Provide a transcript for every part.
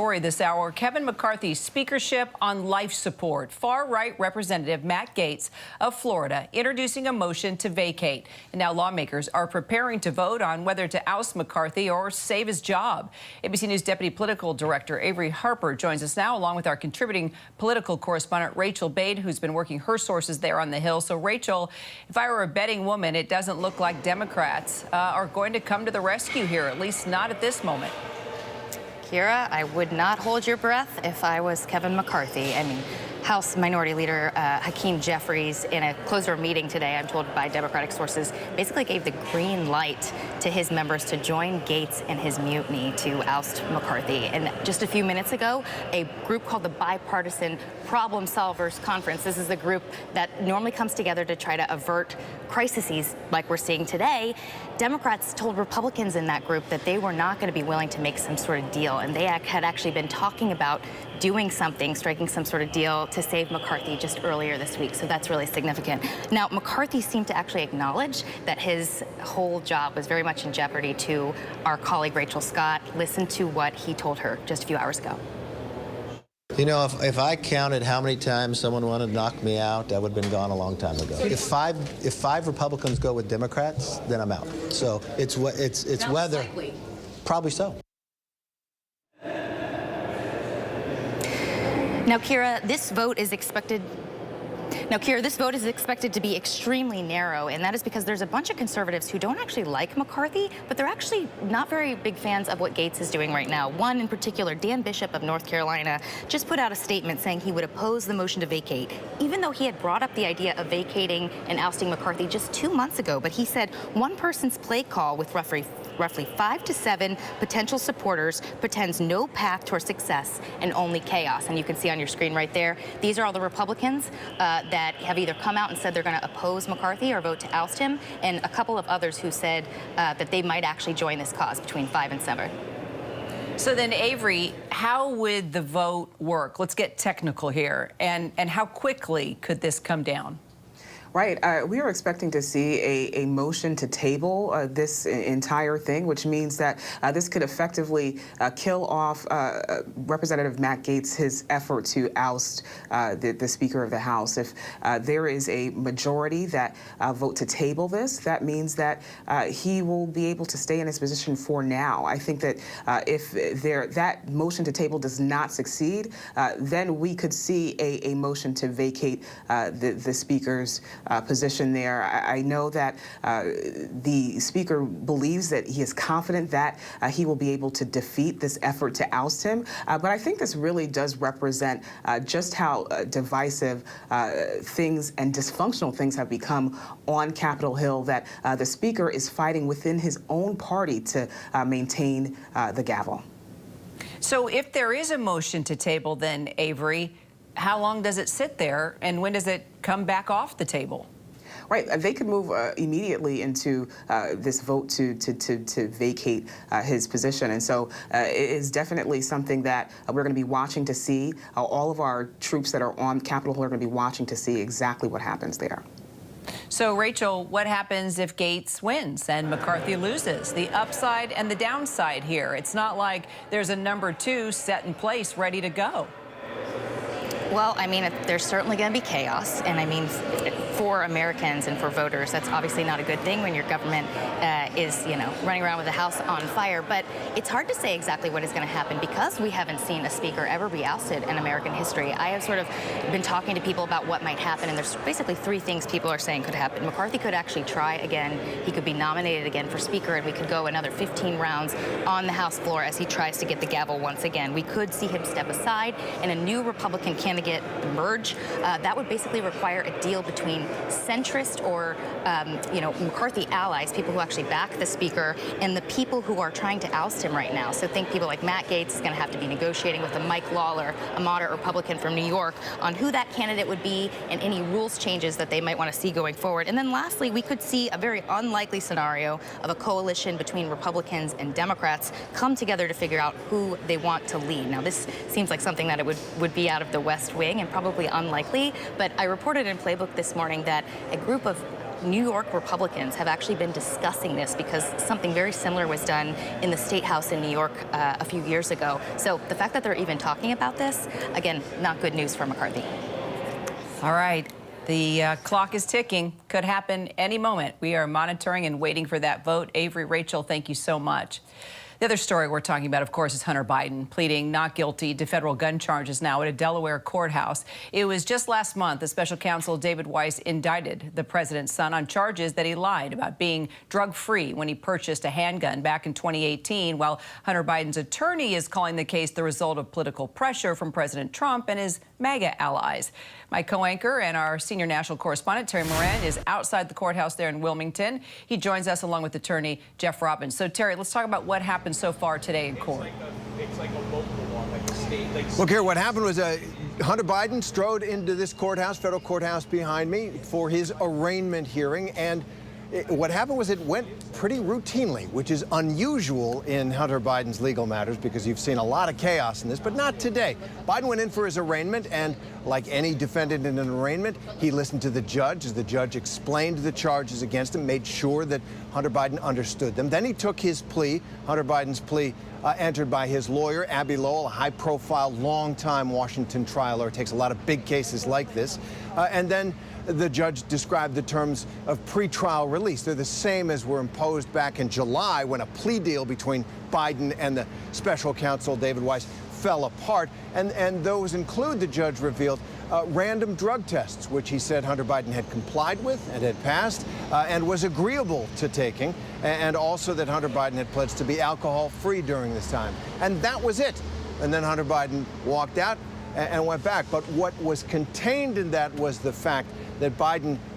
story this hour. Kevin McCarthy's speakership on life support. Far-right Representative Matt Gaetz of Florida introducing a motion to vacate. And now lawmakers are preparing to vote on whether to oust McCarthy or save his job. ABC News Deputy Political Director Avery Harper joins us now, along with our contributing political correspondent Rachel Bade, who's been working her sources there on the Hill. So, Rachel, if I were a betting woman, it doesn't look like Democrats are going to come to the rescue here, at least not at this moment. Kira, I would not hold your breath if I was Kevin McCarthy. I mean, House Minority Leader Hakeem Jeffries, in a closed-door meeting today, I'm told by Democratic sources, basically gave the green light to his members to join Gaetz in his mutiny to oust McCarthy. And just a few minutes ago, a group called the Bipartisan Problem Solvers Conference, this is the group that normally comes together to try to avert crises like we're seeing today. Democrats told Republicans in that group that they were not going to be willing to make some sort of deal, and they had actually been talking about doing something, striking some sort of deal to save McCarthy just earlier this week. So that's really significant. Now, McCarthy seemed to actually acknowledge that his whole job was very much in jeopardy to our colleague Rachel Scott. Listen to what he told her just a few hours ago. You know, if I counted how many times someone wanted to knock me out, I would have been gone a long time ago. If five Republicans go with Democrats, then I'm out. So it's whether. Likely. Probably so. Now, Kira, this vote is expected to be extremely narrow, and that is because there's a bunch of conservatives who don't actually like McCarthy, but they're actually not very big fans of what Gaetz is doing right now. One in particular, Dan Bishop of North Carolina, just put out a statement saying he would oppose the motion to vacate, even though he had brought up the idea of vacating and ousting McCarthy just 2 months ago. But he said one person's play call with roughly 5 to 7 potential supporters pretends no path toward success and only chaos. And you can see on your screen right there, these are all the Republicans that have either come out and said they're going to oppose McCarthy or vote to oust him, and a couple of others who said that they might actually join this cause between 5 and 7. So then, Avery, how would the vote work? Let's get technical here. And how quickly could this come down? Right. We are expecting to see a motion to table this entire thing, which means that this could effectively kill off Representative Matt Gaetz, his effort to oust the Speaker of the House. If there is a majority that vote to table this, that means that he will be able to stay in his position for now. I think that if that motion to table does not succeed, then we could see a motion to vacate the Speaker's position there. I know that the Speaker believes that he is confident that he will be able to defeat this effort to oust him. But I think this really does represent just how divisive things and dysfunctional things have become on Capitol Hill, that the Speaker is fighting within his own party to maintain the gavel. So if there is a motion to table, then, Avery, how long does it sit there, and when does it come back off the table? Right. They could move immediately into this vote to vacate his position. And so it is definitely something that we're going to be watching to see. All of our troops that are on Capitol Hill are going to be watching to see exactly what happens there. So, Rachel, what happens if Gaetz wins and McCarthy loses? The upside and the downside here. It's not like there's a number 2 set in place, ready to go. Well, I mean, there's certainly going to be chaos, and I mean, for Americans and for voters, that's obviously not a good thing when your government is, running around with the house on fire. But it's hard to say exactly what is going to happen because we haven't seen a speaker ever be ousted in American history. I have sort of been talking to people about what might happen, and there's basically 3 things people are saying could happen. McCarthy could actually try again. He could be nominated again for speaker, and we could go another 15 rounds on the House floor as he tries to get the gavel once again. We could see him step aside and a new Republican candidate emerge. That would basically require a deal between centrist or, McCarthy allies, people who actually back the Speaker, and the people who are trying to oust him right now. So think people like Matt Gaetz is going to have to be negotiating with a Mike Lawler, a moderate Republican from New York, on who that candidate would be and any rules changes that they might want to see going forward. And then lastly, we could see a very unlikely scenario of a coalition between Republicans and Democrats come together to figure out who they want to lead. Now, this seems like something that it would be out of the West Wing and probably unlikely, but I reported in Playbook this morning that a group of New York Republicans have actually been discussing this because something very similar was done in the State House in New York a few years ago. So the fact that they're even talking about this, again, not good news for McCarthy. All right. The clock is ticking. Could happen any moment. We are monitoring and waiting for that vote. Avery, Rachel, thank you so much. The other story we're talking about, of course, is Hunter Biden pleading not guilty to federal gun charges now at a Delaware courthouse. It was just last month the special counsel David Weiss indicted the president's son on charges that he lied about being drug-free when he purchased a handgun back in 2018, while Hunter Biden's attorney is calling the case the result of political pressure from President Trump and his MAGA allies. My co-anchor and our senior national correspondent, Terry Moran, is outside the courthouse there in Wilmington. He joins us along with attorney Jeff Robbins. So, Terry, let's talk about what happened so far today in court. Look here, what happened was Hunter Biden strode into this courthouse, federal courthouse behind me, for his arraignment hearing, and what happened was it went pretty routinely, which is unusual in Hunter Biden's legal matters because you've seen a lot of chaos in this, but not today. Biden went in for his arraignment, and like any defendant in an arraignment, he listened to the judge as the judge explained the charges against him, made sure that Hunter Biden understood them. Then he took his plea, Hunter Biden's plea, entered by his lawyer, Abbe Lowell, a high-profile, long-time Washington trial lawyer, takes a lot of big cases like this, and then the judge described the terms of pretrial release. They're the same as were imposed back in July when a plea deal between Biden and the special counsel, David Weiss, fell apart. And those include, the judge revealed, random drug tests, which he said Hunter Biden had complied with and had passed and was agreeable to taking, and also that Hunter Biden had pledged to be alcohol-free during this time. And that was it. And then Hunter Biden walked out and went back. But what was contained in that was the fact that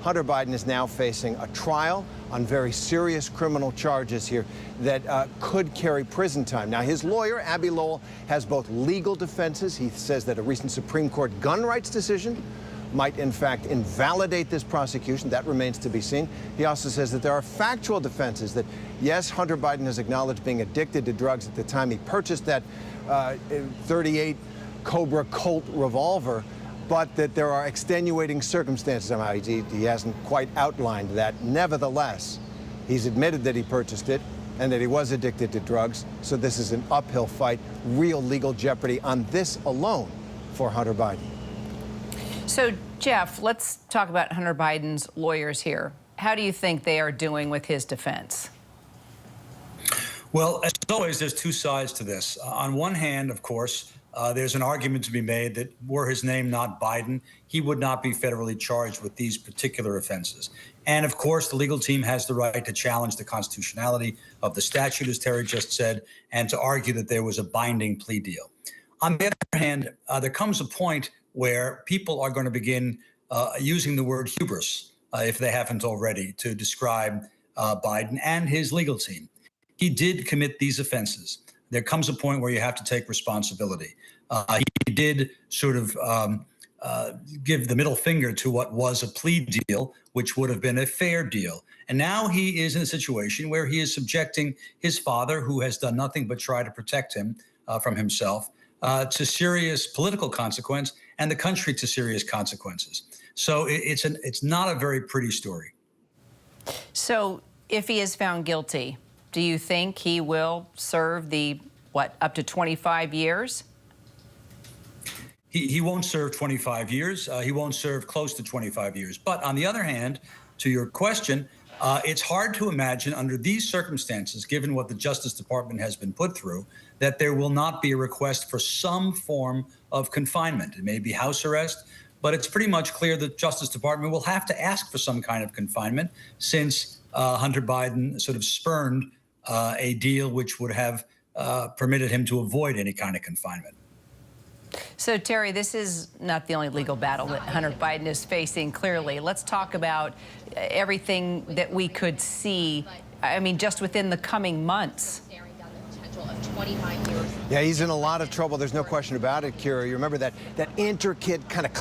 Hunter Biden is now facing a trial on very serious criminal charges here that could carry prison time. Now, his lawyer, Abbe Lowell, has both legal defenses. He says that a recent Supreme Court gun rights decision might, in fact, invalidate this prosecution. That remains to be seen. He also says that there are factual defenses, that, yes, Hunter Biden has acknowledged being addicted to drugs at the time he purchased that .38 Cobra Colt revolver, but that there are extenuating circumstances. Somehow he hasn't quite outlined that. Nevertheless, he's admitted that he purchased it and that he was addicted to drugs. So this is an uphill fight, real legal jeopardy on this alone for Hunter Biden. So, Jeff, let's talk about Hunter Biden's lawyers here. How do you think they are doing with his defense? Well, as always, there's two sides to this. On one hand, of course, there's an argument to be made that were his name not Biden, he would not be federally charged with these particular offenses. And of course, the legal team has the right to challenge the constitutionality of the statute, as Terry just said, and to argue that there was a binding plea deal. On the other hand, there comes a point where people are going to begin using the word hubris, if they haven't already, to describe Biden and his legal team. He did commit these offenses. There comes a point where you have to take responsibility. He did sort of give the middle finger to what was a plea deal, which would have been a fair deal. And now he is in a situation where he is subjecting his father, who has done nothing but try to protect him from himself, to serious political consequence, and the country to serious consequences. So it's not a very pretty story. So if he is found guilty, do you think he will serve the, up to 25 years? He won't serve 25 years. He won't serve close to 25 years. But on the other hand, to your question, it's hard to imagine under these circumstances, given what the Justice Department has been put through, that there will not be a request for some form of confinement. It may be house arrest, but it's pretty much clear the Justice Department will have to ask for some kind of confinement, since Hunter Biden sort of spurned a deal which would have permitted him to avoid any kind of confinement. So, Terry, this is not the only legal battle that Hunter Biden is facing, clearly. Let's talk about everything that we could see, I mean, just within the coming months. Yeah, he's in a lot of trouble. There's no question about it, Kira. You remember that intricate, kind of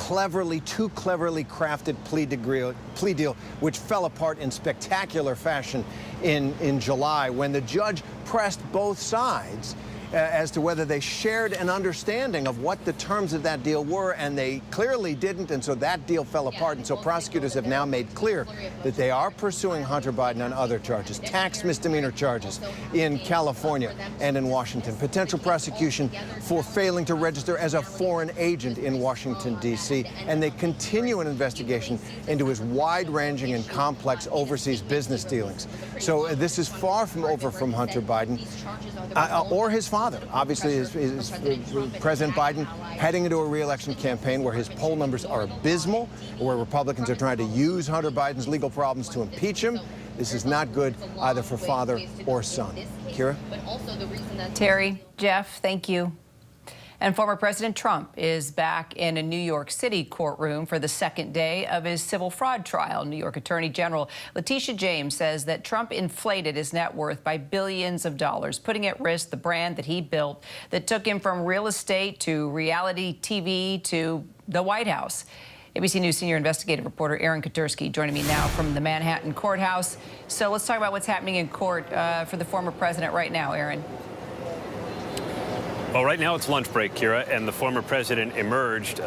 too cleverly crafted plea deal, which fell apart in spectacular fashion in July when the judge pressed both sides as to whether they shared an understanding of what the terms of that deal were, and they clearly didn't, and so that deal fell apart. And so prosecutors have now made clear that they are pursuing Hunter Biden on other charges, tax misdemeanor charges in California and in Washington, potential prosecution for failing to register as a foreign agent in Washington, D.C., and they continue an investigation into his wide-ranging and complex overseas business dealings. So this is far from over from Hunter Biden or his father. Obviously, President Biden heading into a re-election campaign where his poll numbers are abysmal, where Republicans are trying to use Hunter Biden's legal problems to impeach him. This is not good either for father or son. Kira? Terry, Jeff, thank you. And former President Trump is back in a New York City courtroom for the second day of his civil fraud trial. New York Attorney General Letitia James says that Trump inflated his net worth by billions of dollars, putting at risk the brand that he built that took him from real estate to reality TV to the White House. ABC News senior investigative reporter Aaron Katursky joining me now from the Manhattan courthouse. So let's talk about what's happening in court for the former president right now, Aaron. Well, right now it's lunch break, Kira, and the former president emerged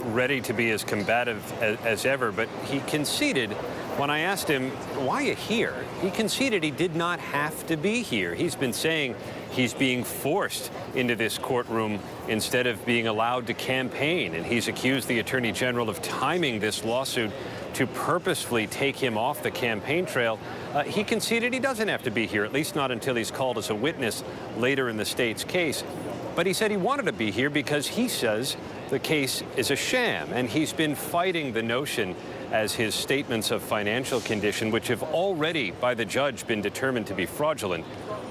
ready to be as combative as ever, but he conceded when I asked him, why are you here? He conceded he did not have to be here. He's been saying he's being forced into this courtroom instead of being allowed to campaign, and he's accused the Attorney General of timing this lawsuit to purposefully take him off the campaign trail. He conceded he doesn't have to be here, at least not until he's called as a witness later in the state's case. But he said he wanted to be here because he says the case is a sham, and he's been fighting the notion as his statements of financial condition, which have already by the judge been determined to be fraudulent,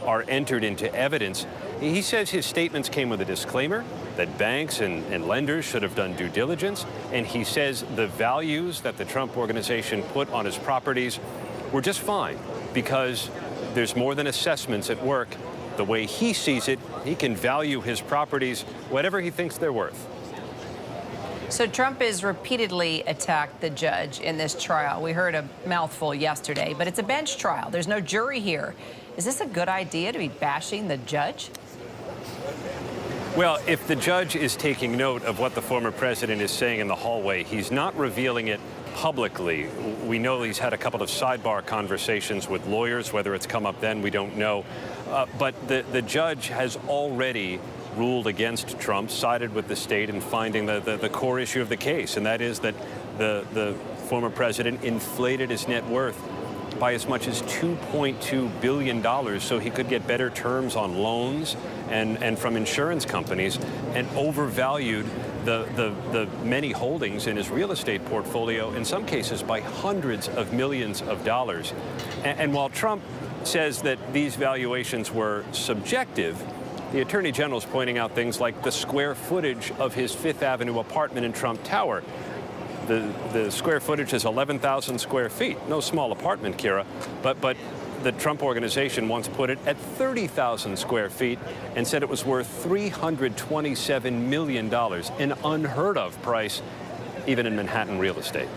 are entered into evidence. He says his statements came with a disclaimer that banks and lenders should have done due diligence, and he says the values that the Trump organization put on his properties were just fine because there's more than assessments at work. The way he sees it, he can value his properties whatever he thinks they're worth. So Trump has repeatedly attacked the judge in this trial. We heard a mouthful yesterday, but it's a bench trial. There's no jury here. Is this a good idea to be bashing the judge? Well, if the judge is taking note of what the former president is saying in the hallway, he's not revealing it publicly. We know he's had a couple of sidebar conversations with lawyers. Whether it's come up then, we don't know. But the judge has already ruled against Trump, sided with the state in finding the core issue of the case, and that is that the former president inflated his net worth by as much as $2.2 billion so he could get better terms on loans and from insurance companies, and overvalued the many holdings in his real estate portfolio, in some cases by hundreds of millions of dollars. And while Trump says that these valuations were subjective, the Attorney General is pointing out things like the square footage of his Fifth Avenue apartment in Trump Tower. The square footage is 11,000 square feet. No small apartment, Kira, but the Trump organization once put it at 30,000 square feet and said it was worth $327 million, an unheard of price, even in Manhattan real estate.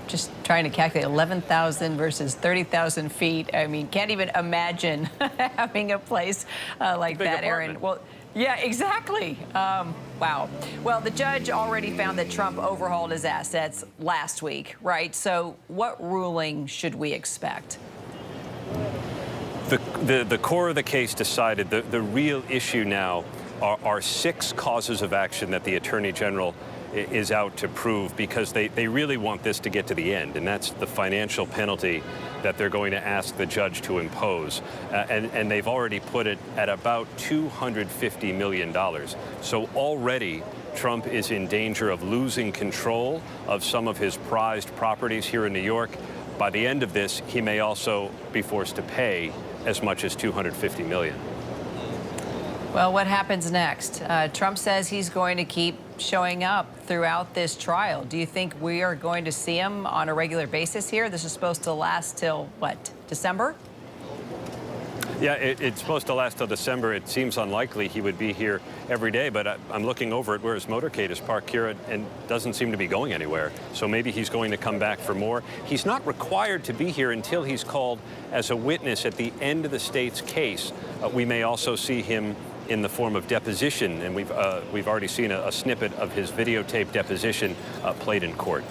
Just trying to calculate 11,000 versus 30,000 feet. I mean, can't even imagine having a place like that, Aaron. Well, yeah, exactly. Wow. Well, the judge already found that Trump overhauled his assets last week, right? So what ruling should we expect? The core of the case decided. The real issue now are 6 causes of action that the Attorney General is out to prove, because they really want this to get to the end, and that's the financial penalty that they're going to ask the judge to impose. And they've already put it at about $250 million. So already Trump is in danger of losing control of some of his prized properties here in New York. By the end of this, he may also be forced to pay as much as $250 million. Well, what happens next? Trump says he's going to keep showing up throughout this trial. Do you think we are going to see him on a regular basis here? This is supposed to last till, what, December? Yeah, it's supposed to last till December. It seems unlikely he would be here every day, but I'm looking over at where his motorcade is parked here and doesn't seem to be going anywhere. So maybe he's going to come back for more. He's not required to be here until he's called as a witness at the end of the state's case. We may also see him in the form of deposition, and we've already seen a snippet of his videotape deposition played in court.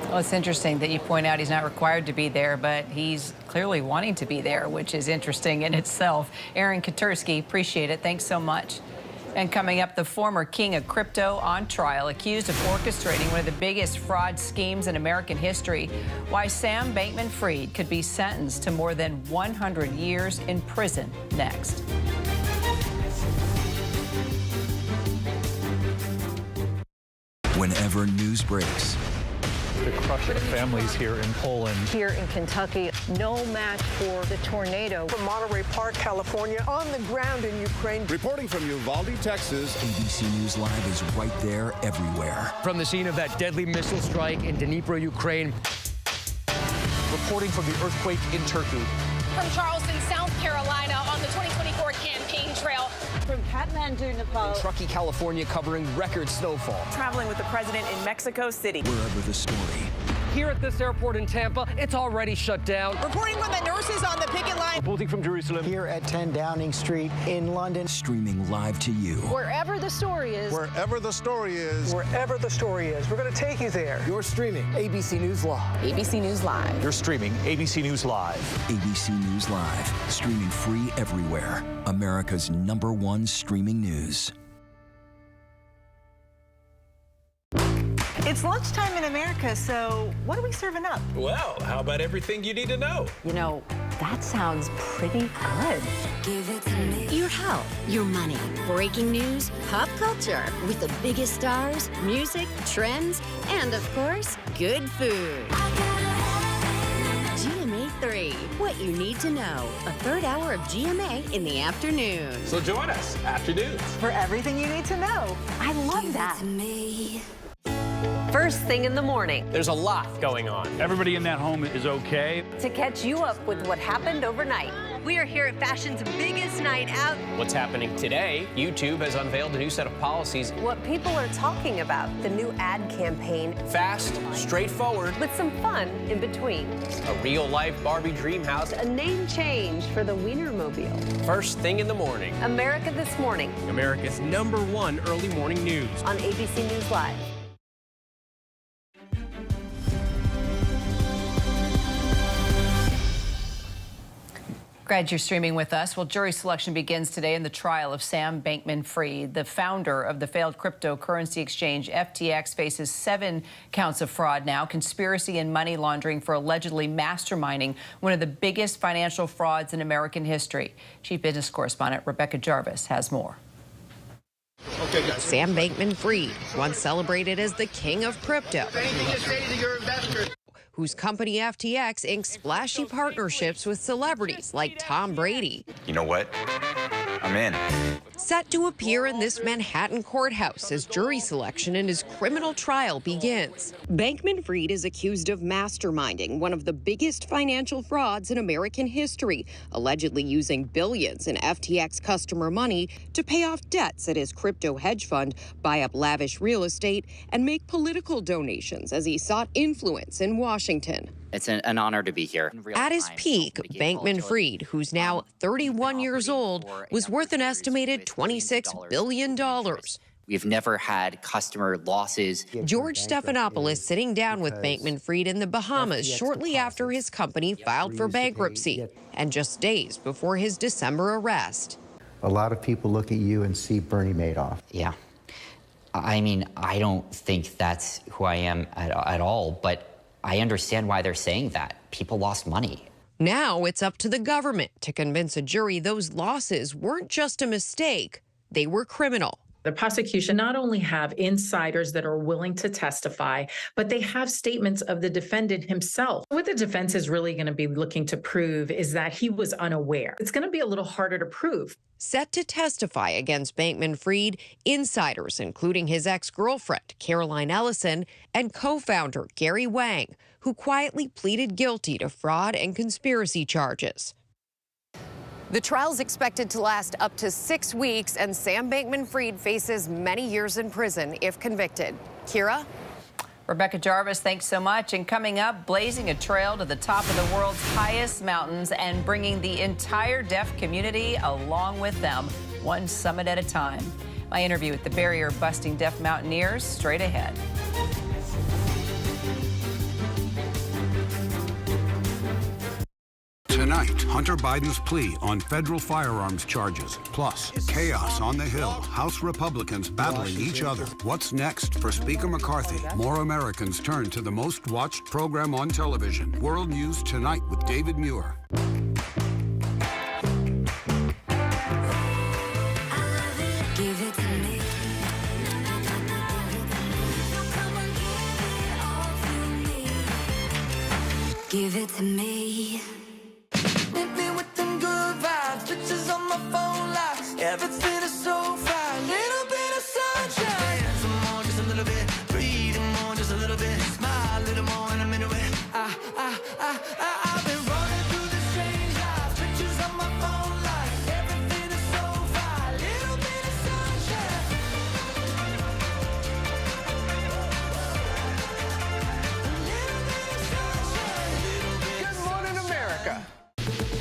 Well, it's interesting that you point out he's not required to be there, but he's clearly wanting to be there, which is interesting in itself. Aaron Katursky, appreciate it. Thanks so much. And coming up, the former king of crypto on trial, accused of orchestrating one of the biggest fraud schemes in American history. Why Sam Bankman-Fried could be sentenced to more than 100 years in prison next. Whenever news breaks, the crush of families here in Poland. Here in Kentucky, no match for the tornado. From Monterey Park, California, on the ground in Ukraine. Reporting from Uvalde, Texas. ABC News Live is right there everywhere. From the scene of that deadly missile strike in Dnipro, Ukraine. Reporting from the earthquake in Turkey. From Charleston, South Carolina, on the 2024 campaign trail. From Kathmandu, Nepal. Truckee, California, covering record snowfall. Traveling with the president in Mexico City. Wherever the story. Here at this airport in Tampa, it's already shut down. Reporting from the nurses on the picket line. Reporting from Jerusalem. Here at 10 Downing Street in London. Streaming live to you. Wherever the story is. Wherever the story is. Wherever the story is. We're going to take you there. You're streaming ABC News Live. ABC News Live. You're streaming ABC News Live. ABC News Live. Streaming free everywhere. America's #1 streaming news. It's lunchtime in America, so what are we serving up? Well, how about everything you need to know? You know, that sounds pretty good. Give it to me. Your health, your money, breaking news, pop culture, with the biggest stars, music, trends, and of course, good food. GMA 3, what you need to know. A third hour of GMA in the afternoon. So join us, afternoons. For everything you need to know. I love that. Me. First thing in the morning. There's a lot going on. Everybody in that home is okay. To catch you up with what happened overnight. We are here at fashion's biggest night out. What's happening today? YouTube has unveiled a new set of policies. What people are talking about. The new ad campaign. Fast, straightforward. With some fun in between. A real-life Barbie dream house. A name change for the Wienermobile. First thing in the morning. America This Morning. America's #1 early morning news. On ABC News Live. Glad you're streaming with us. Well, jury selection begins today in the trial of Sam Bankman-Fried. The founder of the failed cryptocurrency exchange FTX faces 7 counts of fraud now, conspiracy and money laundering for allegedly masterminding one of the biggest financial frauds in American history. Chief Business Correspondent Rebecca Jarvis has more. Sam Bankman-Fried, once celebrated as the king of crypto, whose company FTX inked splashy partnerships with celebrities like Tom Brady. You know what? I'm in. Set to appear in this Manhattan courthouse as jury selection in his criminal trial begins. Bankman-Fried is accused of masterminding one of the biggest financial frauds in American history, allegedly using billions in FTX customer money to pay off debts at his crypto hedge fund, buy up lavish real estate, and make political donations as he sought influence in Washington. It's an honor to be here. At his peak, Bankman-Fried, who's now 31 years old, was worth an estimated $26 billion. We've never had customer losses. George Stephanopoulos sitting down with Bankman-Fried in the Bahamas shortly after his company filed for bankruptcy, and just days before his December arrest. A lot of people look at you and see Bernie Madoff. Yeah. I mean, I don't think that's who I am at all, but I understand why they're saying that. People lost money. Now it's up to the government to convince a jury those losses weren't just a mistake, they were criminal. The prosecution not only have insiders that are willing to testify, but they have statements of the defendant himself. What the defense is really going to be looking to prove is that he was unaware. It's going to be a little harder to prove. Set to testify against Bankman-Fried, insiders including his ex-girlfriend, Caroline Ellison, and co-founder Gary Wang, who quietly pleaded guilty to fraud and conspiracy charges. The trial's expected to last up to 6 weeks, and Sam Bankman-Fried faces many years in prison if convicted. Kira? Rebecca Jarvis, thanks so much. And coming up, blazing a trail to the top of the world's highest mountains and bringing the entire deaf community along with them, one summit at a time. My interview with the barrier-busting deaf mountaineers straight ahead. Tonight, Hunter Biden's plea on federal firearms charges. Plus, chaos on the Hill. House Republicans battling each other. What's next for Speaker McCarthy? More Americans turn to the most watched program on television. World News Tonight with David Muir. Give it to me. Give it to me. Hit me with them good vibes, pictures on my phone live. Everything is so fine, little bit of sunshine. Some more, just a little bit. Breathe more, just a little bit. Smile a little more, and I'm into it. I've been running through this strange life, pictures on my phone live. Everything is so fine, little bit of sunshine. Good morning, America.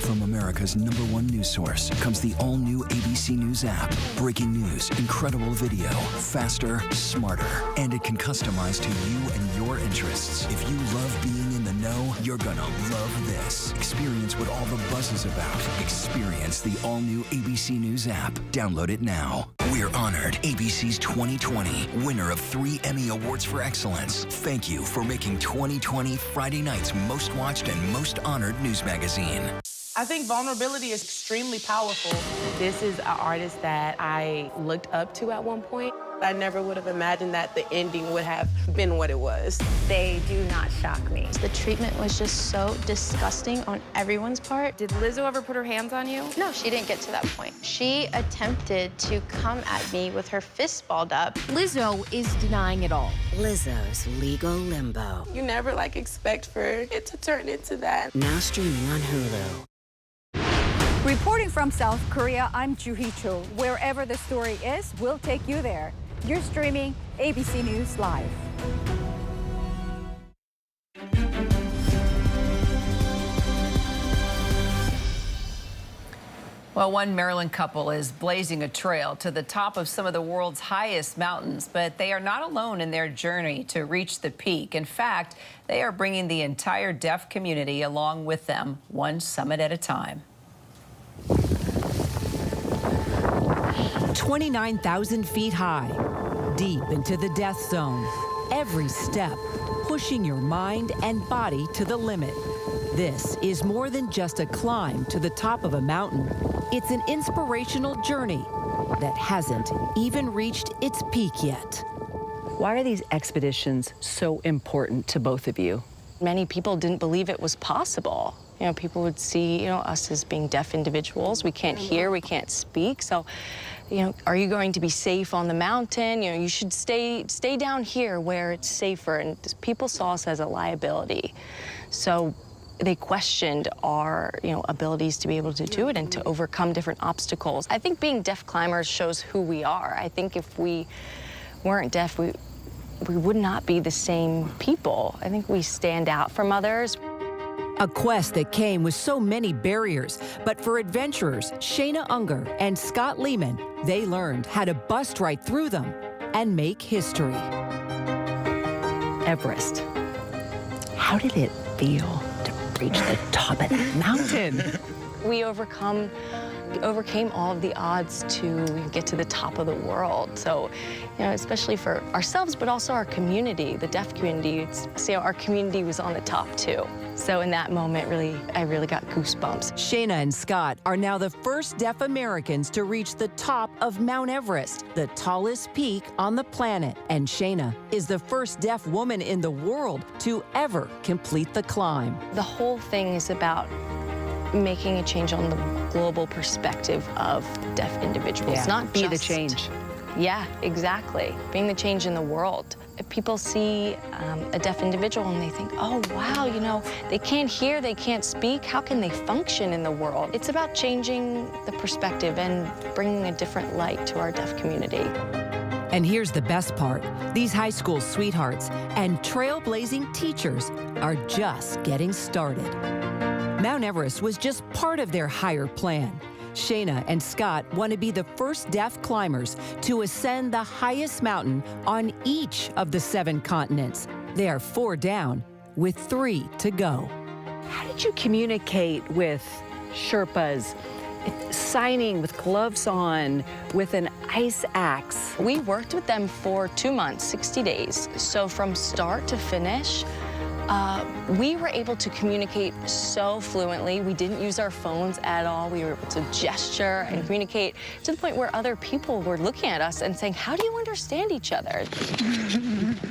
From America's #1 news source comes the all-new ABC News app. Breaking news, incredible video, faster, smarter. And it can customize to you and your interests. If you love being in the know, you're gonna love this. Experience what all the buzz is about. Experience the all-new ABC News app. Download it now. We're honored ABC's 2020 winner of 3 Emmy Awards for Excellence. Thank you for making 2020 Friday night's most watched and most honored news magazine. I think vulnerability is extremely powerful. This is an artist that I looked up to at one point. I never would have imagined that the ending would have been what it was. They do not shock me. The treatment was just so disgusting on everyone's part. Did Lizzo ever put her hands on you? No, she didn't get to that point. She attempted to come at me with her fist balled up. Lizzo is denying it all. Lizzo's legal limbo. You never expect for it to turn into that. Now streaming on Hulu. Reporting from South Korea, I'm Joo-hee Cho. Wherever the story is, we'll take you there. You're streaming ABC News Live. Well, one Maryland couple is blazing a trail to the top of some of the world's highest mountains, but they are not alone in their journey to reach the peak. In fact, they are bringing the entire deaf community along with them, one summit at a time. 29,000 feet high, deep into the death zone. Every step pushing your mind and body to the limit. This is more than just a climb to the top of a mountain. It's an inspirational journey that hasn't even reached its peak yet. Why are these expeditions so important to both of you? Many people didn't believe it was possible. People would see, us as being deaf individuals. We can't hear, we can't speak. So, are you going to be safe on the mountain? You should stay down here where it's safer. And people saw us as a liability. So they questioned our, abilities to be able to do it and to overcome different obstacles. I think being deaf climbers shows who we are. I think if we weren't deaf, we would not be the same people. I think we stand out from others. A quest that came with so many barriers, but for adventurers Shayna Unger and Scott Lehman, they learned how to bust right through them and make history. Everest. How did it feel to reach the top of that mountain? We overcame all of the odds to get to the top of the world. So, especially for ourselves, but also our community, the deaf community. Our community was on the top too. So in that moment, I really got goosebumps. Shayna and Scott are now the first deaf Americans to reach the top of Mount Everest, the tallest peak on the planet. And Shayna is the first deaf woman in the world to ever complete the climb. The whole thing is about making a change on the global perspective of deaf individuals. Yeah. Not be just the change. Yeah, exactly. Being the change in the world. people see a deaf individual and they think, oh, wow, you know, they can't hear, they can't speak. How can they function in the world? It's about changing the perspective and bringing a different light to our deaf community. And here's the best part. These high school sweethearts and trailblazing teachers are just getting started. Mount Everest was just part of their higher plan. Shayna and Scott want to be the first deaf climbers to ascend the highest mountain on each of the 7 continents. They are 4 down, with 3 to go. How did you communicate with Sherpas, signing with gloves on, with an ice axe? We worked with them for 2 months, 60 days. So from start to finish, we were able to communicate so fluently. We didn't use our phones at all. We were able to gesture and communicate to the point where other people were looking at us and saying, how do you understand each other?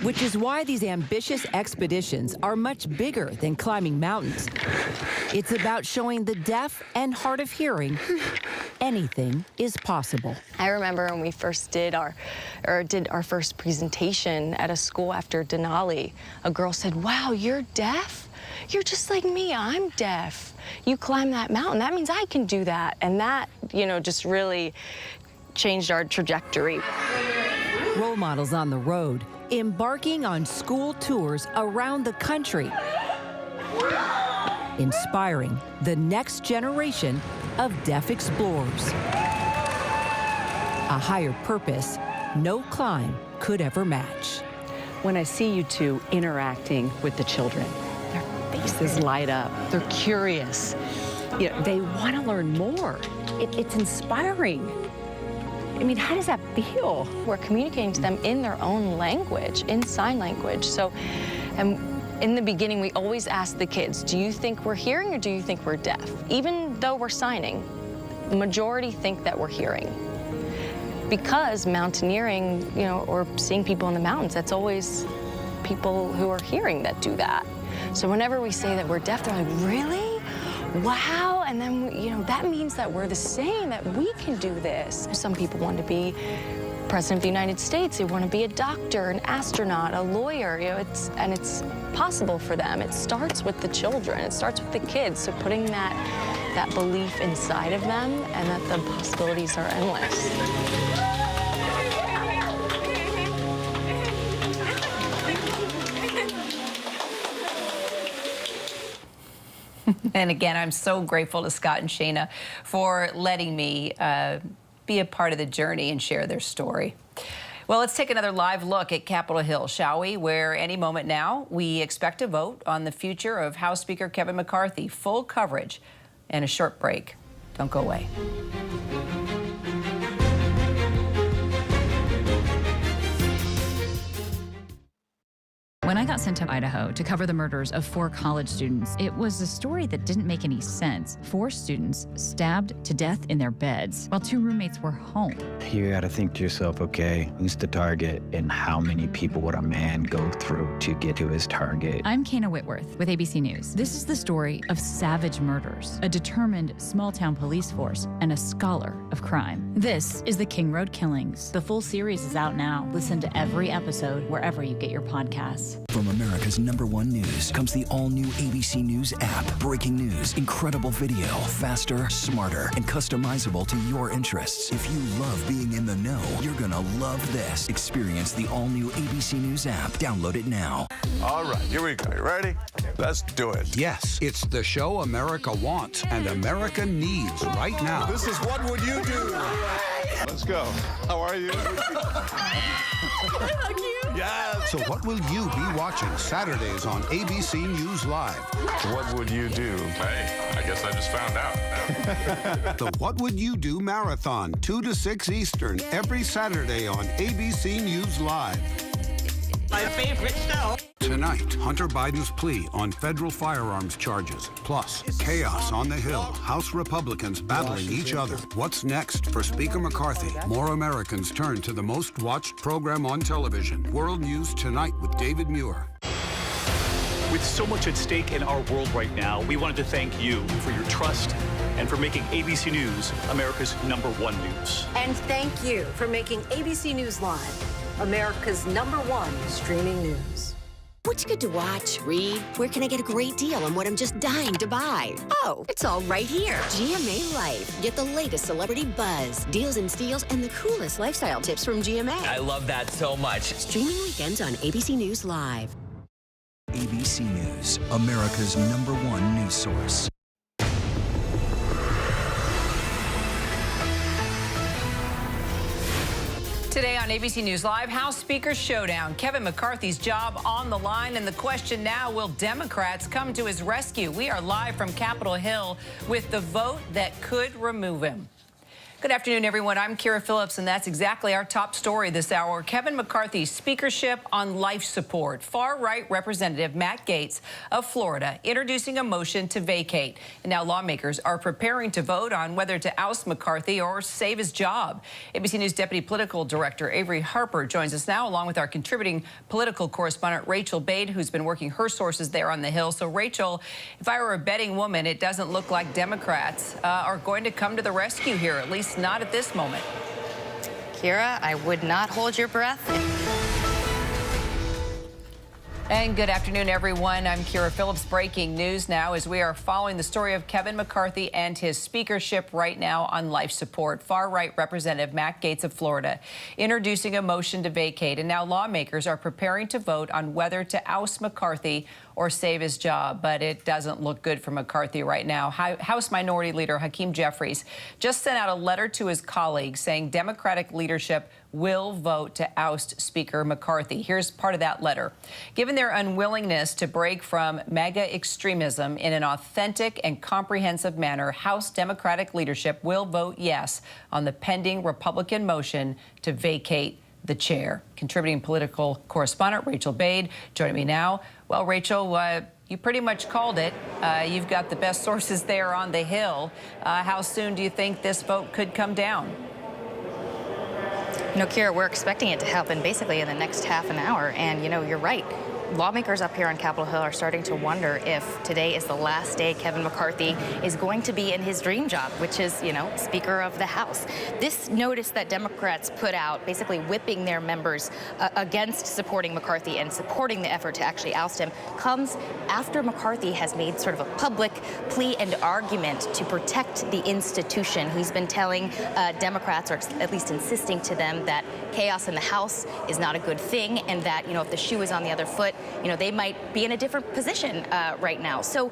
Which is why these ambitious expeditions are much bigger than climbing mountains. It's about showing the deaf and hard of hearing anything is possible. I remember when we first did our first presentation at a school after Denali, a girl said, wow, you're deaf? You're just like me, I'm deaf. You climb that mountain, that means I can do that. And that, you know, just really changed our trajectory. Role models on the road, embarking on school tours around the country, inspiring the next generation of deaf explorers. A higher purpose no climb could ever match. When I see you two interacting with the children, their faces light up. They're curious. You know, they want to learn more. It's inspiring. I mean, how does that feel? We're communicating to them in their own language, in sign language. So, in the beginning, we always ask the kids, do you think we're hearing or do you think we're deaf? Even though we're signing, the majority think that we're hearing. Because mountaineering, you know, or seeing people in the mountains, that's always people who are hearing that do that. So whenever we say that we're deaf, they're like, really? Wow, and then, you know, that means that we're the same, that we can do this. Some people want to be President of the United States, they want to be a doctor, an astronaut, a lawyer, you know, it's possible for them. It starts with the children, it starts with the kids, so putting that belief inside of them and that the possibilities are endless. And again, I'm so grateful to Scott and Shayna for letting me be a part of the journey and share their story. Well, let's take another live look at Capitol Hill, shall we? Where any moment now, we expect a vote on the future of House Speaker Kevin McCarthy. Full coverage and a short break. Don't go away. When I got sent to Idaho to cover the murders of 4 college students, it was a story that didn't make any sense. 4 students stabbed to death in their beds while 2 roommates were home. You gotta think to yourself, okay, who's the target and how many people would a man go through to get to his target? I'm Kana Whitworth with ABC News. This is the story of savage murders, a determined small-town police force, and a scholar of crime. This is the King Road Killings. The full series is out now. Listen to every episode wherever you get your podcasts. From America's #1 news comes the all-new ABC News app. Breaking news, incredible video, faster, smarter, and customizable to your interests. If you love being in the know, you're gonna love this. Experience the all-new ABC News app. Download it now. All right, here we go. You ready? Let's do it. Yes, it's the show America wants and America needs right now. This is What Would You Do? Let's go. How are you? Yes. So what will you be watching Saturdays on ABC News Live? What would you do? Hey, I guess I just found out. The What Would You Do Marathon, 2 to 6 Eastern, every Saturday on ABC News Live. My favorite show. Tonight, Hunter Biden's plea on federal firearms charges. Plus, chaos on the Hill, House Republicans battling each other. What's next for Speaker McCarthy? More Americans turn to the most watched program on television. World News Tonight with David Muir. With so much at stake in our world right now, we wanted to thank you for your trust and for making ABC News America's #1 news. And thank you for making ABC News Live America's #1 streaming news. What's good to watch, read? Where can I get a great deal on what I'm just dying to buy? Oh, it's all right here. GMA Life. Get the latest celebrity buzz, deals and steals, and the coolest lifestyle tips from GMA. I love that so much. Streaming weekends on ABC News Live. ABC News, America's #1 news source. Today on ABC News Live, House Speaker showdown. Kevin McCarthy's job on the line, and the question now, will Democrats come to his rescue? We are live from Capitol Hill with the vote that could remove him. Good afternoon, everyone. I'm Kira Phillips, and that's exactly our top story this hour. Kevin McCarthy's speakership on life support. Far-right Representative Matt Gaetz of Florida introducing a motion to vacate. And now lawmakers are preparing to vote on whether to oust McCarthy or save his job. ABC News Deputy Political Director Avery Harper joins us now, along with our contributing political correspondent Rachel Bade, who's been working her sources there on the Hill. So, Rachel, if I were a betting woman, it doesn't look like Democrats are going to come to the rescue here, at least not at this moment. Kira, I would not hold your breath. And good afternoon, everyone. I'm Kira Phillips. Breaking news now as we are following the story of Kevin McCarthy and his speakership right now on life support. Far-right Representative Matt Gaetz of Florida introducing a motion to vacate. And now lawmakers are preparing to vote on whether to oust McCarthy or save his job. But it doesn't look good for McCarthy right now. House Minority Leader Hakeem Jeffries just sent out a letter to his colleagues saying Democratic leadership will vote to oust Speaker McCarthy. Here's part of that letter. Given their unwillingness to break from MAGA extremism in an authentic and comprehensive manner, House Democratic leadership will vote yes on the pending Republican motion to vacate the chair. Contributing political correspondent Rachel Bade joining me now. Well, Rachel, you pretty much called it. You've got the best sources there on the Hill. How soon do you think this vote could come down? No, Kira, we're expecting it to happen basically in the next half an hour. And, you know, you're right. Lawmakers up here on Capitol Hill are starting to wonder if today is the last day Kevin McCarthy is going to be in his dream job, which is, you know, Speaker of the House. This notice that Democrats put out, basically whipping their members against supporting McCarthy and supporting the effort to actually oust him, comes after McCarthy has made sort of a public plea and argument to protect the institution. He's been telling Democrats, or at least insisting to them, that chaos in the House is not a good thing, and that, you know, if the shoe is on the other foot, you know, they might be in a different position right now. So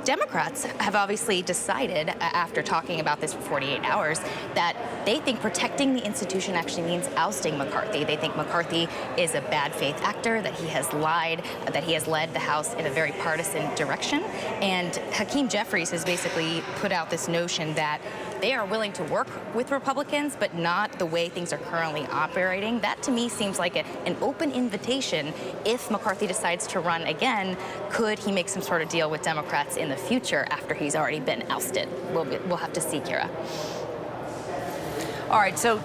Democrats have obviously decided, after talking about this for 48 hours, that they think protecting the institution actually means ousting McCarthy. They think McCarthy is a bad faith actor, that he has lied, that he has led the House in a very partisan direction. And Hakeem Jeffries has basically put out this notion that they are willing to work with Republicans, but not the way things are currently operating. That, to me, seems like an open invitation. If McCarthy decides to run again, could he make some sort of deal with Democrats in the future after he's already been ousted? We'll have to see, Kira. All right, so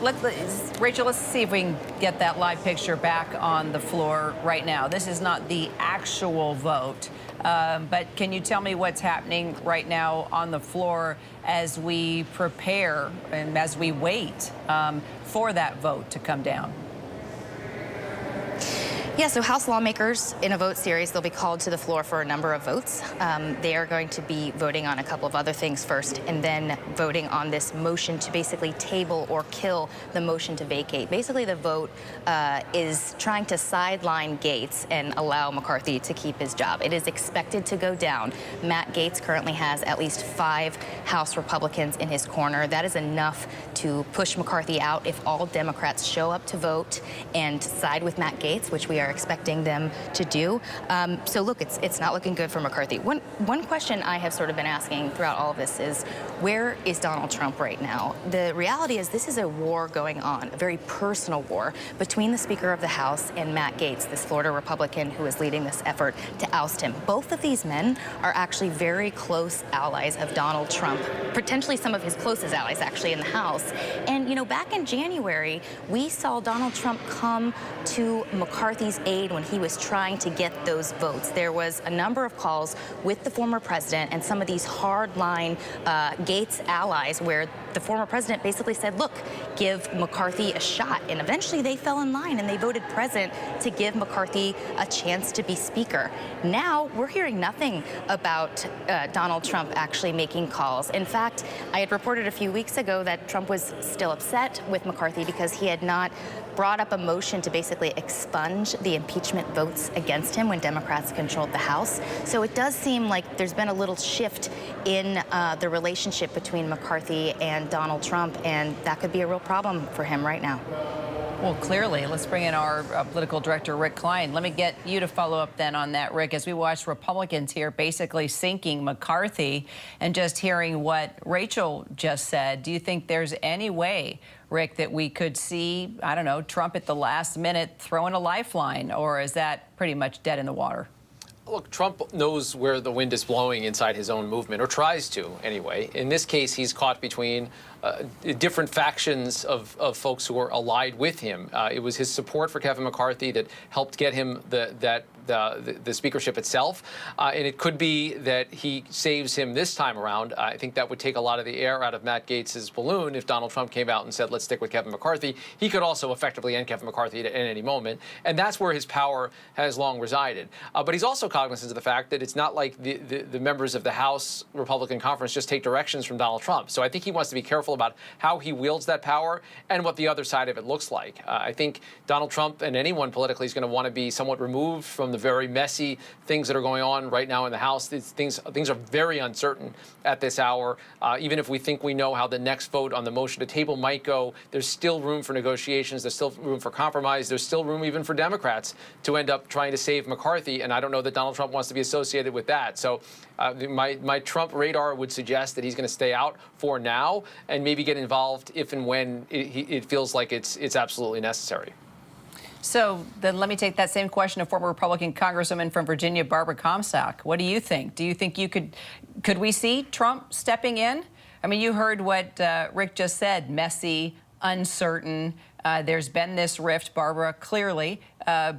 Rachel, let's see if we can get that live picture back on the floor right now. This is not the actual vote, but can you tell me what's happening right now on the floor as we prepare and as we wait for that vote to come down? Yeah, so House lawmakers in a vote series, they'll be called to the floor for a number of votes. They are going to be voting on a couple of other things first, and then voting on this motion to basically table or kill the motion to vacate. Basically, the vote is trying to sideline Gaetz and allow McCarthy to keep his job. It is expected to go down. Matt Gaetz currently has at least 5 House Republicans in his corner. That is enough to push McCarthy out if all Democrats show up to vote and side with Matt Gaetz, which we are expecting them to do. So look, it's not looking good for McCarthy. One question I have sort of been asking throughout all of this is, where is Donald Trump right now? The reality is this is a war going on, a very personal war between the Speaker of the House and Matt Gaetz, this Florida Republican who is leading this effort to oust him. Both of these men are actually very close allies of Donald Trump, potentially some of his closest allies actually in the House. And, you know, back in January, we saw Donald Trump come to McCarthy's aid when he was trying to get those votes. There was a number of calls with the former president and some of these hardline Gaetz allies where the former president basically said, look, give McCarthy a shot. And eventually they fell in line and they voted present to give McCarthy a chance to be speaker. Now we're hearing nothing about Donald Trump actually making calls. In fact, I had reported a few weeks ago that Trump was still upset with McCarthy because he had not brought up a motion to basically expunge the impeachment votes against him when Democrats controlled the House. So it does seem like there's been a little shift in the relationship between McCarthy and Donald Trump, and that could be a real problem for him right now. Well, clearly. Let's bring in our political director, Rick Klein. Let me get you to follow up then on that, Rick, as we watch Republicans here basically sinking McCarthy and just hearing what Rachel just said. Do you think there's any way, Rick, that we could see, I don't know, Trump at the last minute throwing a lifeline, or is that pretty much dead in the water? Look, Trump knows where the wind is blowing inside his own movement, or tries to anyway. In this case, he's caught between different factions of folks who are allied with him. It was his support for Kevin McCarthy that helped get him the speakership itself. And it could be that he saves him this time around. I think that would take a lot of the air out of Matt Gaetz's balloon if Donald Trump came out and said, let's stick with Kevin McCarthy. He could also effectively end Kevin McCarthy at any moment. And that's where his power has long resided. But he's also cognizant of the fact that it's not like the members of the House Republican Conference just take directions from Donald Trump. So I think he wants to be careful about how he wields that power and what the other side of it looks like. I think Donald Trump and anyone politically is going to want to be somewhat removed from the very messy things that are going on right now in the House. Things are very uncertain at this hour. Even if we think we know how the next vote on the motion to table might go, there's still room for negotiations. There's still room for compromise. There's still room even for Democrats to end up trying to save McCarthy. And I don't know that Donald Trump wants to be associated with that. So my Trump radar would suggest that he's going to stay out for now and maybe get involved if and when it feels like it's absolutely necessary. So then let me take that same question to former Republican Congresswoman from Virginia, Barbara Comstock. What do you think? Do you think could we see Trump stepping in? I mean, you heard what Rick just said, messy, uncertain. There's been this rift, Barbara, clearly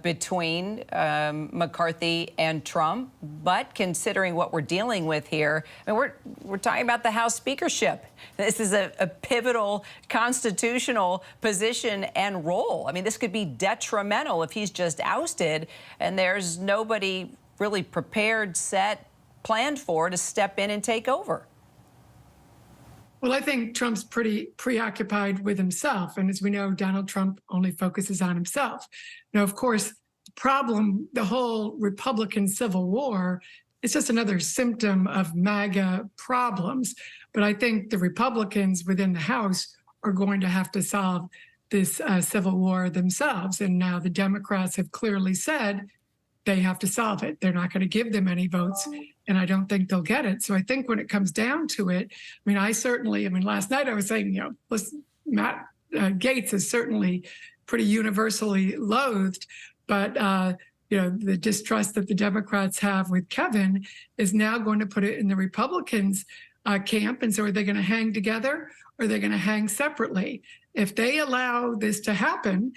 between McCarthy and Trump. But considering what we're dealing with here, I mean, we're talking about the House speakership. This is a pivotal constitutional position and role. I mean, this could be detrimental if he's just ousted and there's nobody really prepared, set, planned for to step in and take over. Well, I think Trump's pretty preoccupied with himself. And as we know, Donald Trump only focuses on himself. Now, of course, the problem, the whole Republican Civil War, is just another symptom of MAGA problems. But I think the Republicans within the House are going to have to solve this Civil War themselves. And now the Democrats have clearly said they have to solve it. They're not going to give them any votes, and I don't think they'll get it. So I think when it comes down to it, I mean, last night I was saying, listen, Matt Gaetz is certainly pretty universally loathed, but the distrust that the Democrats have with Kevin is now going to put it in the Republicans' camp. And so are they going to hang together or are they going to hang separately? If they allow this to happen,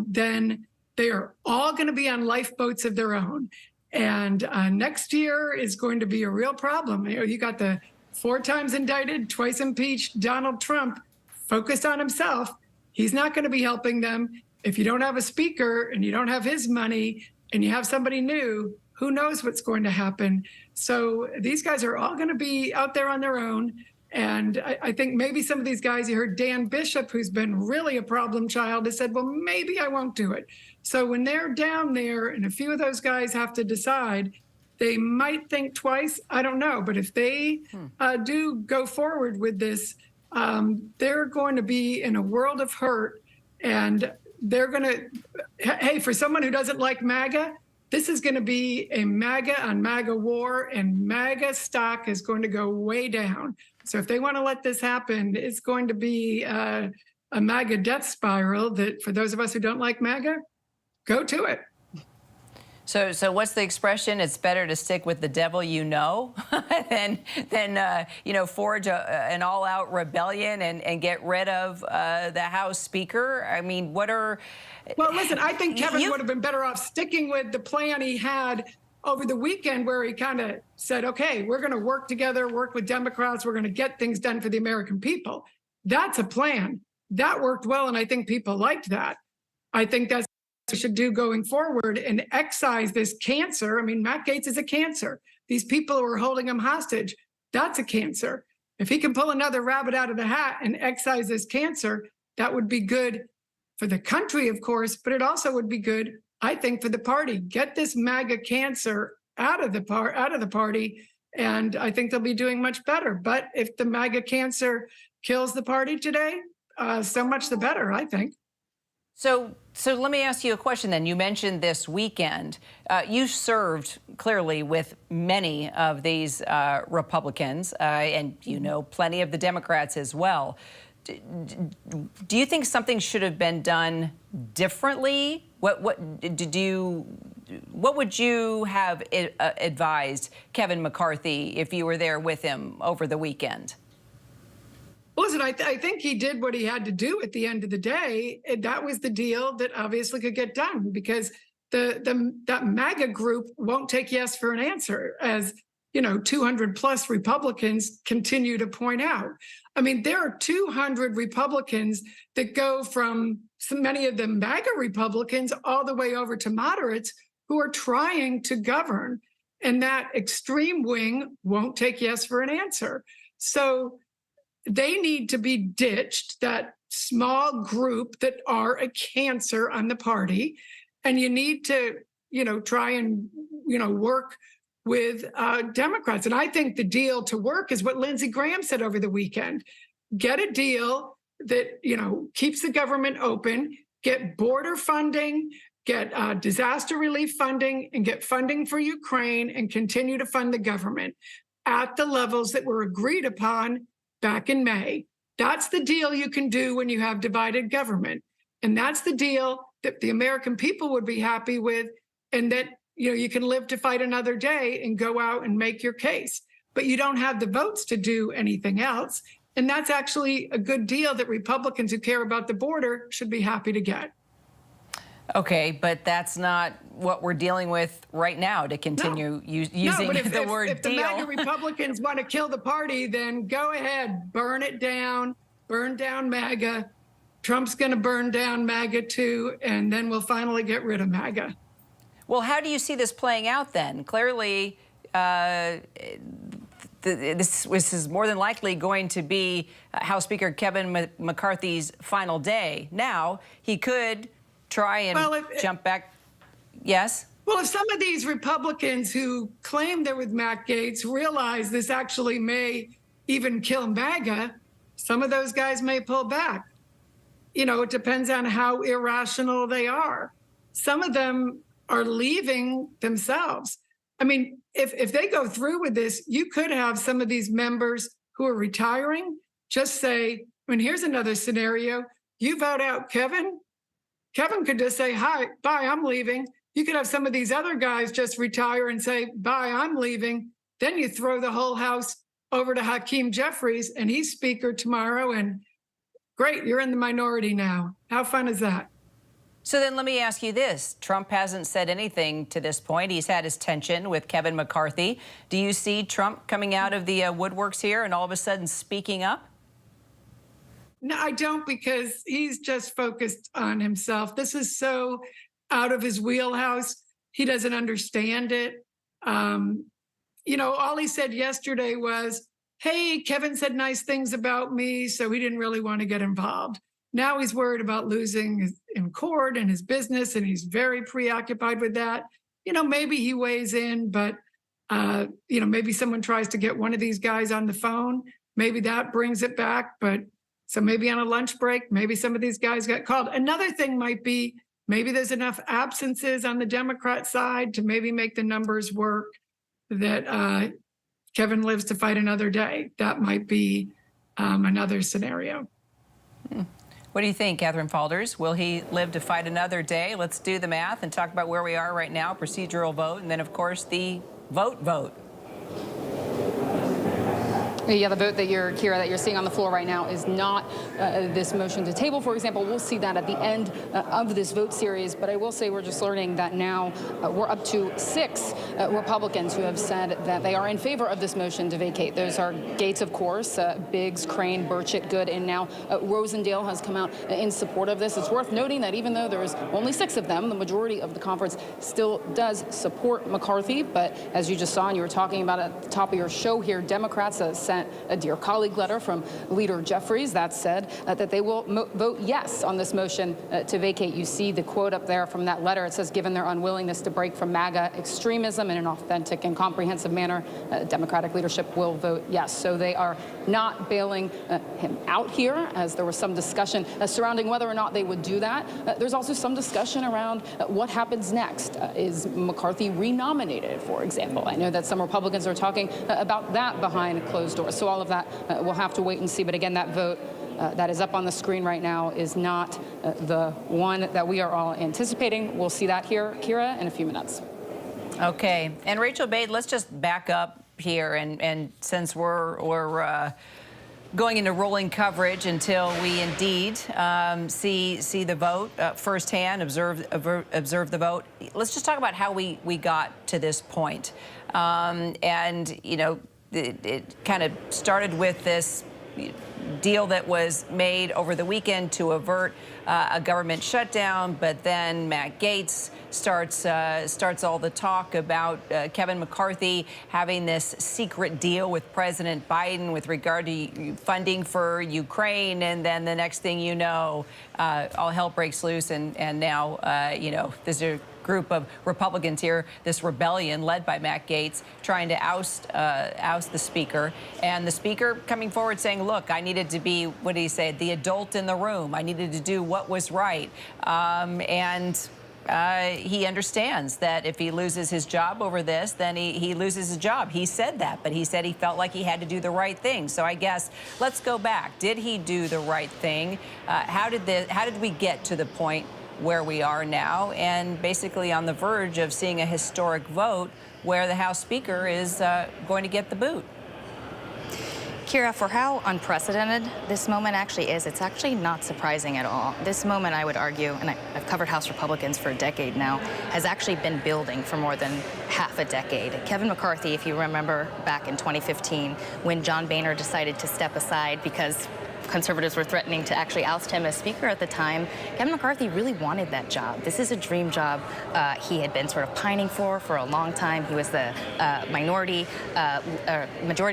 then they are all going to be on lifeboats of their own. And next year is going to be a real problem. You got the 4 times indicted, twice impeached Donald Trump focused on himself. He's not going to be helping them. If you don't have a speaker and you don't have his money and you have somebody new, who knows what's going to happen? So these guys are all going to be out there on their own. And I think maybe some of these guys, you heard Dan Bishop, who's been really a problem child, has said, well, maybe I won't do it. So when they're down there and a few of those guys have to decide, they might think twice. I don't know. But if they do go forward with this, they're going to be in a world of hurt. And they're going to, hey, for someone who doesn't like MAGA, this is going to be a MAGA on MAGA war, and MAGA stock is going to go way down. So if they want to let this happen, it's going to be a MAGA death spiral that for those of us who don't like MAGA, go to it. So what's the expression? It's better to stick with the devil you know than forge an all-out rebellion and get rid of the House Speaker. I mean, what are... Well, listen, I think Kevin would have been better off sticking with the plan he had over the weekend where he kind of said, okay, we're going to work together, work with Democrats, we're going to get things done for the American people. That's a plan. That worked well, and I think people liked that. I think that's what we should do going forward and excise this cancer. I mean, Matt Gaetz is a cancer. These people who are holding him hostage, that's a cancer. If he can pull another rabbit out of the hat and excise this cancer, that would be good for the country, of course, but it also would be good, I think, for the party. Get this MAGA cancer out of the party, and I think they'll be doing much better. But if the MAGA cancer kills the party today, so much the better, I think. So let me ask you a question then. You mentioned this weekend. You served clearly with many of these Republicans, and you know plenty of the Democrats as well. Do you think something should have been done differently? What would you have advised Kevin McCarthy if you were there with him over the weekend? Listen, I think he did what he had to do at the end of the day. That was the deal that obviously could get done, because that MAGA group won't take yes for an answer, as 200 plus Republicans continue to point out. I mean, there are 200 Republicans that go from so many of the MAGA Republicans all the way over to moderates who are trying to govern. And that extreme wing won't take yes for an answer. So they need to be ditched, that small group that are a cancer on the party. And you need to, try and, work with Democrats. And I think the deal to work is what Lindsey Graham said over the weekend. Get a deal that, keeps the government open, get border funding, get disaster relief funding, and get funding for Ukraine, and continue to fund the government at the levels that were agreed upon back in May. That's the deal you can do when you have divided government. And that's the deal that the American people would be happy with, and that you can live to fight another day and go out and make your case. But you don't have the votes to do anything else. And that's actually a good deal that Republicans who care about the border should be happy to get. Okay, but that's not what we're dealing with right now, to continue using the word if deal. If the MAGA Republicans want to kill the party, then go ahead, burn it down, burn down MAGA. Trump's going to burn down MAGA too, and then we'll finally get rid of MAGA. Well, how do you see this playing out then? Clearly, this is more than likely going to be House Speaker Kevin McCarthy's final day. Now, he could try and jump back. Yes? Well, if some of these Republicans who claim they're with Matt Gaetz realize this actually may even kill MAGA, some of those guys may pull back. It depends on how irrational they are. Some of them are leaving themselves. I mean, if they go through with this, you could have some of these members who are retiring just say, here's another scenario. You vote out Kevin. Kevin could just say, hi, bye, I'm leaving. You could have some of these other guys just retire and say, bye, I'm leaving. Then you throw the whole House over to Hakeem Jeffries, and he's Speaker tomorrow, and great, you're in the minority now. How fun is that? So then let me ask you this. Trump hasn't said anything to this point. He's had his tension with Kevin McCarthy. Do you see Trump coming out of the woodworks here and all of a sudden speaking up? No, I don't, because he's just focused on himself. This is so out of his wheelhouse. He doesn't understand it. All he said yesterday was, hey, Kevin said nice things about me, so he didn't really want to get involved. Now he's worried about losing in court and his business, and he's very preoccupied with that. Maybe he weighs in, but, maybe someone tries to get one of these guys on the phone. Maybe that brings it back. But so maybe on a lunch break, maybe some of these guys got called. Another thing might be, maybe there's enough absences on the Democrat side to maybe make the numbers work that Kevin lives to fight another day. That might be another scenario. What do you think, Catherine Falders? Will he live to fight another day? Let's do the math and talk about where we are right now, procedural vote, and then, of course, the vote. Yeah, the vote that Kira, that you're seeing on the floor right now is not this motion to table, for example. We'll see that at the end of this vote series. But I will say we're just learning that now we're up to 6 Republicans who have said that they are in favor of this motion to vacate. Those are Gates, of course, Biggs, Crane, Burchett, Good, and now Rosendale has come out in support of this. It's worth noting that even though there's only 6 of them, the majority of the conference still does support McCarthy. But as you just saw and you were talking about at the top of your show here, Democrats sent a Dear Colleague letter from Leader Jeffries that said that they will vote yes on this motion to vacate. You see the quote up there from that letter. It says, given their unwillingness to break from MAGA extremism in an authentic and comprehensive manner, Democratic leadership will vote yes. So they are not bailing him out here, as there was some discussion surrounding whether or not they would do that. There's also some discussion around what happens next. Is McCarthy renominated, for example? I know that some Republicans are talking about that behind closed doors. So all of that we'll have to wait and see. But again, that vote that is up on the screen right now is not the one that we are all anticipating. We'll see that here, Kira, in a few minutes. Okay. And Rachel Bade, let's just back up here. And since we're going into rolling coverage until we indeed see the vote firsthand, observe the vote. Let's just talk about how we got to this point. And, you know, it kind of started with this deal that was made over the weekend to avert a government shutdown, but then Matt Gaetz starts all the talk about Kevin McCarthy having this secret deal with President Biden with regard to funding for Ukraine, and then the next thing you know, all hell breaks loose, and now you know, there's a group of Republicans here, this rebellion led by Matt Gaetz, trying to oust the speaker, and the speaker coming forward saying, look, I needed to be, what did he say, the adult in the room. I needed to do what was right. He understands that if he loses his job over this, then he loses his job. He said that, but he said he felt like he had to do the right thing. So I guess let's go back. Did he do the right thing? How did we get to the point where we are now, and basically on the verge of seeing a historic vote where the House Speaker is going to get the boot? Kira, for how unprecedented this moment actually is, it's actually not surprising at all. This moment, I would argue, and I've covered House Republicans for a decade now, has actually been building for more than half a decade. Kevin McCarthy, if you remember back in 2015, when John Boehner decided to step aside because conservatives were threatening to actually oust him as speaker at the time, Kevin McCarthy really wanted that job. This is a dream job he had been sort of pining for a long time. He was the majority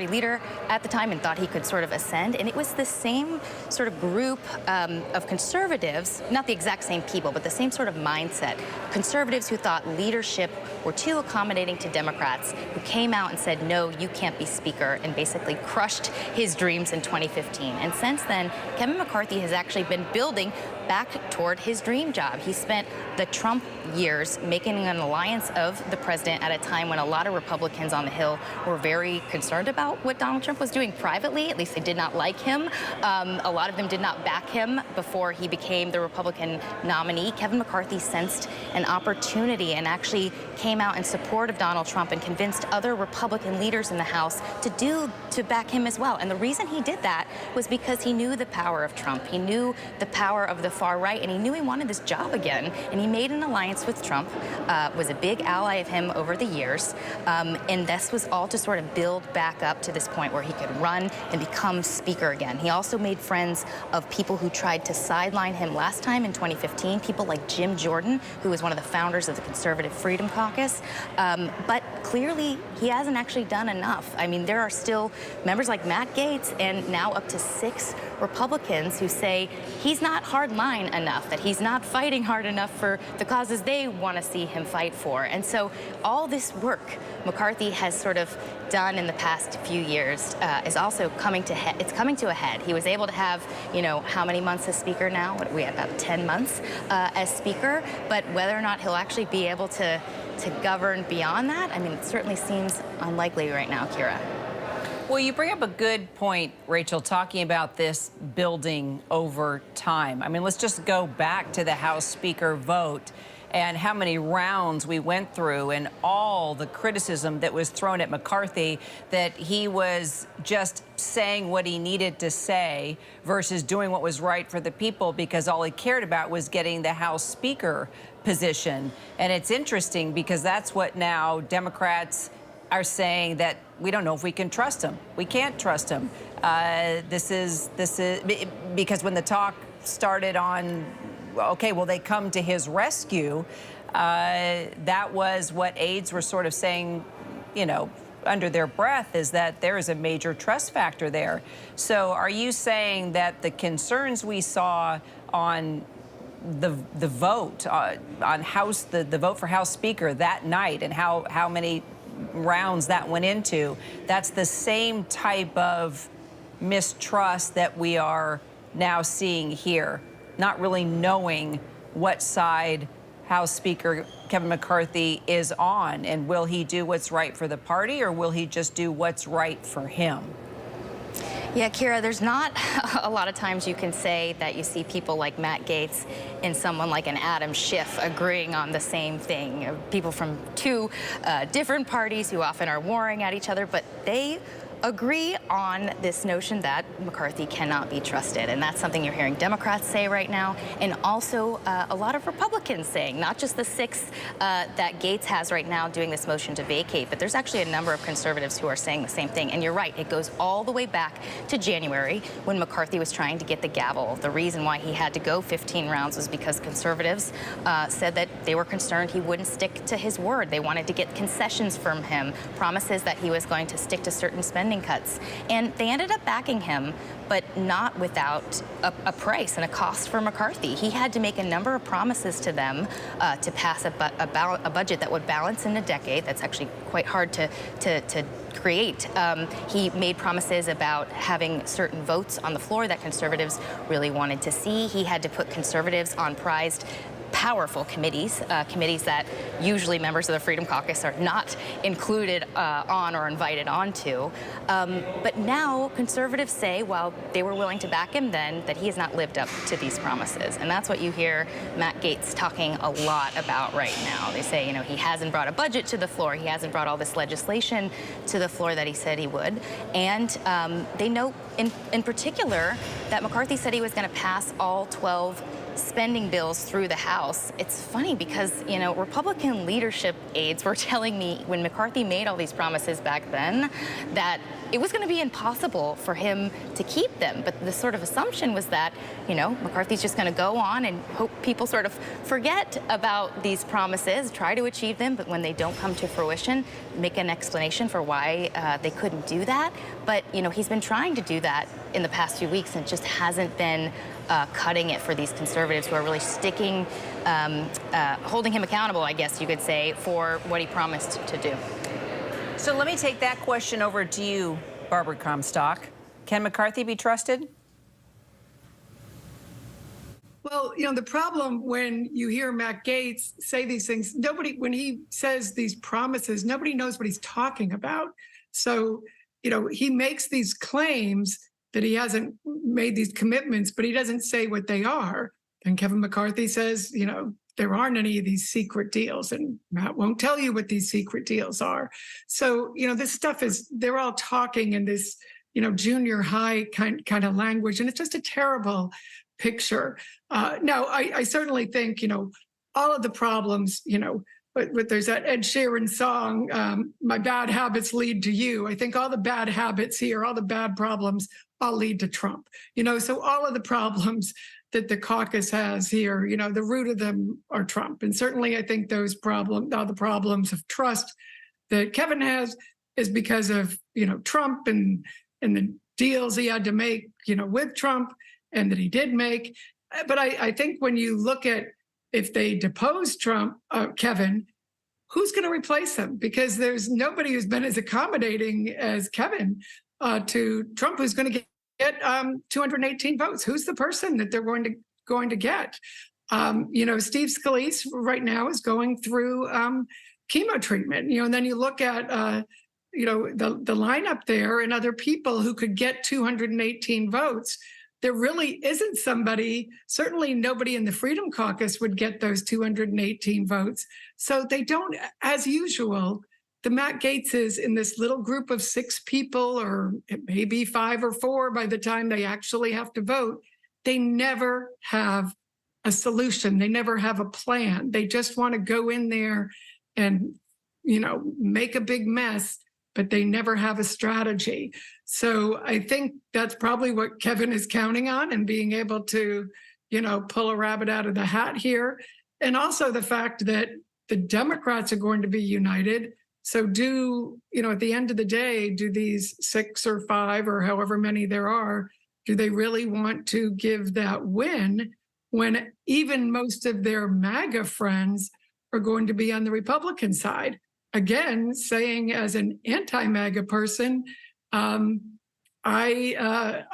leader at the time and thought he could sort of ascend. And it was the same sort of group of conservatives, not the exact same people, but the same sort of mindset. Conservatives who thought leadership were too accommodating to Democrats, who came out and said, no, you can't be speaker, and basically crushed his dreams in 2015. And since then, Kevin McCarthy has actually been building back toward his dream job. He spent the Trump years making an alliance of the president at a time when a lot of Republicans on the Hill were very concerned about what Donald Trump was doing privately. At least they did not like him. A lot of them did not back him before he became the Republican nominee. Kevin McCarthy sensed an opportunity and actually came out in support of Donald Trump and convinced other Republican leaders in the House to back him as well. And the reason he did that was because he knew the power of Trump. He knew the power of the far right, and he knew he wanted this job again. And he made an alliance with Trump, was a big ally of him over the years. And this was all to sort of build back up to this point where he could run and become speaker again. He also made friends of people who tried to sideline him last time in 2015, people like Jim Jordan, who was one of the founders of the Conservative Freedom Caucus. But clearly, he hasn't actually done enough. I mean, there are still members like Matt Gaetz and now up to 6 Republicans who say he's not hardline enough, that he's not fighting hard enough for the causes they want to see him fight for. And so all this work McCarthy has sort of done in the past few years is also coming to a head. He was able to have, you know, how many months as speaker now? What, we have about 10 months as speaker, but whether or not he'll actually be able to govern beyond that, I mean, it certainly seems unlikely right now, Kira. Well, you bring up a good point, Rachel, talking about this building over time. I mean, let's just go back to the House Speaker vote. and how many rounds we went through and all the criticism that was thrown at McCarthy, that he was just saying what he needed to say versus doing what was right for the people, because all he cared about was getting the House Speaker position. And it's interesting because that's what now Democrats are saying, that we don't know if we can trust him. We can't trust him. This is because when the talk started on, okay, will they come to his rescue? That was what aides were sort of saying, you know, under their breath, is that there is a major trust factor there. So are you saying that the concerns we saw on the vote on House, the vote for House Speaker that night, and how many rounds that went into, that's the same type of mistrust that we are now seeing here, not really knowing what side House Speaker Kevin McCarthy is on, and will he do what's right for the party, or will he just do what's right for him? Yeah, Kira, there's not a lot of times you can say that you see people like Matt Gaetz and someone like an Adam Schiff agreeing on the same thing. People from two different parties who often are warring at each other, but they agree on this notion that McCarthy cannot be trusted. And that's something you're hearing Democrats say right now, and also a lot of Republicans saying, not just the six that Gaetz has right now doing this motion to vacate, but there's actually a number of conservatives who are saying the same thing. And you're right, it goes all the way back to January when McCarthy was trying to get the gavel. The reason why he had to go 15 rounds was because conservatives said that they were concerned he wouldn't stick to his word. They wanted to get concessions from him, promises that he was going to stick to certain spending cuts. And they ended up backing him, but not without a price and a cost for McCarthy. He had to make a number of promises to them to pass a budget that would balance in a decade. That's actually quite hard to create. He made promises about having certain votes on the floor that conservatives really wanted to see. He had to put conservatives on prized, powerful committees, committees that usually members of the Freedom Caucus are not included on or invited onto. But now conservatives say, well, they were willing to back him then, that he has not lived up to these promises. And that's what you hear Matt Gaetz talking a lot about right now. They say, you know, he hasn't brought a budget to the floor. He hasn't brought all this legislation to the floor that he said he would. And they note in particular that McCarthy said he was going to pass all 12 spending bills through the House. It's funny because, you know, Republican leadership aides were telling me when McCarthy made all these promises back then that it was going to be impossible for him to keep them. But the sort of assumption was that, you know, McCarthy's just going to go on and hope people sort of forget about these promises, try to achieve them, but when they don't come to fruition, make an explanation for why they couldn't do that. But, you know, he's been trying to do that in the past few weeks and just hasn't been cutting it for these conservatives who are really sticking, holding him accountable, I guess you could say, for what he promised to do. So let me take that question over to you, Barbara Comstock. Can McCarthy be trusted? Well, you know, the problem when you hear Matt Gaetz say these things, when he says these promises, nobody knows what he's talking about. So, you know, he makes these claims that he hasn't made these commitments, but he doesn't say what they are. And Kevin McCarthy says, you know, there aren't any of these secret deals, and Matt won't tell you what these secret deals are. So, you know, this stuff they're all talking in this, you know, junior high kind of language, and it's just a terrible picture. Now, I certainly think, you know, all of the problems, you know, but there's that Ed Sheeran song, My Bad Habits Lead to You. I think all the bad habits here, all the bad problems all lead to Trump. You know, so all of the problems that the caucus has here, you know, the root of them are Trump. And certainly I think all the problems of trust that Kevin has is because of, you know, Trump and the deals he had to make, you know, with Trump and that he did make. But I think when you look at if they depose Trump, Kevin, who's going to replace him? Because there's nobody who's been as accommodating as Kevin to Trump who's going to get 218 votes. Who's the person that they're going to get? You know, Steve Scalise right now is going through chemo treatment. You know, and then you look at you know, the lineup there and other people who could get 218 votes. there really isn't somebody, certainly nobody in the Freedom Caucus would get those 218 votes. So they don't, as usual, the Matt Gaetzes in this little group of 6 people, or it may be 5 or 4 by the time they actually have to vote, they never have a solution. They never have a plan. They just want to go in there and, make a big mess, but they never have a strategy. So I think that's probably what Kevin is counting on, and being able to, pull a rabbit out of the hat here. And also the fact that the Democrats are going to be united. So at the end of the day, do these 6 or 5 or however many there are, do they really want to give that win when even most of their MAGA friends are going to be on the Republican side? Again, saying as an anti-MAGA person, I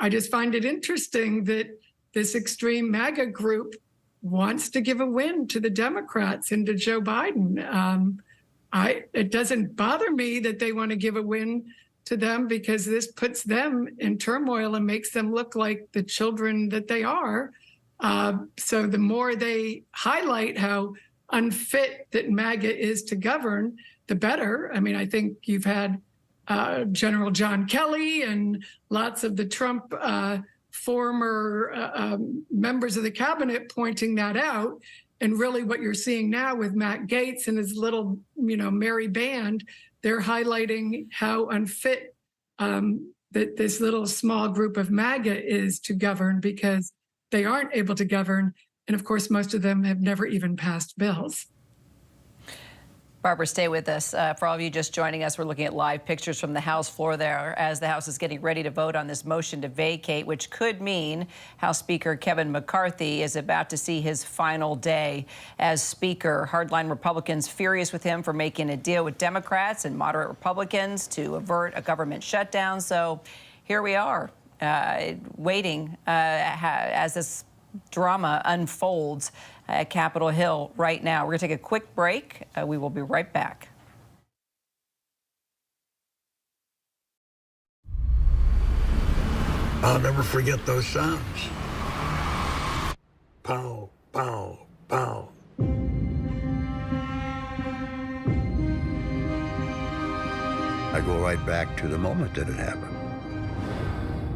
just find it interesting that this extreme MAGA group wants to give a win to the Democrats and to Joe Biden. It doesn't bother me that they want to give a win to them, because this puts them in turmoil and makes them look like the children that they are. So the more they highlight how unfit that MAGA is to govern, the better. I mean, I think you've had General John Kelly and lots of the Trump former members of the cabinet pointing that out. And really what you're seeing now with Matt Gaetz and his little, merry band, they're highlighting how unfit that this little small group of MAGA is to govern, because they aren't able to govern. And of course, most of them have never even passed bills. Barbara, stay with us. For all of you just joining us, we're looking at live pictures from the House floor there as the House is getting ready to vote on this motion to vacate, which could mean House Speaker Kevin McCarthy is about to see his final day as Speaker. Hardline Republicans furious with him for making a deal with Democrats and moderate Republicans to avert a government shutdown. So here we are, waiting as this drama unfolds at Capitol Hill right now. We're going to take a quick break. We will be right back. I'll never forget those sounds. Pow, pow, pow. I go right back to the moment that it happened.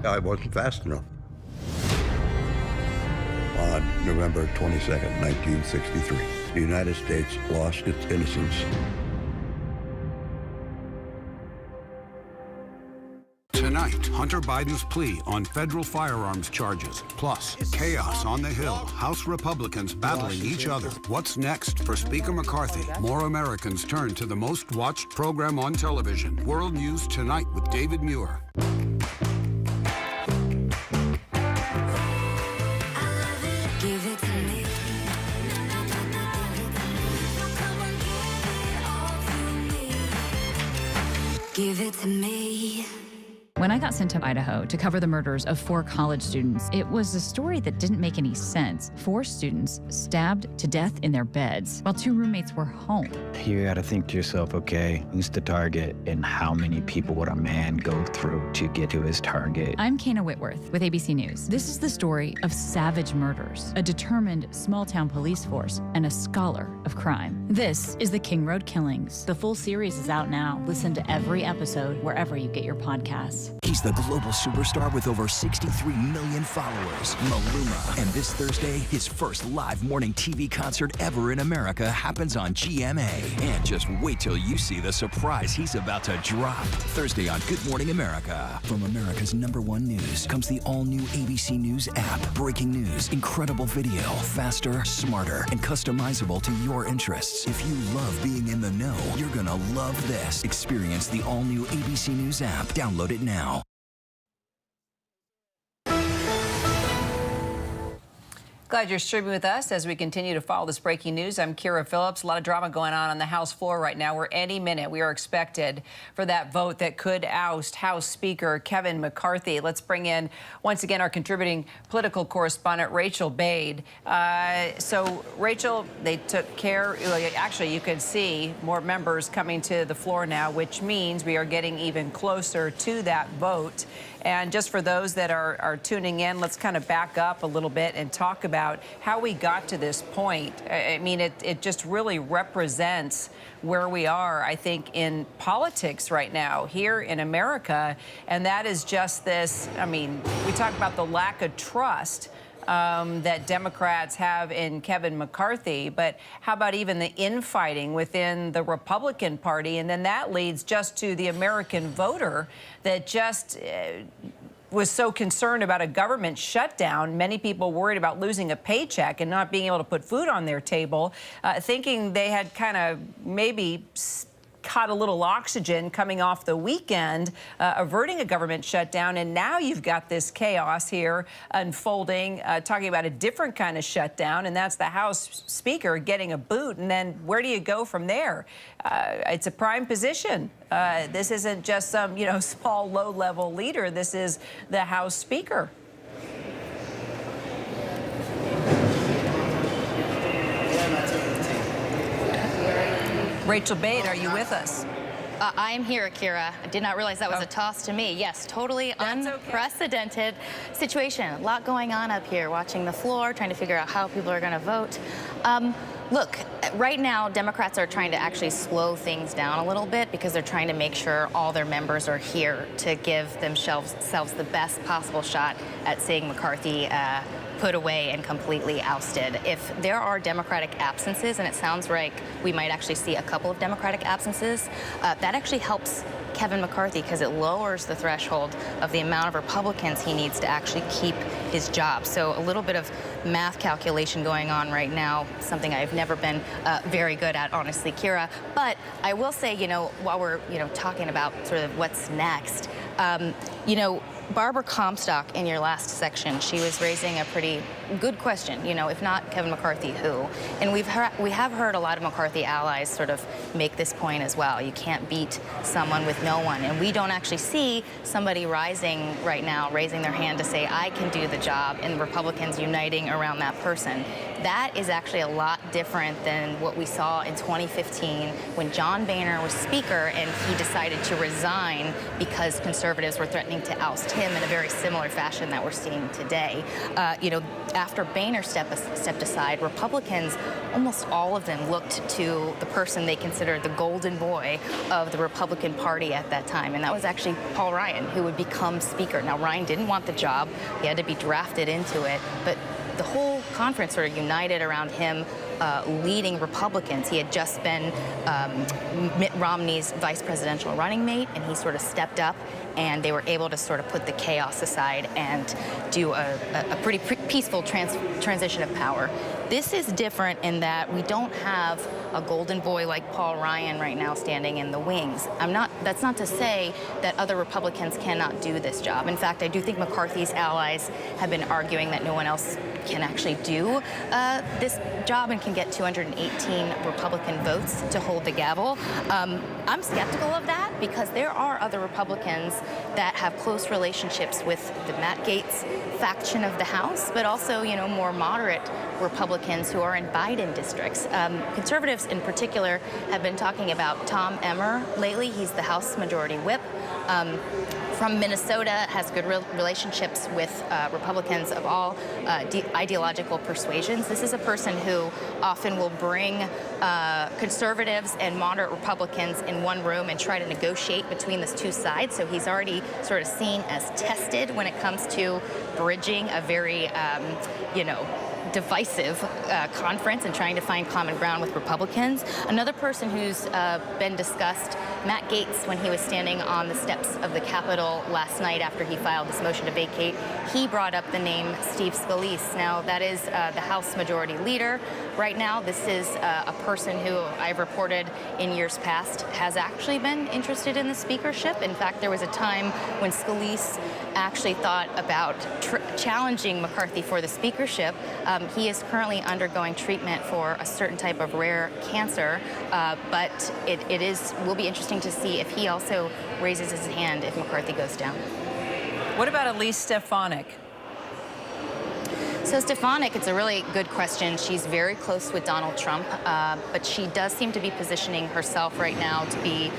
I wasn't fast enough. On November 22nd, 1963, the United States lost its innocence. Tonight, Hunter Biden's plea on federal firearms charges. Plus, chaos on the Hill. House Republicans battling each other. What's next for Speaker McCarthy? More Americans turn to the most watched program on television. World News Tonight with David Muir. Give it to me. When I got sent to Idaho to cover the murders of 4 college students, it was a story that didn't make any sense. 4 students stabbed to death in their beds while 2 roommates were home. You gotta think to yourself, okay, who's the target and how many people would a man go through to get to his target? I'm Kana Whitworth with ABC News. This is the story of savage murders, a determined small-town police force, and a scholar of crime. This is the King Road Killings. The full series is out now. Listen to every episode wherever you get your podcasts. He's the global superstar with over 63 million followers, Maluma. And this Thursday, his first live morning TV concert ever in America happens on GMA. And just wait till you see the surprise he's about to drop. Thursday on Good Morning America. From America's #1 news comes the all-new ABC News app. Breaking news, incredible video, faster, smarter, and customizable to your interests. If you love being in the know, you're gonna love this. Experience the all-new ABC News app. Download it now. Glad you're streaming with us as we continue to follow this breaking news. I'm Kira Phillips. A lot of drama going on the House floor right now, where any minute we are expected for that vote that could oust House Speaker Kevin McCarthy. Let's bring in, once again, our contributing political correspondent, Rachel Bade. So, Rachel, they took care, actually, you can see more members coming to the floor now, which means we are getting even closer to that vote. And just for those that are tuning in, let's kind of back up a little bit and talk about how we got to this point. I mean, it just really represents where we are, I think, in politics right now here in America. And that is just this, I mean, we talk about the lack of trust that Democrats have in Kevin McCarthy, but how about even the infighting within the Republican Party? And then that leads just to the American voter that just was so concerned about a government shutdown. Many people worried about losing a paycheck and not being able to put food on their table, thinking they had kind of maybe caught a little oxygen coming off the weekend, averting a government shutdown. And now you've got this chaos here unfolding, talking about a different kind of shutdown, and that's the House Speaker getting a boot. And then where do you go from there? It's a prime position. This isn't just some, small, low-level leader. This is the House Speaker. Rachel Bade, are you with us? I am here, Kira. I did not realize that was a toss to me. Yes, totally unprecedented situation. A lot going on up here, watching the floor, trying to figure out how people are going to vote. Look, right now, Democrats are trying to actually slow things down a little bit because they're trying to make sure all their members are here to give themselves the best possible shot at seeing McCarthy put away and completely ousted. If there are Democratic absences, and it sounds like we might actually see a couple of Democratic absences, that actually helps Kevin McCarthy because it lowers the threshold of the amount of Republicans he needs to actually keep his job. So a little bit of math calculation going on right now, something I've never been very good at, honestly, Kira. But I will say, while we're, talking about sort of what's next, Barbara Comstock, in your last section, she was raising a pretty good question. If not Kevin McCarthy, who? And we have heard a lot of McCarthy allies sort of make this point as well. You can't beat someone with no one. And we don't actually see somebody rising right now, raising their hand to say, I can do the job, and Republicans uniting around that person. That is actually a lot different than what we saw in 2015 when John Boehner was Speaker and he decided to resign because conservatives were threatening to oust him in a very similar fashion that we're seeing today. After Boehner stepped aside, Republicans, almost all of them, looked to the person they considered the golden boy of the Republican Party at that time, and that was actually Paul Ryan, who would become Speaker. Now, Ryan didn't want the job. He had to be drafted into it, but the whole conference sort of united around him leading Republicans. He had just been Mitt Romney's vice presidential running mate, and he sort of stepped up, and they were able to sort of put the chaos aside and do a pretty peaceful transition of power. This is different in that we don't have a golden boy like Paul Ryan right now standing in the wings. That's not to say that other Republicans cannot do this job. In fact, I do think McCarthy's allies have been arguing that no one else can actually do this job and can get 218 Republican votes to hold the gavel. I'm skeptical of that because there are other Republicans that have close relationships with the Matt Gaetz faction of the House, but also, more moderate Republicans who are in Biden districts. Conservatives in particular have been talking about Tom Emmer lately. He's the House Majority Whip. From Minnesota, has good relationships with Republicans of all ideological persuasions. This is a person who often will bring conservatives and moderate Republicans in one room and try to negotiate between the two sides. So he's already sort of seen as tested when it comes to bridging a very, divisive conference and trying to find common ground with Republicans. Another person who's been discussed Matt Gaetz, when he was standing on the steps of the Capitol last night after he filed this motion to vacate, he brought up the name Steve Scalise. Now, that is the House Majority Leader right now. This is a person who I've reported in years past has actually been interested in the speakership. In fact, there was a time when Scalise actually thought about challenging McCarthy for the speakership. He is currently undergoing treatment for a certain type of rare cancer, but it will be interesting to see if he also raises his hand if McCarthy goes down. What about Elise Stefanik? So Stefanik, it's a really good question. She's very close with Donald Trump, but she does seem to be positioning herself right now to be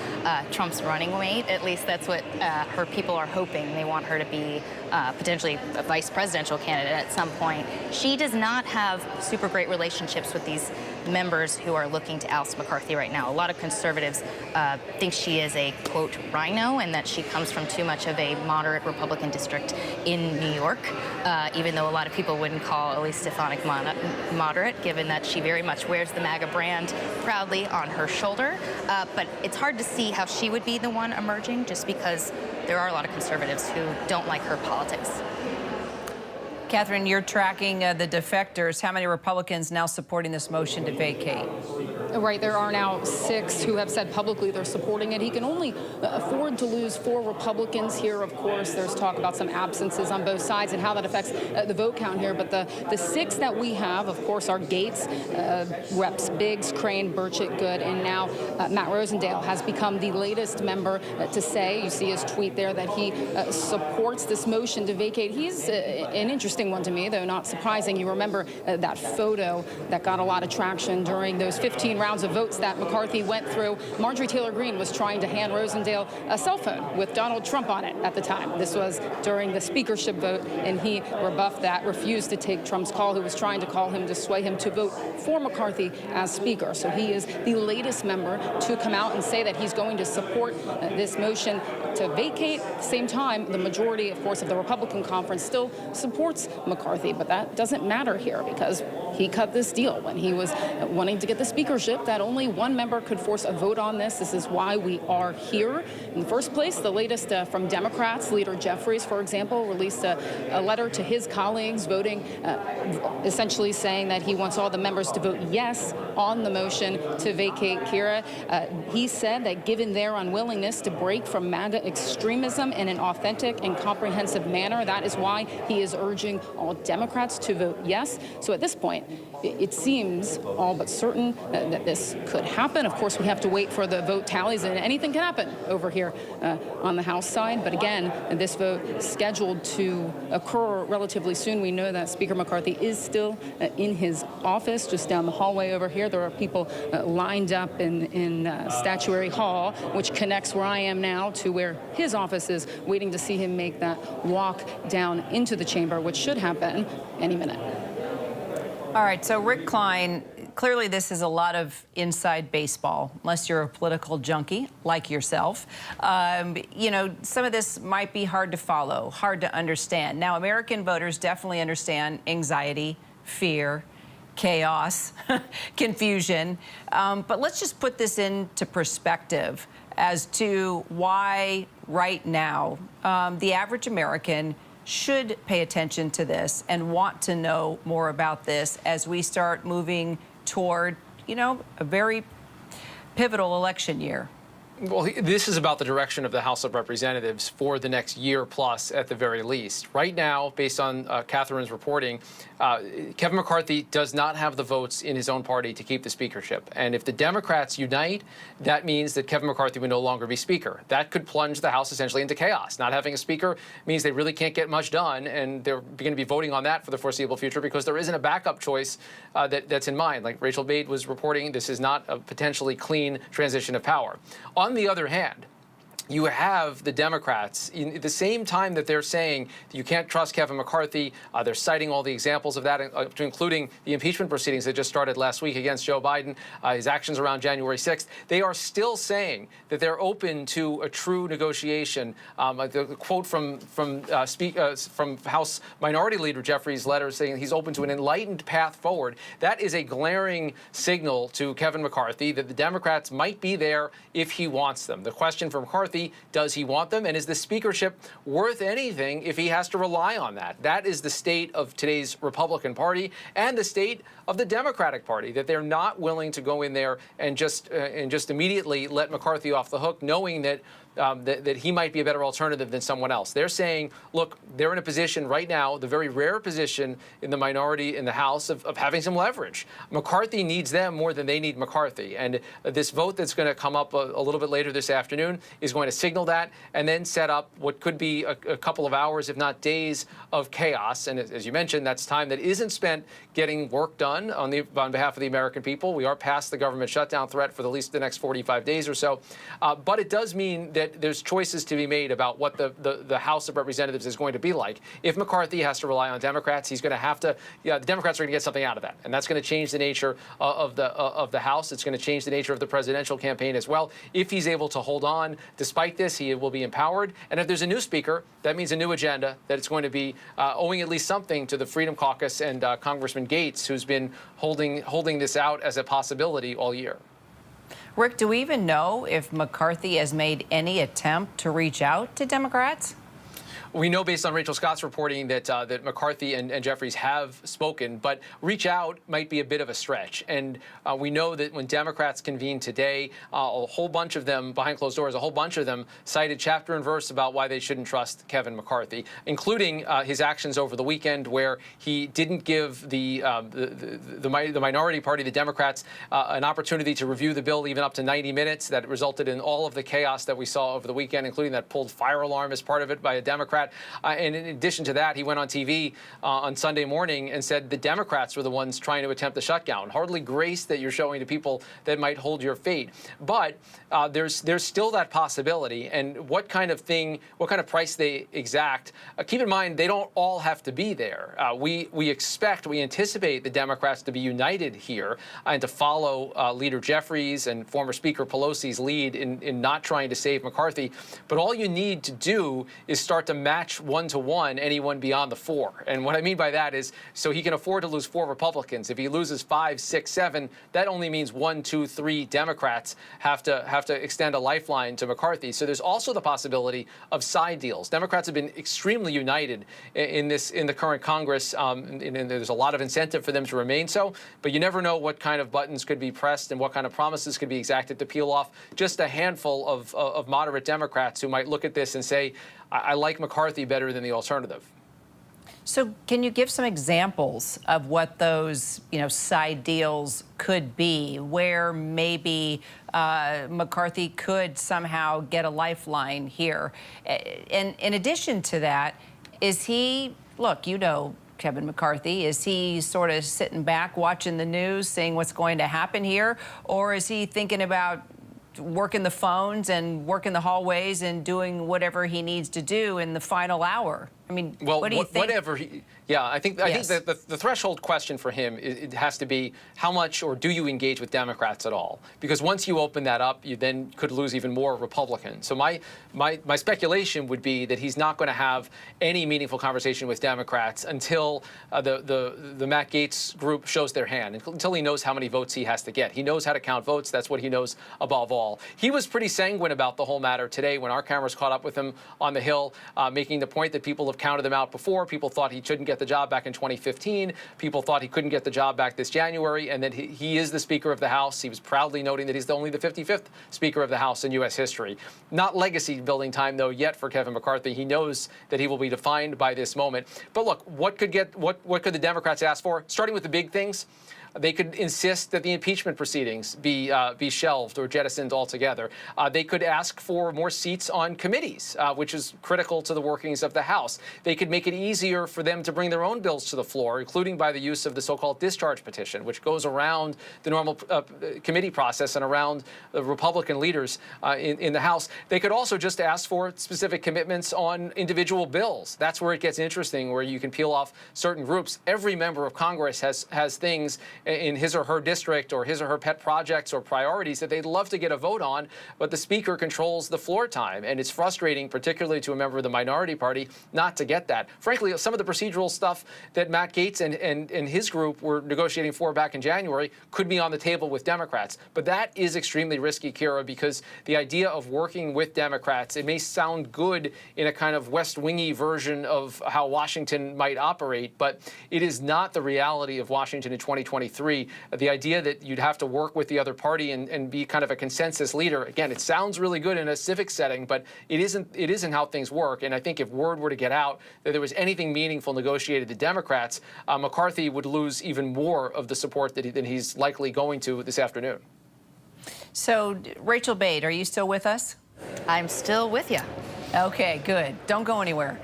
Trump's running mate. At least that's what her people are hoping. They want her to be potentially a vice presidential candidate at some point. She does not have super great relationships with these members who are looking to oust McCarthy right now. A lot of conservatives think she is a, quote, rhino, and that she comes from too much of a moderate Republican district in New York, even though a lot of people wouldn't call Elise Stefanik moderate, given that she very much wears the MAGA brand proudly on her shoulder. But it's hard to see how she would be the one emerging, just because there are a lot of conservatives who don't like her politics. Catherine, you're tracking the defectors. How many Republicans now supporting this motion to vacate? Right, there are now 6 who have said publicly they're supporting it. He can only afford to lose 4 Republicans here. Of course, there's talk about some absences on both sides and how that affects the vote count here. But the 6 that we have, of course, are Gaetz, Reps Biggs, Crane, Burchett, Good, and now Matt Rosendale has become the latest member to say, you see his tweet there, that he supports this motion to vacate. He's an interesting one to me, though not surprising. You remember that photo that got a lot of traction during those 15 rounds of votes that McCarthy went through. Marjorie Taylor Greene was trying to hand Rosendale a cell phone with Donald Trump on it at the time. This was during the speakership vote, and he rebuffed that, refused to take Trump's call, who was trying to call him to sway him to vote for McCarthy as speaker. So he is the latest member to come out and say that he's going to support this motion to vacate. At the same time, the majority, of course, of the Republican conference still supports McCarthy, but that doesn't matter here because he cut this deal when he was wanting to get the speakership, that only one member could force a vote on this. This is why we are here in the first place. The latest from Democrats, Leader Jeffries, for example, released a letter to his colleagues voting, essentially saying that he wants all the members to vote yes on the motion to vacate Kira. He said that given their unwillingness to break from MAGA extremism in an authentic and comprehensive manner, that is why he is urging all Democrats to vote yes. So at this point, it seems all but certain that this could happen. Of course, we have to wait for the vote tallies, and anything can happen over here on the House side. But again, this vote is scheduled to occur relatively soon. We know that Speaker McCarthy is still in his office just down the hallway over here. There are people lined up in Statuary Hall, which connects where I am now to where his office is, waiting to see him make that walk down into the chamber, which should happen any minute. All right, so Rick Klein, clearly this is a lot of inside baseball, unless you're a political junkie like yourself. You know, some of this might be hard to follow, hard to understand. Now, American voters definitely understand anxiety, fear, chaos, confusion. But let's just put this into perspective as to why right now the average American should pay attention to this and want to know more about this as we start moving toward, you know, a very pivotal election year. Well, this is about the direction of the House of Representatives for the next year plus at the very least. Right now, based on Catherine's reporting, Kevin McCarthy does not have the votes in his own party to keep the speakership. And if the Democrats unite, that means that Kevin McCarthy will no longer be speaker. That could plunge the House essentially into chaos. Not having a speaker means they really can't get much done, and they're going to be voting on that for the foreseeable future because there isn't a backup choice that's in mind. Like Rachel Bate was reporting, this is not a potentially clean transition of power. On the other hand, you have the Democrats, at the same time that they're saying that you can't trust Kevin McCarthy, they're citing all the examples of that, including the impeachment proceedings that just started last week against Joe Biden, his actions around January 6th. They are still saying that they're open to a true negotiation. The quote from House Minority Leader Jeffries' letter saying he's open to an enlightened path forward. That is a glaring signal to Kevin McCarthy that the Democrats might be there if he wants them. The question for McCarthy: does he want them? And is the speakership worth anything if he has to rely on that? That is the state of today's Republican Party and the state of the Democratic Party, that they're not willing to go in there and just immediately let McCarthy off the hook, knowing that that he might be a better alternative than someone else. They're saying, look, they're in a position right now, the very rare position in the minority in the House of having some leverage. McCarthy needs them more than they need McCarthy. And this vote that's going to come up a little bit later this afternoon is going to signal that and then set up what could be a couple of hours, if not days, of chaos. And as you mentioned, that's time that isn't spent getting work done on behalf of the American people. We are past the government shutdown threat for at least the next 45 days or so. But it does mean that there's choices to be made about what the House of Representatives is going to be like. If McCarthy has to rely on Democrats, he's going to have to. The Democrats are going to get something out of that, and that's going to change the nature of the House. It's going to change the nature of the presidential campaign as well. If he's able to hold on despite this, he will be empowered. And if there's a new speaker, that means a new agenda. That it's going to be owing at least something to the Freedom Caucus and Congressman Gates, who's been holding this out as a possibility all year. Rick, do we even know if McCarthy has made any attempt to reach out to Democrats? We know based on Rachel Scott's reporting that that McCarthy and Jeffries have spoken, but reach out might be a bit of a stretch. And we know that when Democrats convened today, a whole bunch of them, behind closed doors, a whole bunch of them cited chapter and verse about why they shouldn't trust Kevin McCarthy, including his actions over the weekend where he didn't give the minority party, the Democrats, an opportunity to review the bill even up to 90 minutes. That resulted in all of the chaos that we saw over the weekend, including that pulled fire alarm as part of it by a Democrat. And in addition to that, he went on TV on Sunday morning and said the Democrats were the ones trying to attempt the shutdown. Hardly grace that you're showing to people that might hold your fate. But there's still that possibility. And what kind of price they exact, keep in mind, they don't all have to be there. We anticipate the Democrats to be united here and to follow Leader Jeffries and former Speaker Pelosi's lead in not trying to save McCarthy. But all you need to do is start to match one-to-one anyone beyond the 4. And what I mean by that is so he can afford to lose 4 Republicans. If he loses 5, 6, 7, that only means 1, 2, 3 Democrats have to extend a lifeline to McCarthy. So there's also the possibility of side deals. Democrats have been extremely united in the current Congress, and there's a lot of incentive for them to remain so. But you never know what kind of buttons could be pressed and what kind of promises could be exacted to peel off just a handful of moderate Democrats who might look at this and say, I like McCarthy better than the alternative. So can you give some examples of what those, side deals could be, where maybe McCarthy could somehow get a lifeline here? And in addition to that, is he, Kevin McCarthy, is he sort of sitting back watching the news, seeing what's going to happen here? Or is he thinking about working the phones and working the hallways and doing whatever he needs to do in the final hour? I mean, what do you think? I think that the threshold question for him it has to be how much or do you engage with Democrats at all? Because once you open that up, you then could lose even more Republicans. So my speculation would be that he's not going to have any meaningful conversation with Democrats until the Matt Gaetz group shows their hand, until he knows how many votes he has to get. He knows how to count votes. That's what he knows above all. He was pretty sanguine about the whole matter today when our cameras caught up with him on the Hill, making the point that people have counted him out before. People thought he shouldn't get the job back in 2015. People thought he couldn't get the job back this January, and that he is the Speaker of the House. He was proudly noting that he's only the 55th Speaker of the House in U.S. history. Not legacy building time, though, yet for Kevin McCarthy. He knows that he will be defined by this moment. But look, what could the Democrats ask for? Starting with the big things. They could insist that the impeachment proceedings be shelved or jettisoned altogether. They could ask for more seats on committees, which is critical to the workings of the House. They could make it easier for them to bring their own bills to the floor, including by the use of the so-called discharge petition, which goes around the normal committee process and around the Republican leaders in the House. They could also just ask for specific commitments on individual bills. That's where it gets interesting, where you can peel off certain groups. Every member of Congress has things in his or her district or his or her pet projects or priorities that they'd love to get a vote on, but the Speaker controls the floor time. And it's frustrating, particularly to a member of the minority party, not to get that. Frankly, some of the procedural stuff that Matt Gaetz and his group were negotiating for back in January could be on the table with Democrats. But that is extremely risky, Kira, because the idea of working with Democrats, it may sound good in a kind of West Wingy version of how Washington might operate, but it is not the reality of Washington in 2023. The idea that you'd have to work with the other party and be kind of a consensus leader, again, it sounds really good in a civic setting, but it isn't how things work. And I think if word were to get out that there was anything meaningful negotiated to Democrats, McCarthy would lose even more of the support than he's likely going to this afternoon. So, Rachel Bade, are you still with us? I'm still with you. Okay, good. Don't go anywhere.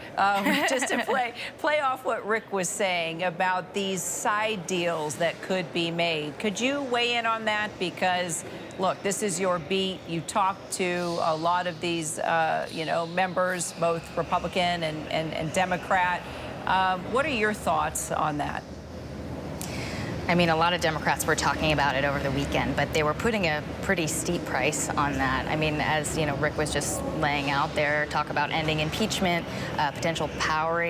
Just to play off what Rick was saying about these side deals that could be made. Could you weigh in on that? Because, look, this is your beat. You talked to a lot of these, members, both Republican and Democrat. What are your thoughts on that? I mean, a lot of Democrats were talking about it over the weekend, but they were putting a pretty steep price on that. I mean, as Rick was just laying out there, talk about ending impeachment, potential power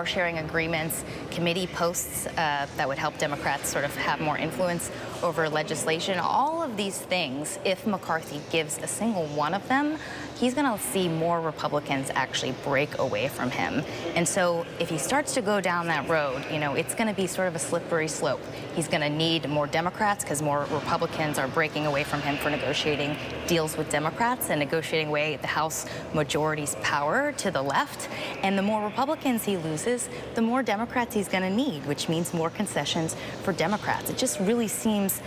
sharing agreements, committee posts that would help Democrats sort of have more influence over legislation. All of these things, if McCarthy gives a single one of them, he's going to see more Republicans actually break away from him. And so if he starts to go down that road, it's going to be sort of a slippery slope. He's going to need more Democrats because more Republicans are breaking away from him for negotiating deals with Democrats and negotiating away the House majority's power to the left. And the more Republicans he loses, the more Democrats he's going to need, which means more concessions for Democrats. It just really seems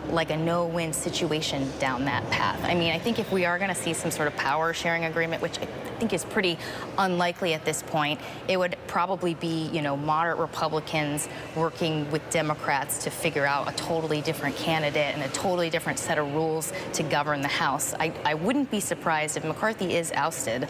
like a no-win situation down that path. I mean, I think if we are going to see some sort of power sharing agreement, which I think is pretty unlikely at this point, it would probably be, moderate Republicans working with Democrats to figure out a totally different candidate and a totally different set of rules to govern the House. I wouldn't be surprised if McCarthy is ousted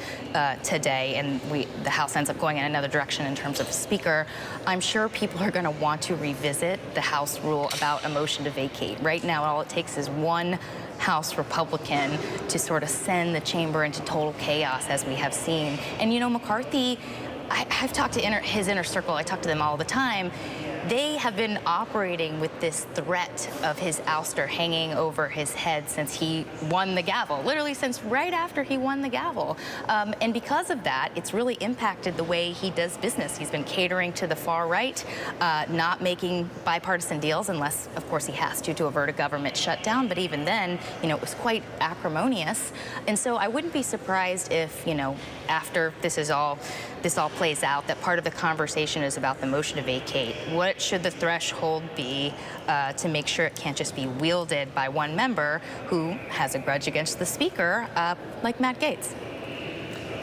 today and the House ends up going in another direction in terms of Speaker. I'm sure people are going to want to revisit the House rule about a motion to vacate. Right now, all it takes is one House Republican to sort of send the chamber into total chaos, as we have seen. And, McCarthy, I've talked to his inner circle. I talk to them all the time. They have been operating with this threat of his ouster hanging over his head since he won the gavel, literally since right after he won the gavel. And because of that, it's really impacted the way he does business. He's been catering to the far right, not making bipartisan deals unless, of course, he has to avert a government shutdown. But even then, it was quite acrimonious. And so I wouldn't be surprised if, after this all plays out, that part of the conversation is about the motion to vacate. What should the threshold be to make sure it can't just be wielded by one member who has a grudge against the Speaker, like Matt Gaetz?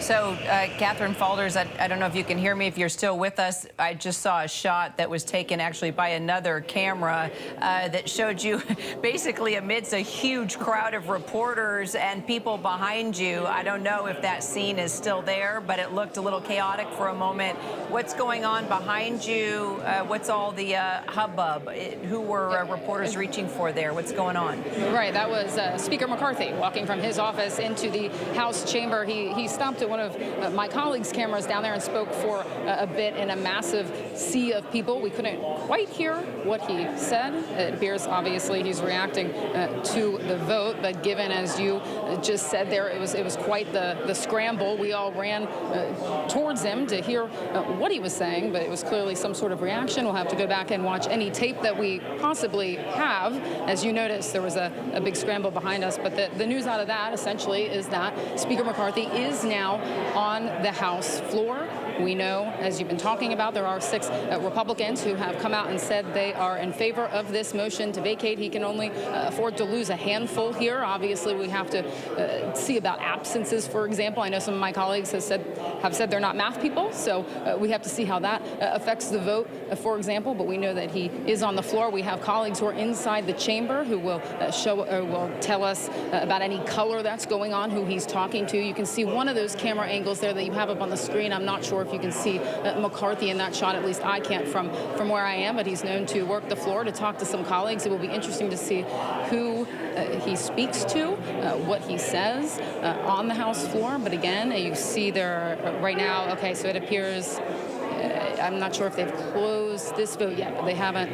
So, Catherine Falders, I don't know if you can hear me, if you're still with us. I just saw a shot that was taken actually by another camera that showed you basically amidst a huge crowd of reporters and people behind you. I don't know if that scene is still there, but it looked a little chaotic for a moment. What's going on behind you? What's all the hubbub? Who were reporters reaching for there? What's going on? Right, that was Speaker McCarthy walking from his office into the House chamber. He stopped at one of my colleagues' cameras down there and spoke for a bit in a massive sea of people. We couldn't quite hear what he said. It appears, obviously, he's reacting to the vote. But given, as you just said there, it was quite the scramble. We all ran towards him to hear what he was saying, but it was clearly some sort of reaction. We'll have to go back and watch any tape that we possibly have. As you noticed, there was a big scramble behind us. But the news out of that, essentially, is that Speaker McCarthy is now on the House floor. We know, as you've been talking about, there are 6 Republicans who have come out and said they are in favor of this motion to vacate. He can only afford to lose a handful here. Obviously, we have to see about absences, for example. I know some of my colleagues have said they're not math people, so we have to see how that affects the vote, for example. But we know that he is on the floor. We have colleagues who are inside the chamber who will will tell us about any color that's going on, who he's talking to. You can see one of those camera angles there that you have up on the screen. I'm not sure if you can see McCarthy in that shot. At least I can't from where I am, but he's known to work the floor to talk to some colleagues. It will be interesting to see who he speaks to, what he says on the House floor. But again, you see there right now, okay, so it appears I'm not sure if they've closed this vote yet, but they haven't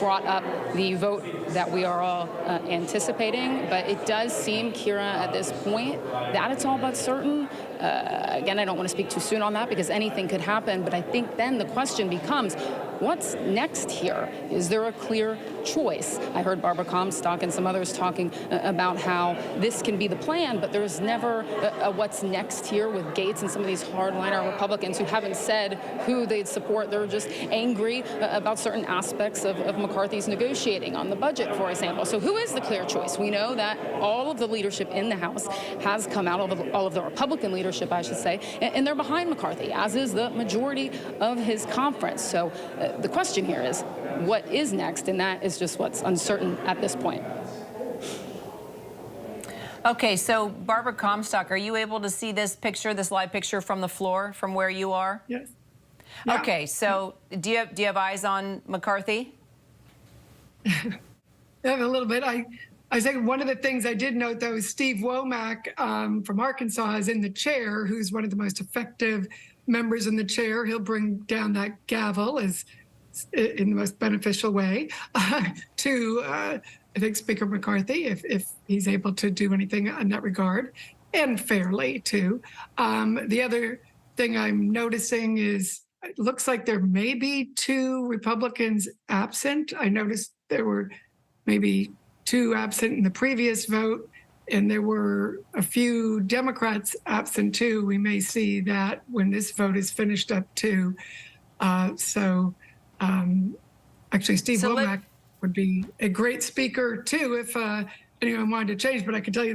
brought up the vote that we are all anticipating. But it does seem, Kira, at this point, that it's all but certain. Again, I don't want to speak too soon on that because anything could happen. But I think then the question becomes, what's next here? Is there a clear choice? I heard Barbara Comstock and some others talking about how this can be the plan, but there's never a what's next here with Gaetz and some of these hardliner Republicans who haven't said who they'd support. They're just angry about certain aspects of McCarthy's negotiating on the budget, for example. So who is the clear choice? We know that all of the leadership in the House has come out, all of the Republican leadership, I should say, and they're behind McCarthy, as is the majority of his conference. So the question here is, what is next? And that is just what's uncertain at this point. Okay, so Barbara Comstock, are you able to see this picture, this live picture from the floor, from where you are? Yes. Yeah. Okay, so do you have eyes on McCarthy? I have a little bit. I think one of the things I did note, though, is Steve Womack from Arkansas is in the chair, who's one of the most effective members in the chair. He'll bring down that gavel as in the most beneficial way to, I think, Speaker McCarthy, if he's able to do anything in that regard, and fairly, too. The other thing I'm noticing is it looks like there may be 2 Republicans absent. I noticed there were maybe 2 absent in the previous vote, and there were a few Democrats absent, too. We may see that when this vote is finished up, too. Actually, Steve Womack would be a great speaker, too, if anyone wanted to change. But I can tell you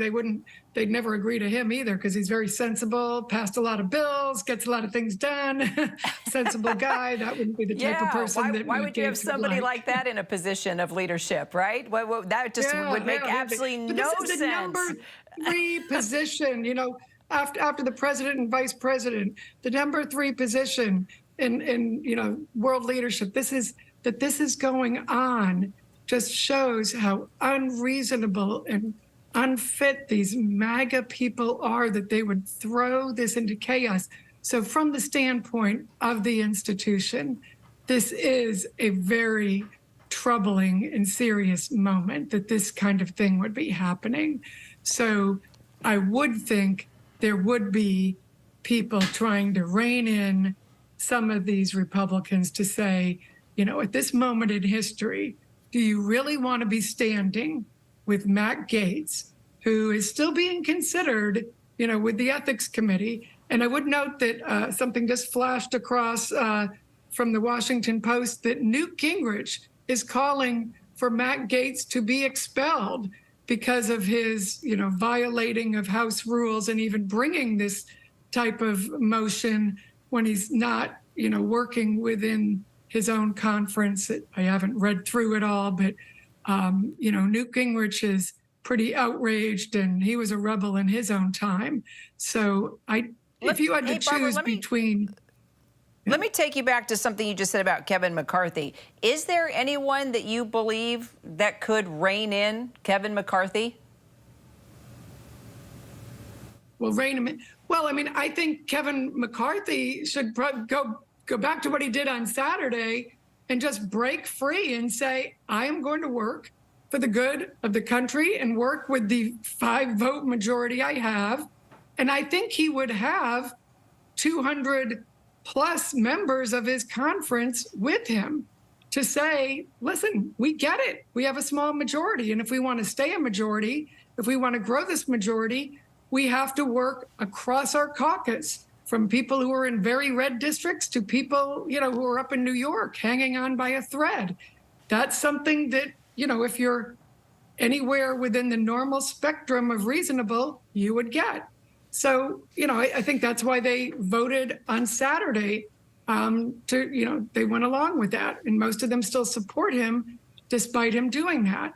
they'd never agree to him either, because he's very sensible, passed a lot of bills, gets a lot of things done, sensible guy. That wouldn't be the type of person why would you have somebody like that in a position of leadership, right? That just would make absolutely no sense. This is the number 3 position, you know, after the president and vice president, the number 3 position in you know, world leadership. This is going on just shows how unreasonable and unfit these MAGA people are, that they would throw this into chaos. So from the standpoint of the institution, this is a very troubling and serious moment that this kind of thing would be happening. So I would think there would be people trying to rein in some of these Republicans to say, you know, at this moment in history, do you really want to be standing with Matt Gaetz, who is still being considered, you know, with the Ethics Committee? And I would note that something just flashed across from the Washington Post that Newt Gingrich is calling for Matt Gaetz to be expelled because of his, you know, violating of House rules and even bringing this type of motion when he's not, you know, working within his own conference. I haven't read through it all, but, you know, Newt Gingrich is pretty outraged, and he was a rebel in his own time. So if you had to choose between... Let me take you back to something you just said about Kevin McCarthy. Is there anyone that you believe that could rein in Kevin McCarthy? Well, rein him in. Well, I mean, I think Kevin McCarthy should go back to what he did on Saturday and just break free and say, I am going to work for the good of the country and work with the 5-vote majority I have. And I think he would have 200 plus members of his conference with him to say, listen, we get it. We have a small majority. And if we want to stay a majority, if we want to grow this majority, we have to work across our caucus from people who are in very red districts to people, who are up in New York hanging on by a thread. That's something that, if you're anywhere within the normal spectrum of reasonable, you would get. So, I think that's why they voted on Saturday they went along with that. And most of them still support him despite him doing that.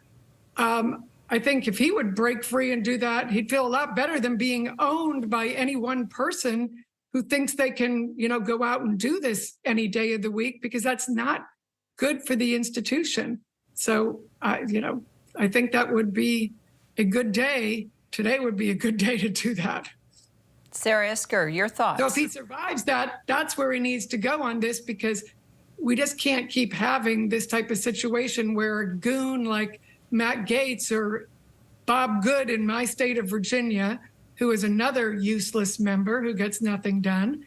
I think if he would break free and do that, he'd feel a lot better than being owned by any one person who thinks they can, go out and do this any day of the week, because that's not good for the institution. So, I think that would be a good day. Today would be a good day to do that. Sarah Isker, your thoughts? So if he survives that, that's where he needs to go on this, because we just can't keep having this type of situation where a goon like Matt Gaetz or Bob Good in my state of Virginia, who is another useless member who gets nothing done.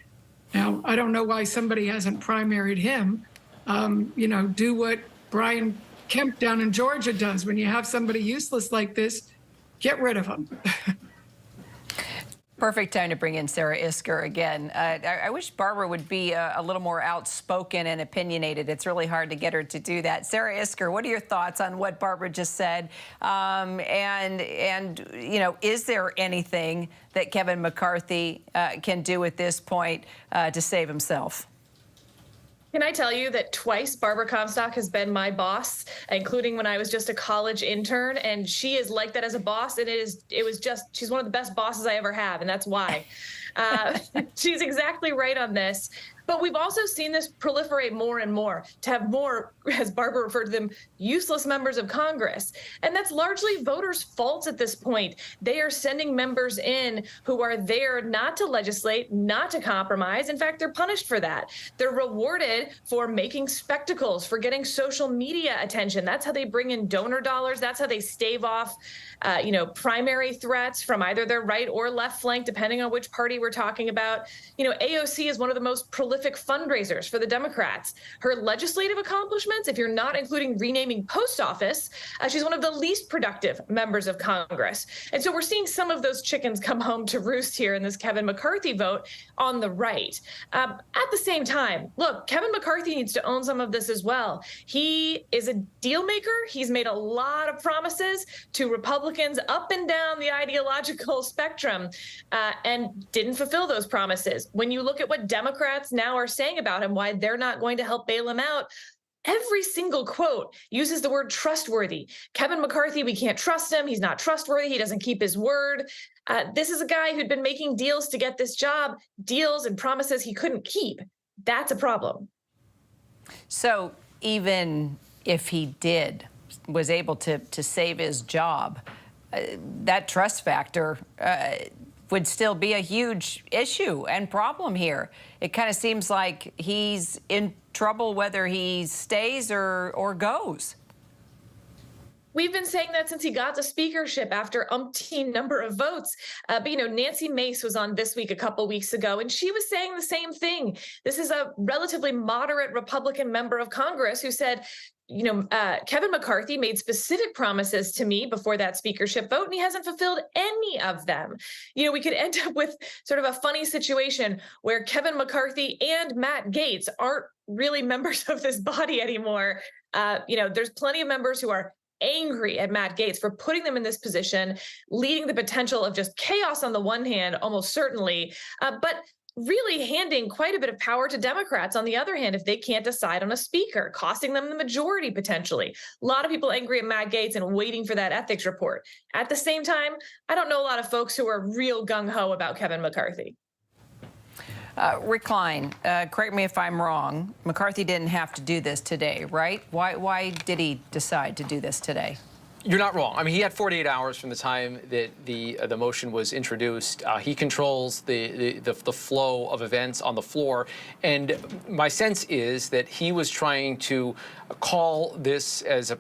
Now, I don't know why somebody hasn't primaried him. Do what Brian Kemp down in Georgia does. When you have somebody useless like this, get rid of them. Perfect time to bring in Sarah Isker again. I wish Barbara would be a little more outspoken and opinionated. It's really hard to get her to do that. Sarah Isker, what are your thoughts on what Barbara just said? Is there anything that Kevin McCarthy can do at this point to save himself? Can I tell you that twice Barbara Comstock has been my boss, including when I was just a college intern, and she is like that as a boss, and she's one of the best bosses I ever have, and that's why. She's exactly right on this. But we've also seen this proliferate more and more, to have more, as Barbara referred to them, useless members of Congress. And that's largely voters' fault at this point. They are sending members in who are there not to legislate, not to compromise. In fact, they're punished for that. They're rewarded for making spectacles, for getting social media attention. That's how they bring in donor dollars. That's how they stave off, primary threats from either their right or left flank, depending on which party we're talking about. AOC is one of the most prolific fundraisers for the Democrats. Her legislative accomplishments, if you're not including renaming post office, she's one of the least productive members of Congress. And so we're seeing some of those chickens come home to roost here in this Kevin McCarthy vote on the right. At the same time, look, Kevin McCarthy needs to own some of this as well. He is a deal maker. He's made a lot of promises to Republicans up and down the ideological spectrum and didn't fulfill those promises. When you look at what Democrats now are saying about him, why they're not going to help bail him out, every single quote uses the word trustworthy. Kevin McCarthy, we can't trust him. He's not trustworthy. He doesn't keep his word. This is a guy who'd been making deals to get this job, deals and promises he couldn't keep. That's a problem. So even if he was able to save his job, that trust factor would still be a huge issue and problem here. It kind of seems like he's in trouble whether he stays or goes. We've been saying that since he got the speakership after umpteen number of votes. But Nancy Mace was on This Week a couple weeks ago, and she was saying the same thing. This is a relatively moderate Republican member of Congress who said, Kevin McCarthy made specific promises to me before that speakership vote, and he hasn't fulfilled any of them. We could end up with sort of a funny situation where Kevin McCarthy and Matt Gaetz aren't really members of this body anymore. There's plenty of members who are angry at Matt Gaetz for putting them in this position, leading the potential of just chaos on the one hand, almost certainly, but really handing quite a bit of power to Democrats on the other hand if they can't decide on a speaker, costing them the majority potentially. A lot of people angry at Matt Gaetz and waiting for that ethics report. At the same time, I don't know a lot of folks who are real gung-ho about Kevin McCarthy. Rick Klein, correct me if I'm wrong, McCarthy didn't have to do this today, right? Why did he decide to do this today? You're not wrong. I mean, he had 48 hours from the time that the motion was introduced. He controls the flow of events on the floor, and my sense is that he was trying to call this as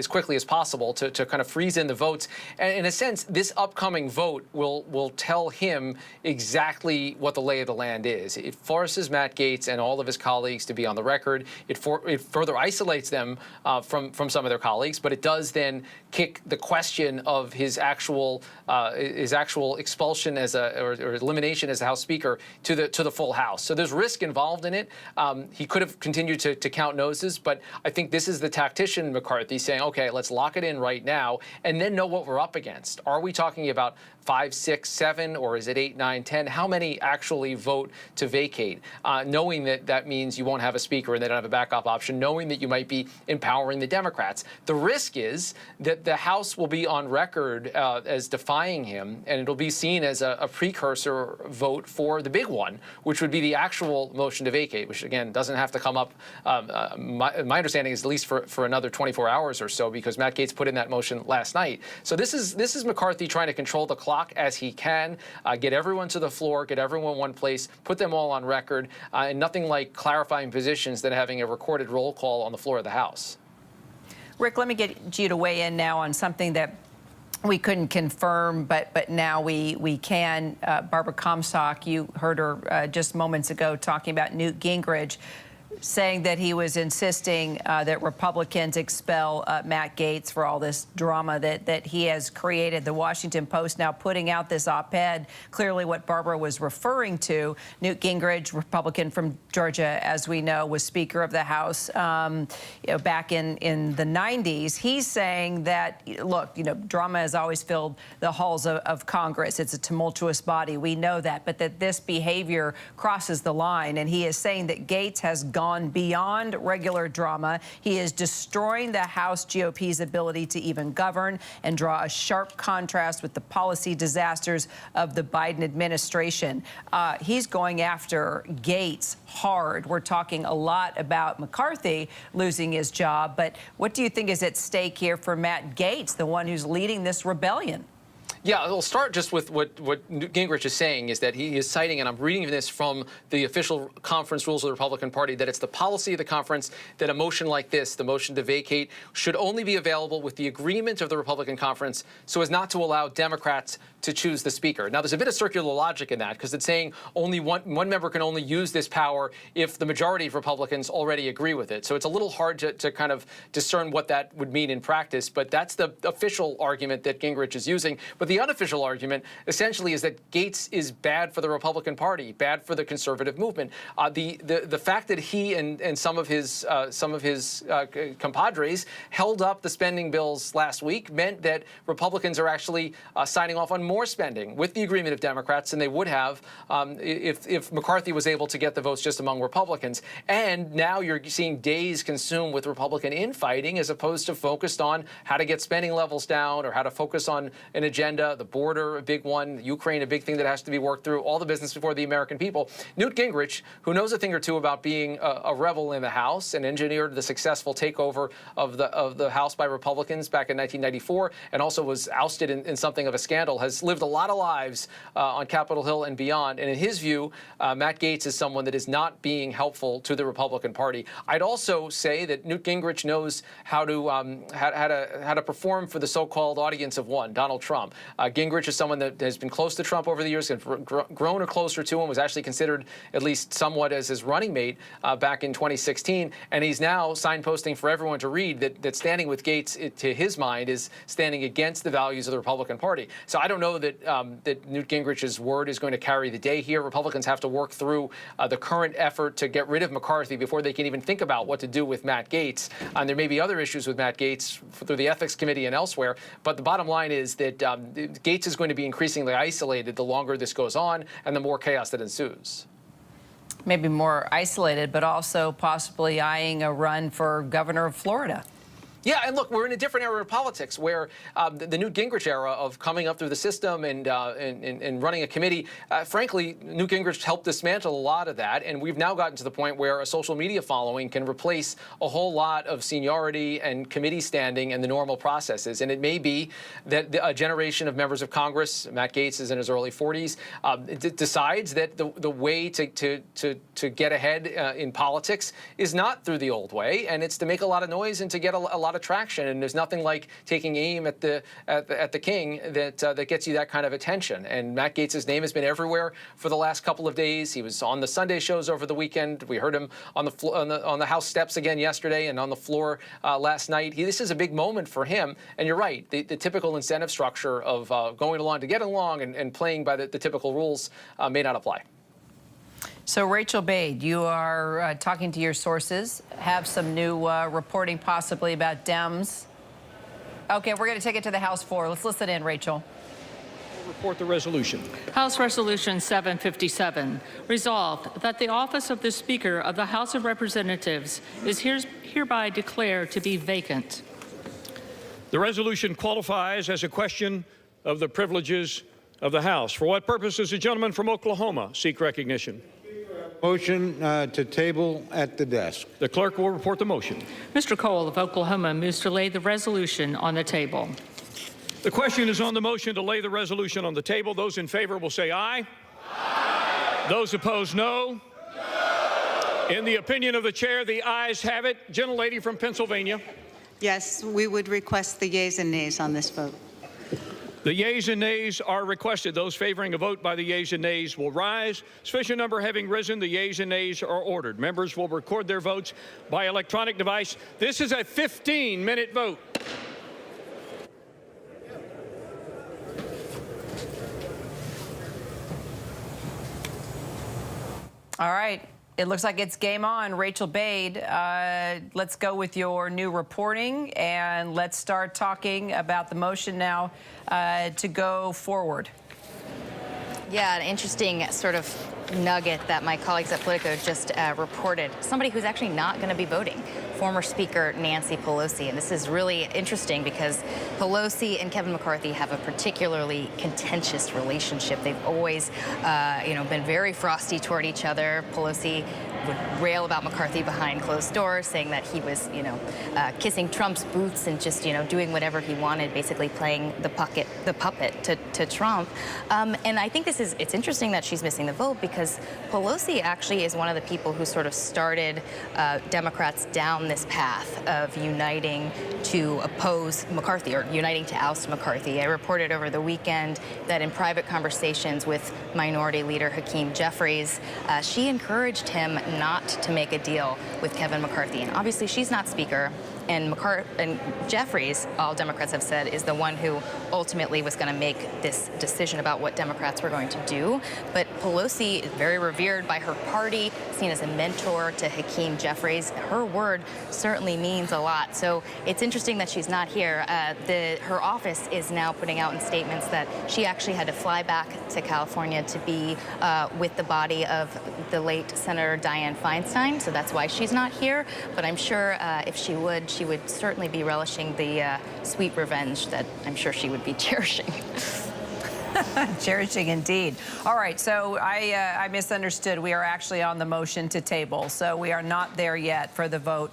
quickly as possible to kind of freeze in the votes. And in a sense, this upcoming vote will tell him exactly what the lay of the land is. It forces Matt Gaetz and all of his colleagues to be on the record. It further isolates them from some of their colleagues, but it does then kick the question of his actual expulsion or elimination as the House Speaker to the full House. So there's risk involved in it. He could have continued to count noses, but I think this is the tactician McCarthy saying, okay, let's lock it in right now and then know what we're up against. Are we talking about 5, 6, 7, or is it 8, 9, 10? How many actually vote to vacate? Knowing that means you won't have a speaker and they don't have a backup option, knowing that you might be empowering the Democrats. The risk is that the House will be on record as defying him, and it'll be seen as a precursor vote for the big one, which would be the actual motion to vacate, which, again, doesn't have to come up. My understanding is at least for another 24 hours or so, because Matt Gaetz put in that motion last night. So this is McCarthy trying to control the clock as he can, get everyone to the floor, get everyone in one place, put them all on record, and nothing like clarifying positions than having a recorded roll call on the floor of the House. Rick, let me get you to weigh in now on something that we couldn't confirm, but now we can. Barbara Comstock, you heard her just moments ago talking about Newt Gingrich, saying that he was insisting that Republicans expel Matt Gaetz for all this drama that he has created. The Washington Post now putting out this op-ed, clearly what Barbara was referring to. Newt Gingrich, Republican from Georgia, as we know, was Speaker of the House back in the 90s. He's saying that, look, drama has always filled the halls of Congress. It's a tumultuous body. We know that. But that this behavior crosses the line. And he is saying that Gaetz has gone beyond regular drama. He is destroying the House GOP's ability to even govern and draw a sharp contrast with the policy disasters of the Biden administration. He's going after Gaetz hard. We're talking a lot about McCarthy losing his job, but what do you think is at stake here for Matt Gaetz, the one who's leading this rebellion? Yeah, I'll start just with what Gingrich is saying, is that he is citing, and I'm reading this from the official conference rules of the Republican Party, that it's the policy of the conference that a motion like this, the motion to vacate, should only be available with the agreement of the Republican conference so as not to allow Democrats to choose the speaker. Now, there's a bit of circular logic in that, because it's saying only one member can only use this power if the majority of Republicans already agree with it. So it's a little hard to kind of discern what that would mean in practice, but that's the official argument that Gingrich is using. But the unofficial argument essentially is that Gaetz is bad for the Republican Party, bad for the conservative movement. The fact that he and some of his compadres held up the spending bills last week meant that Republicans are actually signing off on more spending with the agreement of Democrats than they would have if McCarthy was able to get the votes just among Republicans. And now you're seeing days consumed with Republican infighting as opposed to focused on how to get spending levels down or how to focus on an agenda, the border, a big one, Ukraine, a big thing that has to be worked through, all the business before the American people. Newt Gingrich, who knows a thing or two about being a rebel in the House and engineered the successful takeover of the House by Republicans back in 1994 and also was ousted in something of a scandal, has lived a lot of lives on Capitol Hill and beyond. And in his view, Matt Gaetz is someone that is not being helpful to the Republican Party. I'd also say that Newt Gingrich knows how to perform for the so-called audience of one, Donald Trump. Gingrich is someone that has been close to Trump over the years, has grown closer to him, was actually considered at least somewhat as his running mate back in 2016. And he's now signposting for everyone to read that standing with Gaetz, to his mind, is standing against the values of the Republican Party. So I don't know that Newt Gingrich's word is going to carry the day here. Republicans have to work through the current effort to get rid of McCarthy before they can even think about what to do with Matt Gaetz. And there may be other issues with Matt Gaetz through the Ethics Committee and elsewhere. But the bottom line is that Gaetz is going to be increasingly isolated the longer this goes on and the more chaos that ensues. Maybe more isolated, but also possibly eyeing a run for governor of Florida. Yeah, and look, we're in a different era of politics where the Newt Gingrich era of coming up through the system and running a committee, frankly, Newt Gingrich helped dismantle a lot of that, and we've now gotten to the point where a social media following can replace a whole lot of seniority and committee standing and the normal processes. And it may be that a generation of members of Congress, Matt Gaetz is in his early 40s, decides that the way to get ahead in politics is not through the old way, and it's to make a lot of noise and to get a lot of of traction, and there's nothing like taking aim at the king that gets you that kind of attention. And Matt Gaetz's name has been everywhere for the last couple of days. He was on the Sunday shows over the weekend. We heard him on the House steps again yesterday and on the floor last night. This is a big moment for him. And you're right, the typical incentive structure of going along to get along and playing by the typical rules may not apply. So, Rachel Bade, you are talking to your sources, have some new reporting possibly about Dems. Okay, we're going to take it to the House floor. Let's listen in, Rachel. Report the resolution. House Resolution 757, resolved that the office of the Speaker of the House of Representatives is hereby declared to be vacant. The resolution qualifies as a question of the privileges of the House. For what purpose does the gentleman from Oklahoma seek recognition? Motion to table at the desk. The clerk will report the motion. Mr. Cole of Oklahoma moves to lay the resolution on the table. The question is on the motion to lay the resolution on the table. Those in favor will say aye. Aye. Those opposed, no. No. In the opinion of the chair, the ayes have it. Gentlelady from Pennsylvania. Yes, we would request the yeas and nays on this vote. The yeas and nays are requested. Those favoring a vote by the yeas and nays will rise. Sufficient number having risen, the yeas and nays are ordered. Members will record their votes by electronic device. This is a 15-minute vote. All right. It looks like it's game on. Rachel Bade, let's go with your new reporting, and let's start talking about the motion now to go forward. Yeah, an interesting sort of nugget that my colleagues at Politico just reported. Somebody who's actually not going to be voting, former Speaker Nancy Pelosi. And this is really interesting because Pelosi and Kevin McCarthy have a particularly contentious relationship. They've always, been very frosty toward each other. Pelosi would rail about McCarthy behind closed doors, saying that he was, kissing Trump's boots and just, doing whatever he wanted, basically playing the puppet to Trump. And I think it's interesting that she's missing the vote because Pelosi actually is one of the people who sort of started Democrats down this path of uniting to oppose McCarthy or uniting to oust McCarthy. I reported over the weekend that in private conversations with Minority Leader Hakeem Jeffries, she encouraged him not to make a deal with Kevin McCarthy. And obviously she's not Speaker. And Jeffries, all Democrats have said, is the one who ultimately was going to make this decision about what Democrats were going to do. But Pelosi is very revered by her party, seen as a mentor to Hakeem Jeffries. Her word certainly means a lot. So it's interesting that she's not here. Her office is now putting out in statements that she actually had to fly back to California to be with the body of the late Senator Dianne Feinstein. So that's why she's not here. But I'm sure if she would certainly be relishing the sweet revenge that I'm sure she would be cherishing. Cherishing indeed. All right, so I misunderstood. We are actually on the motion to table, so we are not there yet for the vote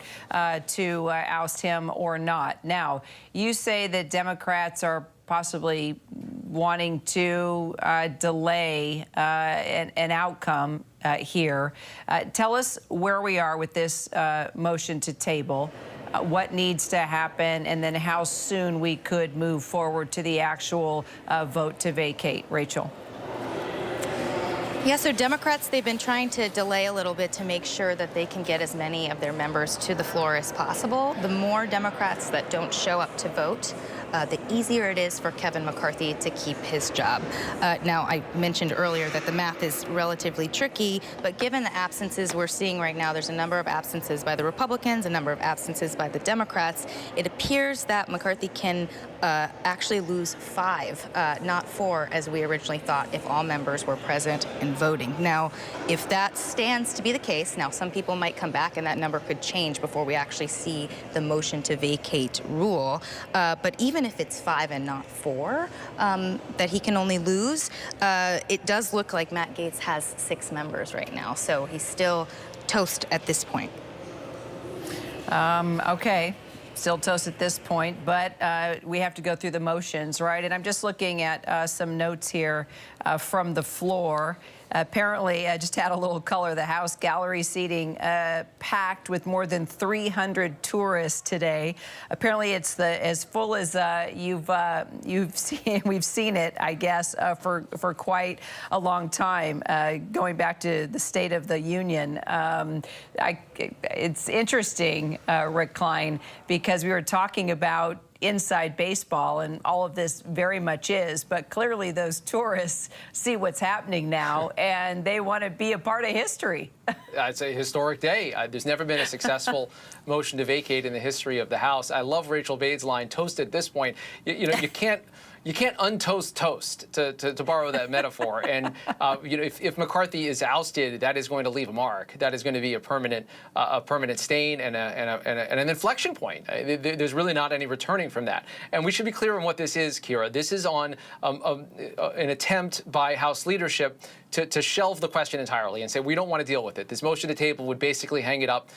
to oust him or not. Now, you say that Democrats are possibly wanting to delay an outcome here. Tell us where we are with this motion to table. What needs to happen, and then how soon we could move forward to the actual vote to vacate. Rachel. Yeah, so Democrats, they've been trying to delay a little bit to make sure that they can get as many of their members to the floor as possible. The more Democrats that don't show up to vote, the easier it is for Kevin McCarthy to keep his job. Now, I mentioned earlier that the math is relatively tricky, but given the absences we're seeing right now, there's a number of absences by the Republicans, a number of absences by the Democrats. It appears that McCarthy can actually lose 5, not 4, as we originally thought, if all members were present and voting. Now, if that stands to be the case, now some people might come back and that number could change before we actually see the motion to vacate rule. But even if it's 5 and not 4, that he can only lose, it does look like Matt Gaetz has 6 members right now, so he's still toast at this point. Okay. Still toast at this point, but we have to go through the motions, right? And I'm just looking at some notes here from the floor. Apparently, just to add a little color, the House gallery seating packed with more than 300 tourists today. Apparently, it's as full as you've seen. We've seen it, I guess, for quite a long time. Going back to the State of the Union, it's interesting, Rick Klein, because we were talking about inside baseball, and all of this very much is, but clearly those tourists see what's happening now, and they want to be a part of history. It's a historic day. There's never been a successful motion to vacate in the history of the House. I love Rachel Bade's line, toast at this point. You know, you can't untoast toast, to borrow that metaphor. And you know, if McCarthy is ousted, that is going to leave a mark. That is going to be a permanent stain and an inflection point. There's really not any returning from that. And we should be clear on what this is, Kira. This is on an attempt by House leadership to shelve the question entirely and say, we don't want to deal with it. This motion to table would basically hang it up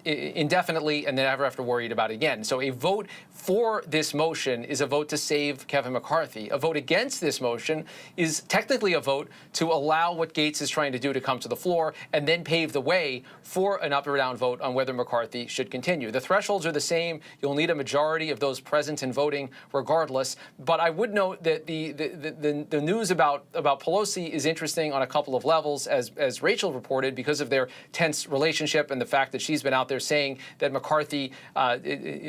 indefinitely and then never have to worry about it again. So a vote for this motion is a vote to save Kevin McCarthy. A vote against this motion is technically a vote to allow what Gaetz is trying to do to come to the floor and then pave the way for an up or down vote on whether McCarthy should continue. The thresholds are the same. You'll need a majority of those present and voting regardless. But I would note that the news about Pelosi is interesting on a couple of levels, as Rachel reported, because of their tense relationship and the fact that she's been out there saying that McCarthy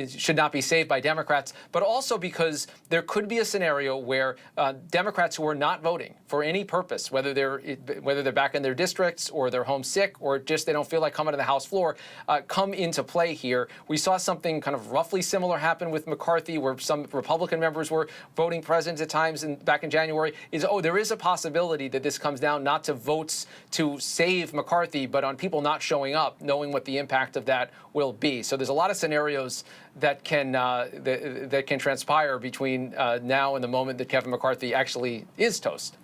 should not be saved by Democrats, but also because there could be a scenario where Democrats who are not voting for any purpose, whether they're back in their districts or they're homesick or just they don't feel like coming to the House floor, come into play here. We saw something kind of roughly similar happen with McCarthy, where some Republican members were voting present at times back in January. There is a possibility that this comes down not to votes to save McCarthy, but on people not showing up, knowing what the impact of that will be. So there's a lot of scenarios that can transpire between now and the moment that Kevin McCarthy actually is toast.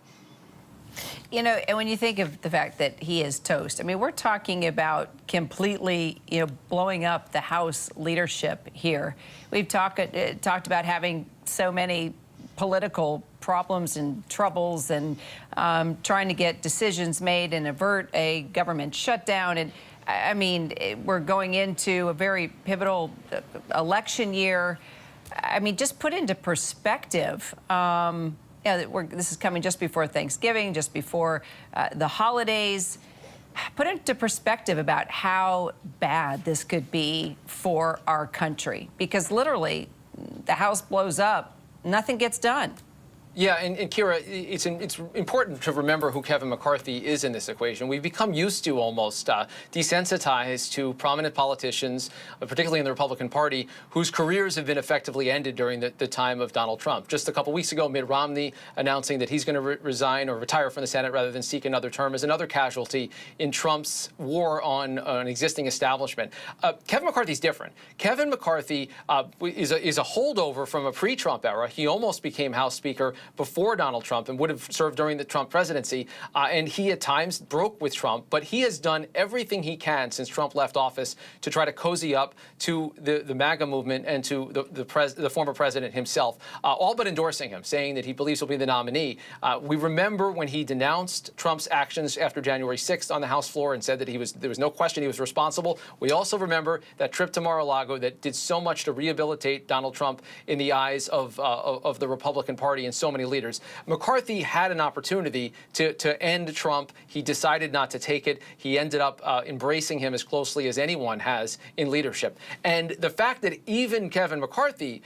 You know, and when you think of the fact that he is toast, I mean, we're talking about completely, blowing up the House leadership here. We've talked about having so many political problems and troubles and trying to get decisions made and avert a government shutdown. And I mean, we're going into a very pivotal election year. I mean, just put into perspective, this is coming just before Thanksgiving, just before the holidays. Put into perspective about how bad this could be for our country, because literally the House blows up, nothing gets done. Yeah, and Kira, it's important to remember who Kevin McCarthy is in this equation. We've become used to almost desensitized to prominent politicians, particularly in the Republican Party, whose careers have been effectively ended during the time of Donald Trump. Just a couple weeks ago, Mitt Romney announcing that he's going to resign or retire from the Senate rather than seek another term is another casualty in Trump's war on an existing establishment. Kevin McCarthy's different. Kevin McCarthy is a holdover from a pre-Trump era. He almost became House Speaker before Donald Trump and would have served during the Trump presidency. And he at times broke with Trump, but he has done everything he can since Trump left office to try to cozy up to the MAGA movement and to the former president himself, all but endorsing him, saying that he believes he'll be the nominee. We remember when he denounced Trump's actions after January 6th on the House floor and said that there was no question he was responsible. We also remember that trip to Mar-a-Lago that did so much to rehabilitate Donald Trump in the eyes of the Republican Party and so many leaders. McCarthy had an opportunity to end Trump. He decided not to take it. He ended up embracing him as closely as anyone has in leadership. And the fact that even Kevin McCarthy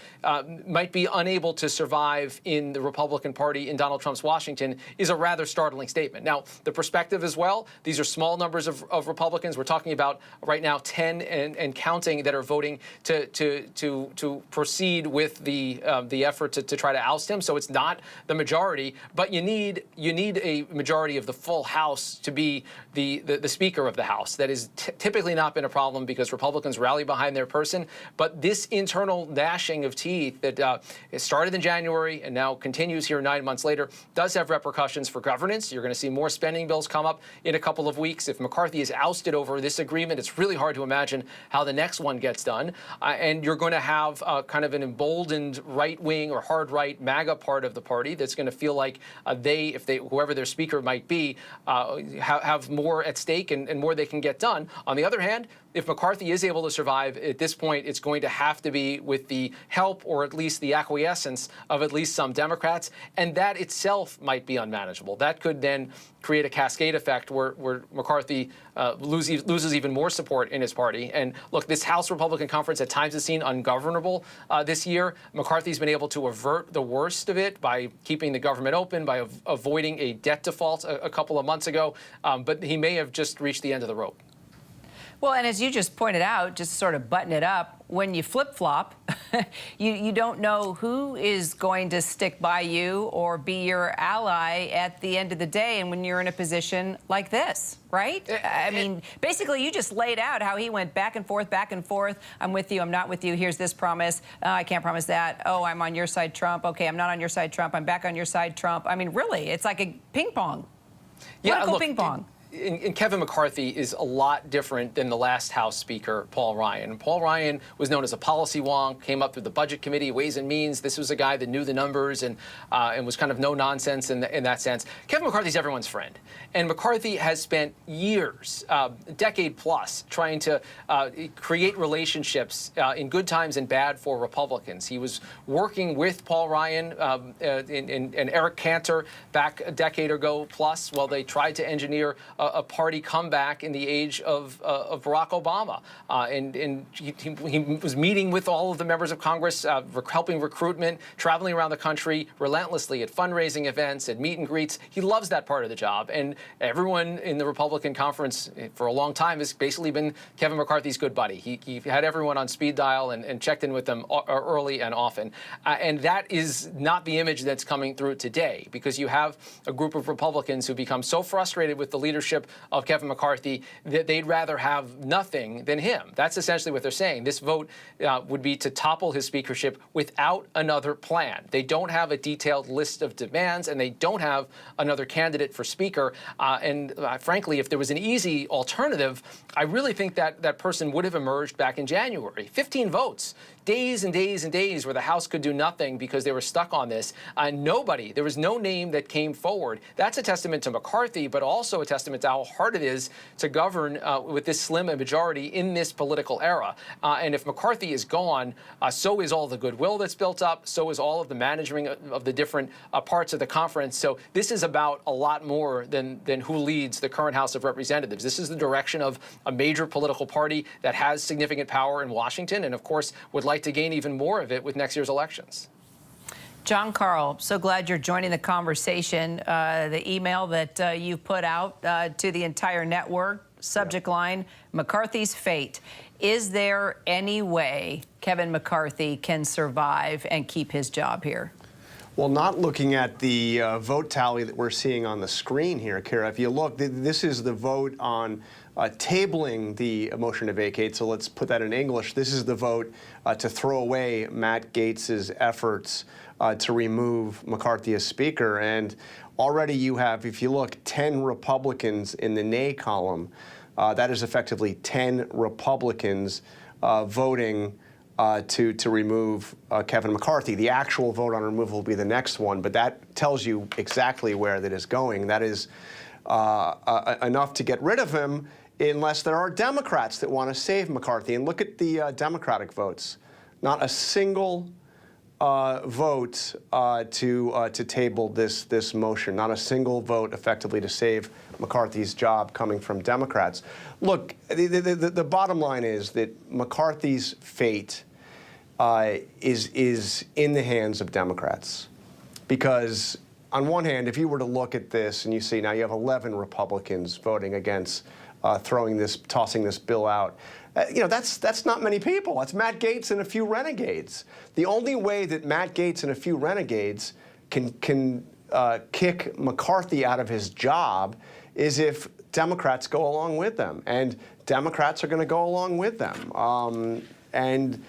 might be unable to survive in the Republican Party in Donald Trump's Washington is a rather startling statement. Now, the perspective as well, these are small numbers of Republicans. We're talking about right now 10 and counting that are voting to proceed with the effort to try to oust him. So it's not the majority, but you need a majority of the full House to be the Speaker of the House. That has typically not been a problem because Republicans rally behind their person. But this internal gnashing of teeth that started in January and now continues here 9 months later does have repercussions for governance. You're going to see more spending bills come up in a couple of weeks. If McCarthy is ousted over this agreement, it's really hard to imagine how the next one gets done. And you're going to have kind of an emboldened right-wing or hard-right MAGA part of the party that's going to feel like whoever their speaker might be, have more at stake and more they can get done. On the other hand, if McCarthy is able to survive, at this point, it's going to have to be with the help or at least the acquiescence of at least some Democrats, and that itself might be unmanageable. That could then create a cascade effect where McCarthy loses even more support in his party. And look, this House Republican conference at times has seemed ungovernable this year. McCarthy's been able to avert the worst of it by keeping the government open, by avoiding a debt default a couple of months ago, but he may have just reached the end of the rope. Well, and as you just pointed out, just sort of button it up, when you flip-flop, you don't know who is going to stick by you or be your ally at the end of the day, and when you're in a position like this, right? I mean, basically, you just laid out how he went back and forth, I'm with you, I'm not with you, here's this promise, I can't promise that, oh, I'm on your side, Trump, okay, I'm not on your side, Trump, I'm back on your side, Trump. I mean, really, it's like a ping pong. Political ping pong. And Kevin McCarthy is a lot different than the last House Speaker, Paul Ryan. Paul Ryan was known as a policy wonk, came up through the Budget Committee, Ways and Means. This was a guy that knew the numbers and was kind of no nonsense in that sense. Kevin McCarthy's everyone's friend. And McCarthy has spent years, a decade plus, trying to create relationships in good times and bad for Republicans. He was working with Paul Ryan and Eric Cantor back a decade ago plus while they tried to engineer a party comeback in the age of Barack Obama. And he was meeting with all of the members of Congress, helping recruitment, traveling around the country relentlessly at fundraising events, at meet and greets. He loves that part of the job. And everyone in the Republican conference for a long time has basically been Kevin McCarthy's good buddy. He had everyone on speed dial and checked in with them early and often. And that is not the image that's coming through today, because you have a group of Republicans who become so frustrated with the leadership of Kevin McCarthy that they'd rather have nothing than him. That's essentially what they're saying. This vote would be to topple his speakership without another plan. They don't have a detailed list of demands, and they don't have another candidate for speaker. Frankly, if there was an easy alternative, I really think that person would have emerged back in January. 15 votes. Days and days and days where the House could do nothing because they were stuck on this. There was no name that came forward. That's a testament to McCarthy, but also a testament to how hard it is to govern with this slim a majority in this political era. And if McCarthy is gone, so is all the goodwill that's built up, so is all of the managing of the different parts of the conference. So this is about a lot more than who leads the current House of Representatives. This is the direction of a major political party that has significant power in Washington and, of course, would like to gain even more of it with next year's elections. John Carl, so glad you're joining the conversation. The email that you put out to the entire network, subject line, McCarthy's fate. Is there any way Kevin McCarthy can survive and keep his job here? Well, not looking at the vote tally that we're seeing on the screen here, Kara. If you look, this is the vote on tabling the motion to vacate. So let's put that in English. This is the vote to throw away Matt Gaetz's efforts to remove McCarthy as Speaker. And already you have, if you look, 10 Republicans in the nay column. That is effectively 10 Republicans voting to remove Kevin McCarthy. The actual vote on removal will be the next one, but that tells you exactly where that is going. That is enough to get rid of him unless there are Democrats that want to save McCarthy. And look at the Democratic votes. Not a single vote to table this motion. Not a single vote effectively to save McCarthy's job coming from Democrats. Look, the bottom line is that McCarthy's fate is in the hands of Democrats. Because on one hand, if you were to look at this and you see now you have 11 Republicans voting against tossing this bill out, that's not many people. That's Matt Gaetz and a few renegades. The only way that Matt Gaetz and a few renegades can kick McCarthy out of his job is if Democrats go along with them, and Democrats are going to go along with them, and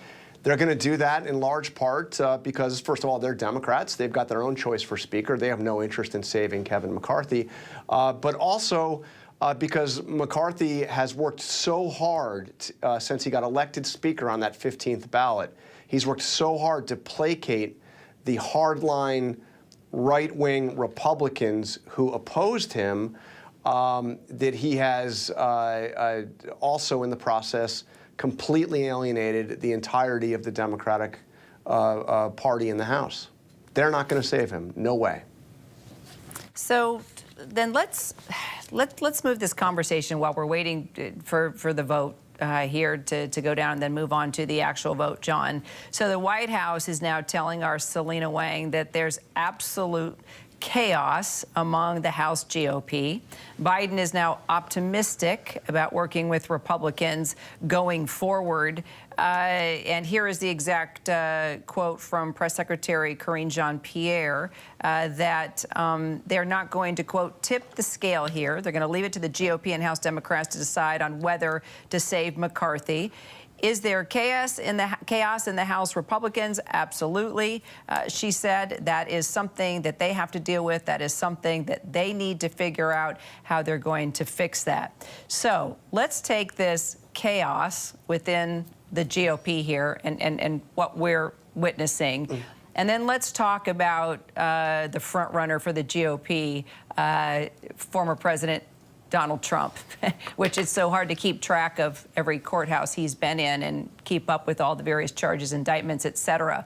they're going to do that in large part because, first of all, they're Democrats. They've got their own choice for Speaker. They have no interest in saving Kevin McCarthy, but also because McCarthy has worked so hard since he got elected Speaker on that 15th ballot. He's worked so hard to placate the hardline right-wing Republicans who opposed him, that he has also in the process completely alienated the entirety of the Democratic Party in the House. They're not going to save him. No way. So then let's move this conversation while we're waiting for the vote here to go down and then move on to the actual vote, John. So the White House is now telling our Selena Wang that there's absolute chaos among the House GOP. Biden is now optimistic about working with Republicans going forward. And here is the exact quote from Press Secretary Karine Jean-Pierre that they're not going to, quote, tip the scale here. They're going to leave it to the GOP and House Democrats to decide on whether to save McCarthy. Is there chaos in the House Republicans? Absolutely. She said that is something that they have to deal with. That is something that they need to figure out how they're going to fix that. So let's take this chaos within the GOP here and what we're witnessing. And then let's talk about the front runner for the GOP, former President Donald Trump, which is so hard to keep track of every courthouse he's been in and keep up with all the various charges, indictments, et cetera.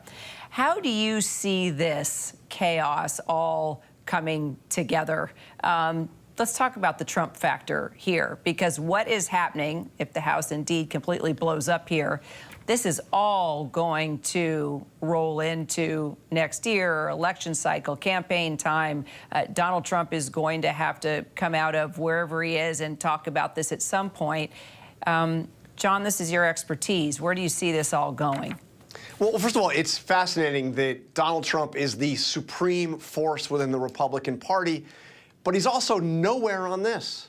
How do you see this chaos all coming together? Let's talk about the Trump factor here, because what is happening if the House indeed completely blows up here? This is all going to roll into next year, election cycle, campaign time. Donald Trump is going to have to come out of wherever he is and talk about this at some point. John, this is your expertise. Where do you see this all going? Well, first of all, it's fascinating that Donald Trump is the supreme force within the Republican Party, but he's also nowhere on this.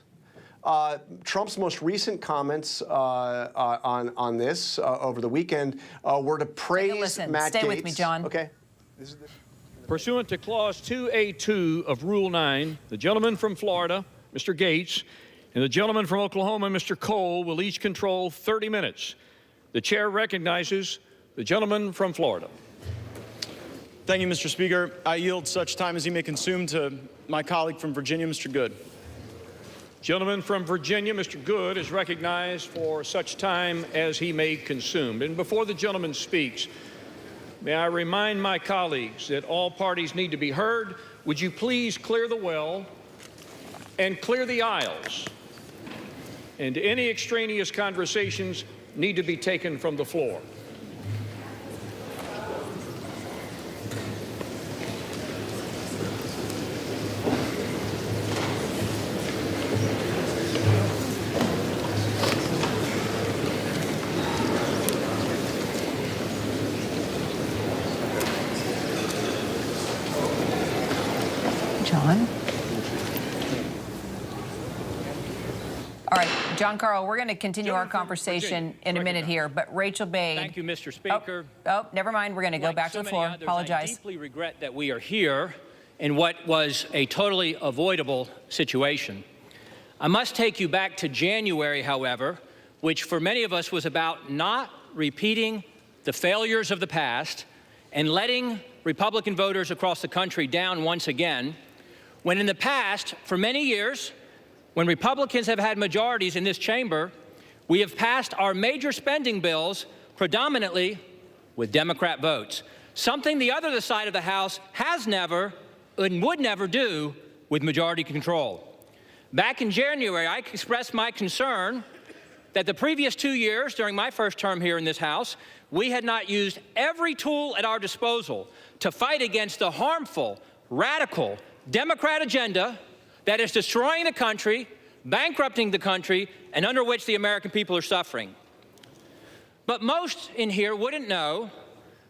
Trump's most recent comments on this over the weekend were to praise Matt Gaetz. Stay with me, John. Okay. Pursuant to Clause 2A2 of Rule 9, the gentleman from Florida, Mr. Gaetz, and the gentleman from Oklahoma, Mr. Cole, will each control 30 minutes. The chair recognizes the gentleman from Florida. Thank you, Mr. Speaker. I yield such time as he may consume to my colleague from Virginia, Mr. Good. Gentleman from Virginia, Mr. Good, is recognized for such time as he may consume. And before the gentleman speaks, may I remind my colleagues that all parties need to be heard. Would you please clear the well and clear the aisles? And any extraneous conversations need to be taken from the floor. John? All right, John Carl, we're going to continue our conversation in a minute here, but Rachel Bade. Thank you, Mr. Speaker. Oh, never mind. We're going to go back to the floor. Apologize. I deeply regret that we are here in what was a totally avoidable situation. I must take you back to January, however, which for many of us was about not repeating the failures of the past and letting Republican voters across the country down once again, when in the past, for many years, when Republicans have had majorities in this chamber, we have passed our major spending bills predominantly with Democrat votes, something the other side of the House has never and would never do with majority control. Back in January, I expressed my concern that the previous 2 years, during my first term here in this House, we had not used every tool at our disposal to fight against the harmful, radical Democrat agenda that is destroying the country, bankrupting the country, and under which the American people are suffering. But most in here wouldn't know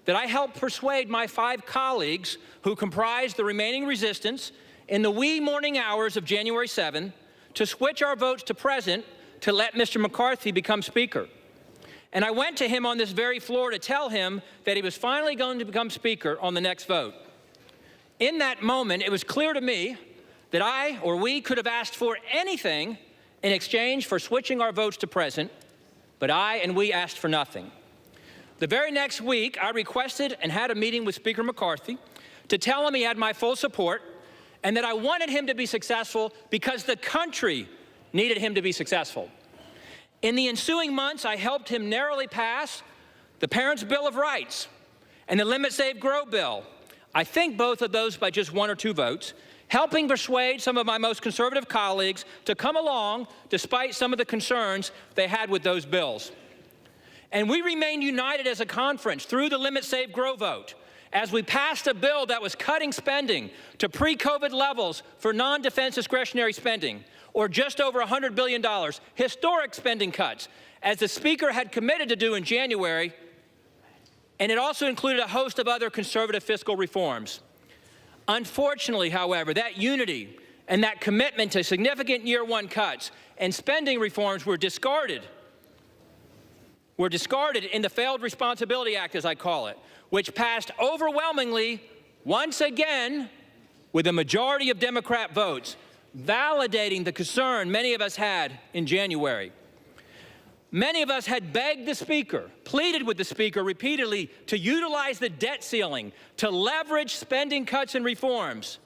that I helped persuade my 5 colleagues who comprised the remaining resistance in the wee morning hours of January 7 to switch our votes to present to let Mr. McCarthy become Speaker. And I went to him on this very floor to tell him that he was finally going to become Speaker on the next vote. In that moment, it was clear to me that I or we could have asked for anything in exchange for switching our votes to present, but I and we asked for nothing. The very next week, I requested and had a meeting with Speaker McCarthy to tell him he had my full support and that I wanted him to be successful because the country needed him to be successful. In the ensuing months, I helped him narrowly pass the Parents' Bill of Rights and the Limit, Save, Grow bill. I think both of those by just 1 or 2 votes, helping persuade some of my most conservative colleagues to come along despite some of the concerns they had with those bills. And we remained united as a conference through the Limit, Save, Grow vote as we passed a bill that was cutting spending to pre-COVID levels for non-defense discretionary spending, or just over $100 billion, historic spending cuts, as the Speaker had committed to do in January, and it also included a host of other conservative fiscal reforms. Unfortunately, however, that unity and that commitment to significant year one cuts and spending reforms were discarded in the Failed Responsibility Act, as I call it, which passed overwhelmingly, once again, with a majority of Democrat votes, validating the concern many of us had in January. Many of us had begged the Speaker, pleaded with the Speaker repeatedly to utilize the debt ceiling to leverage spending cuts and reforms.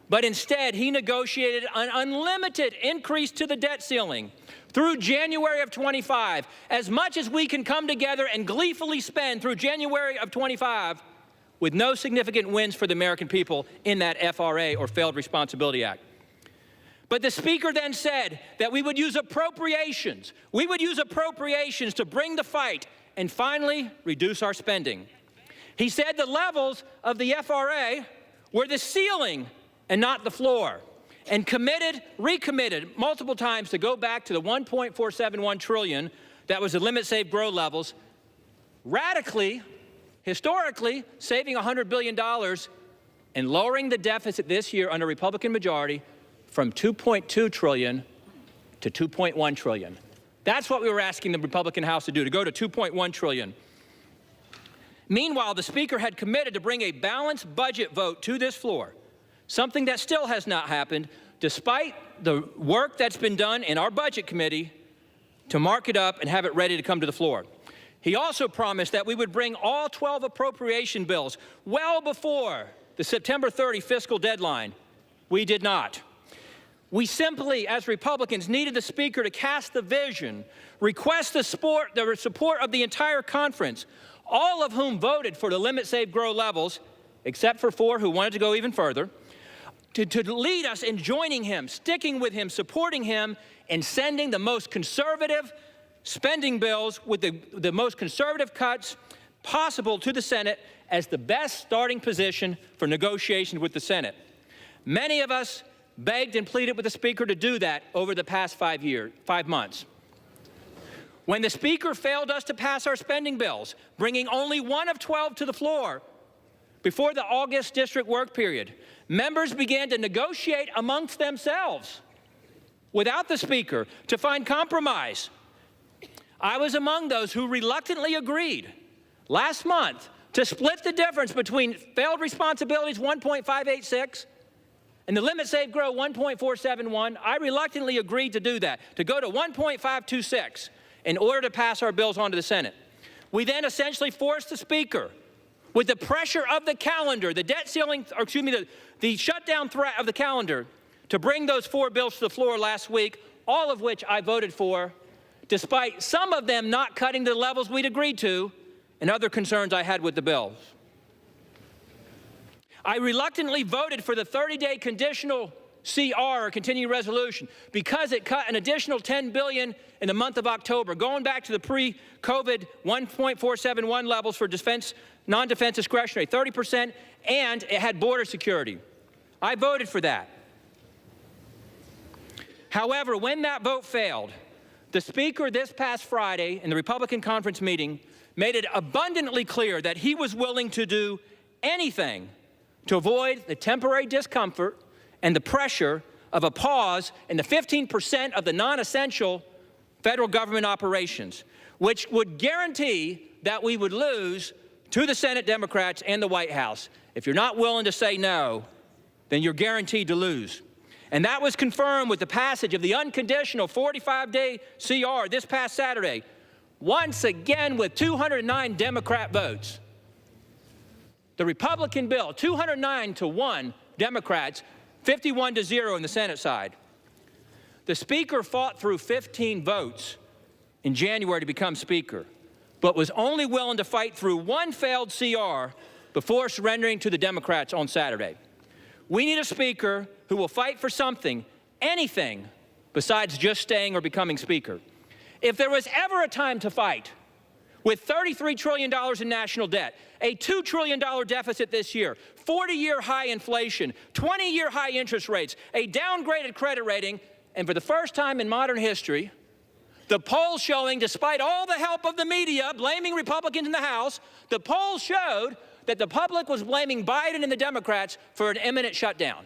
But instead, he negotiated an unlimited increase to the debt ceiling through January of 25, as much as we can come together and gleefully spend through January of 25 with no significant wins for the American people in that FRA, or Failed Responsibility Act. But the Speaker then said that we would use appropriations. We would use appropriations to bring the fight and finally reduce our spending. He said the levels of the FRA were the ceiling and not the floor, and recommitted multiple times to go back to the $1.471 trillion that was the Limit, Save, Grow levels, radically, historically, saving $100 billion and lowering the deficit this year under Republican majority from $2.2 trillion to $2.1 trillion. That's what we were asking the Republican House to do, to go to $2.1 trillion. Meanwhile, the Speaker had committed to bring a balanced budget vote to this floor, something that still has not happened, despite the work that's been done in our Budget Committee to mark it up and have it ready to come to the floor. He also promised that we would bring all 12 appropriation bills well before the September 30 fiscal deadline. We did not. We simply, as Republicans, needed the Speaker to cast the vision, request the support of the entire conference, all of whom voted for the Limit, Save, Grow levels, except for 4 who wanted to go even further, to lead us in joining him, sticking with him, supporting him, and sending the most conservative spending bills with the most conservative cuts possible to the Senate as the best starting position for negotiations with the Senate. Many of us begged and pleaded with the Speaker to do that over the past 5 months. When the Speaker failed us to pass our spending bills, bringing only 1 of 12 to the floor before the August district work period, members began to negotiate amongst themselves without the Speaker to find compromise. I was among those who reluctantly agreed last month to split the difference between failed responsibilities 1.586 and the Limit, Save, Grow 1.471. I reluctantly agreed to do that, to go to 1.526 in order to pass our bills on to the Senate. We then essentially forced the Speaker, with the pressure of the calendar, the debt ceiling, or excuse me, the shutdown threat of the calendar, to bring those 4 bills to the floor last week, all of which I voted for, despite some of them not cutting to the levels we'd agreed to and other concerns I had with the bills. I reluctantly voted for the 30-day conditional CR, or continuing resolution, because it cut an additional $10 billion in the month of October, going back to the pre-COVID 1.471 levels for defense, non-defense discretionary, 30%, and it had border security. I voted for that. However, when that vote failed, the Speaker this past Friday in the Republican conference meeting made it abundantly clear that he was willing to do anything to avoid the temporary discomfort and the pressure of a pause in the 15% of the non-essential federal government operations, which would guarantee that we would lose to the Senate Democrats and the White House. If you're not willing to say no, then you're guaranteed to lose. And that was confirmed with the passage of the unconditional 45-day CR this past Saturday, once again with 209 Democrat votes. The Republican bill, 209-1 Democrats, 51-0 in the Senate side. The Speaker fought through 15 votes in January to become Speaker, but was only willing to fight through one failed CR before surrendering to the Democrats on Saturday. We need a Speaker who will fight for something, anything, besides just staying or becoming Speaker. If there was ever a time to fight, with $33 trillion in national debt, a $2 trillion deficit this year, 40-year high inflation, 20-year high interest rates, a downgraded credit rating, and for the first time in modern history, the polls showing, despite all the help of the media blaming Republicans in the House, the polls showed that the public was blaming Biden and the Democrats for an imminent shutdown.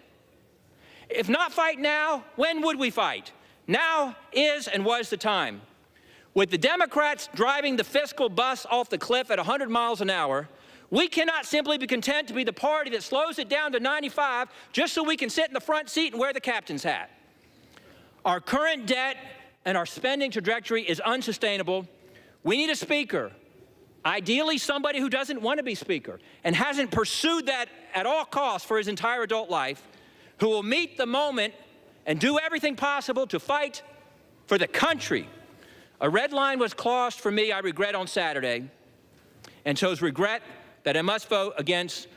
If not fight now, when would we fight? Now is and was the time. With the Democrats driving the fiscal bus off the cliff at 100 miles an hour, we cannot simply be content to be the party that slows it down to 95 just so we can sit in the front seat and wear the captain's hat. Our current debt and our spending trajectory is unsustainable. We need a Speaker, ideally somebody who doesn't want to be Speaker and hasn't pursued that at all costs for his entire adult life, who will meet the moment and do everything possible to fight for the country. A red line was crossed for me, I regret, on Saturday, and chose regret that I must vote against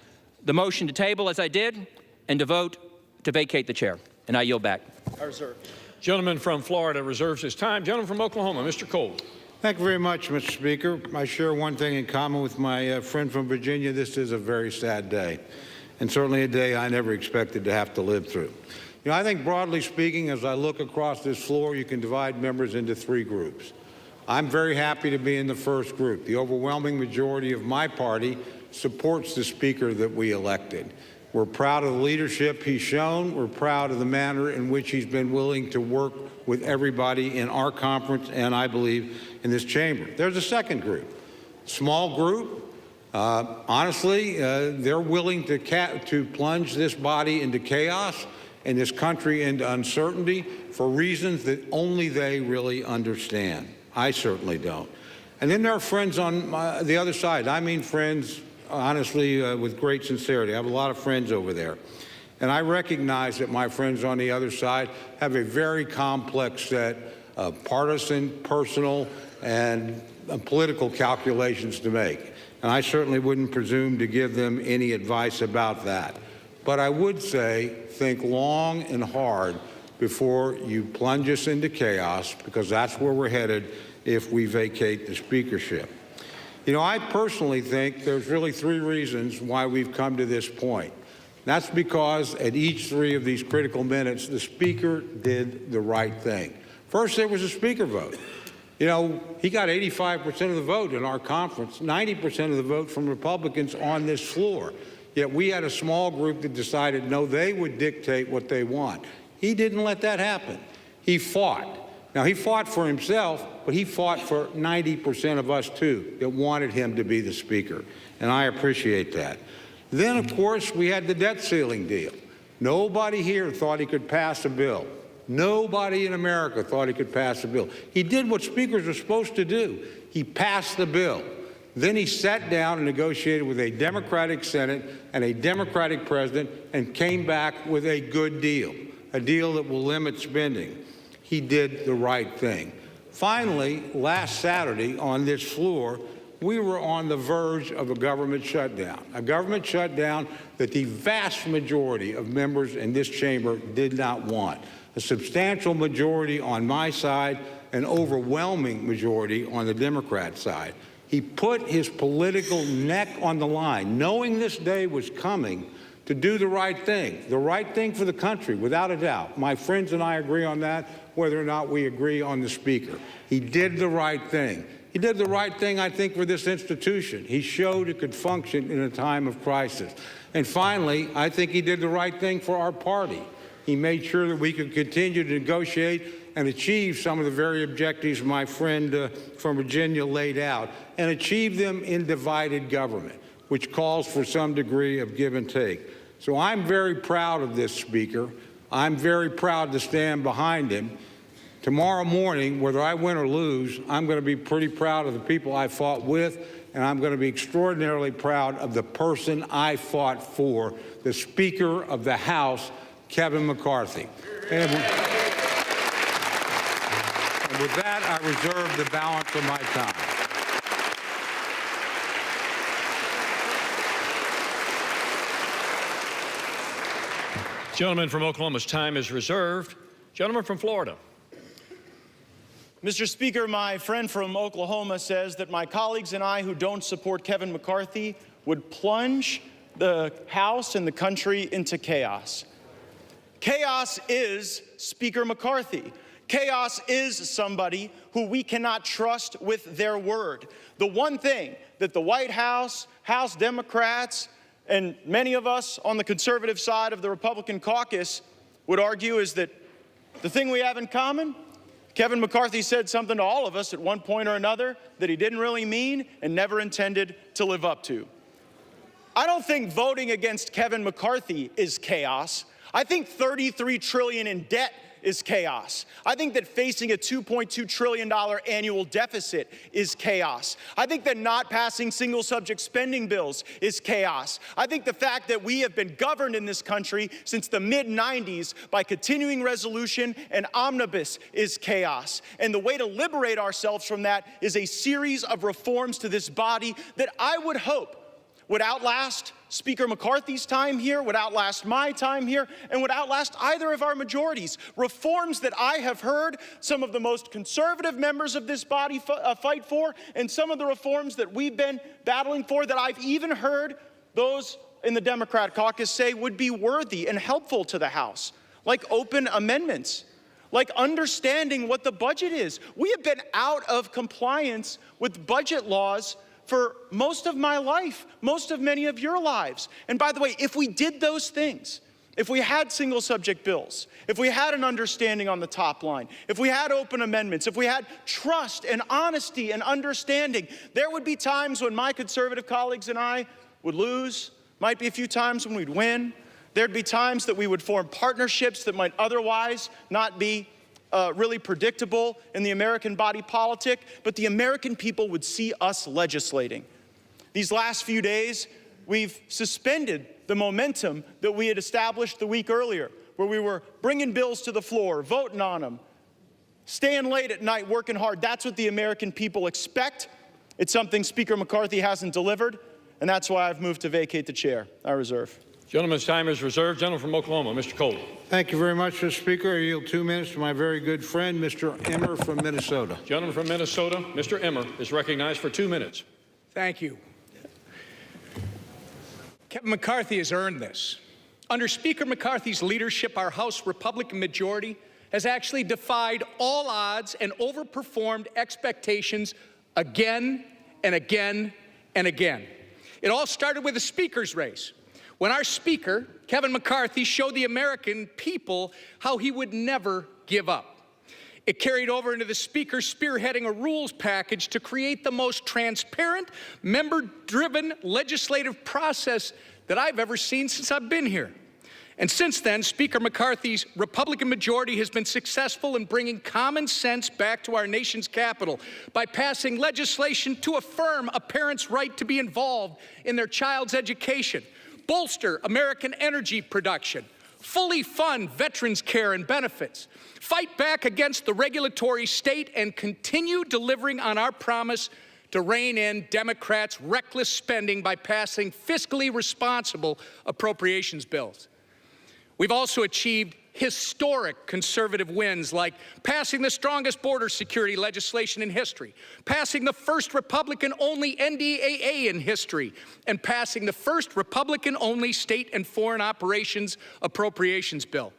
the motion to table as I did and to vote to vacate the chair. And I yield back. I reserve. Gentleman from Florida reserves his time. Gentleman from Oklahoma, Mr. Cole. Thank you very much, Mr. Speaker. I share one thing in common with my friend from Virginia. This is a very sad day, and certainly a day I never expected to have to live through. You know, I think broadly speaking, as I look across this floor, you can divide members into three groups. I'm very happy to be in the first group. The overwhelming majority of my party supports the Speaker that we elected. We're proud of the leadership he's shown. We're proud of the manner in which he's been willing to work with everybody in our conference and, I believe, in this chamber. There's a second group, small group. Honestly, they're willing to plunge this body into chaos and this country into uncertainty for reasons that only they really understand. I certainly don't. And then there are friends on the other side. I mean friends, honestly, with great sincerity. I have a lot of friends over there. And I recognize that my friends on the other side have a very complex set of partisan, personal, and political calculations to make. And I certainly wouldn't presume to give them any advice about that. But I would say, think long and hard before you plunge us into chaos, because that's where we're headed if we vacate the speakership. You know, I personally think there's really three reasons why we've come to this point. That's because at each three of these critical minutes, the Speaker did the right thing. First, there was a Speaker vote. You know, he got 85% of the vote in our conference, 90% of the vote from Republicans on this floor. Yet we had a small group that decided, no, they would dictate what they want. He didn't let that happen. He fought. Now, he fought for himself, but he fought for 90% of us, too, that wanted him to be the Speaker. And I appreciate that. Then, of course, we had the debt ceiling deal. Nobody here thought he could pass a bill. Nobody in America thought he could pass a bill. He did what speakers are supposed to do. He passed the bill. Then he sat down and negotiated with a Democratic Senate and a Democratic president and came back with a good deal, a deal that will limit spending. He did the right thing. Finally, last Saturday on this floor, we were on the verge of a government shutdown that the vast majority of members in this chamber did not want. A substantial majority on my side, an overwhelming majority on the Democrat side. He put his political neck on the line, knowing this day was coming, to do the right thing for the country, without a doubt. My friends and I agree on that, whether or not we agree on the Speaker. He did the right thing. He did the right thing, I think, for this institution. He showed it could function in a time of crisis. And finally, I think he did the right thing for our party. He made sure that we could continue to negotiate and achieve some of the very objectives my friend from Virginia laid out, and achieve them in divided government, which calls for some degree of give and take. So I'm very proud of this Speaker. I'm very proud to stand behind him. Tomorrow morning, whether I win or lose, I'm going to be pretty proud of the people I fought with and I'm going to be extraordinarily proud of the person I fought for, the Speaker of the House, Kevin McCarthy. And with that, I reserve the balance of my time. Gentleman from Oklahoma's time is reserved. Gentleman from Florida. Mr. Speaker, my friend from Oklahoma says that my colleagues and I who don't support Kevin McCarthy would plunge the House and the country into chaos. Chaos is Speaker McCarthy. Chaos is somebody who we cannot trust with their word. The one thing that the White House, House Democrats, and many of us on the conservative side of the Republican caucus would argue is that the thing we have in common, Kevin McCarthy said something to all of us at one point or another that he didn't really mean and never intended to live up to. I don't think voting against Kevin McCarthy is chaos. I think $33 trillion in debt is chaos. I think that facing a $2.2 trillion annual deficit is chaos. I think that not passing single subject spending bills is chaos. I think the fact that we have been governed in this country since the mid-90s by continuing resolution and omnibus is chaos. And the way to liberate ourselves from that is a series of reforms to this body that I would hope would outlast Speaker McCarthy's time here, would outlast my time here, and would outlast either of our majorities. Reforms that I have heard some of the most conservative members of this body fight for, and some of the reforms that we've been battling for that I've even heard those in the Democrat caucus say would be worthy and helpful to the House, like open amendments, like understanding what the budget is. We have been out of compliance with budget laws for most of my life, most of many of your lives. And by the way, if we did those things, if we had single subject bills, if we had an understanding on the top line, if we had open amendments, if we had trust and honesty and understanding, there would be times when my conservative colleagues and I would lose, might be a few times when we'd win. There'd be times that we would form partnerships that might otherwise not be really predictable in the American body politic, but the American people would see us legislating. These last few days, we've suspended the momentum that we had established the week earlier, where we were bringing bills to the floor, voting on them, staying late at night, working hard. That's what the American people expect. It's something Speaker McCarthy hasn't delivered, and that's why I've moved to vacate the chair. I reserve. Gentleman's time is reserved. Gentleman from Oklahoma, Mr. Cole. Thank you very much, Mr. Speaker. I yield 2 minutes to my very good friend, Mr. Emmer from Minnesota. Gentleman from Minnesota, Mr. Emmer, is recognized for 2 minutes. Thank you. Kevin McCarthy has earned this. Under Speaker McCarthy's leadership, our House Republican majority has actually defied all odds and overperformed expectations again and again and again. It all started with the Speaker's race, when our Speaker, Kevin McCarthy, showed the American people how he would never give up. It carried over into the Speaker spearheading a rules package to create the most transparent, member-driven legislative process that I've ever seen since I've been here. And since then, Speaker McCarthy's Republican majority has been successful in bringing common sense back to our nation's capital by passing legislation to affirm a parent's right to be involved in their child's education, bolster American energy production, fully fund veterans' care and benefits, fight back against the regulatory state, and continue delivering on our promise to rein in Democrats' reckless spending by passing fiscally responsible appropriations bills. We've also achieved historic conservative wins, like passing the strongest border security legislation in history, passing the first Republican-only NDAA in history, and passing the first Republican-only state and foreign operations appropriations bill.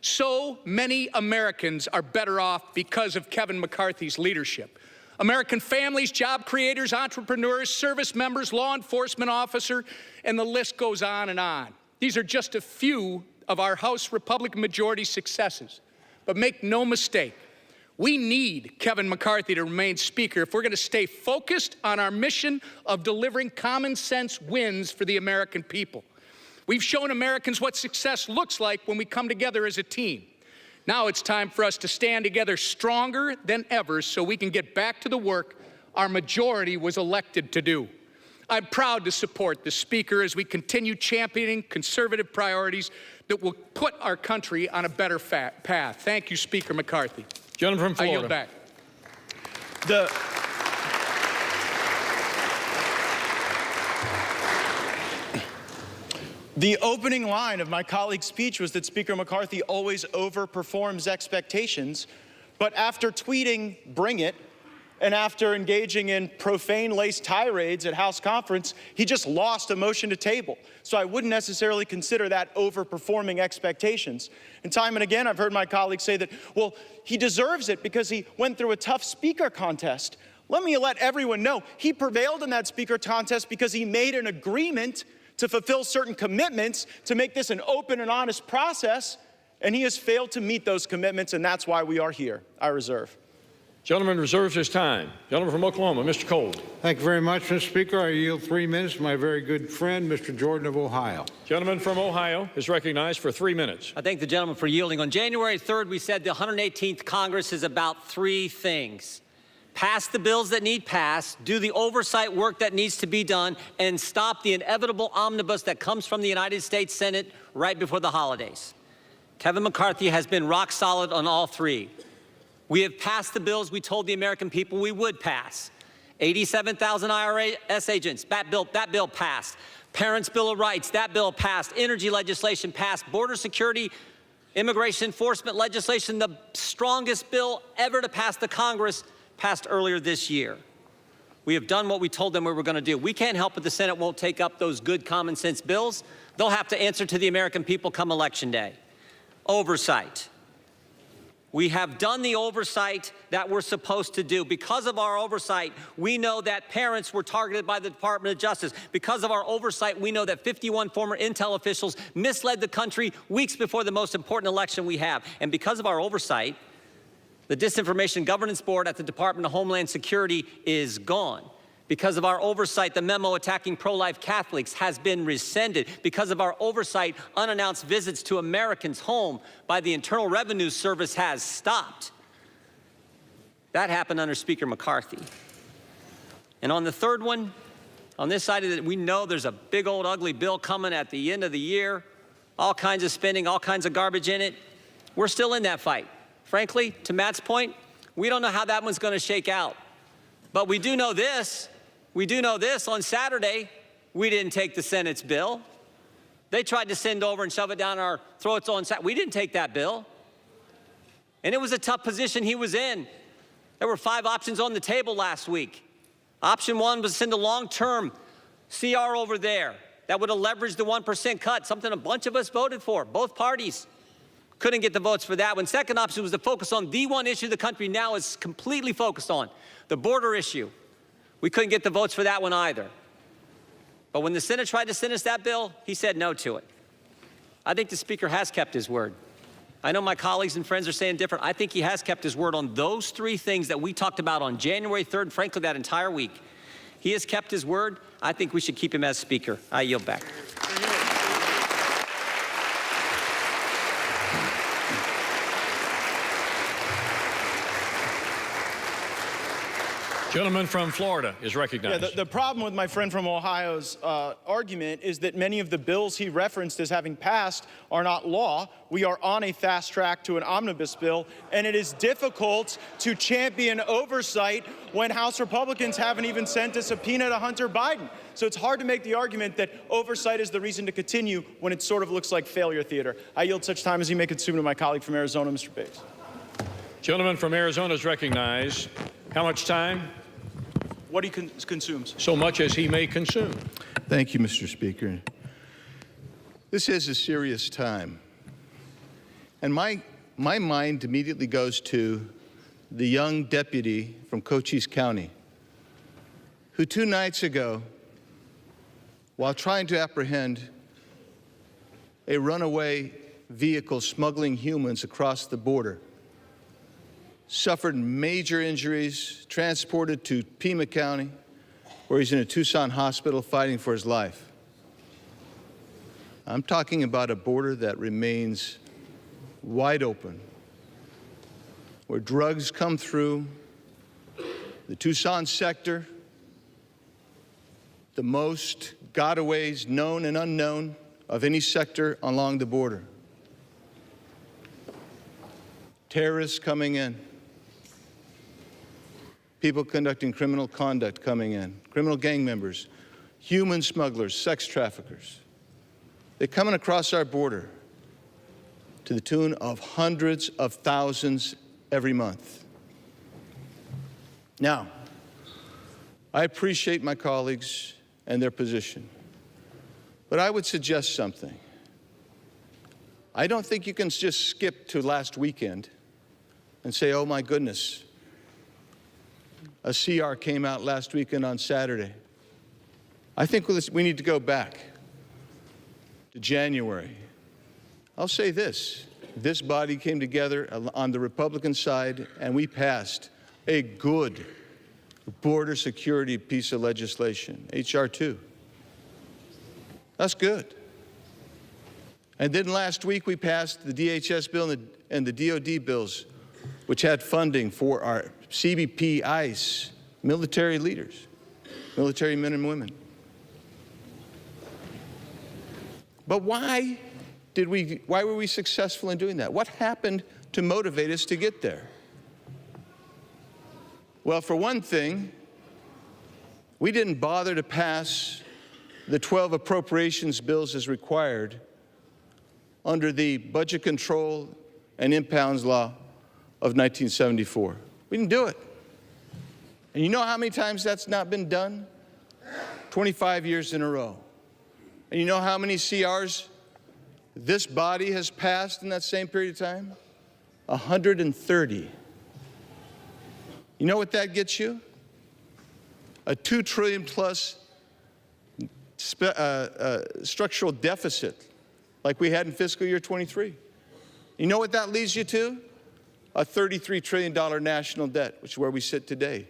So many Americans are better off because of Kevin McCarthy's leadership. American families, job creators, entrepreneurs, service members, law enforcement officers, and the list goes on and on. These are just a few of our House Republican majority successes. But make no mistake, we need Kevin McCarthy to remain Speaker if we're going to stay focused on our mission of delivering common sense wins for the American people. We've shown Americans what success looks like when we come together as a team. Now it's time for us to stand together stronger than ever so we can get back to the work our majority was elected to do. I'm proud to support the Speaker as we continue championing conservative priorities that will put our country on a better path. Thank you, Speaker McCarthy. Gentleman from Florida. I yield back. The opening line of my colleague's speech was that Speaker McCarthy always overperforms expectations, but after tweeting, "Bring it," and after engaging in profane-laced tirades at House conference, he just lost a motion to table. So I wouldn't necessarily consider that overperforming expectations. And time and again, I've heard my colleagues say that, well, he deserves it because he went through a tough speaker contest. Let me let everyone know, he prevailed in that speaker contest because he made an agreement to fulfill certain commitments to make this an open and honest process, and he has failed to meet those commitments, and that's why we are here. I reserve. Gentleman reserves his time. Gentleman from Oklahoma, Mr. Cole. Thank you very much, Mr. Speaker. I yield 3 minutes to my very good friend, Mr. Jordan of Ohio. Gentleman from Ohio is recognized for 3 minutes. I thank the gentleman for yielding. On January 3rd, we said the 118th Congress is about 3 things. Pass the bills that need passed, do the oversight work that needs to be done, and stop the inevitable omnibus that comes from the United States Senate right before the holidays. Kevin McCarthy has been rock solid on all 3. We have passed the bills we told the American people we would pass. 87,000 IRS agents, that bill passed. Parents' Bill of Rights, that bill passed. Energy legislation passed. Border security, immigration enforcement legislation, the strongest bill ever to pass the Congress, passed earlier this year. We have done what we told them we were going to do. We can't help it the Senate won't take up those good common sense bills. They'll have to answer to the American people come Election Day. Oversight. We have done the oversight that we're supposed to do. Because of our oversight, we know that parents were targeted by the Department of Justice. Because of our oversight, we know that 51 former Intel officials misled the country weeks before the most important election we have. And because of our oversight, the Disinformation Governance Board at the Department of Homeland Security is gone. Because of our oversight, the memo attacking pro-life Catholics has been rescinded. Because of our oversight, unannounced visits to Americans' home by the Internal Revenue Service has stopped. That happened under Speaker McCarthy. And on the third one, on this side of it, we know there's a big old ugly bill coming at the end of the year, all kinds of spending, all kinds of garbage in it. We're still in that fight. Frankly, to Matt's point, we don't know how that one's going to shake out. But we do know this. We do know this. On Saturday, we didn't take the Senate's bill. They tried to send over and shove it down our throats on Saturday. We didn't take that bill. And it was a tough position he was in. There were 5 options on the table last week. Option 1 was to send a long-term CR over there that would have leveraged the 1% cut, something a bunch of us voted for, both parties. Couldn't get the votes for that one. Second option was to focus on the one issue the country now is completely focused on, the border issue. We couldn't get the votes for that one either. But when the Senate tried to send us that bill, he said no to it. I think the Speaker has kept his word. I know my colleagues and friends are saying different. I think he has kept his word on those 3 things that we talked about on January 3rd, and frankly, that entire week. He has kept his word. I think we should keep him as Speaker. I yield back. Gentleman from Florida is recognized. Yeah, the problem with my friend from Ohio's argument is that many of the bills he referenced as having passed are not law. We are on a fast track to an omnibus bill, and it is difficult to champion oversight when House Republicans haven't even sent a subpoena to Hunter Biden. So it's hard to make the argument that oversight is the reason to continue when it sort of looks like failure theater. I yield such time as he may consume to my colleague from Arizona, Mr. Bates. Gentleman from Arizona is recognized. How much time? What he consumes. So much as he may consume. Thank you, Mr. Speaker. This is a serious time. And my mind immediately goes to the young deputy from Cochise County who 2 nights ago, while trying to apprehend a runaway vehicle smuggling humans across the border, suffered major injuries, transported to Pima County, where he's in a Tucson hospital fighting for his life. I'm talking about a border that remains wide open, where drugs come through The Tucson sector, the most gotaways known and unknown of any sector along the border. Terrorists coming in. People conducting criminal conduct coming in. Criminal gang members, human smugglers, sex traffickers. They're coming across our border to the tune of hundreds of thousands every month. Now, I appreciate my colleagues and their position, but I would suggest something. I don't think you can just skip to last weekend and say, oh my goodness, a CR came out last weekend on Saturday. I think we need to go back to January. I'll say this body came together on the Republican side and we passed a good border security piece of legislation, H.R. 2. That's good. And then last week we passed the DHS bill and the DOD bills, which had funding for our CBP, ICE, military leaders, military men and women. But why were we successful in doing that? What happened to motivate us to get there? Well, for one thing, we didn't bother to pass the 12 appropriations bills as required under the Budget Control and Impounds Law of 1974. We didn't do it. And you know how many times that's not been done? 25 years in a row. And you know how many CRs this body has passed in that same period of time? 130. You know what that gets you? A $2 trillion plus structural deficit like we had in fiscal year 23. You know what that leads you to? A $33 trillion national debt, which is where we sit today.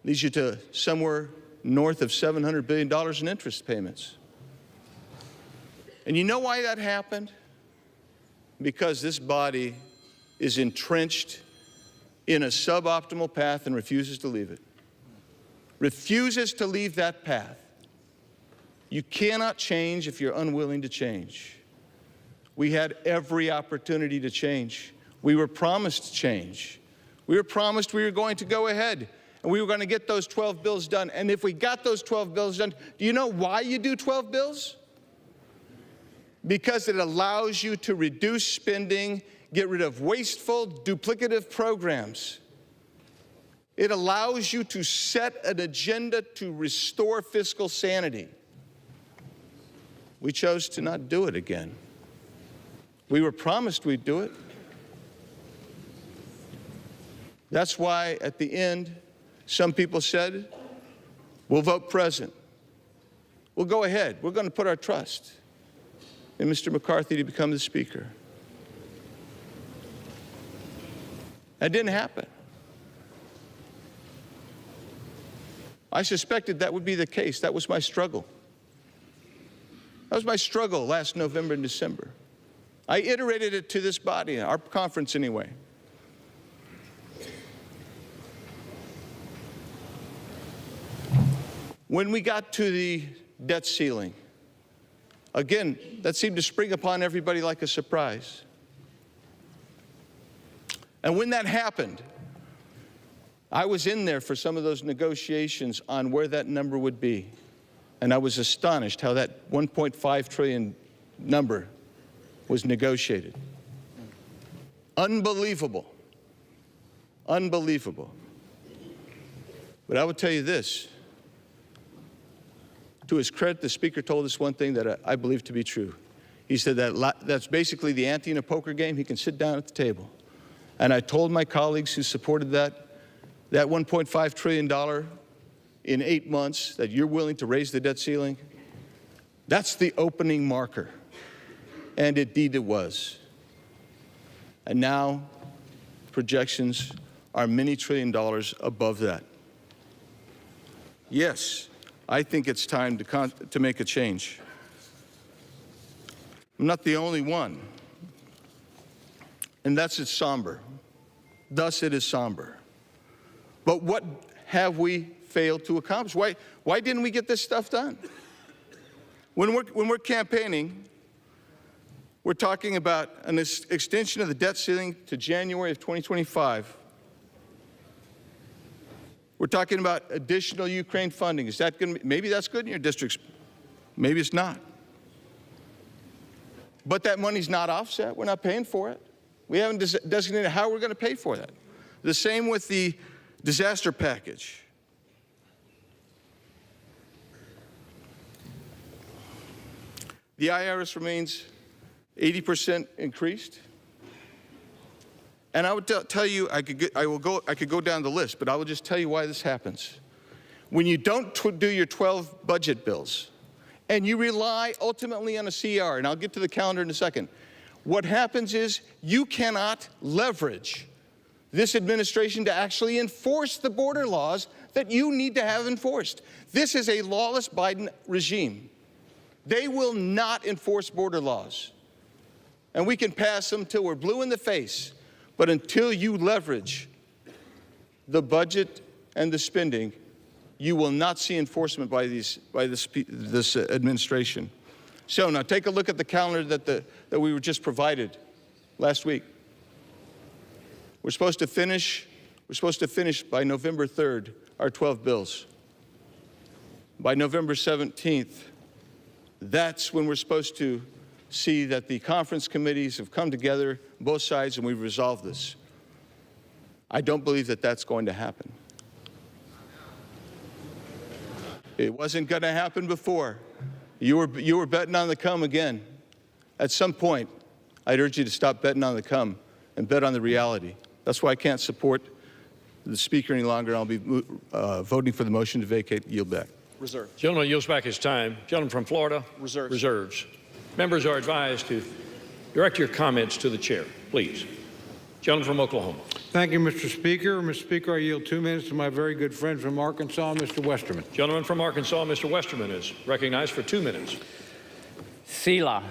Leads you to somewhere north of $700 billion in interest payments. And you know why that happened? Because this body is entrenched in a suboptimal path and refuses to leave it. Refuses to leave that path. You cannot change if you're unwilling to change. We had every opportunity to change. We were promised change. We were promised we were going to go ahead and we were going to get those 12 bills done. And if we got those 12 bills done, do you know why you do 12 bills? Because it allows you to reduce spending, get rid of wasteful, duplicative programs. It allows you to set an agenda to restore fiscal sanity. We chose to not do it again. We were promised we'd do it. That's why at the end, some people said, we'll vote present. We'll go ahead. We're going to put our trust in Mr. McCarthy to become the Speaker. That didn't happen. I suspected that would be the case. That was my struggle. That was my struggle last November and December. I iterated it to this body, our conference anyway. When we got to the debt ceiling, again, that seemed to spring upon everybody like a surprise. And when that happened, I was in there for some of those negotiations on where that number would be. And I was astonished how that 1.5 trillion number was negotiated. Unbelievable. Unbelievable. But I will tell you this. To his credit, the Speaker told us one thing that I believe to be true. He said that that's basically the ante in a poker game. He can sit down at the table. And I told my colleagues who supported that $1.5 trillion in 8 months, that you're willing to raise the debt ceiling, that's the opening marker. And indeed it was. And now projections are many $1 trillion above that. Yes, I think it's time to make a change. I'm not the only one. And that's it's somber. Thus it is somber. But what have we failed to accomplish? Why didn't we get this stuff done? When we're campaigning, we're talking about an extension of the debt ceiling to January of 2025. We're talking about additional Ukraine funding. Is that going to be, maybe that's good in your districts, maybe it's not. But that money's not offset. We're not paying for it. We haven't designated how we're going to pay for that. The same with the disaster package. The IRS remains 80% increased. And I would tell you, I could go down the list, but I will just tell you why this happens. When you don't do your 12 budget bills, and you rely ultimately on a CR, and I'll get to the calendar in a second, what happens is you cannot leverage this administration to actually enforce the border laws that you need to have enforced. This is a lawless Biden regime. They will not enforce border laws. And we can pass them till we're blue in the face. But until you leverage the budget and the spending, you will not see enforcement by this administration. So now take a look at the calendar that we were just provided last week. We're supposed to finish by November 3rd our 12 bills. By November 17th, that's when we're supposed to see that the conference committees have come together, both sides, and we've resolved this. I don't believe that that's going to happen. It wasn't going to happen before. You were betting on the come again. At some point, I'd urge you to stop betting on the come and bet on the reality. That's why I can't support the Speaker any longer. I'll be voting for the motion to vacate. Yield back. Reserve. Gentleman yields back his time. Gentleman from Florida. Reserves. Reserves. Members are advised to direct your comments to the chair, please. Gentleman from Oklahoma. Thank you, Mr. Speaker. Mr. Speaker, I yield 2 minutes to my very good friend from Arkansas, Mr. Westerman. Gentleman from Arkansas, Mr. Westerman, is recognized for 2 minutes. Selah,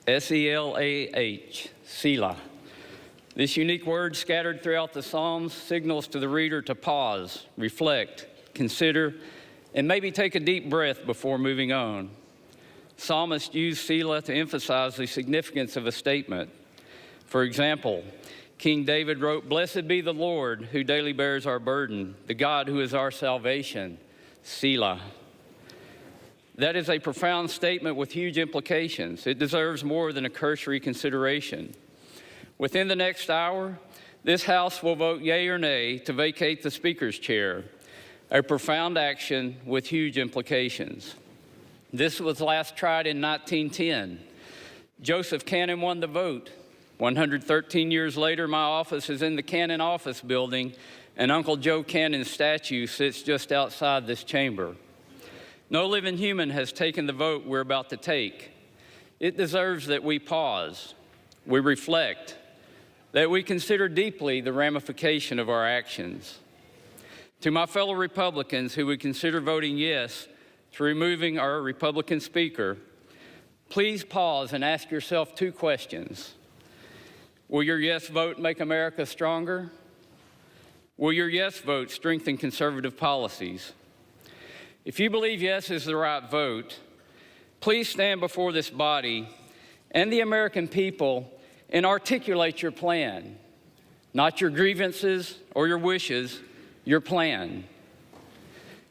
S-E-L-A-H, Selah. This unique word scattered throughout the Psalms signals to the reader to pause, reflect, consider, and maybe take a deep breath before moving on. Psalmists use Selah to emphasize the significance of a statement. For example, King David wrote, "Blessed be the Lord who daily bears our burden, the God who is our salvation, Selah." That is a profound statement with huge implications. It deserves more than a cursory consideration. Within the next hour, this House will vote yea or nay to vacate the Speaker's chair, a profound action with huge implications. This was last tried in 1910. Joseph Cannon won the vote. 113 years later, my office is in the Cannon Office Building, and Uncle Joe Cannon's statue sits just outside this chamber. No living human has taken the vote we're about to take. It deserves that we pause, we reflect, that we consider deeply the ramification of our actions. To my fellow Republicans who would consider voting yes to removing our Republican Speaker, please pause and ask yourself 2 questions. Will your yes vote make America stronger? Will your yes vote strengthen conservative policies? If you believe yes is the right vote, please stand before this body and the American people and articulate your plan, not your grievances or your wishes, your plan.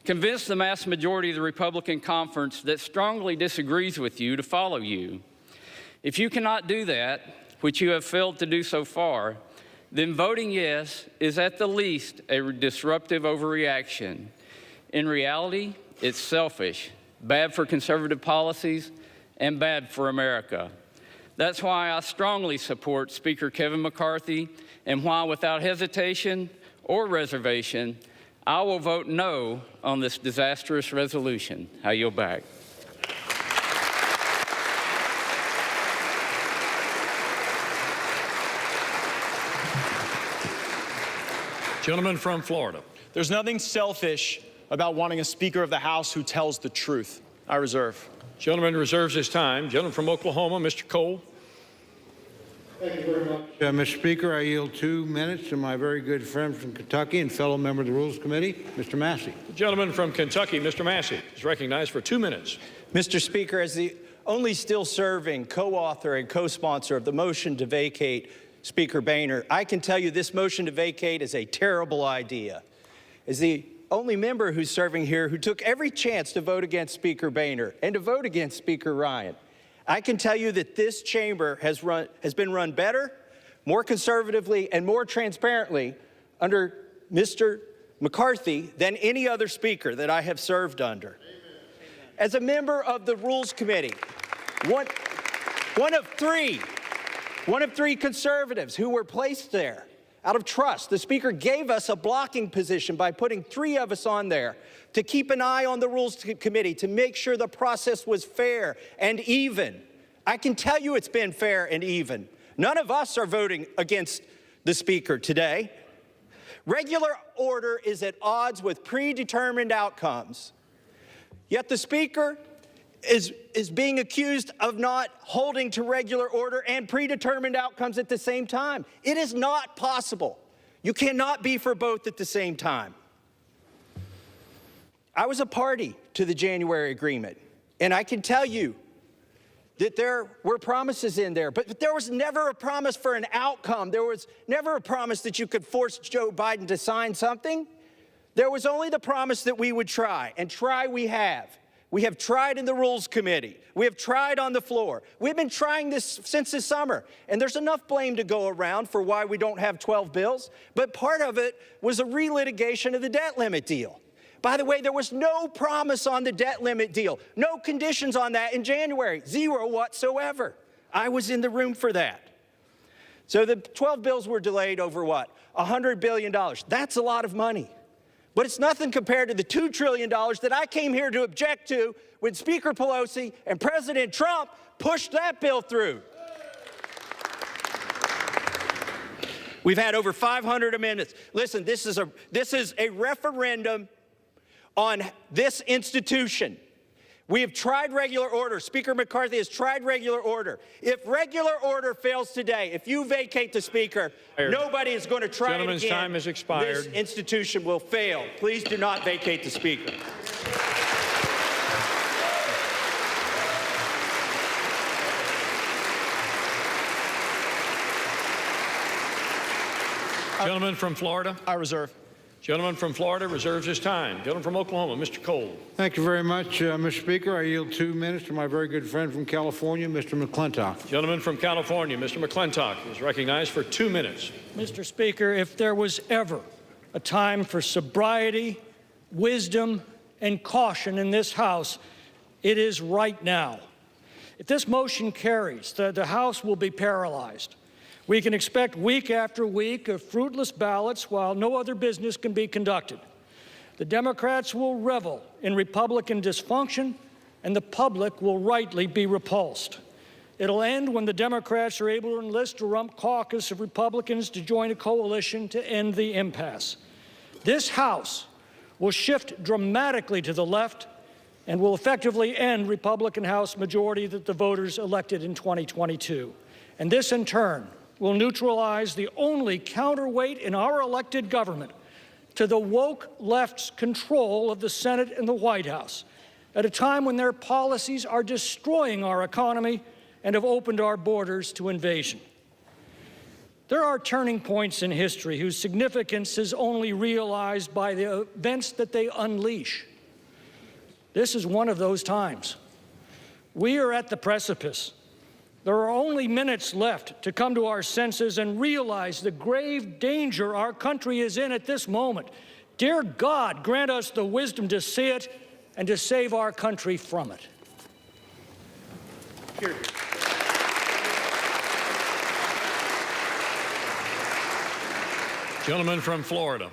Convince the mass majority of the Republican conference that strongly disagrees with you to follow you. If you cannot do that, which you have failed to do so far, then voting yes is at the least a disruptive overreaction. In reality, it's selfish, bad for conservative policies, and bad for America. That's why I strongly support Speaker Kevin McCarthy, and why without hesitation or reservation, I will vote no on this disastrous resolution. I yield back. Gentleman from Florida. There's nothing selfish about wanting a Speaker of the House who tells the truth. I reserve. Gentleman reserves his time. Gentleman from Oklahoma, Mr. Cole. Thank you very much. Mr. Speaker, I yield 2 minutes to my very good friend from Kentucky and fellow member of the Rules Committee, Mr. Massey. The gentleman from Kentucky, Mr. Massey, is recognized for 2 minutes. Mr. Speaker, as the only still serving co-author and co-sponsor of the motion to vacate Speaker Boehner, I can tell you this motion to vacate is a terrible idea. As the only member who's serving here who took every chance to vote against Speaker Boehner and to vote against Speaker Ryan, I can tell you that this chamber has been run better, more conservatively, and more transparently under Mr. McCarthy than any other speaker that I have served under. As a member of the Rules Committee, one of three conservatives who were placed there out of trust, the Speaker gave us a blocking position by putting 3 of us on there to keep an eye on the Rules Committee, to make sure the process was fair and even. I can tell you it's been fair and even. None of us are voting against the Speaker today. Regular order is at odds with predetermined outcomes. Yet the Speaker is being accused of not holding to regular order and predetermined outcomes at the same time. It is not possible. You cannot be for both at the same time. I was a party to the January agreement, and I can tell you that there were promises in there, but there was never a promise for an outcome. There was never a promise that you could force Joe Biden to sign something. There was only the promise that we would try, and try we have. We have tried in the Rules Committee. We have tried on the floor. We've been trying this since the summer, and there's enough blame to go around for why we don't have 12 bills, but part of it was a relitigation of the debt limit deal. By the way, there was no promise on the debt limit deal, no conditions on that in January, 0 whatsoever. I was in the room for that. So the 12 bills were delayed over what? $100 billion. That's a lot of money. But it's nothing compared to the $2 trillion that I came here to object to when Speaker Pelosi and President Trump pushed that bill through. We've had over 500 amendments. Listen, this is a referendum on this institution. We have tried regular order. Speaker McCarthy has tried regular order. If regular order fails today, if you vacate the Speaker, nobody is going to try it again. Gentleman's time has expired. This institution will fail. Please do not vacate the Speaker. Gentleman from Florida. I reserve. Gentleman from Florida reserves his time. Gentleman from Oklahoma, Mr. Cole. Thank you very much, Mr. Speaker. I yield 2 minutes to my very good friend from California, Mr. McClintock. Gentleman from California, Mr. McClintock, is recognized for 2 minutes. Mr. Speaker, if there was ever a time for sobriety, wisdom, and caution in this House, it is right now. If this motion carries, the House will be paralyzed. We can expect week after week of fruitless ballots while no other business can be conducted. The Democrats will revel in Republican dysfunction, and the public will rightly be repulsed. It'll end when the Democrats are able to enlist a rump caucus of Republicans to join a coalition to end the impasse. This House will shift dramatically to the left and will effectively end Republican House majority that the voters elected in 2022. And this, in turn, will neutralize the only counterweight in our elected government to the woke left's control of the Senate and the White House at a time when their policies are destroying our economy and have opened our borders to invasion. There are turning points in history whose significance is only realized by the events that they unleash. This is one of those times. We are at the precipice. There are only minutes left to come to our senses and realize the grave danger our country is in at this moment. Dear God, grant us the wisdom to see it and to save our country from it. Cheers. Gentleman from Florida.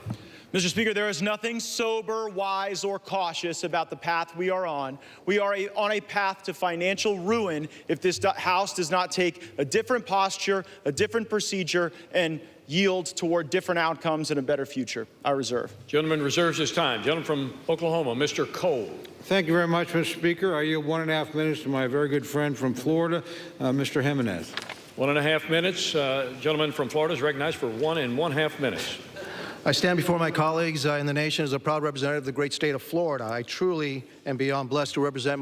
Mr. Speaker, there is nothing sober, wise, or cautious about the path we are on. We are on a path to financial ruin if this House does not take a different posture, a different procedure, and yield toward different outcomes and a better future. I reserve. Gentleman reserves his time. Gentleman from Oklahoma, Mr. Cole. Thank you very much, Mr. Speaker. I yield 1.5 minutes to my very good friend from Florida, Mr. Jimenez. 1.5 minutes. Gentleman from Florida is recognized for 1.5 minutes. I stand before my colleagues in the nation as a proud representative of the great state of Florida. I truly am beyond blessed to represent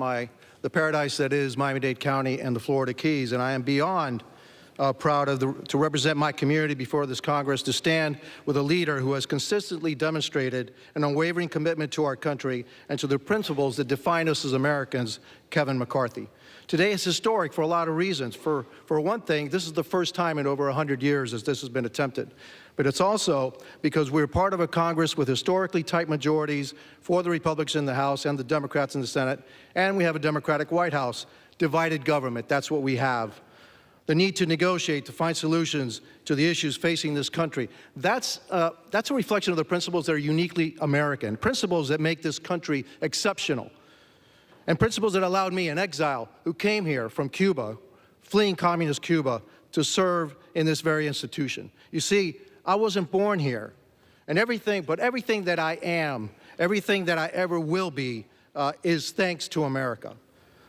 the paradise that is Miami-Dade County and the Florida Keys, and I am beyond proud to represent my community before this Congress, to stand with a leader who has consistently demonstrated an unwavering commitment to our country and to the principles that define us as Americans, Kevin McCarthy. Today is historic for a lot of reasons. For one thing, this is the first time in over 100 years as this has been attempted. But it's also because we're part of a Congress with historically tight majorities for the Republicans in the House and the Democrats in the Senate, and we have a Democratic White House. Divided government, that's what we have. The need to negotiate, to find solutions to the issues facing this country. That's a reflection of the principles that are uniquely American, principles that make this country exceptional, and principles that allowed me, an exile who came here from Cuba, fleeing communist Cuba, to serve in this very institution. You see, I wasn't born here, and everything that I am, everything that I ever will be, is thanks to America.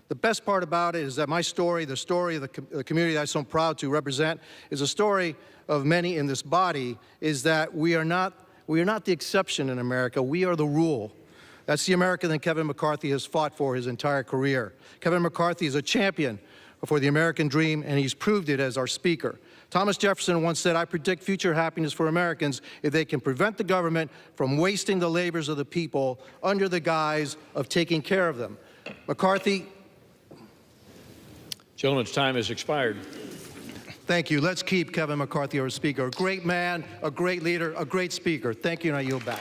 The best part about it is that my story, the story of the community that I'm so proud to represent, is a story of many in this body, is that we are not the exception in America, we are the rule. That's the America that Kevin McCarthy has fought for his entire career. Kevin McCarthy is a champion for the American dream, and he's proved it as our Speaker. Thomas Jefferson once said, "I predict future happiness for Americans if they can prevent the government from wasting the labors of the people under the guise of taking care of them." McCarthy. Gentleman's time has expired. Thank you. Let's keep Kevin McCarthy our Speaker. A great man, a great leader, a great Speaker. Thank you, and I yield back.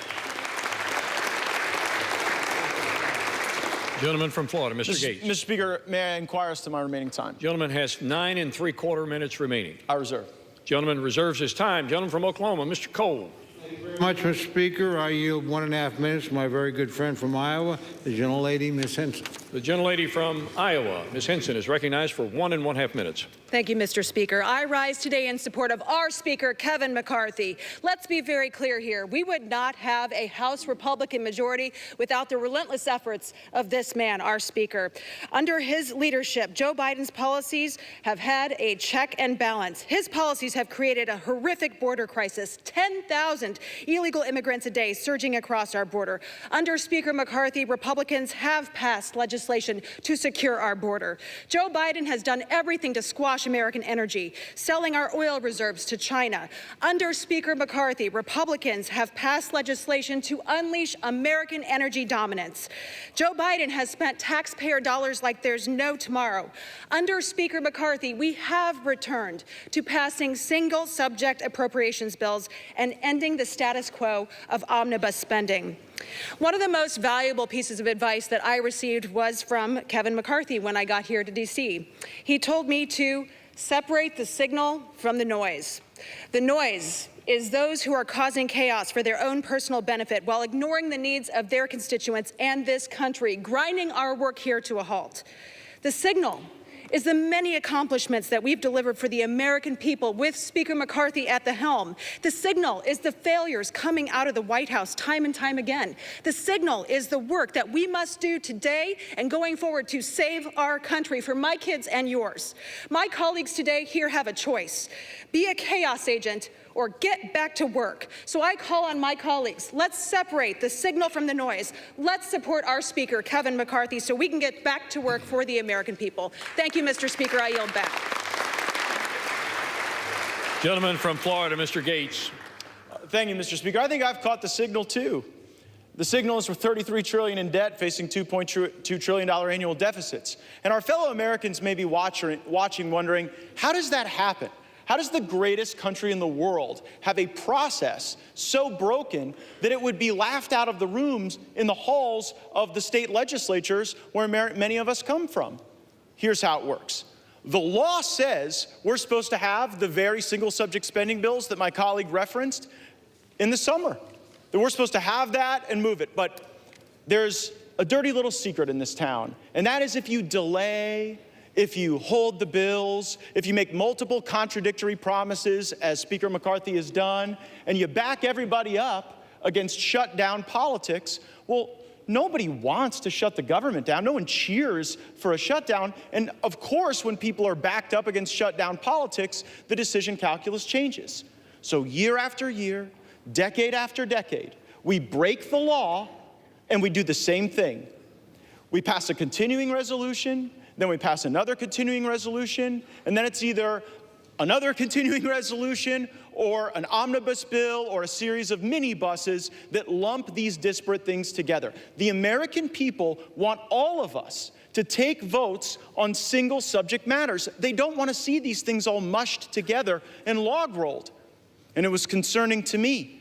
Gentleman from Florida, Mr. Gates. Mr. Speaker, may I inquire as to my remaining time? Gentleman has 9 3/4 minutes remaining. I reserve. Gentleman reserves his time. Gentleman from Oklahoma, Mr. Cole. Thank you very much, Mr. Speaker. I yield 1.5 minutes to my very good friend from Iowa, the gentlelady, Ms. Henson. The gentlelady from Iowa, Ms. Henson, is recognized for 1.5 minutes. Thank you, Mr. Speaker. I rise today in support of our Speaker, Kevin McCarthy. Let's be very clear here. We would not have a House Republican majority without the relentless efforts of this man, our Speaker. Under his leadership, Joe Biden's policies have had a check and balance. His policies have created a horrific border crisis, 10,000 illegal immigrants a day surging across our border. Under Speaker McCarthy, Republicans have passed legislation to secure our border. Joe Biden has done everything to squash American energy, selling our oil reserves to China. Under Speaker McCarthy, Republicans have passed legislation to unleash American energy dominance. Joe Biden has spent taxpayer dollars like there's no tomorrow. Under Speaker McCarthy, we have returned to passing single subject appropriations bills and ending the status quo of omnibus spending. One of the most valuable pieces of advice that I received was from Kevin McCarthy when I got here to D.C. He told me to separate the signal from the noise. The noise is those who are causing chaos for their own personal benefit while ignoring the needs of their constituents and this country, grinding our work here to a halt. The signal is the many accomplishments that we've delivered for the American people with Speaker McCarthy at the helm. The signal is the failures coming out of the White House time and time again. The signal is the work that we must do today and going forward to save our country for my kids and yours. My colleagues today here have a choice. Be a chaos agent or get back to work. So I call on my colleagues, let's separate the signal from the noise. Let's support our Speaker, Kevin McCarthy, so we can get back to work for the American people. Thank you, Mr. Speaker. I yield back. Gentleman from Florida, Mr. Gates. Thank you, Mr. Speaker. I think I've caught the signal, too. The signal is for $33 trillion in debt, facing $2.2 trillion annual deficits. And our fellow Americans may be watching, wondering, how does that happen? How does the greatest country in the world have a process so broken that it would be laughed out of the rooms in the halls of the state legislatures where many of us come from? Here's how it works. The law says we're supposed to have the very single subject spending bills that my colleague referenced in the summer. That we're supposed to have that and move it. But there's a dirty little secret in this town, and that is if you delay, if you hold the bills, if you make multiple contradictory promises, as Speaker McCarthy has done, and you back everybody up against shutdown politics, well, Nobody wants to shut the government down. No one cheers for a shutdown. And of course, when people are backed up against shutdown politics, the decision calculus changes. So year after year, decade after decade, we break the law and we do the same thing. We pass a continuing resolution, then we pass another continuing resolution, and then it's either another continuing resolution or an omnibus bill or a series of minibuses that lump these disparate things together. The American people want all of us to take votes on single subject matters. They don't want to see these things all mushed together and log rolled. And it was concerning to me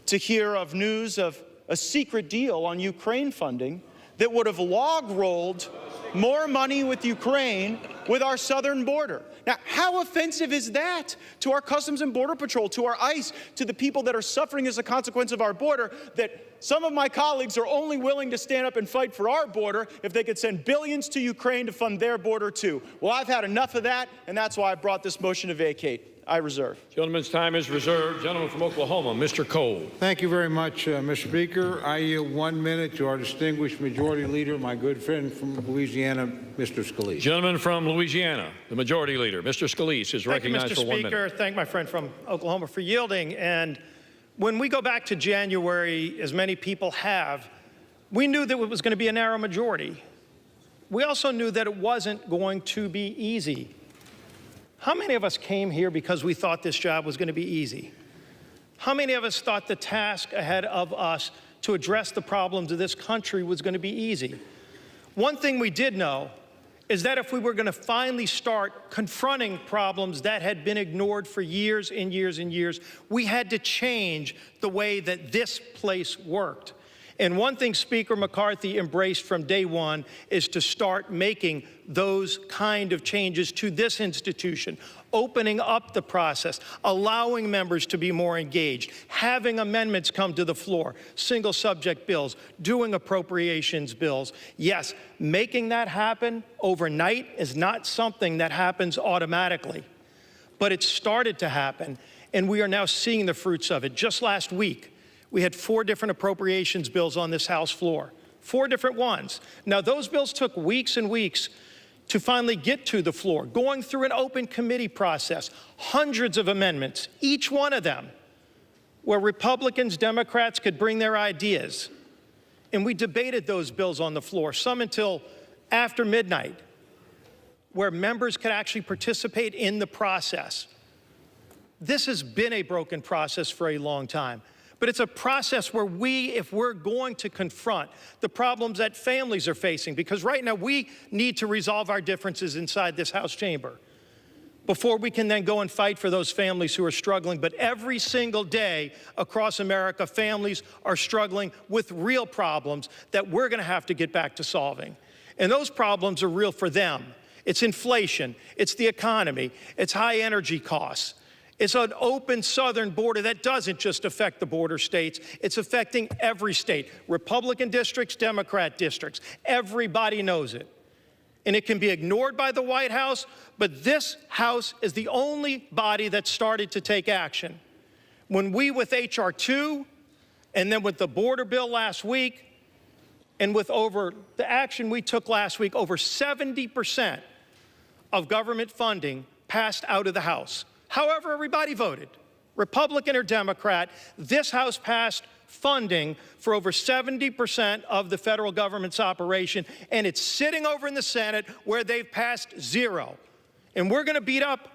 to hear of news of a secret deal on Ukraine funding that would have log rolled more money with Ukraine with our southern border. Now, how offensive is that to our Customs and Border Patrol, to our ICE, to the people that are suffering as a consequence of our border, that some of my colleagues are only willing to stand up and fight for our border if they could send billions to Ukraine to fund their border too? Well, I've had enough of that, and that's why I brought this motion to vacate. I reserve. Gentleman's time is reserved. Gentleman from Oklahoma, Mr. Cole. Thank you very much, Mr. Speaker. I yield 1 minute to our distinguished Majority Leader, my good friend from Louisiana, Mr. Scalise. Gentleman from Louisiana, the Majority Leader, Mr. Scalise, is recognized for 1 minute. Thank you, Mr. Speaker. Thank my friend from Oklahoma for yielding. And when we go back to January, as many people have, we knew that it was going to be a narrow majority. We also knew that it wasn't going to be easy. How many of us came here because we thought this job was going to be easy? How many of us thought the task ahead of us to address the problems of this country was going to be easy? One thing we did know is that if we were going to finally start confronting problems that had been ignored for years and years and years, we had to change the way that this place worked. And one thing Speaker McCarthy embraced from day one is to start making those kind of changes to this institution, opening up the process, allowing members to be more engaged, having amendments come to the floor, single subject bills, doing appropriations bills. Yes, making that happen overnight is not something that happens automatically, but it started to happen, and we are now seeing the fruits of it. Just last week, we had 4 different appropriations bills on this House floor, 4 different ones. Now, those bills took weeks and weeks to finally get to the floor, going through an open committee process, hundreds of amendments, each one of them, where Republicans, Democrats could bring their ideas. And we debated those bills on the floor, some until after midnight, where members could actually participate in the process. This has been a broken process for a long time. But it's a process where if we're going to confront the problems that families are facing, because right now we need to resolve our differences inside this House chamber before we can then go and fight for those families who are struggling. But every single day across America, families are struggling with real problems that we're going to have to get back to solving. And those problems are real for them. It's inflation, it's the economy, it's high energy costs. It's an open southern border that doesn't just affect the border states. It's affecting every state, Republican districts, Democrat districts. Everybody knows it. And it can be ignored by the White House, but this House is the only body that started to take action. When we, with H.R. 2, and then with the border bill last week, and with the action we took last week, over 70% of government funding passed out of the House. However everybody voted, Republican or Democrat, this House passed funding for over 70% of the federal government's operation, and it's sitting over in the Senate where they've passed 0. And we're going to beat up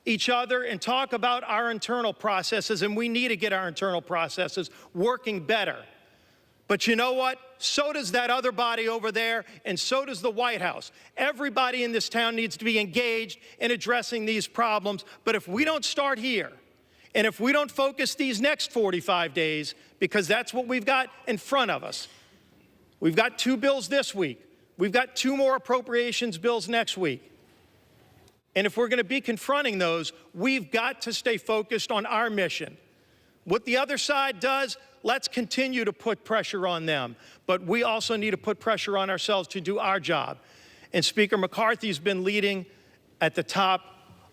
each other and talk about our internal processes, and we need to get our internal processes working better. But you know what? So does that other body over there, and so does the White House. Everybody in this town needs to be engaged in addressing these problems. But if we don't start here, and if we don't focus these next 45 days, because that's what we've got in front of us. We've got 2 bills this week. We've got 2 more appropriations bills next week. And if we're going to be confronting those, we've got to stay focused on our mission. What the other side does, let's continue to put pressure on them. But we also need to put pressure on ourselves to do our job. And Speaker McCarthy's been leading at the top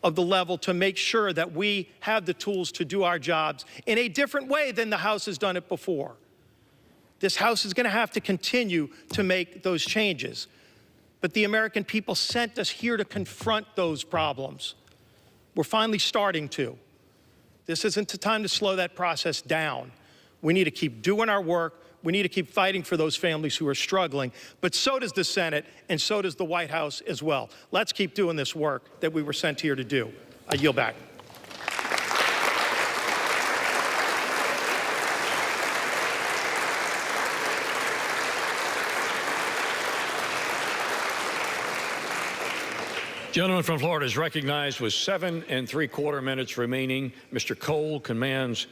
of the level to make sure that we have the tools to do our jobs in a different way than the House has done it before. This House is going to have to continue to make those changes. But the American people sent us here to confront those problems. We're finally starting to. This isn't the time to slow that process down. We need to keep doing our work. We need to keep fighting for those families who are struggling. But so does the Senate, and so does the White House as well. Let's keep doing this work that we were sent here to do. I yield back. Gentleman from Florida is recognized with 7 3/4 minutes remaining. Mr. Cole commands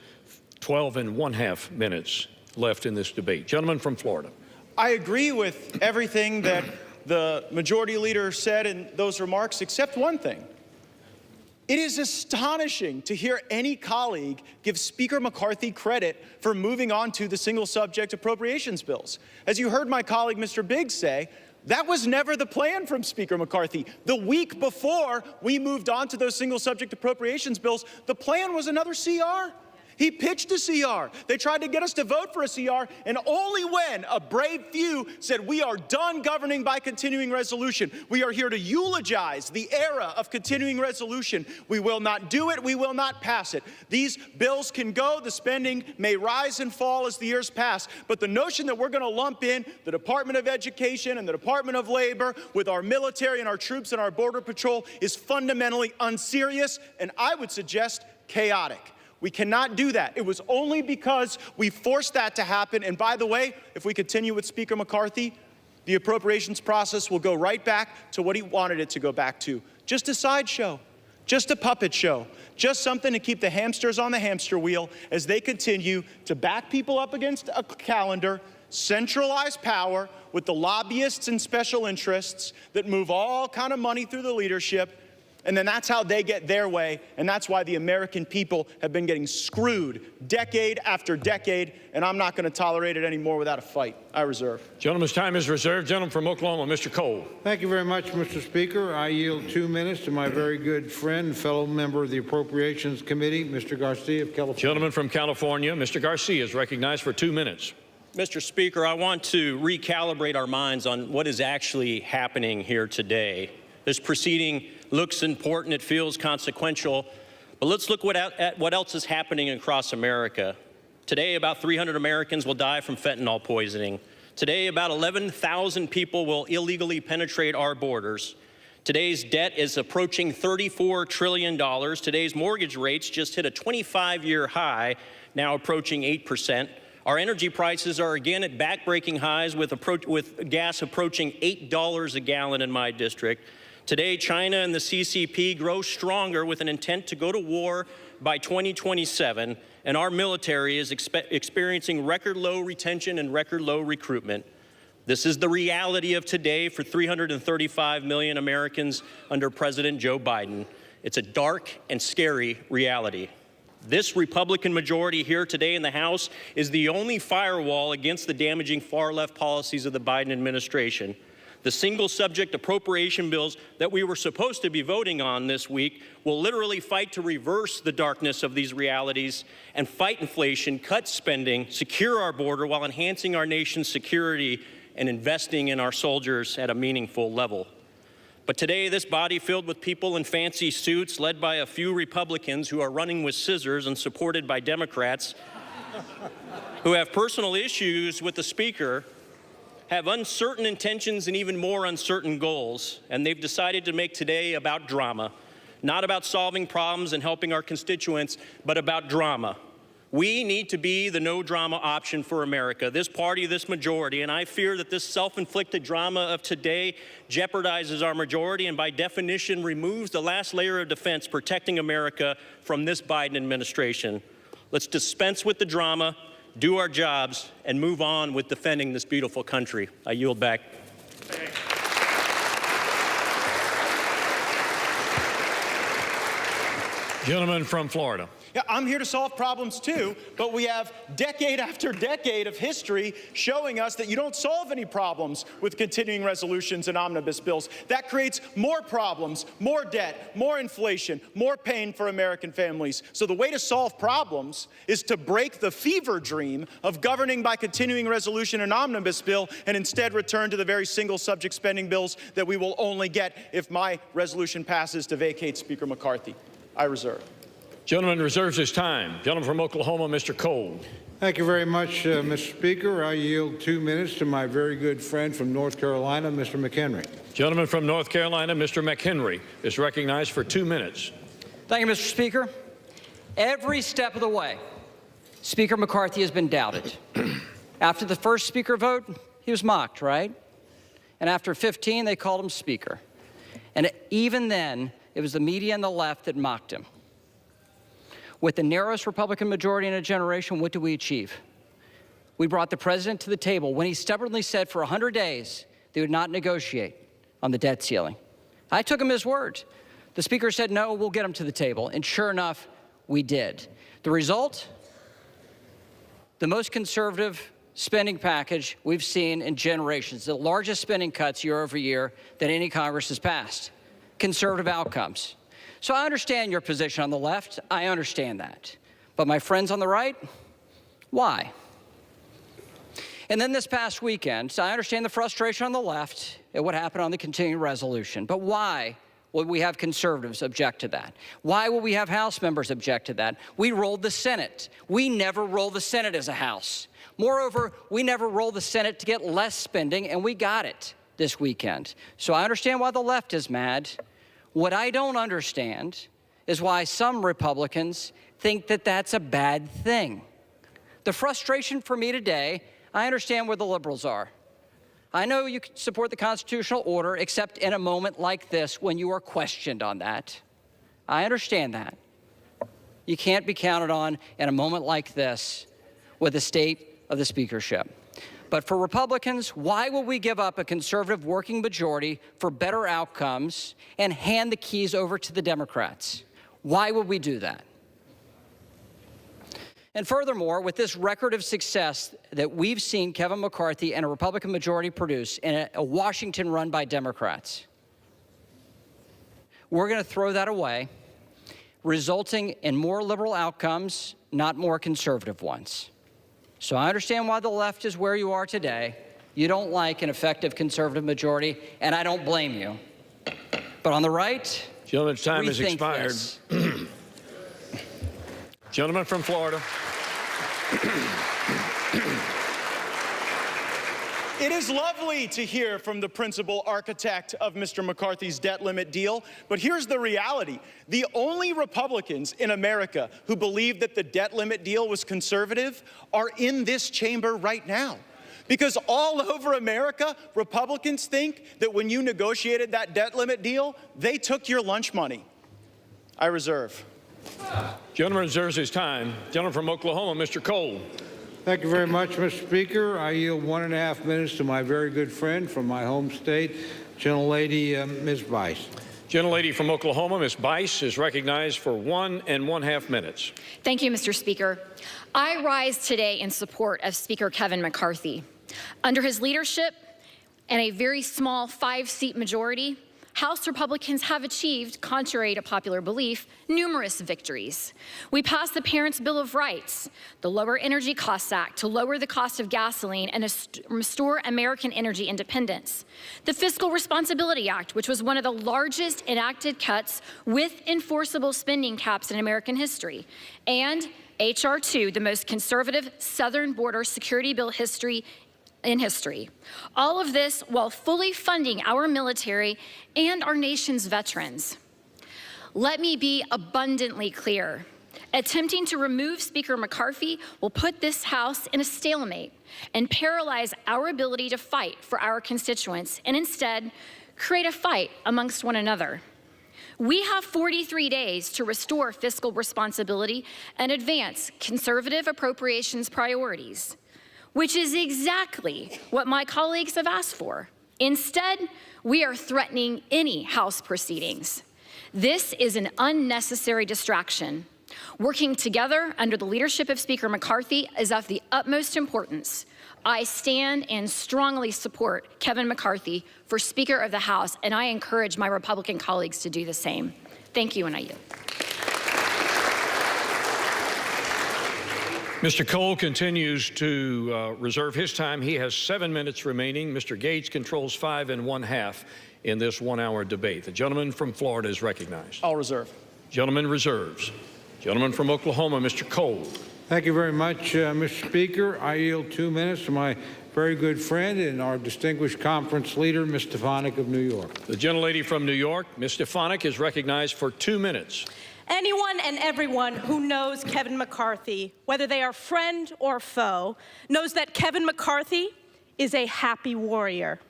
12 1/2 minutes left in this debate. Gentleman from Florida. I agree with everything that the majority leader said in those remarks, except one thing. It is astonishing to hear any colleague give Speaker McCarthy credit for moving on to the single subject appropriations bills. As you heard my colleague, Mr. Biggs, say, that was never the plan from Speaker McCarthy. The week before we moved on to those single subject appropriations bills, the plan was another CR. He pitched a CR. They tried to get us to vote for a CR, and only when a brave few said, we are done governing by continuing resolution. We are here to eulogize the era of continuing resolution. We will not do it. We will not pass it. These bills can go. The spending may rise and fall as the years pass, but the notion that we're going to lump in the Department of Education and the Department of Labor with our military and our troops and our Border Patrol is fundamentally unserious, and I would suggest chaotic. We cannot do that. It was only because we forced that to happen. And by the way, if we continue with Speaker McCarthy, the appropriations process will go right back to what he wanted it to go back to. Just a sideshow, just a puppet show, just something to keep the hamsters on the hamster wheel as they continue to back people up against a calendar, centralize power with the lobbyists and special interests that move all kind of money through the leadership. And then that's how they get their way, and that's why the American people have been getting screwed decade after decade, and I'm not going to tolerate it anymore without a fight. I reserve. Gentleman's time is reserved. Gentleman from Oklahoma, Mr. Cole. Thank you very much, Mr. Speaker. I yield 2 minutes to my very good friend and fellow member of the Appropriations Committee, Mr. Garcia of California. Gentleman from California, Mr. Garcia is recognized for 2 minutes. Mr. Speaker, I want to recalibrate our minds on what is actually happening here today. This proceeding looks important, it feels consequential, but let's look at what else is happening across America. Today, about 300 Americans will die from fentanyl poisoning. Today, about 11,000 people will illegally penetrate our borders. Today's debt is approaching $34 trillion. Today's mortgage rates just hit a 25-year high, now approaching 8%. Our energy prices are again at back-breaking highs with gas approaching $8 a gallon in my district. Today, China and the CCP grow stronger with an intent to go to war by 2027, and our military is experiencing record low retention and record low recruitment. This is the reality of today for 335 million Americans under President Joe Biden. It's a dark and scary reality. This Republican majority here today in the House is the only firewall against the damaging far-left policies of the Biden administration. The single-subject appropriation bills that we were supposed to be voting on this week will literally fight to reverse the darkness of these realities and fight inflation, cut spending, secure our border while enhancing our nation's security and investing in our soldiers at a meaningful level. But today, this body filled with people in fancy suits, led by a few Republicans who are running with scissors and supported by Democrats who have personal issues with the Speaker, have uncertain intentions and even more uncertain goals, and they've decided to make today about drama, not about solving problems and helping our constituents, but about drama. We need to be the no-drama option for America, this party, this majority, and I fear that this self-inflicted drama of today jeopardizes our majority and by definition removes the last layer of defense protecting America from this Biden administration. Let's dispense with the drama, do our jobs, and move on with defending this beautiful country. I yield back. Gentleman from Florida. Yeah, I'm here to solve problems too, but we have decade after decade of history showing us that you don't solve any problems with continuing resolutions and omnibus bills. That creates more problems, more debt, more inflation, more pain for American families. So the way to solve problems is to break the fever dream of governing by continuing resolution and omnibus bill and instead return to the very single subject spending bills that we will only get if my resolution passes to vacate Speaker McCarthy. I reserve. Gentleman reserves his time. Gentleman from Oklahoma, Mr. Cole. Thank you very much, Mr. Speaker. I yield 2 minutes to my very good friend from North Carolina, Mr. McHenry. Gentleman from North Carolina, Mr. McHenry, is recognized for 2 minutes. Thank you, Mr. Speaker. Every step of the way, Speaker McCarthy has been doubted. After the first Speaker vote, he was mocked, right? And after 15, they called him Speaker. And even then, it was the media and the left that mocked him. With the narrowest Republican majority in a generation, what did we achieve? We brought the president to the table when he stubbornly said for 100 days they would not negotiate on the debt ceiling. I took him at his word. The Speaker said, no, we'll get him to the table. And sure enough, we did. The result? The most conservative spending package we've seen in generations, the largest spending cuts year over year that any Congress has passed. Conservative outcomes. So I understand your position on the left. I understand that. But my friends on the right, why? And then this past weekend, so I understand the frustration on the left at what happened on the continuing resolution. But why would we have conservatives object to that? Why will we have House members object to that? We rolled the Senate. We never roll the Senate as a House. Moreover, we never roll the Senate to get less spending, and we got it this weekend. So I understand why the left is mad. What I don't understand is why some Republicans think that that's a bad thing. The frustration for me today, I understand where the liberals are. I know you support the constitutional order, except in a moment like this when you are questioned on that. I understand that. You can't be counted on in a moment like this with the state of the speakership. But for Republicans, why will we give up a conservative working majority for better outcomes and hand the keys over to the Democrats? Why would we do that? And furthermore, with this record of success that we've seen Kevin McCarthy and a Republican majority produce in a Washington run by Democrats, we're going to throw that away, resulting in more liberal outcomes, not more conservative ones. So I understand why the left is where you are today. You don't like an effective conservative majority, and I don't blame you. But on the right, gentleman's time has expired. Gentleman from Florida. It is lovely to hear from the principal architect of Mr. McCarthy's debt limit deal, but here's the reality. The only Republicans in America who believe that the debt limit deal was conservative are in this chamber right now. Because all over America, Republicans think that when you negotiated that debt limit deal, they took your lunch money. I reserve. Gentleman reserves his time. Gentleman from Oklahoma, Mr. Cole. Thank you very much, Mr. Speaker. I yield 1.5 minutes to my very good friend from my home state, gentlelady Ms. Bice. Gentlelady from Oklahoma, Ms. Bice, is recognized for 1.5 minutes. Thank you, Mr. Speaker. I rise today in support of Speaker Kevin McCarthy. Under his leadership and a very small 5-seat majority, House Republicans have achieved, contrary to popular belief, numerous victories. We passed the Parents' Bill of Rights, the Lower Energy Costs Act to lower the cost of gasoline and restore American energy independence, the Fiscal Responsibility Act, which was one of the largest enacted cuts with enforceable spending caps in American history, and H.R. 2, the most conservative southern border security bill in history. All of this while fully funding our military and our nation's veterans. Let me be abundantly clear. Attempting to remove Speaker McCarthy will put this House in a stalemate and paralyze our ability to fight for our constituents and instead create a fight amongst one another. We have 43 days to restore fiscal responsibility and advance conservative appropriations priorities, which is exactly what my colleagues have asked for. Instead, we are threatening any House proceedings. This is an unnecessary distraction. Working together under the leadership of Speaker McCarthy is of the utmost importance. I stand and strongly support Kevin McCarthy for Speaker of the House, and I encourage my Republican colleagues to do the same. Thank you, and I yield. Mr. Cole continues to reserve his time. He has 7 minutes remaining. Mr. Gates controls 5 1/2 in this 1-hour debate. The gentleman from Florida is recognized. I'll reserve. Gentleman reserves. Gentleman from Oklahoma, Mr. Cole. Thank you very much, Mr. Speaker. I yield 2 minutes to my very good friend and our distinguished conference leader, Ms. Stefanik of New York. The gentlelady from New York, Ms. Stefanik, is recognized for 2 minutes. Anyone and everyone who knows Kevin McCarthy, whether they are friend or foe, knows that Kevin McCarthy is a happy warrior.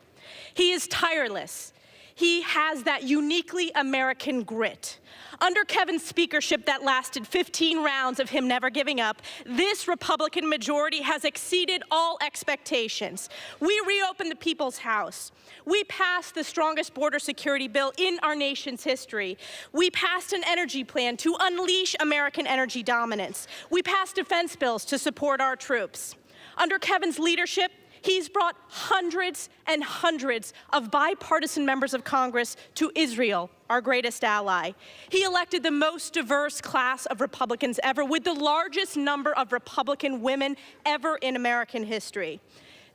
He is tireless. He has that uniquely American grit. Under Kevin's speakership that lasted 15 rounds of him never giving up, this Republican majority has exceeded all expectations. We reopened the People's House. We passed the strongest border security bill in our nation's history. We passed an energy plan to unleash American energy dominance. We passed defense bills to support our troops. Under Kevin's leadership, he's brought hundreds and hundreds of bipartisan members of Congress to Israel, our greatest ally. He elected the most diverse class of Republicans ever, with the largest number of Republican women ever in American history.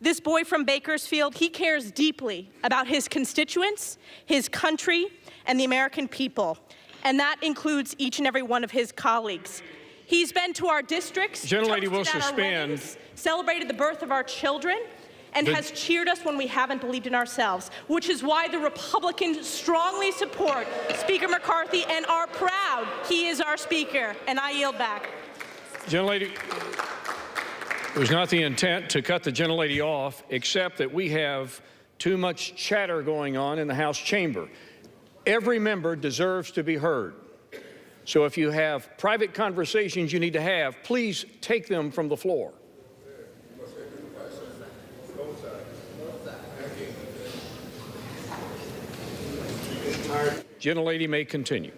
This boy from Bakersfield, he cares deeply about his constituents, his country, and the American people. And that includes each and every one of his colleagues. He's been to our districts, Gentlelady will toasted at our suspend. weddings, celebrated the birth of our children, and has cheered us when we haven't believed in ourselves, which is why the Republicans strongly support Speaker McCarthy and are proud he is our Speaker. And I yield back. Gentlelady, it was not the intent to cut the gentlelady off, except that we have too much chatter going on in the House chamber. Every member deserves to be heard. So if you have private conversations you need to have, please take them from the floor. Gentlelady may continue.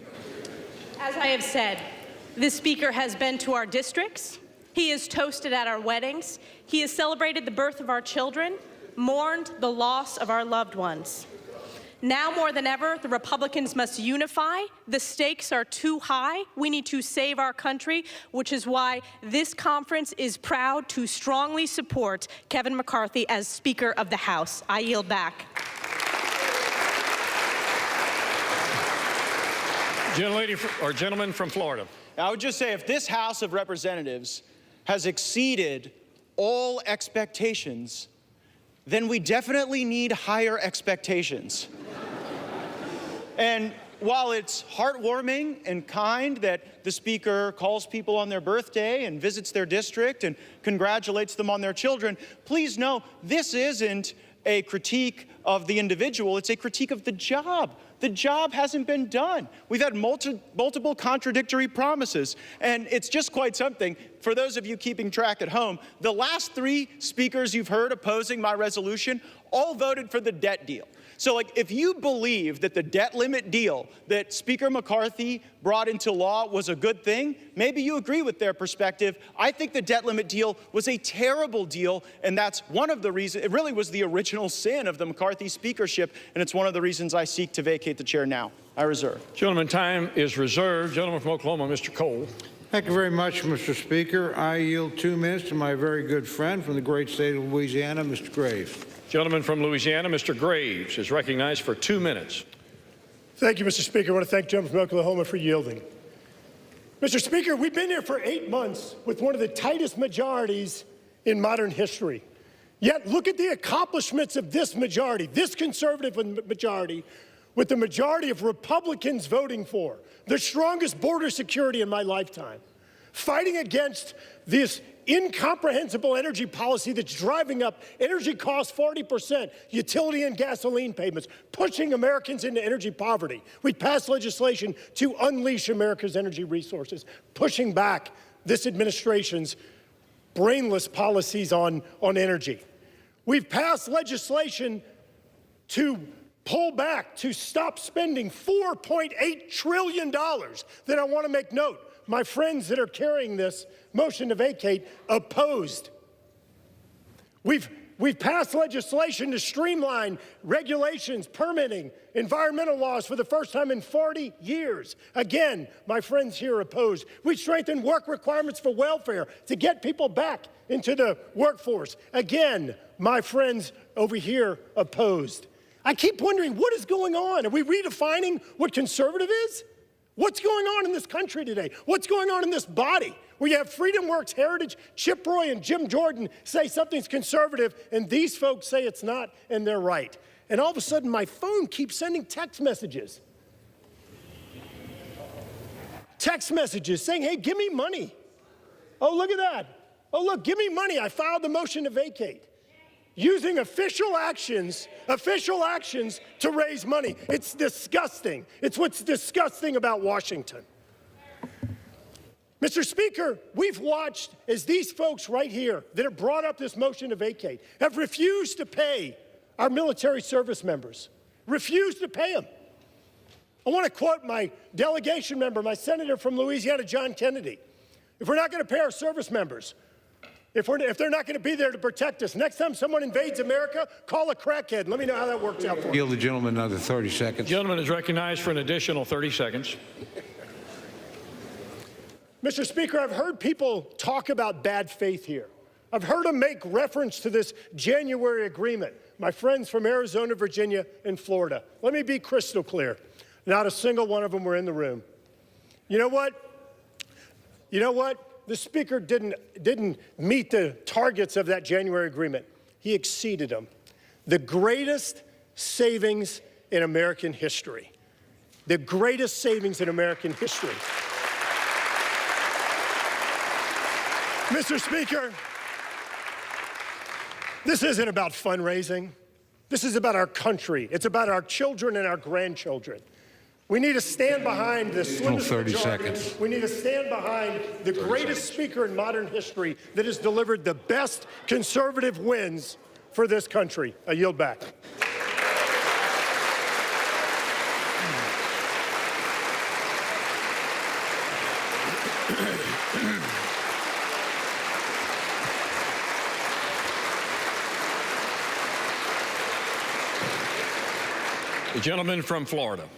As I have said, this Speaker has been to our districts. He has toasted at our weddings. He has celebrated the birth of our children, mourned the loss of our loved ones. Now more than ever, the Republicans must unify. The stakes are too high. We need to save our country, which is why this conference is proud to strongly support Kevin McCarthy as Speaker of the House. I yield back. Gentleman from Florida. I would just say, if this House of Representatives has exceeded all expectations, then we definitely need higher expectations. And while it's heartwarming and kind that the Speaker calls people on their birthday and visits their district and congratulates them on their children, please know this isn't a critique of the individual, it's a critique of the job. The job hasn't been done. We've had multiple contradictory promises, and it's just quite something. For those of you keeping track at home, the last 3 speakers you've heard opposing my resolution all voted for the debt deal. So if you believe that the debt limit deal that Speaker McCarthy brought into law was a good thing, maybe you agree with their perspective. I think the debt limit deal was a terrible deal, and that's one of the reasons. It really was the original sin of the McCarthy speakership, and it's one of the reasons I seek to vacate the chair now. I reserve. Gentleman, time is reserved. Gentleman from Oklahoma, Mr. Cole. Thank you very much, Mr. Speaker. I yield 2 minutes to my very good friend from the great state of Louisiana, Mr. Graves. Gentleman from Louisiana, Mr. Graves, is recognized for 2 minutes. Thank you, Mr. Speaker. I want to thank the gentleman from Oklahoma for yielding. Mr. Speaker, we've been here for 8 months with one of the tightest majorities in modern history. Yet look at the accomplishments of this majority, this conservative majority, with the majority of Republicans voting for the strongest border security in my lifetime, fighting against this incomprehensible energy policy that's driving up energy costs 40%, utility and gasoline payments, pushing Americans into energy poverty. We passed legislation to unleash America's energy resources, pushing back this administration's brainless policies on energy. We've passed legislation to pull back to stop spending $4.8 trillion, then I want to make note, my friends that are carrying this motion to vacate opposed. We've passed legislation to streamline regulations, permitting, environmental laws for the first time in 40 years. Again, my friends here opposed. We strengthened work requirements for welfare to get people back into the workforce. Again, my friends over here opposed. I keep wondering, what is going on? Are we redefining what conservative is? What's going on in this country today? What's going on in this body? Where you have Freedom Works, Heritage, Chip Roy, and Jim Jordan say something's conservative, and these folks say it's not, and they're right. And all of a sudden, my phone keeps sending text messages. Text messages saying, hey, give me money. Oh, look at that. Oh, look, give me money. I filed the motion to vacate. Using official actions to raise money. It's disgusting. It's what's disgusting about Washington. Mr. Speaker, we've watched as these folks right here that have brought up this motion to vacate have refused to pay our military service members, refused to pay them. I want to quote my delegation member, my senator from Louisiana, John Kennedy. If we're not going to pay our service members, if they're not going to be there to protect us, next time someone invades America, call a crackhead. Let me know how that works out for you. Yield the gentleman another 30 seconds. The gentleman is recognized for an additional 30 seconds. Mr. Speaker, I've heard people talk about bad faith here. I've heard them make reference to this January agreement, my friends from Arizona, Virginia, and Florida. Let me be crystal clear. Not a single one of them were in the room. You know what? The Speaker didn't meet the targets of that January agreement. He exceeded them. The greatest savings in American history. The greatest savings in American history. Mr. Speaker, this isn't about fundraising. This is about our country. It's about our children and our grandchildren. We need to stand behind the slimmest 30 majority. seconds. We need to stand behind the greatest speaker in modern history that has delivered the best conservative wins for this country. I yield back. The gentleman from Florida.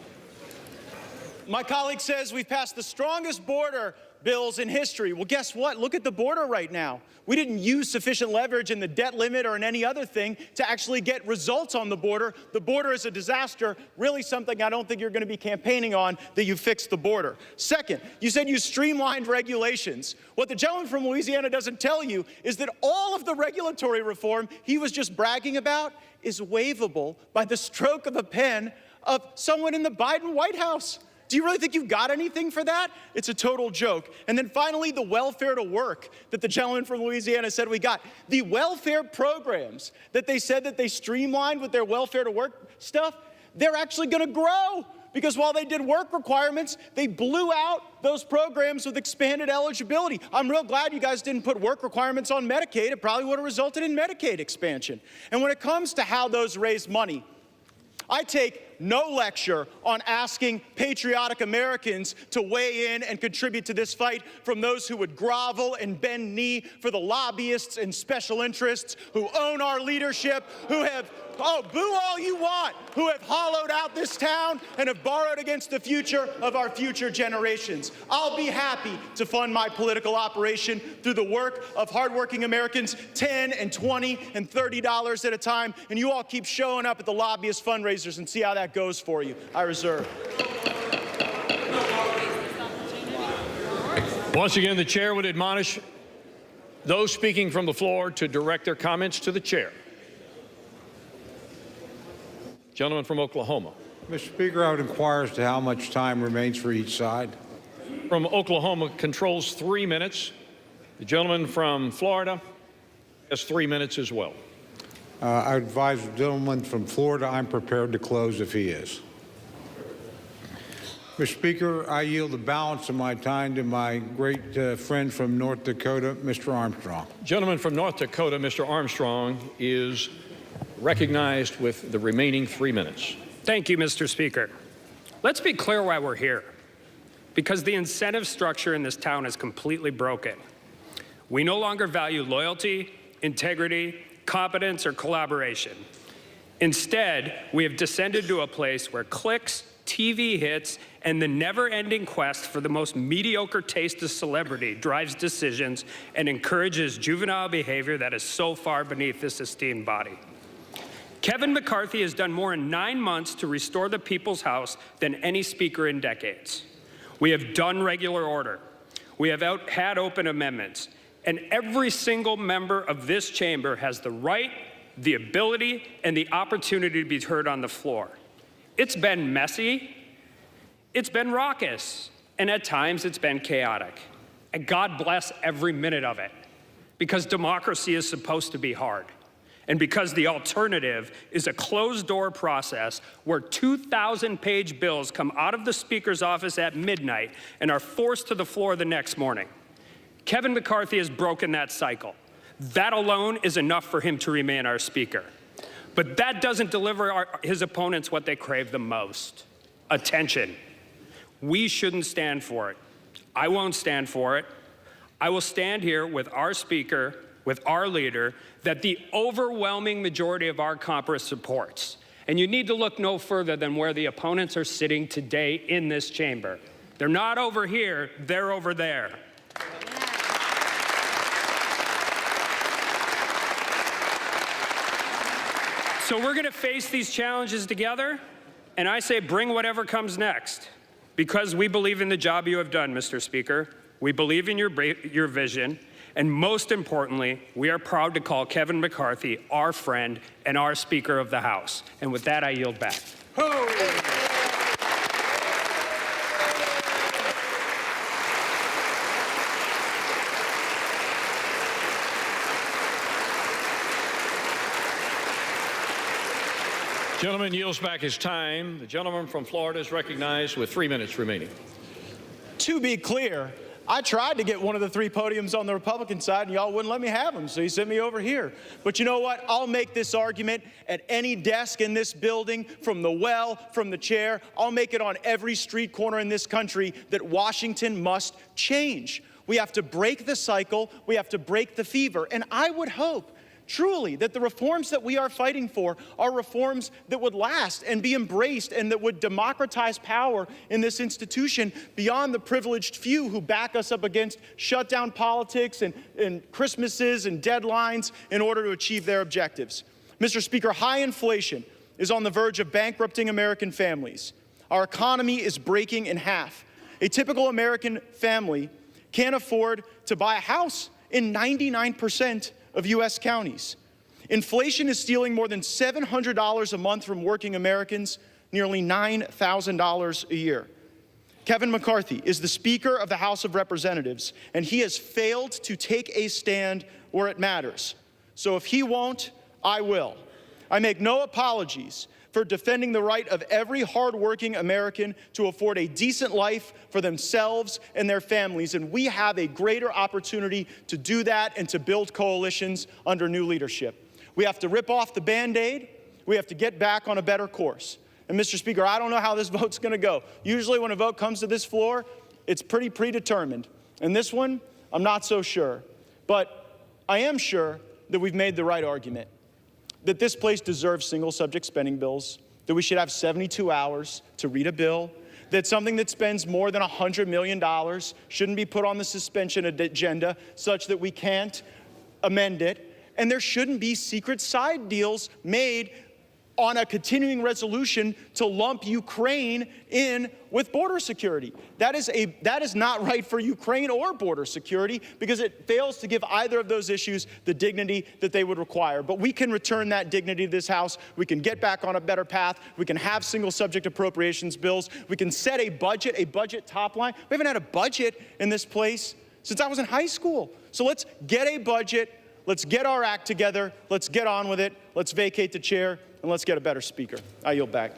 My colleague says we've passed the strongest border bills in history. Well, guess what? Look at the border right now. We didn't use sufficient leverage in the debt limit or in any other thing to actually get results on the border. The border is a disaster, really something I don't think you're going to be campaigning on, that you fixed the border. Second, you said you streamlined regulations. What the gentleman from Louisiana doesn't tell you is that all of the regulatory reform he was just bragging about is waivable by the stroke of a pen of someone in the Biden White House. Do you really think you've got anything for that? It's a total joke. And then finally, the welfare to work that the gentleman from Louisiana said we got. The welfare programs that they said that they streamlined with their welfare to work stuff, they're actually going to grow. Because while they did work requirements, they blew out those programs with expanded eligibility. I'm real glad you guys didn't put work requirements on Medicaid. It probably would have resulted in Medicaid expansion. And when it comes to how those raise money, I take no lecture on asking patriotic Americans to weigh in and contribute to this fight from those who would grovel and bend knee for the lobbyists and special interests who own our leadership, who have, oh, boo all you want, who have hollowed out this town and have borrowed against the future of our future generations. I'll be happy to fund my political operation through the work of hardworking Americans, $10 and $20 and $30 at a time, and you all keep showing up at the lobbyist fundraisers and see how that goes for you. I reserve. Once again, the chair would admonish those speaking from the floor to direct their comments to the chair. Gentleman from Oklahoma. Mr. Speaker, I would inquire as to how much time remains for each side. From Oklahoma controls 3 minutes. The gentleman from Florida has 3 minutes as well. I advise the gentleman from Florida I'm prepared to close if he is. Mr. Speaker, I yield the balance of my time to my great friend from North Dakota, Mr. Armstrong. Gentleman from North Dakota, Mr. Armstrong, is recognized with the remaining 3 minutes. Thank you, Mr. Speaker. Let's be clear why we're here. Because the incentive structure in this town is completely broken. We no longer value loyalty, integrity, competence, or collaboration. Instead, we have descended to a place where clicks, TV hits, and the never-ending quest for the most mediocre taste of celebrity drives decisions and encourages juvenile behavior that is so far beneath this esteemed body. Kevin McCarthy has done more in 9 months to restore the people's house than any speaker in decades. We have done regular order. We have had open amendments. And every single member of this chamber has the right, the ability, and the opportunity to be heard on the floor. It's been messy, it's been raucous, and at times it's been chaotic. And God bless every minute of it, because democracy is supposed to be hard. And because the alternative is a closed-door process where 2,000-page bills come out of the Speaker's office at midnight and are forced to the floor the next morning. Kevin McCarthy has broken that cycle. That alone is enough for him to remain our Speaker. But that doesn't deliver his opponents what they crave the most: attention. We shouldn't stand for it. I won't stand for it. I will stand here with our Speaker, with our leader, that the overwhelming majority of our Congress supports. And you need to look no further than where the opponents are sitting today in this chamber. They're not over here, they're over there. So we're going to face these challenges together, and I say bring whatever comes next, because we believe in the job you have done, Mr. Speaker. We believe in your vision, and most importantly, we are proud to call Kevin McCarthy our friend and our Speaker of the House. And with that, I yield back. Gentleman yields back his time. The gentleman from Florida is recognized with 3 minutes remaining. To be clear, I tried to get one of the 3 podiums on the Republican side, and y'all wouldn't let me have them, so you sent me over here. But you know what? I'll make this argument at any desk in this building, from the well, from the chair. I'll make it on every street corner in this country that Washington must change. We have to break the cycle. We have to break the fever. And I would hope, truly, that the reforms that we are fighting for are reforms that would last and be embraced and that would democratize power in this institution beyond the privileged few who back us up against shutdown politics and Christmases and deadlines in order to achieve their objectives. Mr. Speaker, high inflation is on the verge of bankrupting American families. Our economy is breaking in half. A typical American family can't afford to buy a house in 99% of U.S. counties. Inflation is stealing more than $700 a month from working Americans, nearly $9,000 a year. Kevin McCarthy is the Speaker of the House of Representatives, and he has failed to take a stand where it matters. So if he won't, I will. I make no apologies for defending the right of every hardworking American to afford a decent life for themselves and their families. And we have a greater opportunity to do that and to build coalitions under new leadership. We have to rip off the Band-Aid. We have to get back on a better course. And Mr. Speaker, I don't know how this vote's going to go. Usually when a vote comes to this floor, it's pretty predetermined. And this one, I'm not so sure. But I am sure that we've made the right argument, that this place deserves single-subject spending bills, that we should have 72 hours to read a bill, that something that spends more than $100 million shouldn't be put on the suspension agenda such that we can't amend it, and there shouldn't be secret side deals made on a continuing resolution to lump Ukraine in with border security. That is not right for Ukraine or border security, because it fails to give either of those issues the dignity that they would require. But we can return that dignity to this House. We can get back on a better path. We can have single subject appropriations bills. We can set a budget top line. We haven't had a budget in this place since I was in high school. So let's get a budget. Let's get our act together. Let's get on with it. Let's vacate the chair, and let's get a better Speaker. I yield back.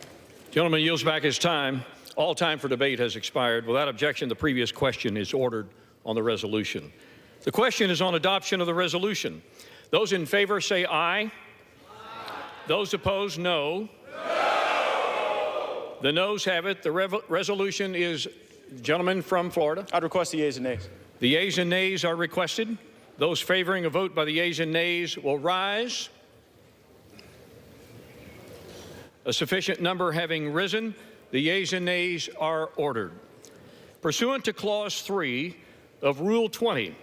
Gentleman yields back his time. All time for debate has expired. Without objection, the previous question is ordered on the resolution. The question is on adoption of the resolution. Those in favor say aye. Aye. Those opposed, no. No. The noes have it. The resolution is, gentleman from Florida. I'd request the yeas and nays. The yeas and nays are requested. Those favoring a vote by the yeas and nays will rise. A sufficient number having risen, the yeas and nays are ordered. Pursuant to Clause 3 of Rule 20,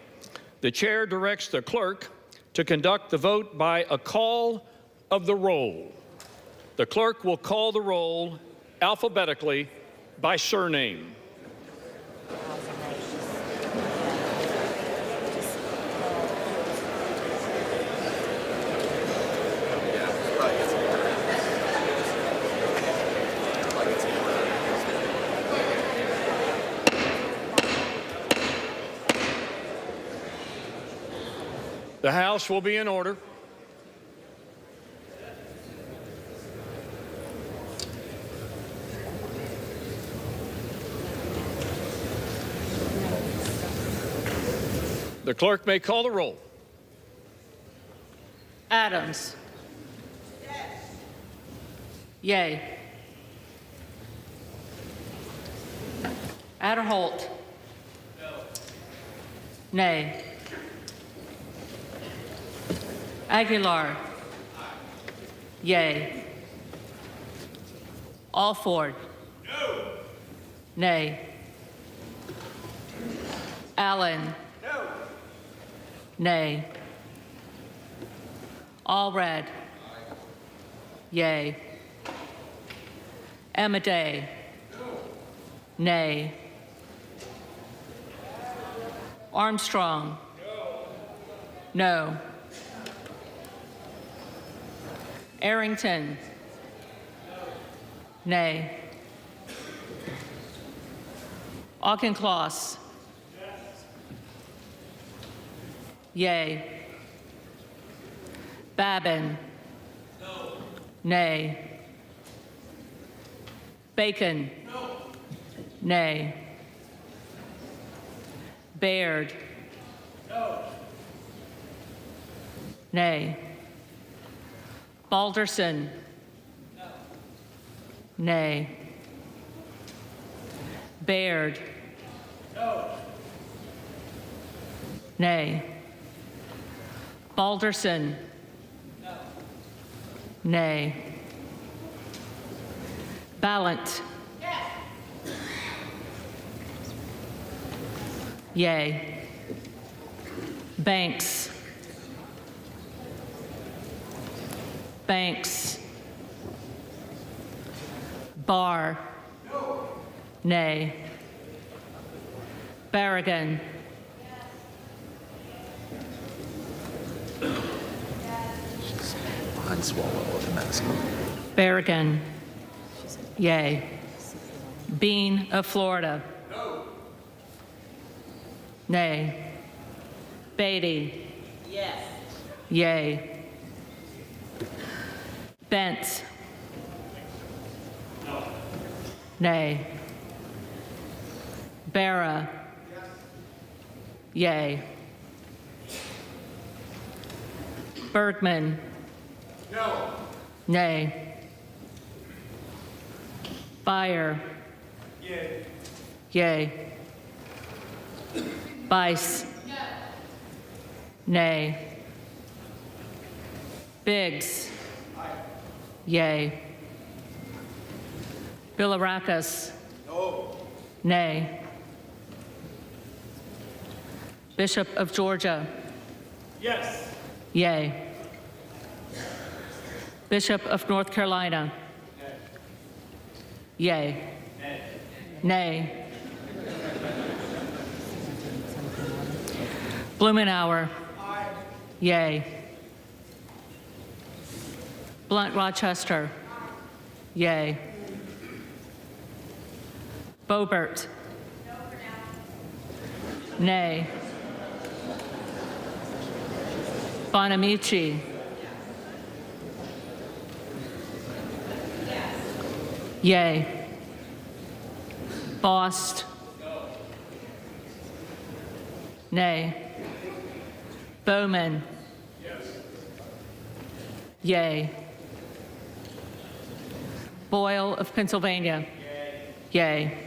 the chair directs the clerk to conduct the vote by a call of the roll. The clerk will call the roll alphabetically by surname. The House will be in order. The clerk may call the roll. Adams. Yay. Adderholt. Nay. Aguilar. Yay. Alford. No. Nay. Allen. No. Nay. Allred. Yay. Amaday. No. Nay. Armstrong. No. Arrington. Nay. Auchincloss. Yay. Babin. No. Nay. Bacon. No. Nay. Baird. No. Nay. Balderson. No. Nay. Baird. No. Nay. Balderson. No. Nay. Ballant. Yes. Yay. Banks. Banks. Barr. No. Nay. Barragan. Unswallow with a mask. Barragan. Yay. Bean of Florida. No. Nay. Beatty. Yes. Yay. Bentz. No. Nay. Barra. Yay. Bergman. No. Nay. Beyer. Yay. Yay. Bice. No. Nay. Biggs. Yay. Bilirakis. No. Nay. Bishop of Georgia. Yes. Yay. Bishop of North Carolina. Yay. Nay. Blumenauer. Yay. Blunt Rochester. Yay. Boebert. Nay. Bonamici. Yay. Bost. Nay. Bowman. Boyle of Pennsylvania. Yay.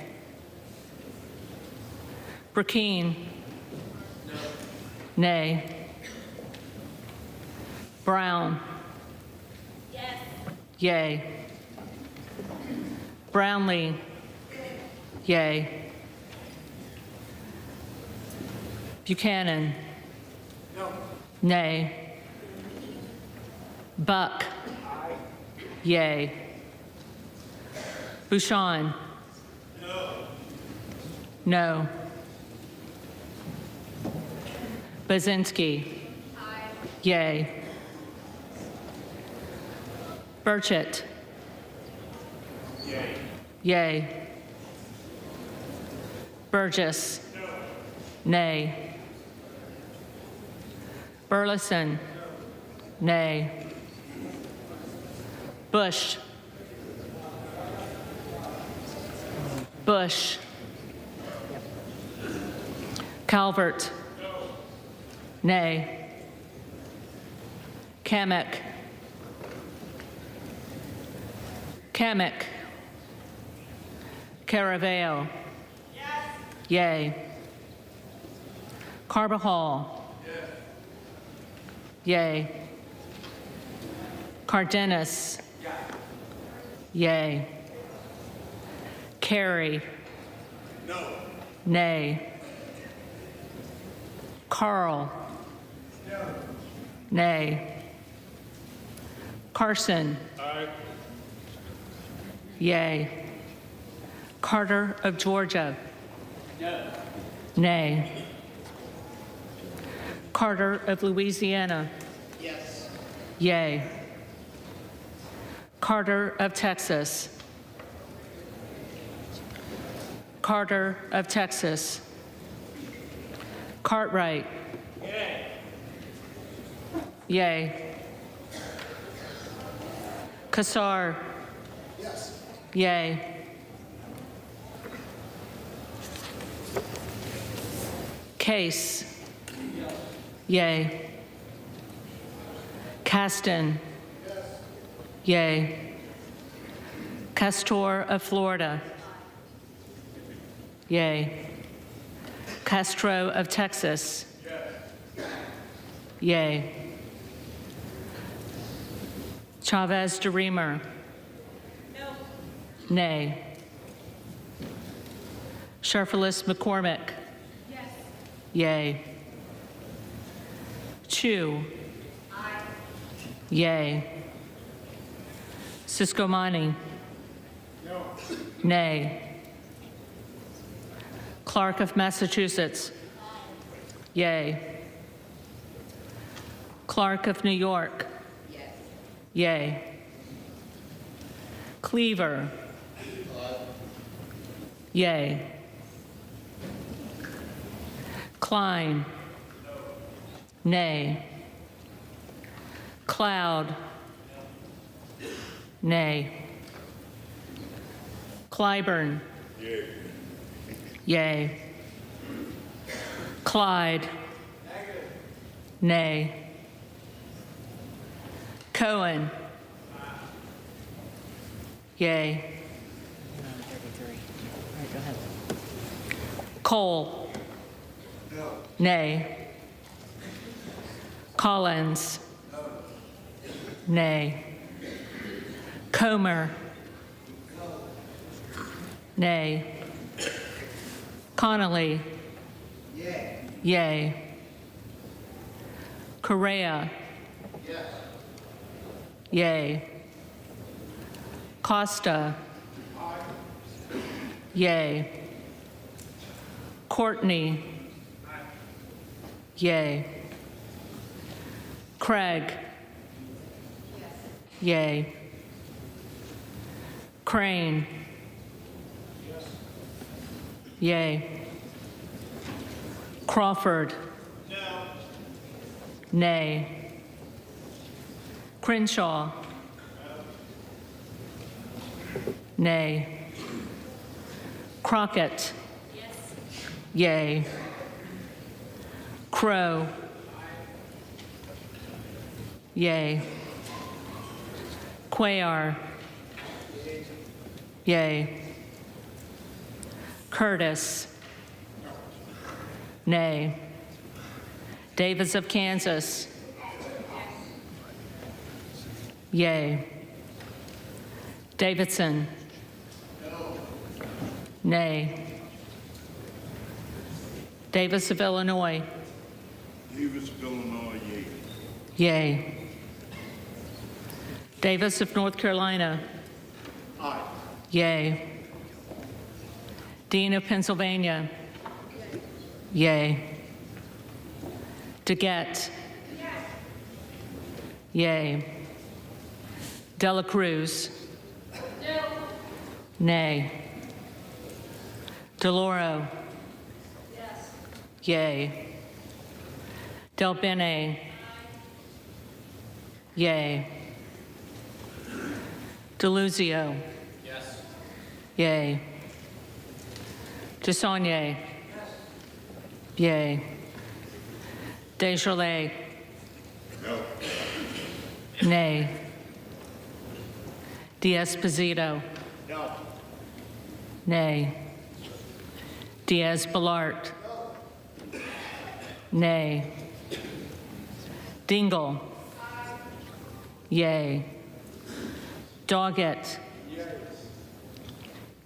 Burkeen. Nay. Brown. Yes. Yay. Brownlee. Yay. Buchanan. No. Nay. Buck. Yay. Bouchon. No. No. Bazinski. Yay. Burchett. Yay. Yay. Burgess. No. Nay. Burleson. Nay. Bush. Bush. Calvert. Nay. Kamek. Kamek. Caraveo. Yes. Yay. Carbajal. Yes. Yay. Cardenas. Yay. Carey. No. Nay. Carl. No. Nay. Carson. Aye. Yay. Carter of Georgia. No. Nay. Carter of Louisiana. Yes. Yay. Carter of Texas. Carter of Texas. Cartwright. Yay. Yay. Kassar. Yes. Yay. Case. Yay. Caston. Yay. Castor of Florida. Yay. Castro of Texas. Yay. Chavez de Reamer. No. Nay. Sharfelis McCormick. Yes. Yay. Chu. Aye. Yay. Siscomani. No. Nay. Clark of Massachusetts. Yay. Clark of New York. Yes. Yay. Cleaver. Yay. Klein. Nay. Cloud. Nay. Clyburn. Yay. Yay. Clyde. Nay. Cohen. Yay. Cole. No. Nay. Collins. Nay. Comer. Nay. Connolly. Yay. Yay. Correa. Yes. Yay. Costa. Yay. Courtney. Yay. Craig. Yay. Crane. Yay. Crawford. No. Nay. Crenshaw. Nay. Crockett. Yes. Yay. Crow. Yay. Cuellar. Yay. Curtis. Nay. Davis of Kansas. Yay. Davidson. Nay. Davis of Illinois. Davis of Illinois, yea. Yay. Davis of North Carolina. Aye. Yay. Dean of Pennsylvania. Yay. DeGette. Yay. Dela Cruz. No. Nay. DeLauro. Yes. Yay. Del Bene. Yay. DeLuzio. Yes. Yay. DeSaulnier. Yay. Desjardins. No. Nay. D'Esposito. No. Nay. Diaz-Balart. Nay. Dingle. Yay. Doggett.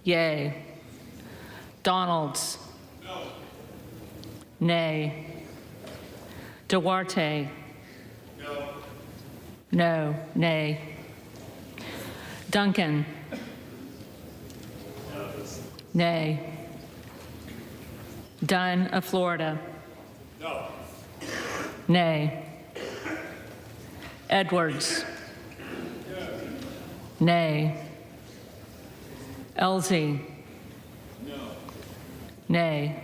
Yay. Donalds. No. Nay. Duarte. No. No. Nay. Duncan. No. Nay. Dunn of Florida. No. Nay. Edwards. Nay. Elsie. No. Nay.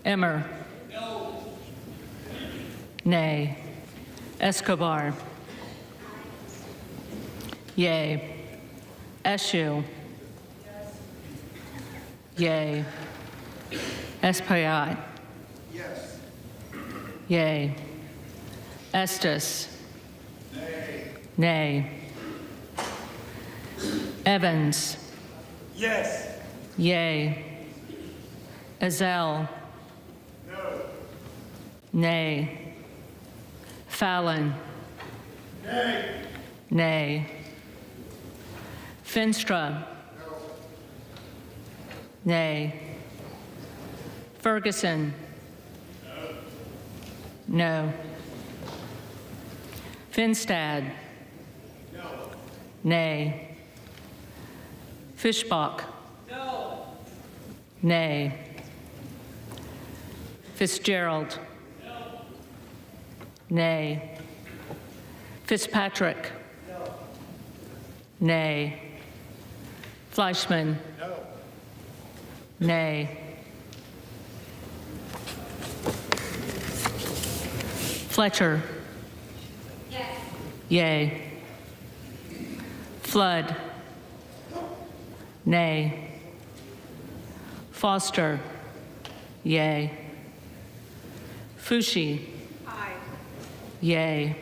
Emmer. No. Nay. Escobar. Yay. Eshue. Yay. Espaillat. Yes. Yay. Estes. Nay. Nay. Evans. Yes. Yay. Ezell. No. Nay. Fallon. Nay. Nay. Finstra. No. Nay. Ferguson. No. Finstad. No. Nay. Fischbach. No. Nay. Fitzgerald. No. Nay. Fitzpatrick. No. Nay. Fleischman. No. Nay. Fletcher. Yes. Yay. Flood. Nay. Foster. Yay. Fushi. Aye. Yay.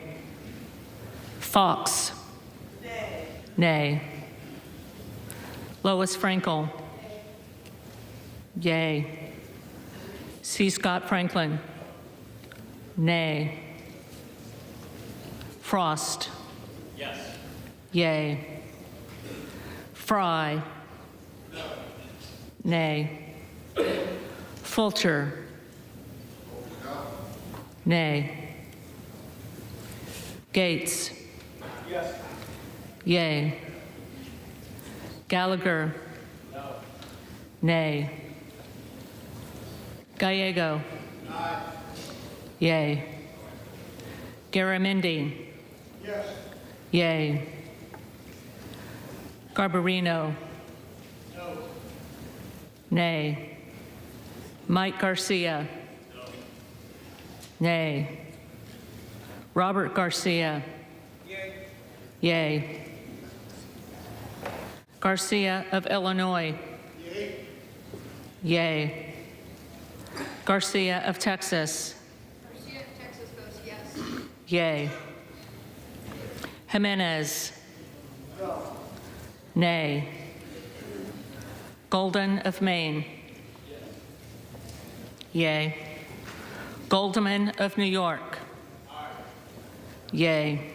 Fox. Nay. Nay. Lois Frankel. Yay. C. Scott Franklin. Nay. Frost. Yes. Yay. Fry. No. Nay. Fulcher. No. Nay. Gates. Yes. Yay. Gallagher. No. Nay. Gallego. Aye. Yay. Garamendi. Yes. Yay. Garbarino. No. Nay. Mike Garcia. No. Nay. Robert Garcia. Yay. Yay. Garcia of Illinois. Yay. Yay. Garcia of Texas. Garcia of Texas votes yes. Yay. Jimenez. No. Nay. Golden of Maine. Yay. Goldman of New York. Yay.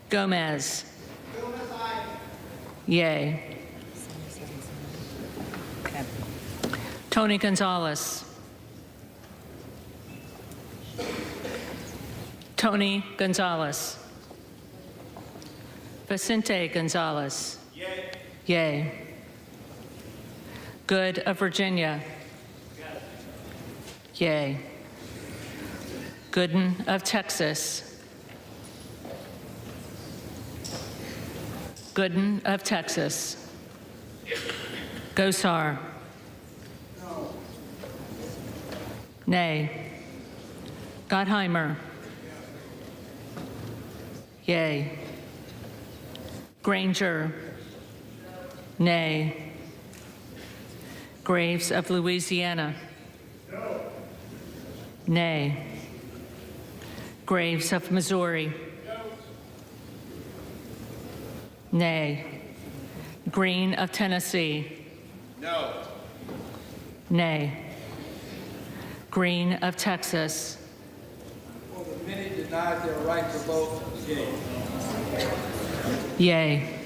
Gomez. Yay. Tony Gonzalez. Tony Gonzalez. Vicente Gonzalez. Yay. Yay. Good of Virginia. Yay. Gooden of Texas. Gooden of Texas. Gosar. No. Nay. Gottheimer. Yay. Granger. Nay. Graves of Louisiana. No. Nay. Graves of Missouri. No. Nay. Green of Tennessee. No. Nay. Green of Texas. For the many denied their right to vote, yea. Yay.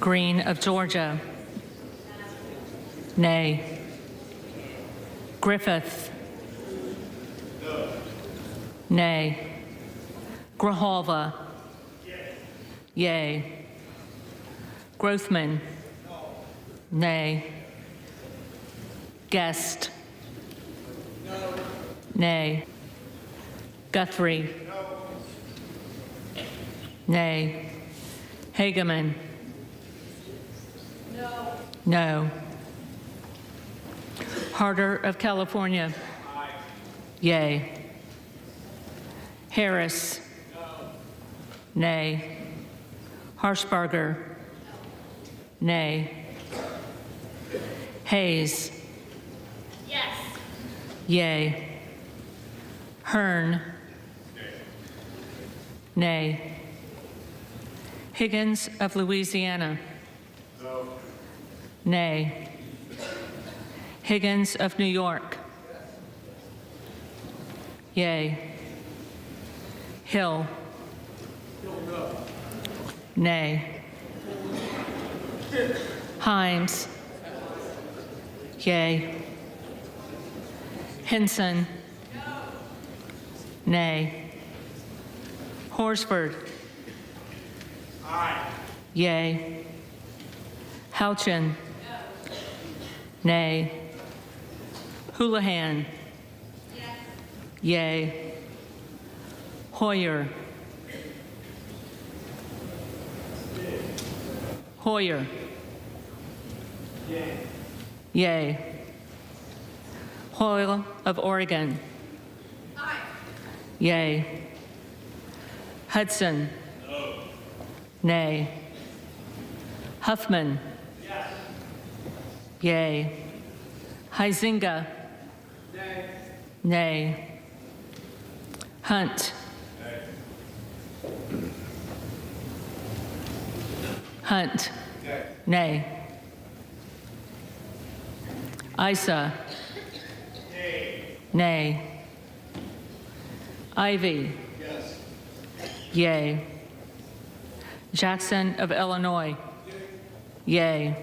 Green of Georgia. Nay. Griffith. No. Nay. Grijalva. Yay. Grothman. Nay. Guest. No. Nay. Guthrie. Nay. Hageman. No. No. Harder of California. Aye. Yay. Harris. No. Nay. Harshbarger. Nay. Hayes. Yes. Yay. Hearn. Nay. Higgins of Louisiana. No. Nay. Higgins of New York. Yay. Hill. No. Nay. Himes. Yay. Hinson. Nay. Horsford. Aye. Yay. Houchin. Nay. Houlihan. Yes. Yay. Hoyer. Hoyer. Yay. Yay. Hoyle of Oregon. Aye. Yay. Hudson. No. Nay. Huffman. Yes. Yay. Huizinga. Nay. Nay. Hunt. Hunt. Nay. Isa. Nay. Ivy. Yes. Yay. Jackson of Illinois. Yay.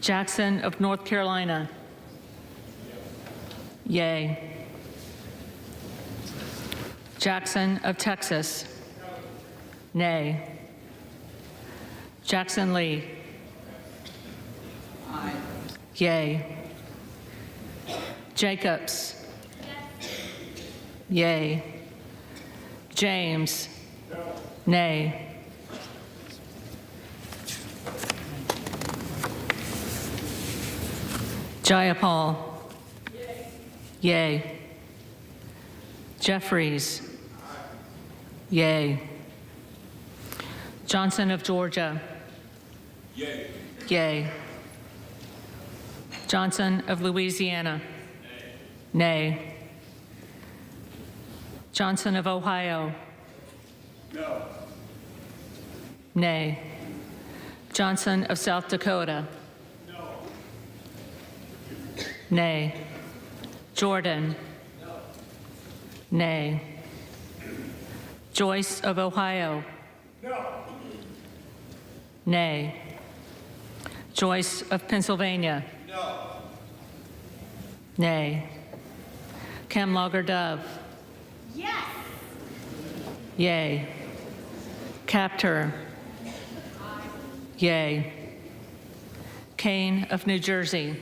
Jackson of North Carolina. Yay. Jackson of Texas. Nay. Jackson Lee. Aye. Yay. Jacobs. Yay. James. Nay. Jayapal. Yay. Jeffries. Yay. Johnson of Georgia. Yay. Yay. Johnson of Louisiana. Nay. Johnson of Ohio. No. Nay. Johnson of South Dakota. Nay. Jordan. Nay. Joyce of Ohio. Nay. Joyce of Pennsylvania. Nay. Camlogger Dove. Yes. Yay. Capter. Yay. Kane of New Jersey.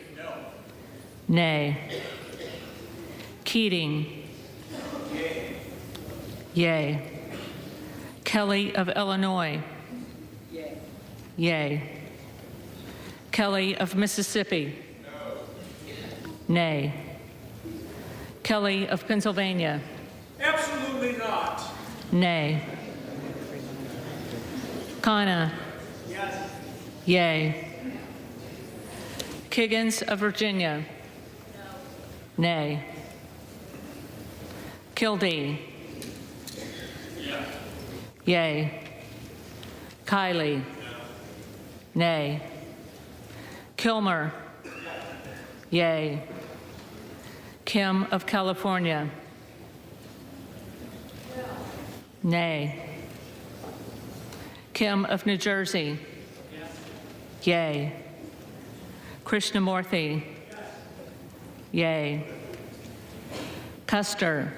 Nay. Keating. Yay. Kelly of Illinois. Yay. Kelly of Mississippi. Nay. Kelly of Pennsylvania. Absolutely not. Nay. Kana. Yes. Yay. Kiggins of Virginia. Nay. Kildee. Yay. Kiley. Nay. Kilmer. Yay. Kim of California. Nay. Kim of New Jersey. Yay. Krishnamurthy. Yay. Custer.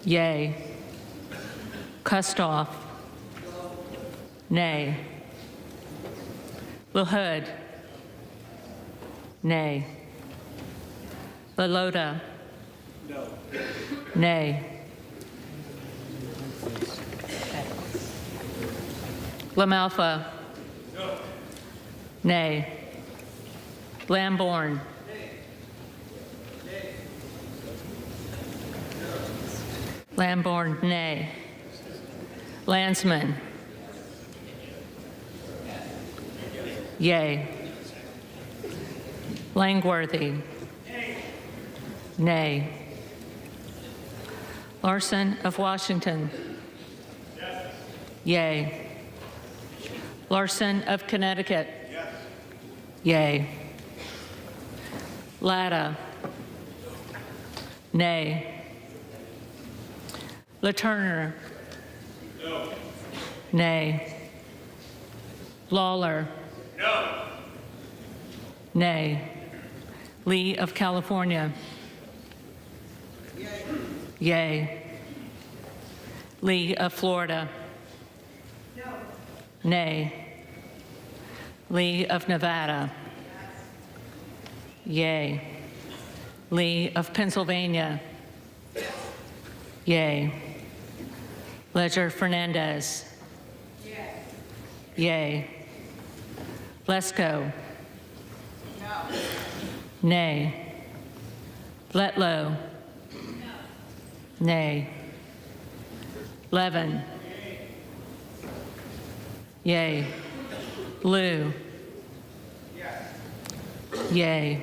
Yay. Kustoff. Nay. LaHood. Nay. LaLota. No. Nay. LaMalfa. No. Nay. Lamborn. Lamborn, nay. Landsman. Yay. Langworthy. Nay. Larson of Washington. Yay. Larson of Connecticut. Yay. Latta. Nay. LaTurner. No. Nay. Lawler. No. Nay. Lee of California. Yay. Lee of Florida. No. Nay. Lee of Nevada. Yay. Lee of Pennsylvania. Yay. Ledger Fernandez. Yay. Lesko. No. Nay. Letlow. Nay. Levin. Yay. Lou. Yay.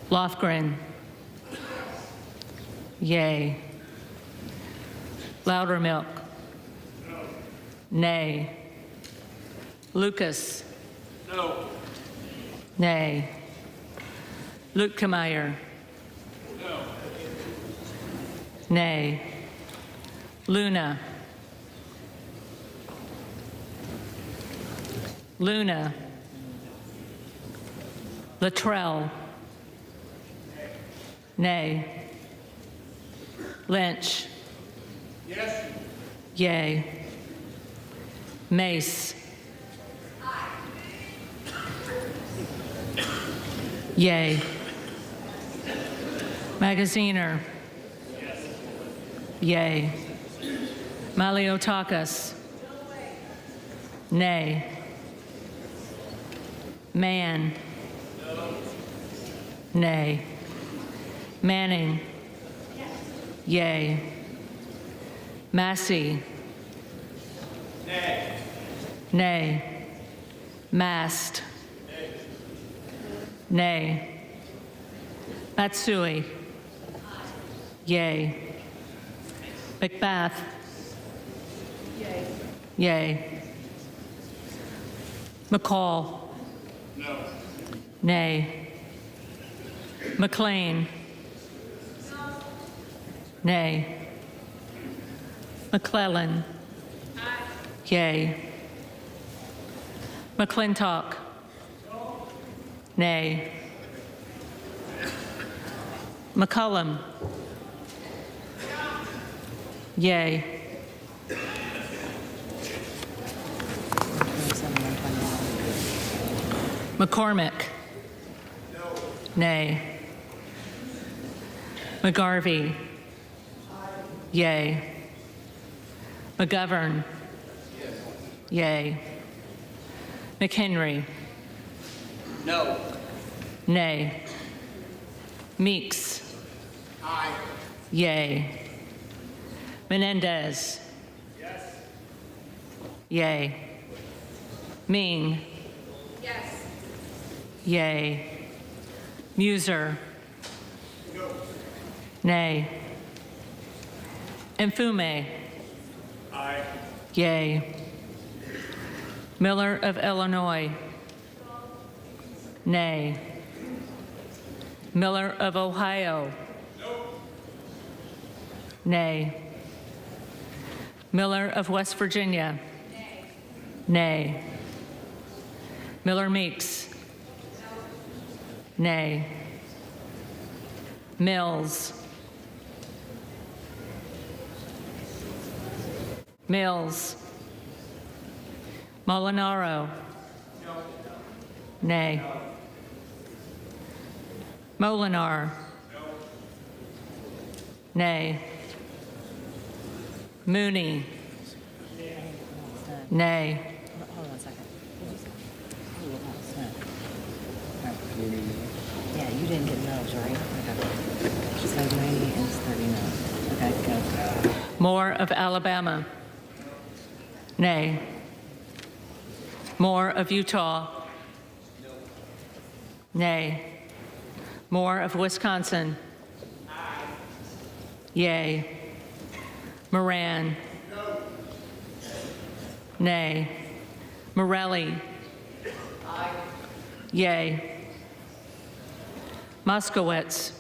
Lofgren. Yay. Loudermilk. Nay. Lucas. No. Nay. Luetkemeyer. No. Nay. Luna. Luna. Luttrell. Nay. Lynch. Yes. Yay. Mace. Yay. Magaziner. Yay. Maliotakis. Nay. Man. Nay. Manning. Yay. Massey. Nay. Nay. Mast. Nay. Matsui. Yay. Macbeth. Yay. McCall. No. Nay. McLean. Nay. McClellan. Yay. McClintock. Nay. McCullum. Yay. McCormick. Nay. McGarvey. Yay. McGovern. Yay. McHenry. No. Nay. Meeks. Aye. Yay. Menendez. Yes. Yay. Ming. Yes. Yay. Muser. Nay. Mfume. Aye. Yay. Miller of Illinois. Nay. Miller of Ohio. Nay. Miller of West Virginia. Nay. Miller Meeks. Nay. Mills. Mills. Molinaro. Nay. Molinar. Nay. Mooney. Nay. Hold on a second. Yeah, you didn't get no's, right? Okay. So 90 is 30 no's. Okay, go. Moore of Alabama. Nay. Moore of Utah. Nay. Moore of Wisconsin. Yay. Moran. Nay. Morelli. Yay. Moskowitz.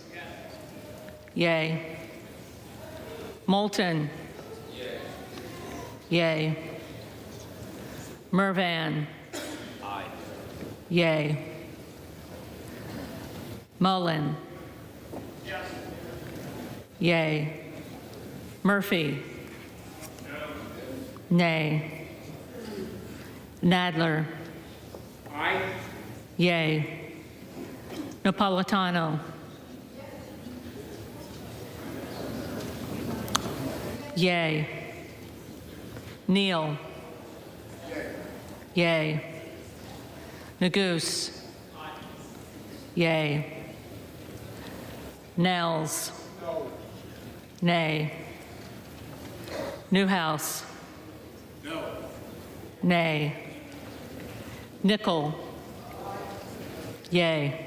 Yay. Moulton. Yay. Mervan. Yay. Mullen. Yay. Murphy. Nay. Nadler. Yay. Napolitano. Yay. Neal. Yay. Nagoose. Yay. Nels. Nay. Newhouse. Nay. Nickel. Yay.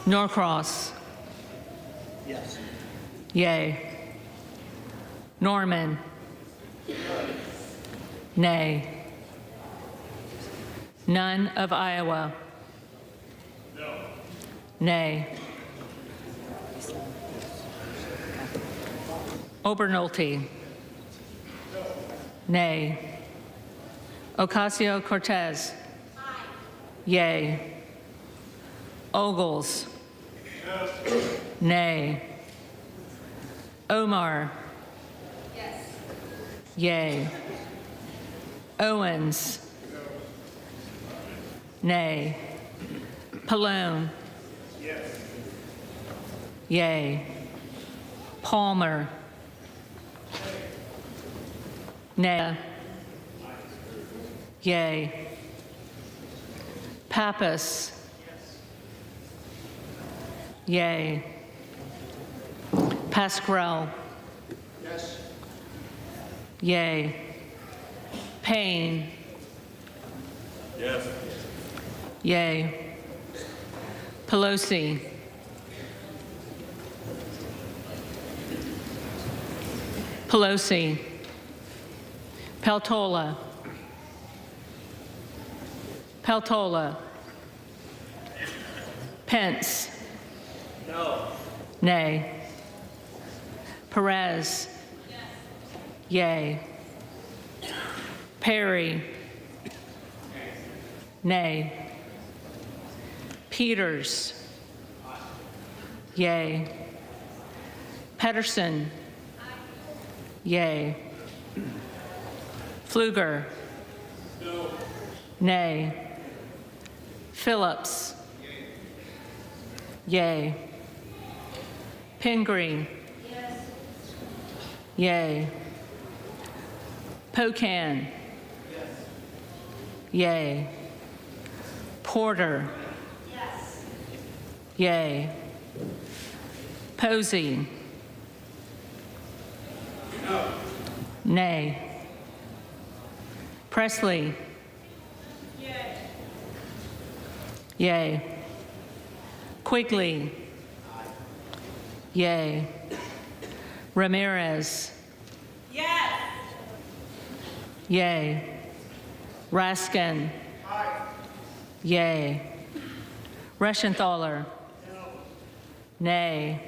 Norcross. Yes. Yay. Norman. Nay. None of Iowa. Nay. Obernolte. Nay. Ocasio-Cortez. Yay. Ogles. Nay. Omar. Yay. Owens. Nay. Pallone. Yay. Palmer. Nay. Yay. Pappas. Yay. Pasquarel. Yes. Yay. Payne. Yes. Yay. Pelosi. Pelosi. Peltola. Peltola. Pence. No. Nay. Perez. Yay. Perry. Nay. Peters. Yay. Pedersen. Yay. Pfluger. No. Nay. Phillips. Yay. Pingree. Yes. Yay. Pocan. Yes. Yay. Porter. Yes. Yay. Posey. No. Nay. Presley. Yay. Yay. Quigley. Yay. Ramirez. Yes. Yay. Raskin. Yay. Reschenthaler. No. Nay.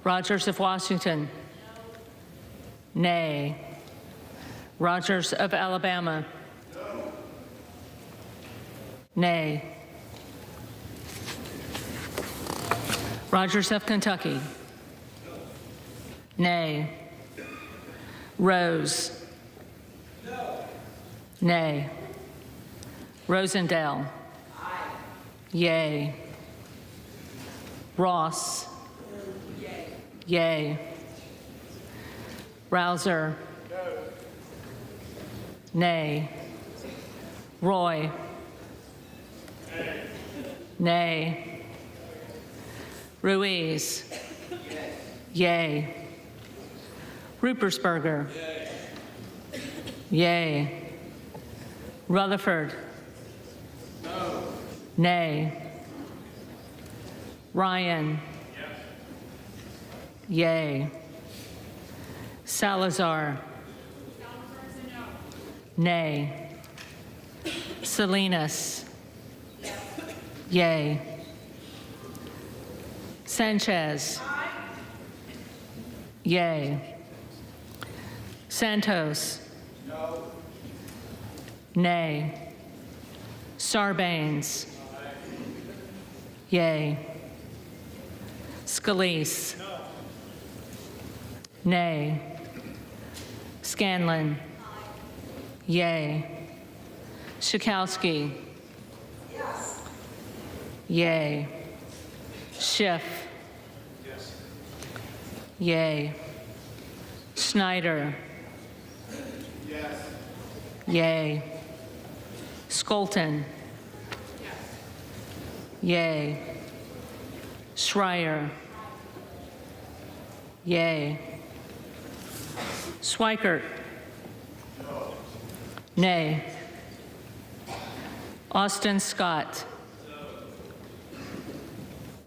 Rogers of Washington. No. Nay. Rogers of Alabama. No. Nay. Rogers of Kentucky. No. Nay. Rose. No. Nay. Rosendale. Aye. Yay. Ross. Yay. Yay. Rouser. No. Nay. Roy. Nay. Nay. Ruiz. Yes. Yay. Rupersberger. Yay. Yay. Rutherford. No. Nay. Ryan. Yes. Yay. Salazar. No. Nay. Salinas. Yes. Yay. Sanchez. Aye. Yay. Santos. No. Nay. Sarbanes. Aye. Yay. Scalise. No. Nay. Scanlon. Aye. Yay. Schakowsky. Yes. Yay. Schiff. Yes. Yay. Schneider. Yes. Yay. Skolton. Yes. Yay. Schreier. Yay. Schweikert. No. Nay. Austin Scott.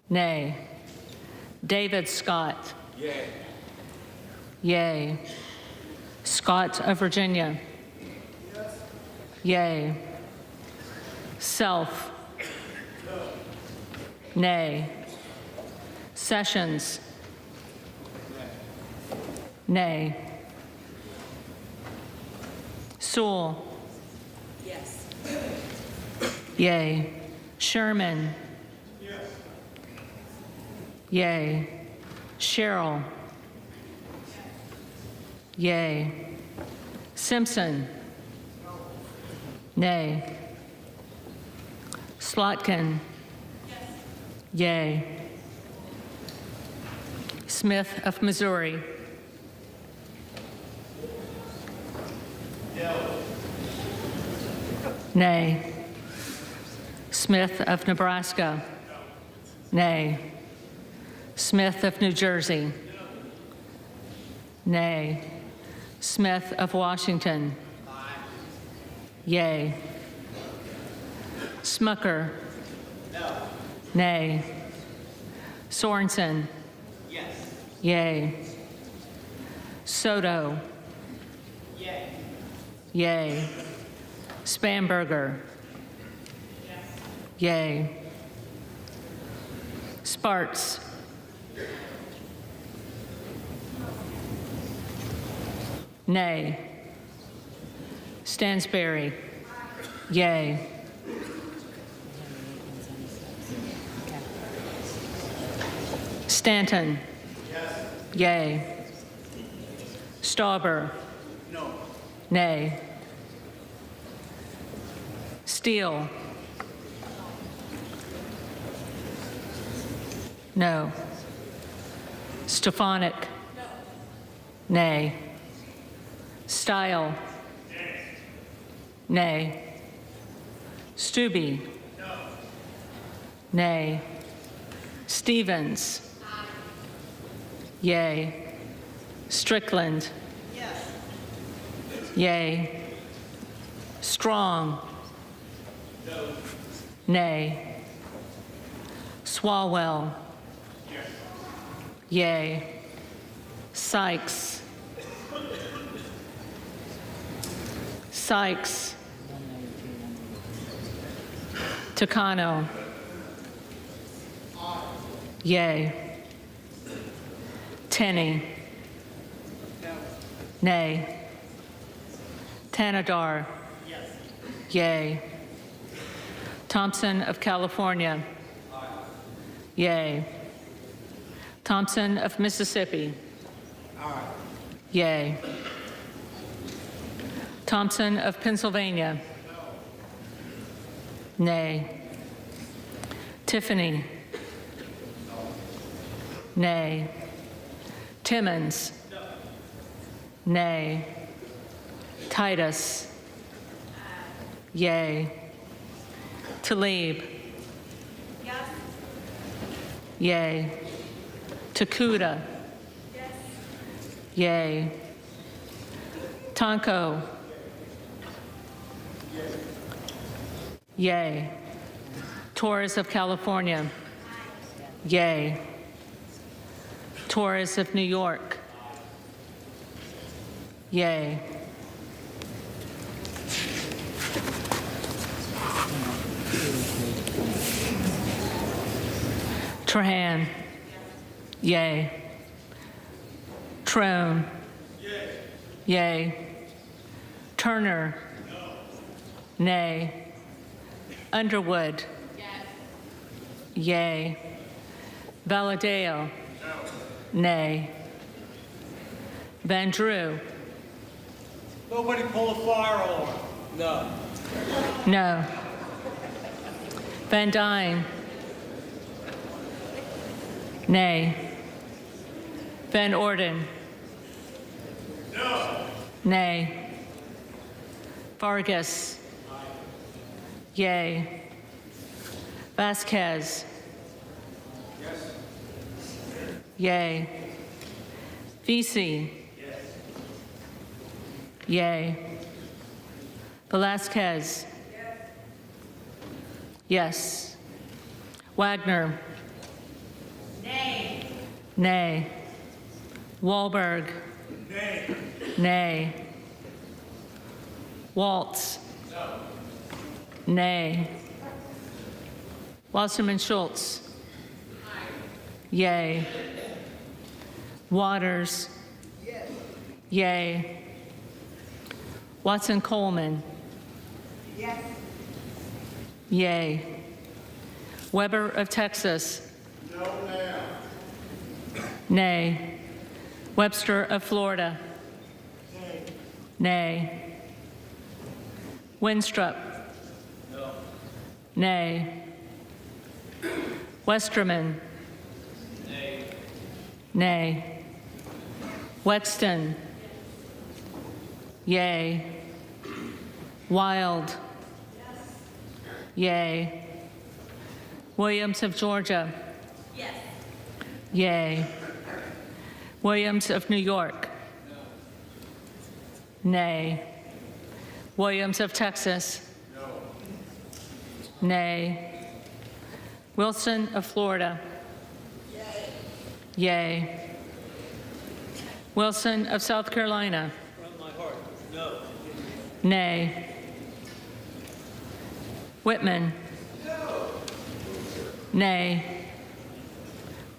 Nay. David Scott. Yay. Yay. Scott of Virginia. Yes. Yay. Self. No. Nay. Sessions. Nay. Sewell. Yes. Yay. Sherman. Yes. Yay. Sherrill. Yay. Simpson. Nay. Slotkin. Yay. Smith of Missouri. Nay. Smith of Nebraska. Nay. Smith of New Jersey. Nay. Smith of Washington. Yay. Smucker. Nay. Sorensen. Yes. Yay. Soto. Yay. Yay. Spanberger. Yay. Sparts. Nay. Stansberry. Yay. Stanton. Yay. Stauber. No. Nay. Steele. No. Stefanik. Nay. Style. Nay. Stubbe. Nay. Stevens. Yay. Strickland. Yay. Strong. Nay. Swalwell. Yay. Sykes. Sykes. Takano. Yay. Tenney. Nay. Tanadar. Yay. Thompson of California. Yay. Thompson of Mississippi. Yay. Thompson of Pennsylvania. Nay. Tiffany. Nay. Timmons. Nay. Titus. Yay. Tlaib. Yay. Takuda. Yay. Tonko. Yay. Torres of California. Yay. Torres of New York. Yay. Trahan. Yay. Trone. Yay. Turner. Nay. Underwood. Yay. Valadeo. Nay. Van Drew. Nobody pull a fire alarm. No. No. Van Dyne. Nay. Van Orden. No. Nay. Vargas. Yay. Vasquez. Yes. Yay. Vesey. Yes. Yay. Velasquez. Yes. Wagner. Nay. Nay. Wahlberg. Nay. Nay. Waltz. No. Nay. Wasserman Schultz. Yay. Waters. Yay. Watson Coleman. Yes. Yay. Weber of Texas. No, ma'am. Nay. Webster of Florida. Nay. Nay. Winstrup. No. Nay. Westerman. Nay. Nay. Wexton. Yay. Wild. Yay. Williams of Georgia. Yes. Yay. Williams of New York. Nay. Williams of Texas. No. Nay. Wilson of Florida. Yay. Wilson of South Carolina. From my heart. No. Nay. Whitman. Nay.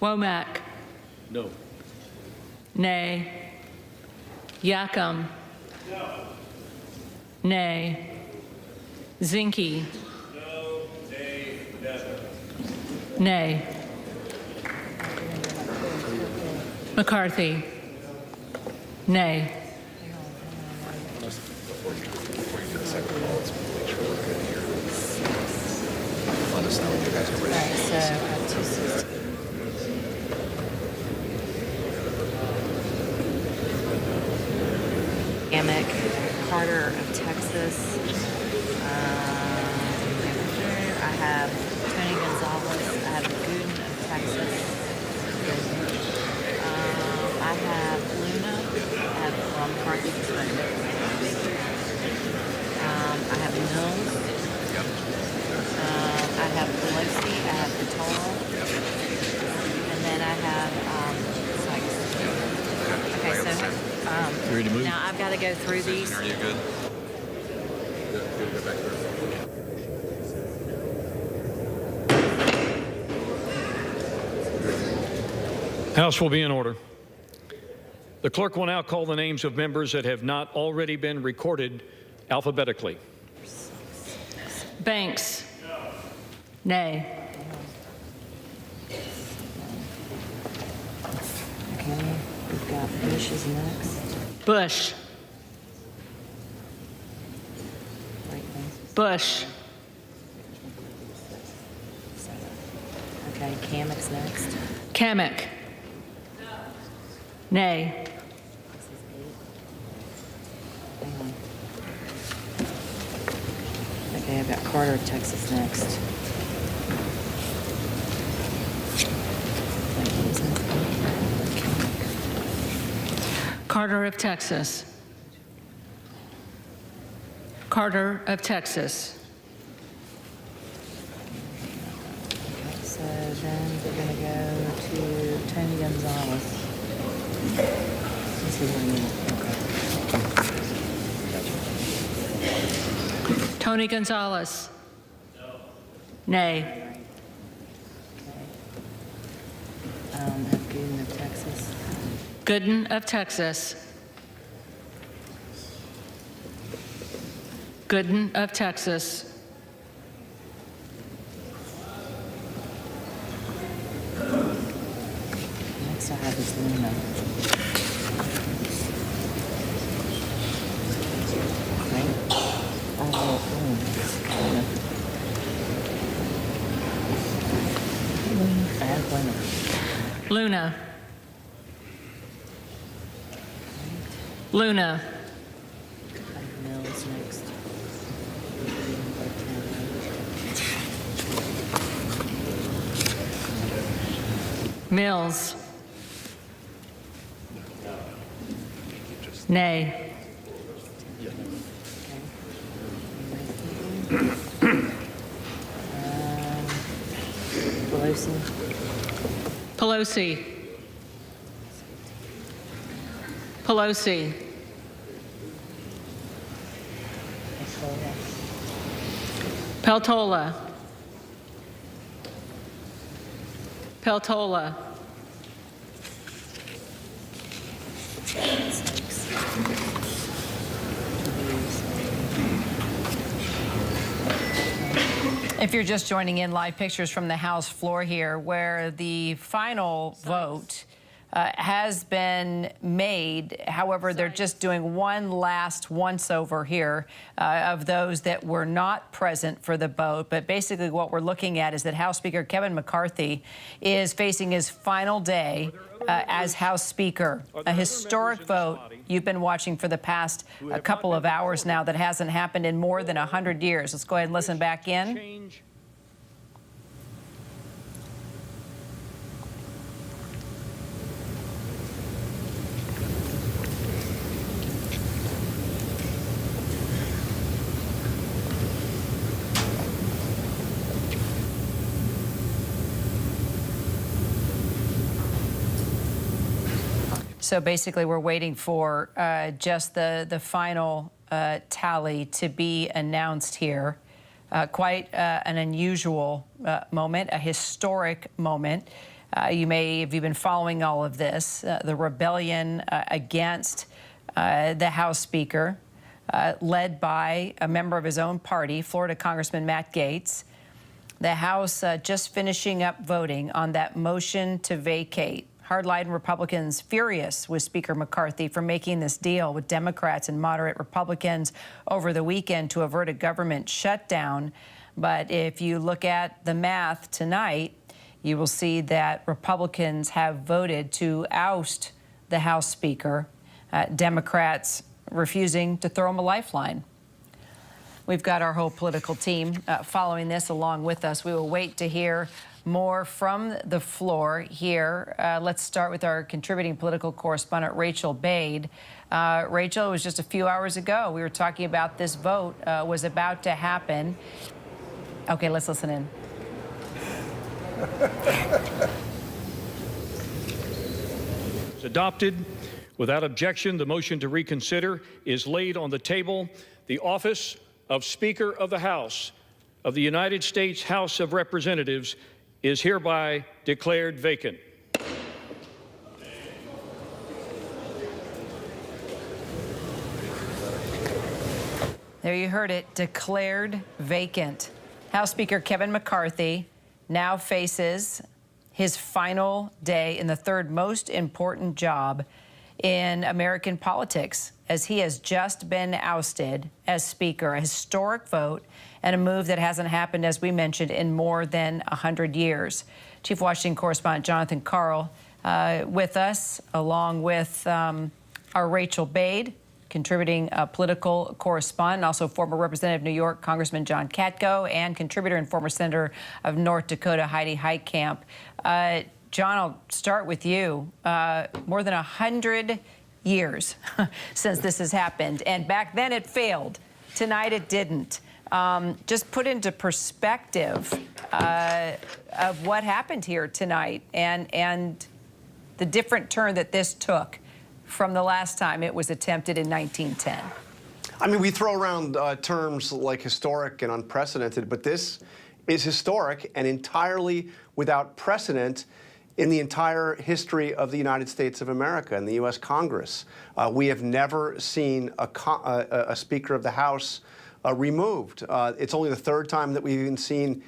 Womack. No. Nay. Yacom. Nay. Zinke. No. Nay. Never. Nay. McCarthy. Nay. Let us know when you guys are ready. All right, so I have 260. Amick, Carter of Texas. I have Tony Gonzalez. I have Gooden of Texas. I have Luna. I have McCarthy. I have Mills. I have Pelosi. I have Patola. And then I have Sykes. Okay, so You ready to move? now I've got to go through these. Are you good? Good to go back there. House will be in order. The clerk will now call the names of members that have not already been recorded alphabetically. Banks. Nay. Okay, we've got Bush is next. Bush. Bush. Okay, Kamek's next. Kamek. Nay. Hang on. Okay, I've got Carter of Texas next. Carter of Texas. Carter of Texas. Okay, so then we're going to go to Tony Gonzalez. This is what I need. Okay. Tony Gonzalez. Nay. Have Gooden of Texas. Gooden of Texas. Gooden of Texas. Next I have is Luna. Right? I have Luna. Luna. Luna. Mills next. Mills. Nay. Pelosi. Pelosi. Pelosi. Peltola. Peltola. If you're just joining in, live pictures from the House floor here, where the final vote has been made. However, they're just doing one last once-over here of those that were not present for the vote. But basically what we're looking at is that House Speaker Kevin McCarthy is facing his final day as House Speaker. A historic vote you've been watching for the past couple of hours now that hasn't happened in more than 100 years. Let's go ahead and listen back in. So basically, we're waiting for just the final tally to be announced here. Quite an unusual moment, a historic moment. You may have been following all of this, the rebellion against the House Speaker, led by a member of his own party, Florida Congressman Matt Gaetz. The House just finishing up voting on that motion to vacate. Hardline Republicans furious with Speaker McCarthy for making this deal with Democrats and moderate Republicans over the weekend to avert a government shutdown. But if you look at the math tonight, you will see that Republicans have voted to oust the House Speaker, Democrats refusing to throw him a lifeline. We've got our whole political team following this along with us. We will wait to hear more from the floor here. Let's start with our contributing political correspondent, Rachel Bade. Rachel, it was just a few hours ago. We were talking about this vote was about to happen. Okay, let's listen in. It's adopted. Without objection, the motion to reconsider is laid on the table. The office of Speaker of the House of the United States House of Representatives is hereby declared vacant. There you heard it, declared vacant. House Speaker Kevin McCarthy now faces his final day in the third most important job in American politics, as he has just been ousted as Speaker, a historic vote and a move that hasn't happened, as we mentioned, in more than 100 years. Chief Washington correspondent Jonathan Karl with us, along with our Rachel Bade, contributing political correspondent, also former Representative of New York Congressman John Katko, and contributor and former Senator of North Dakota Heidi Heitkamp. John, I'll start with you. More than 100 years since this has happened, and back then it failed. Tonight it didn't. Just put into perspective of what happened here tonight and the different turn that this took from the last time it was attempted in 1910. I mean, we throw around terms like historic and unprecedented, but this is historic and entirely without precedent in the entire history of the United States of America and the U.S. Congress. We have never seen a Speaker of the House removed. It's only the third time that we've even seen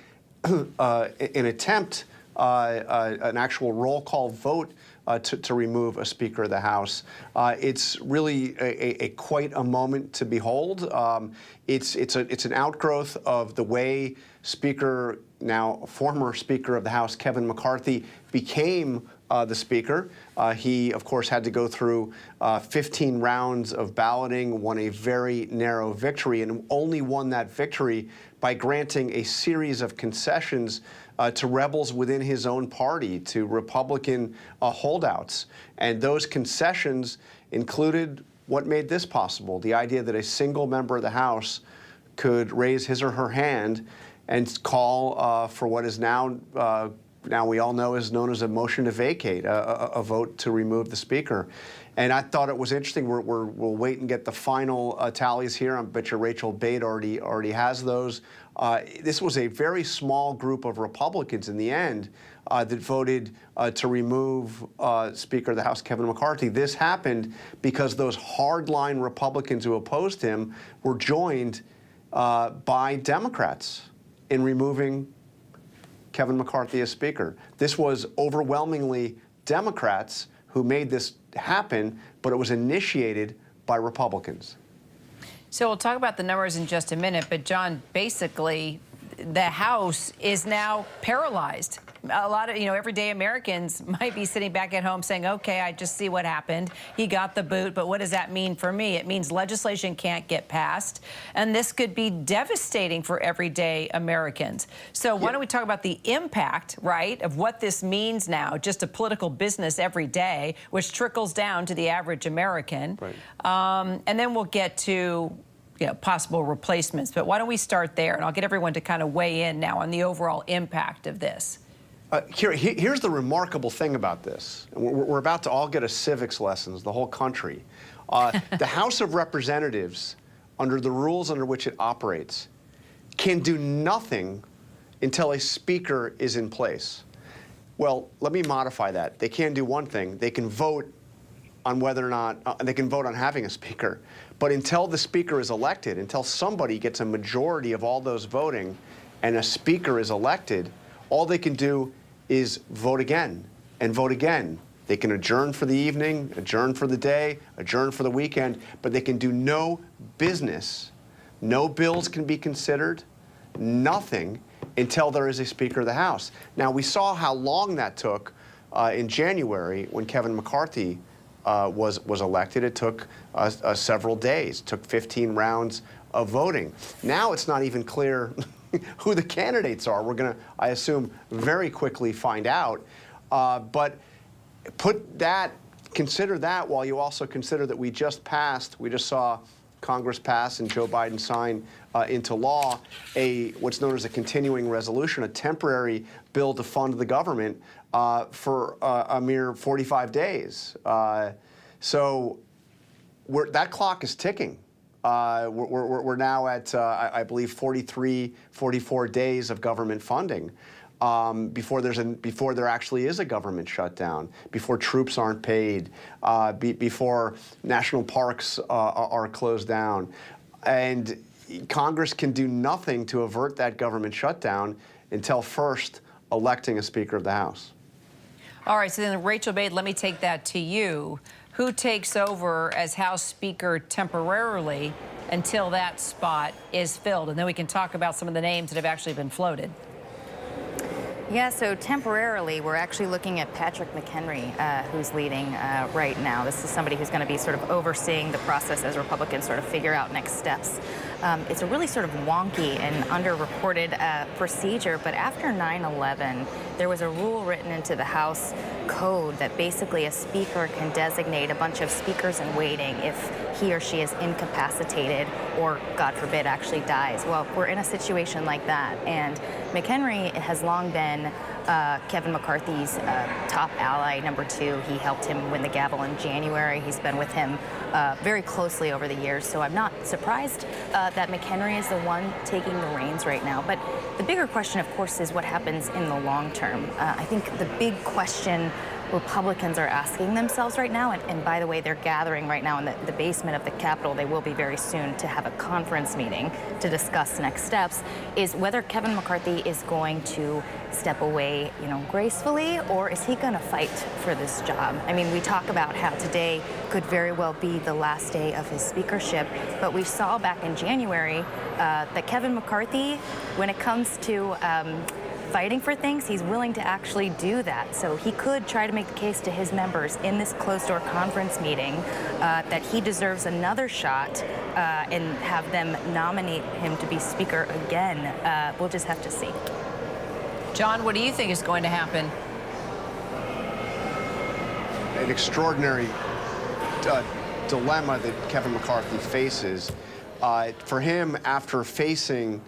an attempt, an actual roll call vote to remove a Speaker of the House. It's really quite a moment to behold. It's an outgrowth of the way now former Speaker of the House Kevin McCarthy became the Speaker. He, of course, had to go through 15 rounds of balloting, won a very narrow victory, and only won that victory by granting a series of concessions to rebels within his own party, to Republican holdouts. And those concessions included what made this possible, the idea that a single member of the House could raise his or her hand and call for what is now we all know is known as a motion to vacate, a vote to remove the Speaker. And I thought it was interesting. We'll wait and get the final tallies here. I bet you Rachel Bade already has those. This was a very small group of Republicans in the end that voted to remove Speaker of the House Kevin McCarthy. This happened because those hardline Republicans who opposed him were joined by Democrats in removing Kevin McCarthy as Speaker. This was overwhelmingly Democrats who made this happen, but it was initiated by Republicans. So we'll talk about the numbers in just a minute, but John, basically, the House is now paralyzed. A lot of, everyday Americans might be sitting back at home saying, okay, I just see what happened. He got the boot, but what does that mean for me? It means legislation can't get passed, and this could be devastating for everyday Americans. So why don't we talk about the impact, right, of what this means now, just a political business every day, which trickles down to the average American. Right. And then we'll get to possible replacements. But why don't we start there, and I'll get everyone to kind of weigh in now on the overall impact of this. Here's the remarkable thing about this. We're about to all get a civics lessons, the whole country. The House of Representatives, under the rules under which it operates, can do nothing until a speaker is in place. Well, let me modify that. They can do one thing. They can vote on whether or not, they can vote on having a speaker. But until the speaker is elected, until somebody gets a majority of all those voting and a speaker is elected, all they can do is vote again and vote again. They can adjourn for the evening, adjourn for the day, adjourn for the weekend, but they can do no business. No bills can be considered, nothing, until there is a Speaker of the House. Now, we saw how long that took in January when Kevin McCarthy was elected. It took several days, took 15 rounds of voting. Now it's not even clear who the candidates are. We're going to, I assume, very quickly find out. But consider that while you also consider that we just saw Congress pass and Joe Biden sign into law what's known as a continuing resolution, a temporary bill to fund the government for a mere 45 days. So that clock is ticking. We're now at, I believe, 43, 44 days of government funding before there actually is a government shutdown, before troops aren't paid, before national parks are closed down. And Congress can do nothing to avert that government shutdown until first electing a Speaker of the House. All right, so then Rachel Bade, let me take that to you. Who takes over as House Speaker temporarily until that spot is filled? And then we can talk about some of the names that have actually been floated. Yeah, so temporarily, we're actually looking at Patrick McHenry, who's leading right now. This is somebody who's going to be sort of overseeing the process as Republicans sort of figure out next steps. It's a really sort of wonky and underreported procedure, but after 9/11, there was a rule written into the House code that basically a speaker can designate a bunch of speakers in waiting if he or she is incapacitated or, God forbid, actually dies. Well, we're in a situation like that, and McHenry has long been Kevin McCarthy's top ally, number 2. He helped him win the gavel in January. He's been with him very closely over the years, so I'm not surprised that McHenry is the one taking the reins right now. But the bigger question, of course, is what happens in the long term. I think the big question Republicans are asking themselves right now, and by the way, they're gathering right now in the basement of the Capitol. They will be very soon to have a conference meeting to discuss next steps, is whether Kevin McCarthy is going to step away, gracefully, or is he going to fight for this job? I mean, we talk about how today could very well be the last day of his speakership, but we saw back in January that Kevin McCarthy, when it comes to fighting for things, he's willing to actually do that. So he could try to make the case to his members in this closed-door conference meeting that he deserves another shot and have them nominate him to be Speaker again. We'll just have to see. John, what do you think is going to happen? An extraordinary dilemma that Kevin McCarthy faces. For him, after facing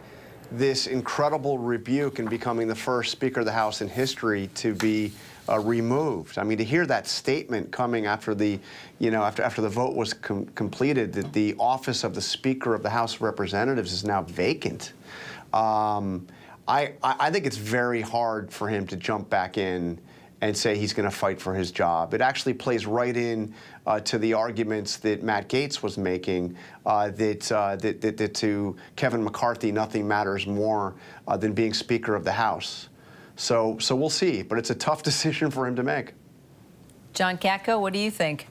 this incredible rebuke and becoming the first Speaker of the House in history to be removed. I mean, to hear that statement coming after the, after the vote was completed, that the office of the Speaker of the House of Representatives is now vacant. I think it's very hard for him to jump back in and say he's going to fight for his job. It actually plays right in to the arguments that Matt Gaetz was making, that to Kevin McCarthy, nothing matters more than being Speaker of the House. So we'll see, but it's a tough decision for him to make. John Katko, what do you think?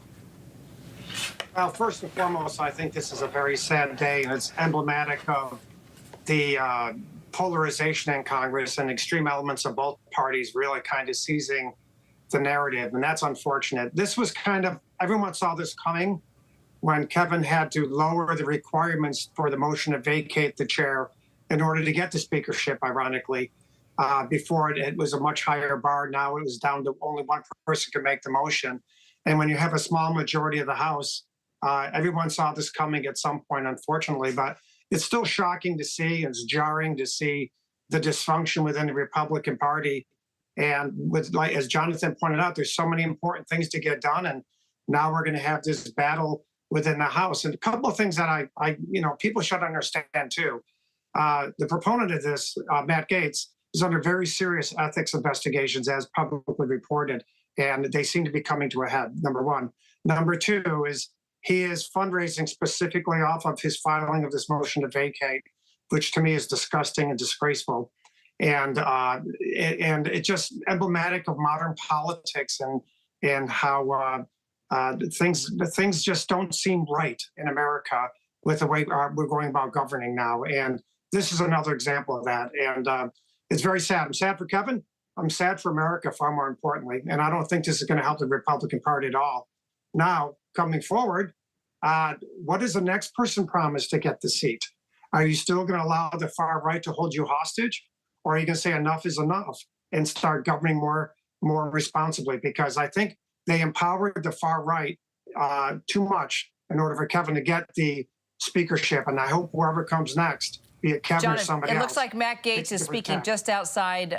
Well, first and foremost, I think this is a very sad day, and it's emblematic of the polarization in Congress and extreme elements of both parties really kind of seizing the narrative, and that's unfortunate. This was kind of, everyone saw this coming when Kevin had to lower the requirements for the motion to vacate the chair in order to get the speakership, ironically. Before it was a much higher bar. Now it was down to only one person could make the motion. And when you have a small majority of the House, everyone saw this coming at some point, unfortunately, but it's still shocking to see. It's jarring to see the dysfunction within the Republican Party. And with, like, as Jonathan pointed out, there's so many important things to get done. And now we're going to have this battle within the House. And a couple of things that I people should understand too. the proponent of this, Matt Gaetz, is under very serious ethics investigations as publicly reported, and they seem to be coming to a head, number one. Number two is he is fundraising specifically off of his filing of this motion to vacate, which to me is disgusting and disgraceful. And it's just emblematic of modern politics and how things just don't seem right in America with the way we're going about governing now. And this is another example of that. And it's very sad. I'm sad for Kevin. I'm sad for America, far more importantly. And I don't think this is going to help the Republican Party at all. Now, coming forward, what does the next person promise to get the seat? Are you still going to allow the far right to hold you hostage? Or are you going to say enough is enough and start governing more responsibly? Because I think they empowered the far right too much in order for Kevin to get the speakership. And I hope whoever comes next, be it Kevin or somebody else. It looks like Matt Gaetz is speaking just outside,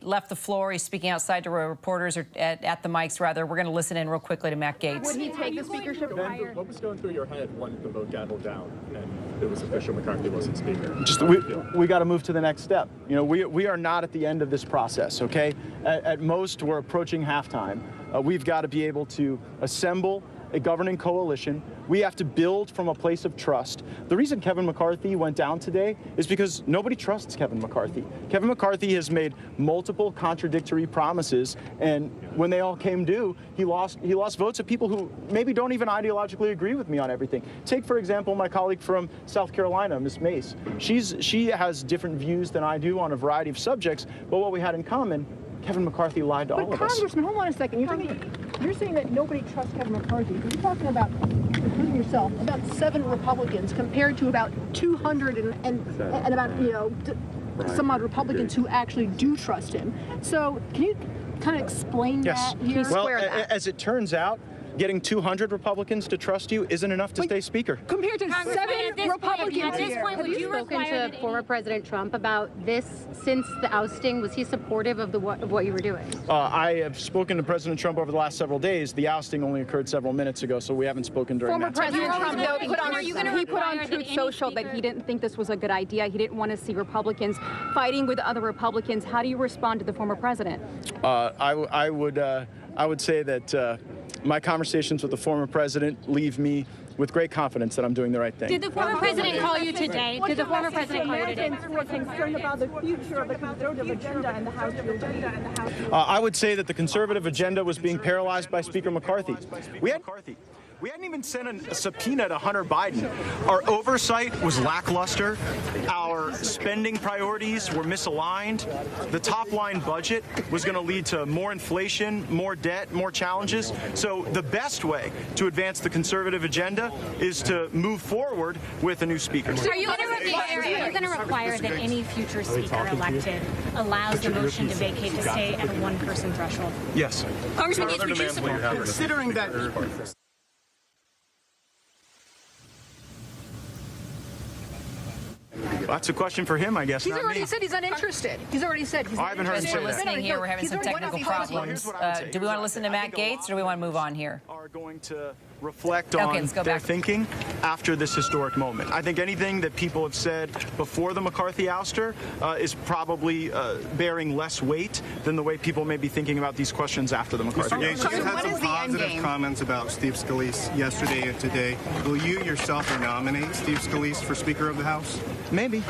left the floor. He's speaking outside to reporters, or at the mics, rather. We're going to listen in real quickly to Matt Gaetz. Would he take the speakership higher? What was going through your head when the vote gaveled down and it was official McCarthy wasn't speaker? Just we got to move to the next step. You know, we are not at the end of this process, okay? At most, we're approaching halftime. We've got to be able to assemble a governing coalition. We have to build from a place of trust. The reason Kevin McCarthy went down today is because nobody trusts Kevin McCarthy. Kevin McCarthy has made multiple contradictory promises, and when they all came due, he lost votes of people who maybe don't even ideologically agree with me on everything. Take, for example, my colleague from South Carolina, Ms. Mace. She has different views than I do on a variety of subjects, but what we had in common, Kevin McCarthy lied to all of us. Congressman, hold on a second. You're saying that nobody trusts Kevin McCarthy. You're talking about, including yourself, about 7 Republicans compared to about 200 and about, some odd Republicans who actually do trust him. So can you kind of explain that here? Well, as it turns out, getting 200 Republicans to trust you isn't enough to stay speaker. Compared to 7 Republicans At this point, would you spoken to former President Trump about this since the ousting? Was he supportive of what you were doing? I have spoken to President Trump over the last several days. The ousting only occurred several minutes ago, so we haven't spoken during that time. President Trump put on Truth Social that he didn't think this was a good idea. He didn't want to see Republicans fighting with other Republicans. How do you respond to the former president? I would say that my conversations with the former president leave me with great confidence that I'm doing the right thing. Did the former president call you today? Did the former president call you today? We're concerned about the future of the conservative agenda in the House. I would say that the conservative agenda was being paralyzed by Speaker McCarthy. We hadn't even sent a subpoena to Hunter Biden. Our oversight was lackluster. Our spending priorities were misaligned. The top-line budget was going to lead to more inflation, more debt, more challenges. So the best way to advance the conservative agenda is to move forward with a new speaker. Are you going to require that any future speaker elected allows the motion to vacate to stay at a one-person threshold? Yes. Congressman Gaetz, would you support considering that? That's a question for him, I guess. He's already said he's uninterested. He's already said he's I haven't heard him say that. Listening here, we're having some technical problems. Do we want to listen to Matt Gaetz, or do we want to move on here? Are going to reflect on their thinking after this historic moment. I think anything that people have said before the McCarthy ouster is probably bearing less weight than the way people may be thinking about these questions after the McCarthy ouster. You've had some positive comments about Steve Scalise yesterday and today. Will you yourself nominate Steve Scalise for Speaker of the House? Maybe.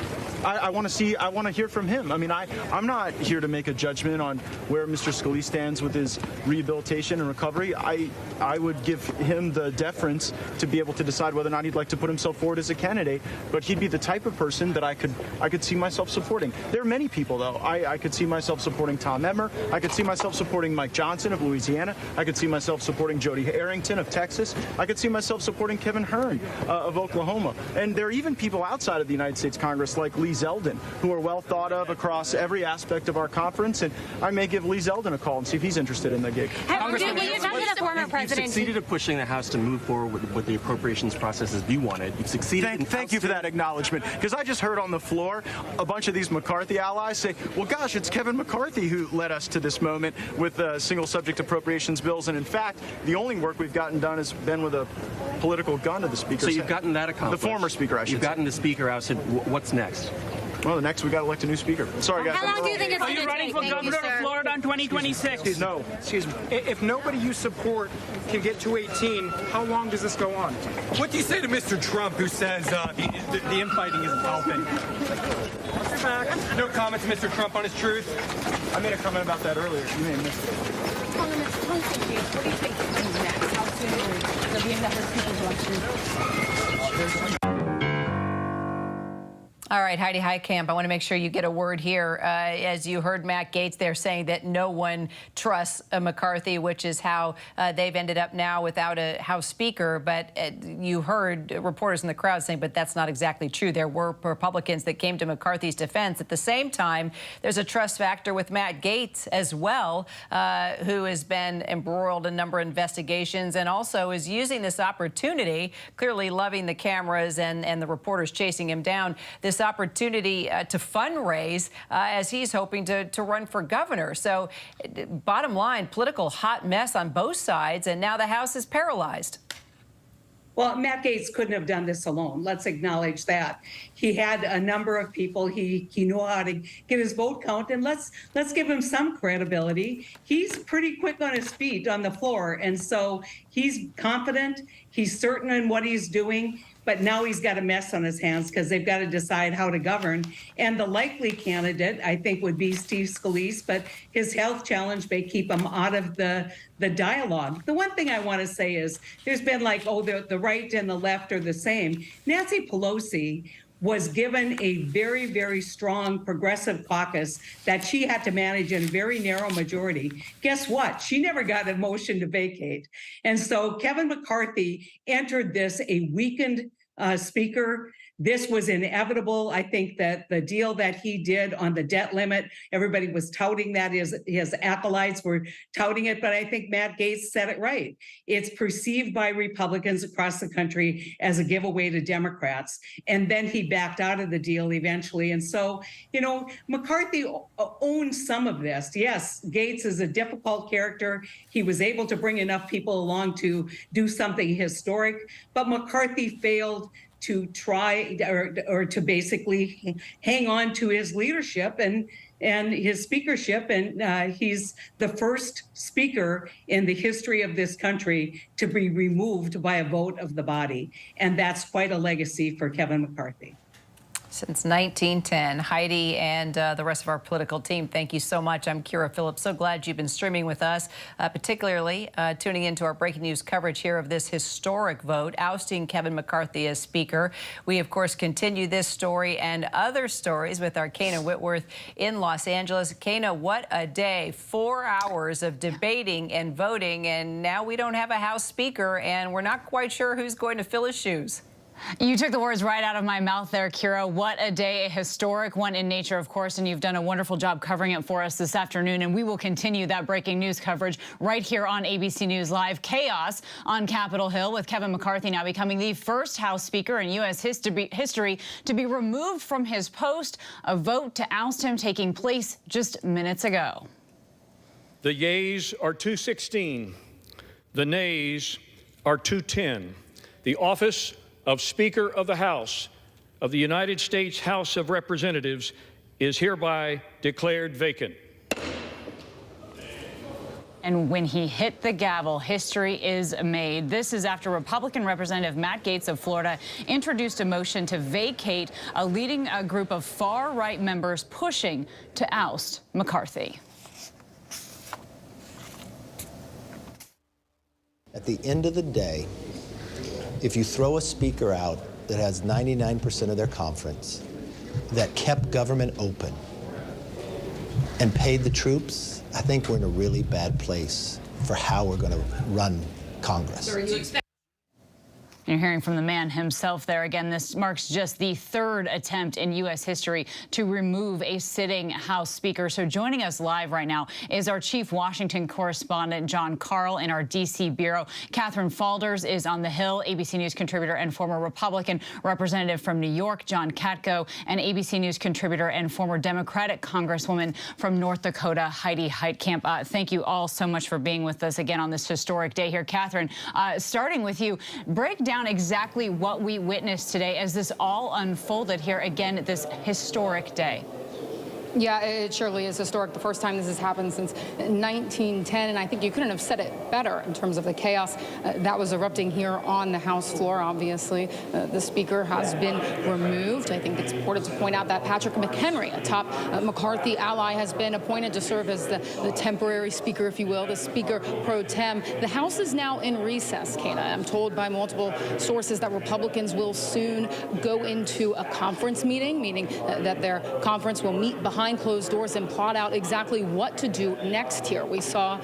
I want to hear from him. I mean, I'm not here to make a judgment on where Mr. Scalise stands with his rehabilitation and recovery. I would give him the deference to be able to decide whether or not he'd like to put himself forward as a candidate, but he'd be the type of person that I could see myself supporting. There are many people, though. I could see myself supporting Tom Emmer. I could see myself supporting Mike Johnson of Louisiana. I could see myself supporting Jody Arrington of Texas. I could see myself supporting Kevin Hern of Oklahoma. And there are even people outside of the United States Congress like Lee Zeldin, who are well thought of across every aspect of our conference, and I may give Lee Zeldin a call and see if he's interested in the gig. When you talk to the former Mr. President, you've succeeded at pushing the House to move forward with the appropriations process as you wanted. You've succeeded. Thank you for that acknowledgement, because I just heard on the floor a bunch of these McCarthy allies say, well, gosh, it's Kevin McCarthy who led us to this moment with single subject appropriations bills. And in fact, the only work we've gotten done has been with a political gun to the Speaker's So you've head. gotten that accomplished. The former Speaker, I should You've gotten the Speaker out. What's next? Well, the next we got to elect a new Speaker. Sorry, guys. how long do you think it's going to take? Are you running for governor of Florida in 2026? No. Excuse me. If nobody you support can get to 18, how long does this go on? What do you say to Mr. Trump, who says the infighting isn't helping? No comment to Mr. Trump on his truth? I made a comment about that earlier. You may have missed it. What do you think comes next? How soon will there be another people's election? All right, Heidi Heitkamp, I want to make sure you get a word here. As you heard Matt Gaetz there saying that no one trusts McCarthy, which is how they've ended up now without a House Speaker. But you heard reporters in the crowd saying, but that's not exactly true. There were Republicans that came to McCarthy's defense. At the same time, there's a trust factor with Matt Gaetz as well, who has been embroiled in a number of investigations and also is using this opportunity, clearly loving the cameras and the reporters chasing him down, this opportunity to fundraise as he's hoping to run for governor. So bottom line, political hot mess on both sides, and now the House is paralyzed. Well, Matt Gaetz couldn't have done this alone. Let's acknowledge that. He had a number of people. He knew how to get his vote count, and let's give him some credibility. He's pretty quick on his feet on the floor, and so he's confident. He's certain in what he's doing. But now he's got a mess on his hands because they've got to decide how to govern. And the likely candidate, I think, would be Steve Scalise, but his health challenge may keep him out of the dialogue. The one thing I want to say is there's been like, oh, the right and the left are the same. Nancy Pelosi was given a very, very strong progressive caucus that she had to manage in a very narrow majority. Guess what? She never got a motion to vacate. And so Kevin McCarthy entered this a weakened speaker. This was inevitable. I think that the deal that he did on the debt limit, everybody was touting that. His acolytes were touting it, but I think Matt Gaetz said it right. It's perceived by Republicans across the country as a giveaway to Democrats. And then he backed out of the deal eventually. And so, you know, McCarthy owns some of this. Yes, Gaetz is a difficult character. He was able to bring enough people along to do something historic, but McCarthy failed to try or to basically hang on to his leadership and his speakership. And he's the first speaker in the history of this country to be removed by a vote of the body. And that's quite a legacy for Kevin McCarthy. Since 1910. Heidi and the rest of our political team, thank you so much. I'm Kira Phillips. So glad you've been streaming with us, particularly tuning into our breaking news coverage here of this historic vote, ousting Kevin McCarthy as Speaker. We, of course, continue this story and other stories with our Kana Whitworth in Los Angeles. Kana, what a day. 4 hours of debating and voting, and now we don't have a House Speaker, and we're not quite sure who's going to fill his shoes. You took the words right out of my mouth there, Kira. What a day, a historic one in nature, of course, and you've done a wonderful job covering it for us this afternoon, and we will continue that breaking news coverage right here on ABC News Live. Chaos on Capitol Hill with Kevin McCarthy now becoming the first House Speaker in U.S. history to be removed from his post, a vote to oust him taking place just minutes ago. The yeas are 216. The nays are 210. The office of Speaker of the House of the United States House of Representatives is hereby declared vacant. And when he hit the gavel, history is made. This is after Republican Representative Matt Gaetz of Florida introduced a motion to vacate, leading a group of far-right members pushing to oust McCarthy. At the end of the day, if you throw a speaker out that has 99% of their conference, that kept government open and paid the troops, I think we're in a really bad place for how we're going to run Congress. You're hearing from the man himself there. Again, this marks just the third attempt in U.S. history to remove a sitting House Speaker. So joining us live right now is our chief Washington correspondent, John Karl, in our D.C. bureau. Catherine Falders is on the Hill, ABC News contributor and former Republican representative from New York, John Katko, and ABC News contributor and former Democratic Congresswoman from North Dakota, Heidi Heitkamp. Thank you all so much for being with us again on this historic day here. Catherine, starting with you, break down exactly what we witnessed today as this all unfolded here again this historic day. Yeah, it surely is historic. The first time this has happened since 1910, and I think you couldn't have said it better in terms of the chaos that was erupting here on the House floor. Obviously, the Speaker has been removed. I think it's important to point out that Patrick McHenry, a top McCarthy ally, has been appointed to serve as the temporary Speaker, if you will, the Speaker pro tem. The House is now in recess, Kayla. I'm told by multiple sources that Republicans will soon go into a conference meeting, meaning that their conference will meet behind closed doors and plot out exactly what to do next here. We saw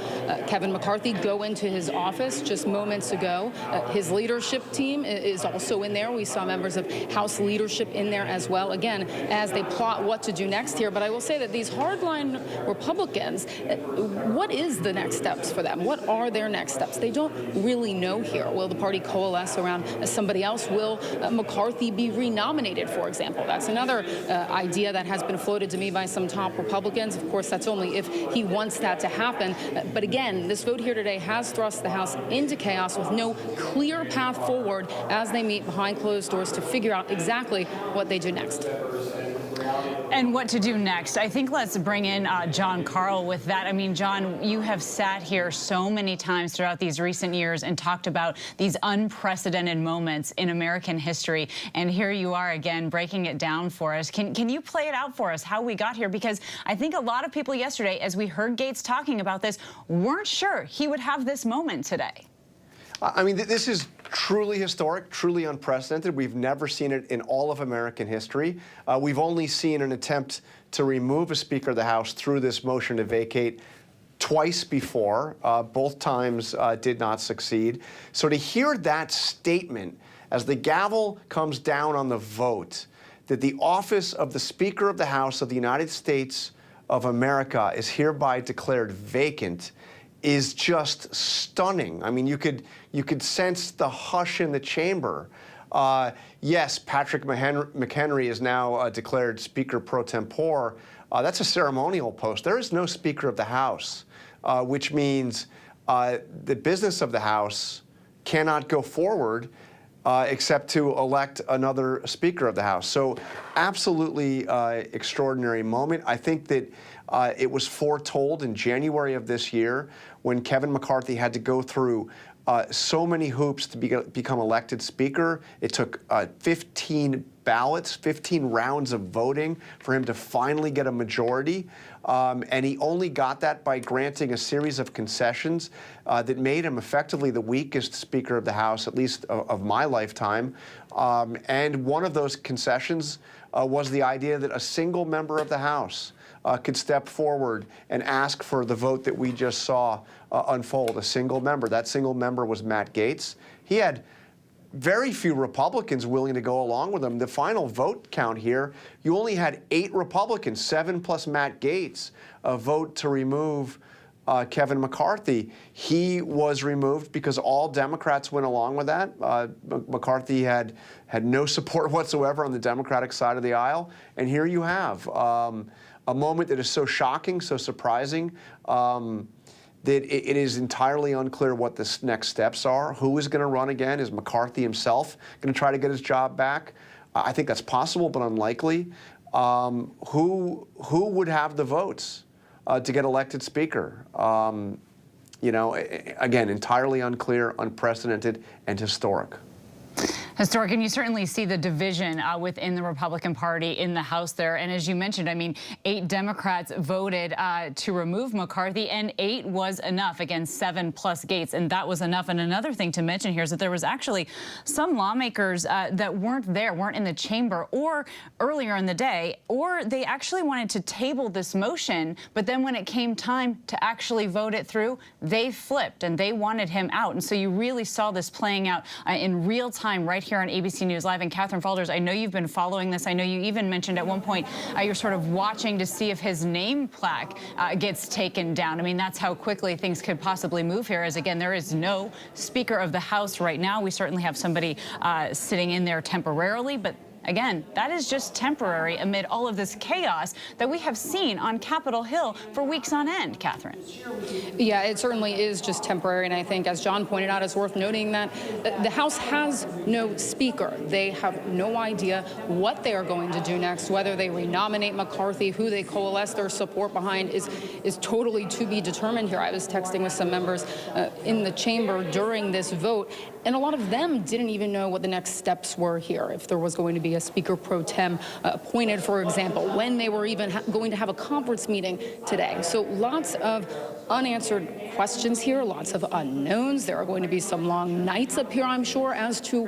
Kevin McCarthy go into his office just moments ago. His leadership team is also in there. We saw members of House leadership in there as well, again, as they plot what to do next here. But I will say that these hardline Republicans, what is the next steps for them? What are their next steps? They don't really know here. Will the party coalesce around somebody else? Will McCarthy be renominated, for example? That's another idea that has been floated to me by some top Republicans. Of course, that's only if he wants that to happen. But again, this vote here today has thrust the House into chaos with no clear path forward as they meet behind closed doors to figure out exactly what they do next. And what to do next? I think let's bring in John Karl with that. I mean, John, you have sat here so many times throughout these recent years and talked about these unprecedented moments in American history. And here you are again breaking it down for us. Can you play it out for us how we got here? Because I think a lot of people yesterday, as we heard Gates talking about this, weren't sure he would have this moment today. I mean, this is truly historic, truly unprecedented. We've never seen it in all of American history. We've only seen an attempt to remove a Speaker of the House through this motion to vacate twice before. Both times did not succeed. So to hear that statement as the gavel comes down on the vote, that the office of the Speaker of the House of the United States of America is hereby declared vacant, is just stunning. I mean, you could sense the hush in the chamber. Yes, Patrick McHenry is now declared Speaker pro tempore. That's a ceremonial post. There is no Speaker of the House, which means the business of the House cannot go forward except to elect another Speaker of the House. So absolutely extraordinary moment. I think that it was foretold in January of this year when Kevin McCarthy had to go through so many hoops to become elected Speaker. It took 15 ballots, 15 rounds of voting for him to finally get a majority. And he only got that by granting a series of concessions that made him effectively the weakest Speaker of the House, at least of my lifetime. And one of those concessions was the idea that a single member of the House could step forward and ask for the vote that we just saw unfold, a single member. That single member was Matt Gaetz. He had very few Republicans willing to go along with him. The final vote count here, you only had 8 Republicans, 7 plus Matt Gaetz, vote to remove Kevin McCarthy. He was removed because all Democrats went along with that. McCarthy had no support whatsoever on the Democratic side of the aisle. And here you have a moment that is so shocking, so surprising, that it is entirely unclear what the next steps are. Who is going to run again? Is McCarthy himself going to try to get his job back? I think that's possible, but unlikely. Who would have the votes to get elected Speaker? You know, again, entirely unclear, unprecedented, and historic. Historic, and you certainly see the division within the Republican Party in the House there. And as you mentioned, I mean, 8 Democrats voted to remove McCarthy, and 8 was enough. Again, 7 plus Gates, and that was enough. And another thing to mention here is that there was actually some lawmakers that weren't in the chamber or earlier in the day, or they actually wanted to table this motion, but then when it came time to actually vote it through, they flipped and they wanted him out. And so you really saw this playing out in real time right here on ABC News Live. And Catherine Falders, I know you've been following this. I know you even mentioned at one point you're sort of watching to see if his name plaque gets taken down. I mean, that's how quickly things could possibly move here, as again, there is no Speaker of the House right now. We certainly have somebody sitting in there temporarily, but again, that is just temporary amid all of this chaos that we have seen on Capitol Hill for weeks on end, Catherine. Yeah, it certainly is just temporary. And I think, as John pointed out, it's worth noting that the House has no speaker. They have no idea what they are going to do next. Whether they renominate McCarthy, who they coalesce their support behind is totally to be determined here. I was texting with some members in the chamber during this vote, and a lot of them didn't even know what the next steps were here, if there was going to be a Speaker pro tem appointed, for example, when they were even going to have a conference meeting today. So lots of unanswered questions here, lots of unknowns. There are going to be some long nights up here, I'm sure, as to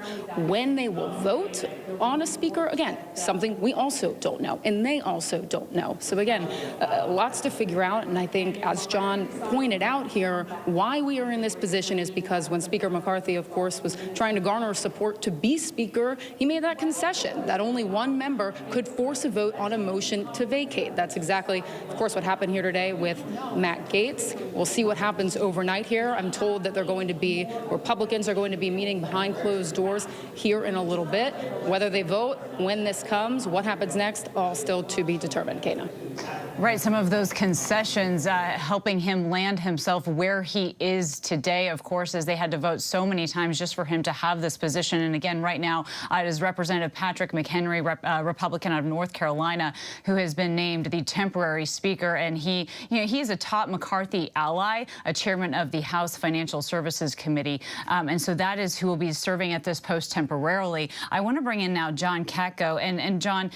when they will vote on a speaker. Again, something we also don't know, and they also don't know. So again, lots to figure out. And I think, as John pointed out here, why we are in this position is because when Speaker McCarthy, of course, was trying to garner support to be Speaker, he made that concession that only one member could force a vote on a motion to vacate. That's exactly, of course, what happened here today with Matt Gaetz. We'll see what happens overnight here. I'm told that Republicans are going to be meeting behind closed doors here in a little bit. Whether they vote, when this comes, what happens next, all still to be determined. Kana. Right, some of those concessions helping him land himself where he is today, of course, as they had to vote so many times just for him to have this position. And again, right now, it is Representative Patrick McHenry, Republican out of North Carolina, who has been named the temporary Speaker. And he is a top McCarthy ally, a chairman of the House Financial Services Committee. And so that is who will be serving at this post temporarily. I want to bring in now John Katko. And John,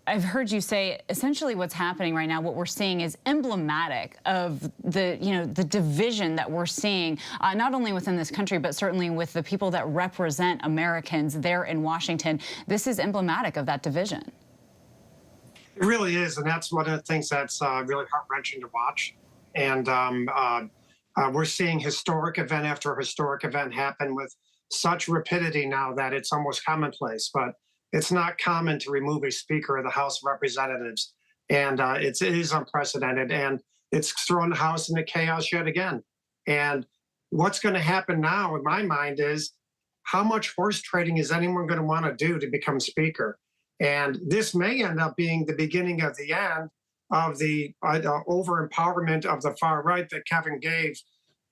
I've heard you say essentially what's happening right now, what we're seeing is emblematic of the division that we're seeing, not only within this country, but certainly with the people that represent Americans there in Washington. This is emblematic of that division. It really is, and that's one of the things that's really heart-wrenching to watch. And we're seeing historic event after historic event happen with such rapidity now that it's almost commonplace. But it's not common to remove a Speaker of the House of Representatives, and it is unprecedented, and it's thrown the House into chaos yet again. And what's going to happen now, in my mind, is how much horse trading is anyone going to want to do to become Speaker? And this may end up being the beginning of the end of the over-empowerment of the far right that Kevin gave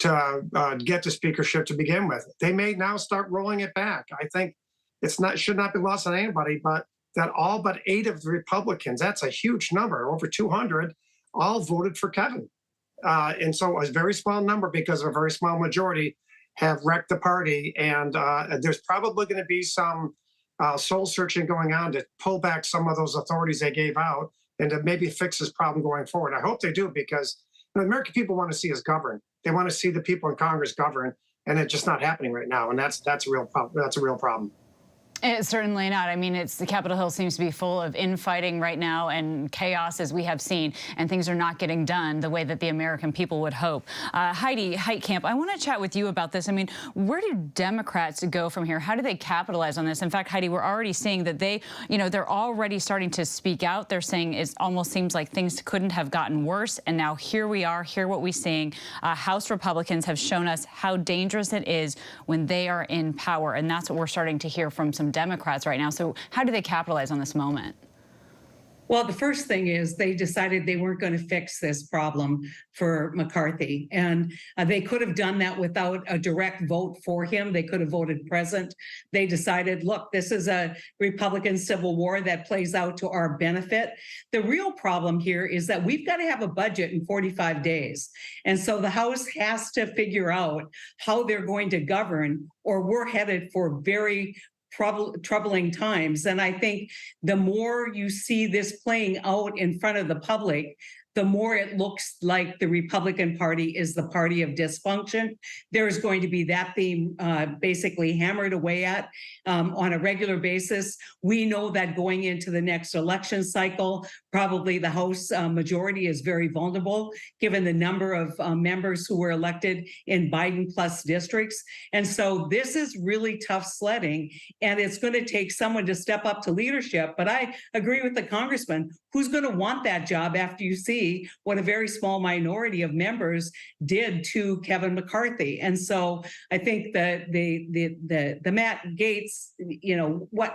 to get the speakership to begin with. They may now start rolling it back. I think should not be lost on anybody, but that all but 8 of the Republicans, that's a huge number, over 200, all voted for Kevin. And so a very small number, because of a very small majority, have wrecked the party. And there's probably going to be some soul searching going on to pull back some of those authorities they gave out and to maybe fix this problem going forward. I hope they do, because the American people want to see us govern. They want to see the people in Congress govern, and it's just not happening right now. And that's a real problem. That's a real problem. It's certainly not. I mean, the Capitol Hill seems to be full of infighting right now and chaos, as we have seen, and things are not getting done the way that the American people would hope. Heidi Heitkamp, I want to chat with you about this. I mean, where do Democrats go from here? How do they capitalize on this? In fact, Heidi, we're already seeing that they're already starting to speak out. They're saying it almost seems like things couldn't have gotten worse, and now here we are. Hear what we're seeing. House Republicans have shown us how dangerous it is when they are in power, and that's what we're starting to hear from some Democrats right now. So how do they capitalize on this moment? Well, the first thing is they decided they weren't going to fix this problem for McCarthy. And they could have done that without a direct vote for him. They could have voted present. They decided, look, this is a Republican civil war that plays out to our benefit. The real problem here is that we've got to have a budget in 45 days. And so the House has to figure out how they're going to govern, or we're headed for very troubling times. And I think the more you see this playing out in front of the public, the more it looks like the Republican Party is the party of dysfunction. There's going to be that theme basically hammered away at on a regular basis. We know that going into the next election cycle, probably the House majority is very vulnerable, given the number of members who were elected in Biden plus districts. And so this is really tough sledding, and it's going to take someone to step up to leadership. But I agree with the congressman. Who's going to want that job after you see what a very small minority of members did to Kevin McCarthy? And so I think that the Matt Gaetz,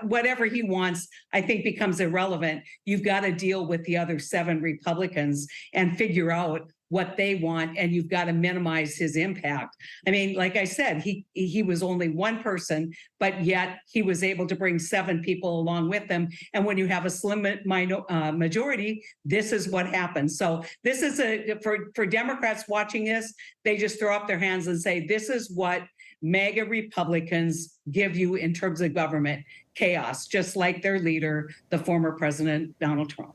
whatever he wants, I think becomes irrelevant. You've got to deal with the other 7 Republicans and figure out what they want, and you've got to minimize his impact. I mean, like I said, he was only one person, but yet he was able to bring 7 people along with him. And when you have a slim majority, this is what happens. So this is for Democrats watching this, they just throw up their hands and say, this is what MAGA Republicans give you in terms of government chaos, just like their leader, the former President Donald Trump.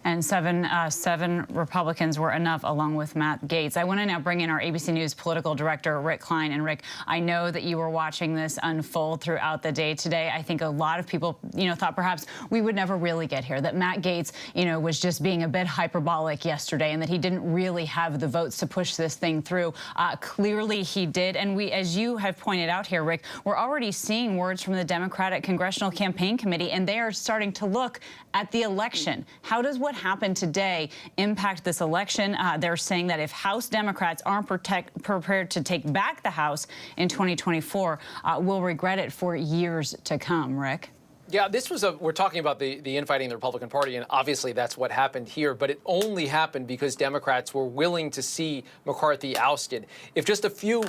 And seven Republicans were enough, along with Matt Gaetz. I want to now bring in our ABC News political director, Rick Klein. And Rick, I know that you were watching this unfold throughout the day today. I think a lot of people, thought perhaps we would never really get here, that Matt Gaetz, was just being a bit hyperbolic yesterday, and that he didn't really have the votes to push this thing through. Clearly he did. And we, as you have pointed out here, Rick, we're already seeing words from the Democratic Congressional Campaign Committee, and they are starting to look at the election. How does what happened today impact this election? They're saying that if House Democrats aren't prepared to take back the House in 2024, we'll regret it for years to come. Rick? Yeah, we're talking about the infighting in the Republican Party, and obviously that's what happened here, but it only happened because Democrats were willing to see McCarthy ousted. If just a few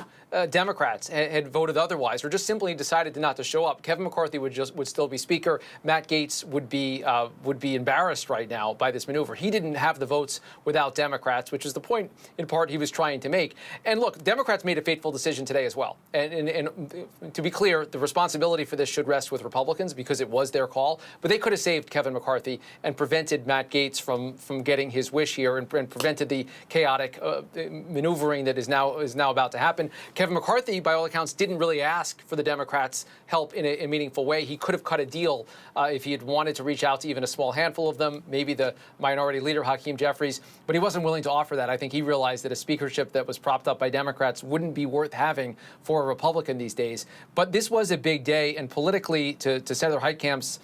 Democrats had voted otherwise, or just simply decided not to show up, Kevin McCarthy would still be Speaker. Matt Gaetz would be embarrassed right now by this maneuver. He didn't have the votes without Democrats, which is the point, in part, he was trying to make. And look, Democrats made a fateful decision today as well. And to be clear, the responsibility for this should rest with Republicans because it was their call. But they could have saved Kevin McCarthy and prevented Matt Gaetz from getting his wish here, and prevented the chaotic maneuvering that is now about to happen. Kevin McCarthy, by all accounts, didn't really ask for the Democrats' help in a meaningful way. He could have cut a deal if he had wanted to reach out to even a small handful of them, maybe the minority leader, Hakeem Jeffries, but he wasn't willing to offer that. I think he realized that a speakership that was propped up by Democrats wouldn't be worth having for a Republican these days. But this was a big day, and politically, to Senator Heitkamp's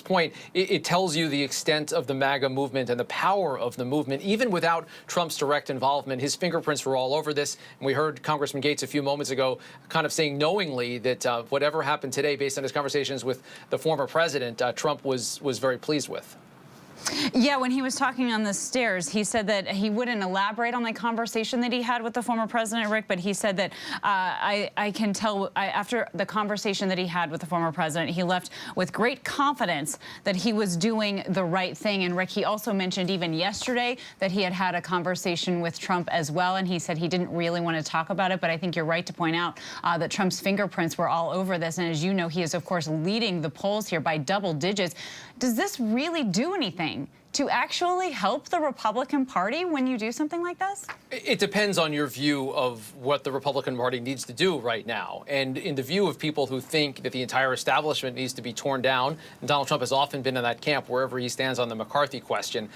point, it tells you the extent of the MAGA movement and the power of the movement. Even without Trump's direct involvement, his fingerprints were all over this. And we heard Congressman Gaetz a few moments ago kind of saying knowingly that whatever happened today, based on his conversations with the former president, Trump was very pleased with. Yeah, when he was talking on the stairs, he said that he wouldn't elaborate on the conversation that he had with the former president, Rick, but he said that I can tell after the conversation that he had with the former president, he left with great confidence that he was doing the right thing. And Rick, he also mentioned even yesterday that he had a conversation with Trump as well, and he said he didn't really want to talk about it, but I think you're right to point out that Trump's fingerprints were all over this. And as you know, he is, of course, leading the polls here by double digits. Does this really do anything to actually help the Republican Party when you do something like this? It depends on your view of what the Republican Party needs to do right now. And in the view of people who think that the entire establishment needs to be torn down, and Donald Trump has often been in that camp wherever he stands on the McCarthy question,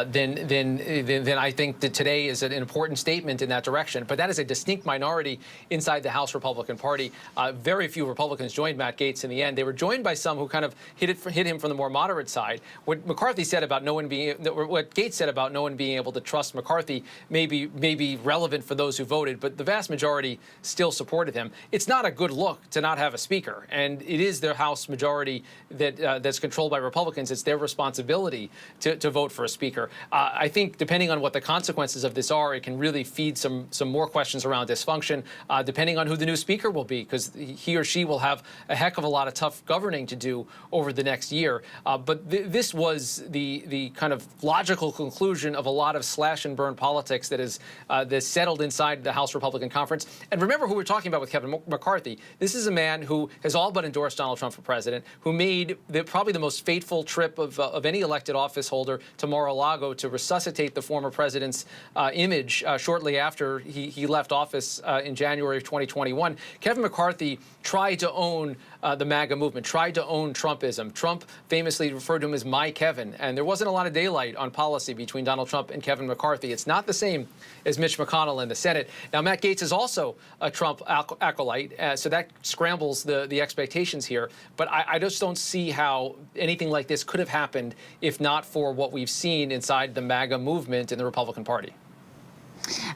then I think that today is an important statement in that direction. But that is a distinct minority inside the House Republican Party. Very few Republicans joined Matt Gaetz in the end. They were joined by some who kind of hit him from the more moderate side. What McCarthy said about what Gaetz said about no one being able to trust McCarthy may be relevant for those who voted, but the vast majority still supported him. It's not a good look to not have a speaker, and it is the House majority that's controlled by Republicans. It's their responsibility to vote for a speaker. I think depending on what the consequences of this are, it can really feed some more questions around dysfunction, depending on who the new speaker will be, because he or she will have a heck of a lot of tough governing to do over the next year. But this was the kind of logical conclusion of a lot of slash and burn politics that is that's settled inside the House Republican Conference. And remember who we're talking about with Kevin McCarthy. This is a man who has all but endorsed Donald Trump for president, who made probably the most fateful trip of any elected office holder to Mar-a-Lago to resuscitate the former president's image shortly after he left office in January of 2021. Kevin McCarthy tried to own the MAGA movement, tried to own Trumpism. Trump famously referred to him as my Kevin, and there wasn't a lot of daylight on policy between Donald Trump and Kevin McCarthy. It's not the same as Mitch McConnell in the Senate. Now, Matt Gaetz is also a Trump acolyte, so that scrambles the expectations here. But I just don't see how anything like this could have happened if not for what we've seen inside the MAGA movement in the Republican Party.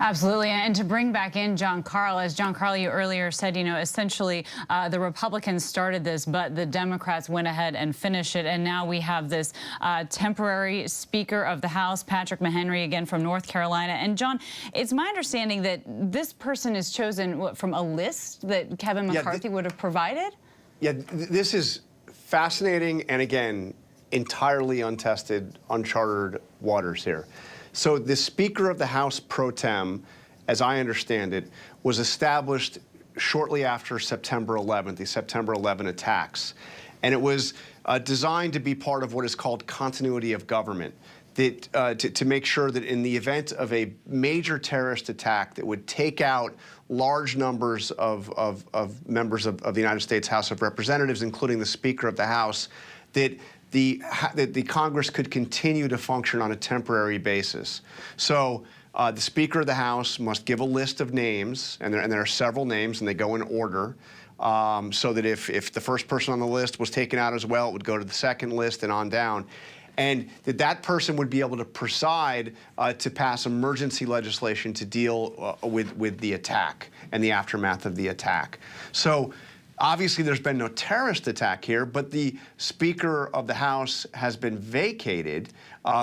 Absolutely. And to bring back in John Karl, as John Karl, you earlier said, you know, essentially the Republicans started this, but the Democrats went ahead and finished it. And now we have this temporary Speaker of the House, Patrick McHenry, again from North Carolina. And John, it's my understanding that this person is chosen from a list that Kevin McCarthy would have provided? Yeah, this is fascinating and, again, entirely untested, uncharted waters here. So the Speaker of the House pro tem, as I understand it, was established shortly after September 11th, the September 11 attacks. And it was designed to be part of what is called continuity of government, that, to make sure that in the event of a major terrorist attack that would take out large numbers of members of the United States House of Representatives, including the Speaker of the House, that the Congress could continue to function on a temporary basis. So the Speaker of the House must give a list of names, and there are several names, and they go in order, so that if the first person on the list was taken out as well, it would go to the second list and on down. And that person would be able to preside to pass emergency legislation to deal with the attack and the aftermath of the attack. So obviously, there's been no terrorist attack here, but the Speaker of the House has been vacated,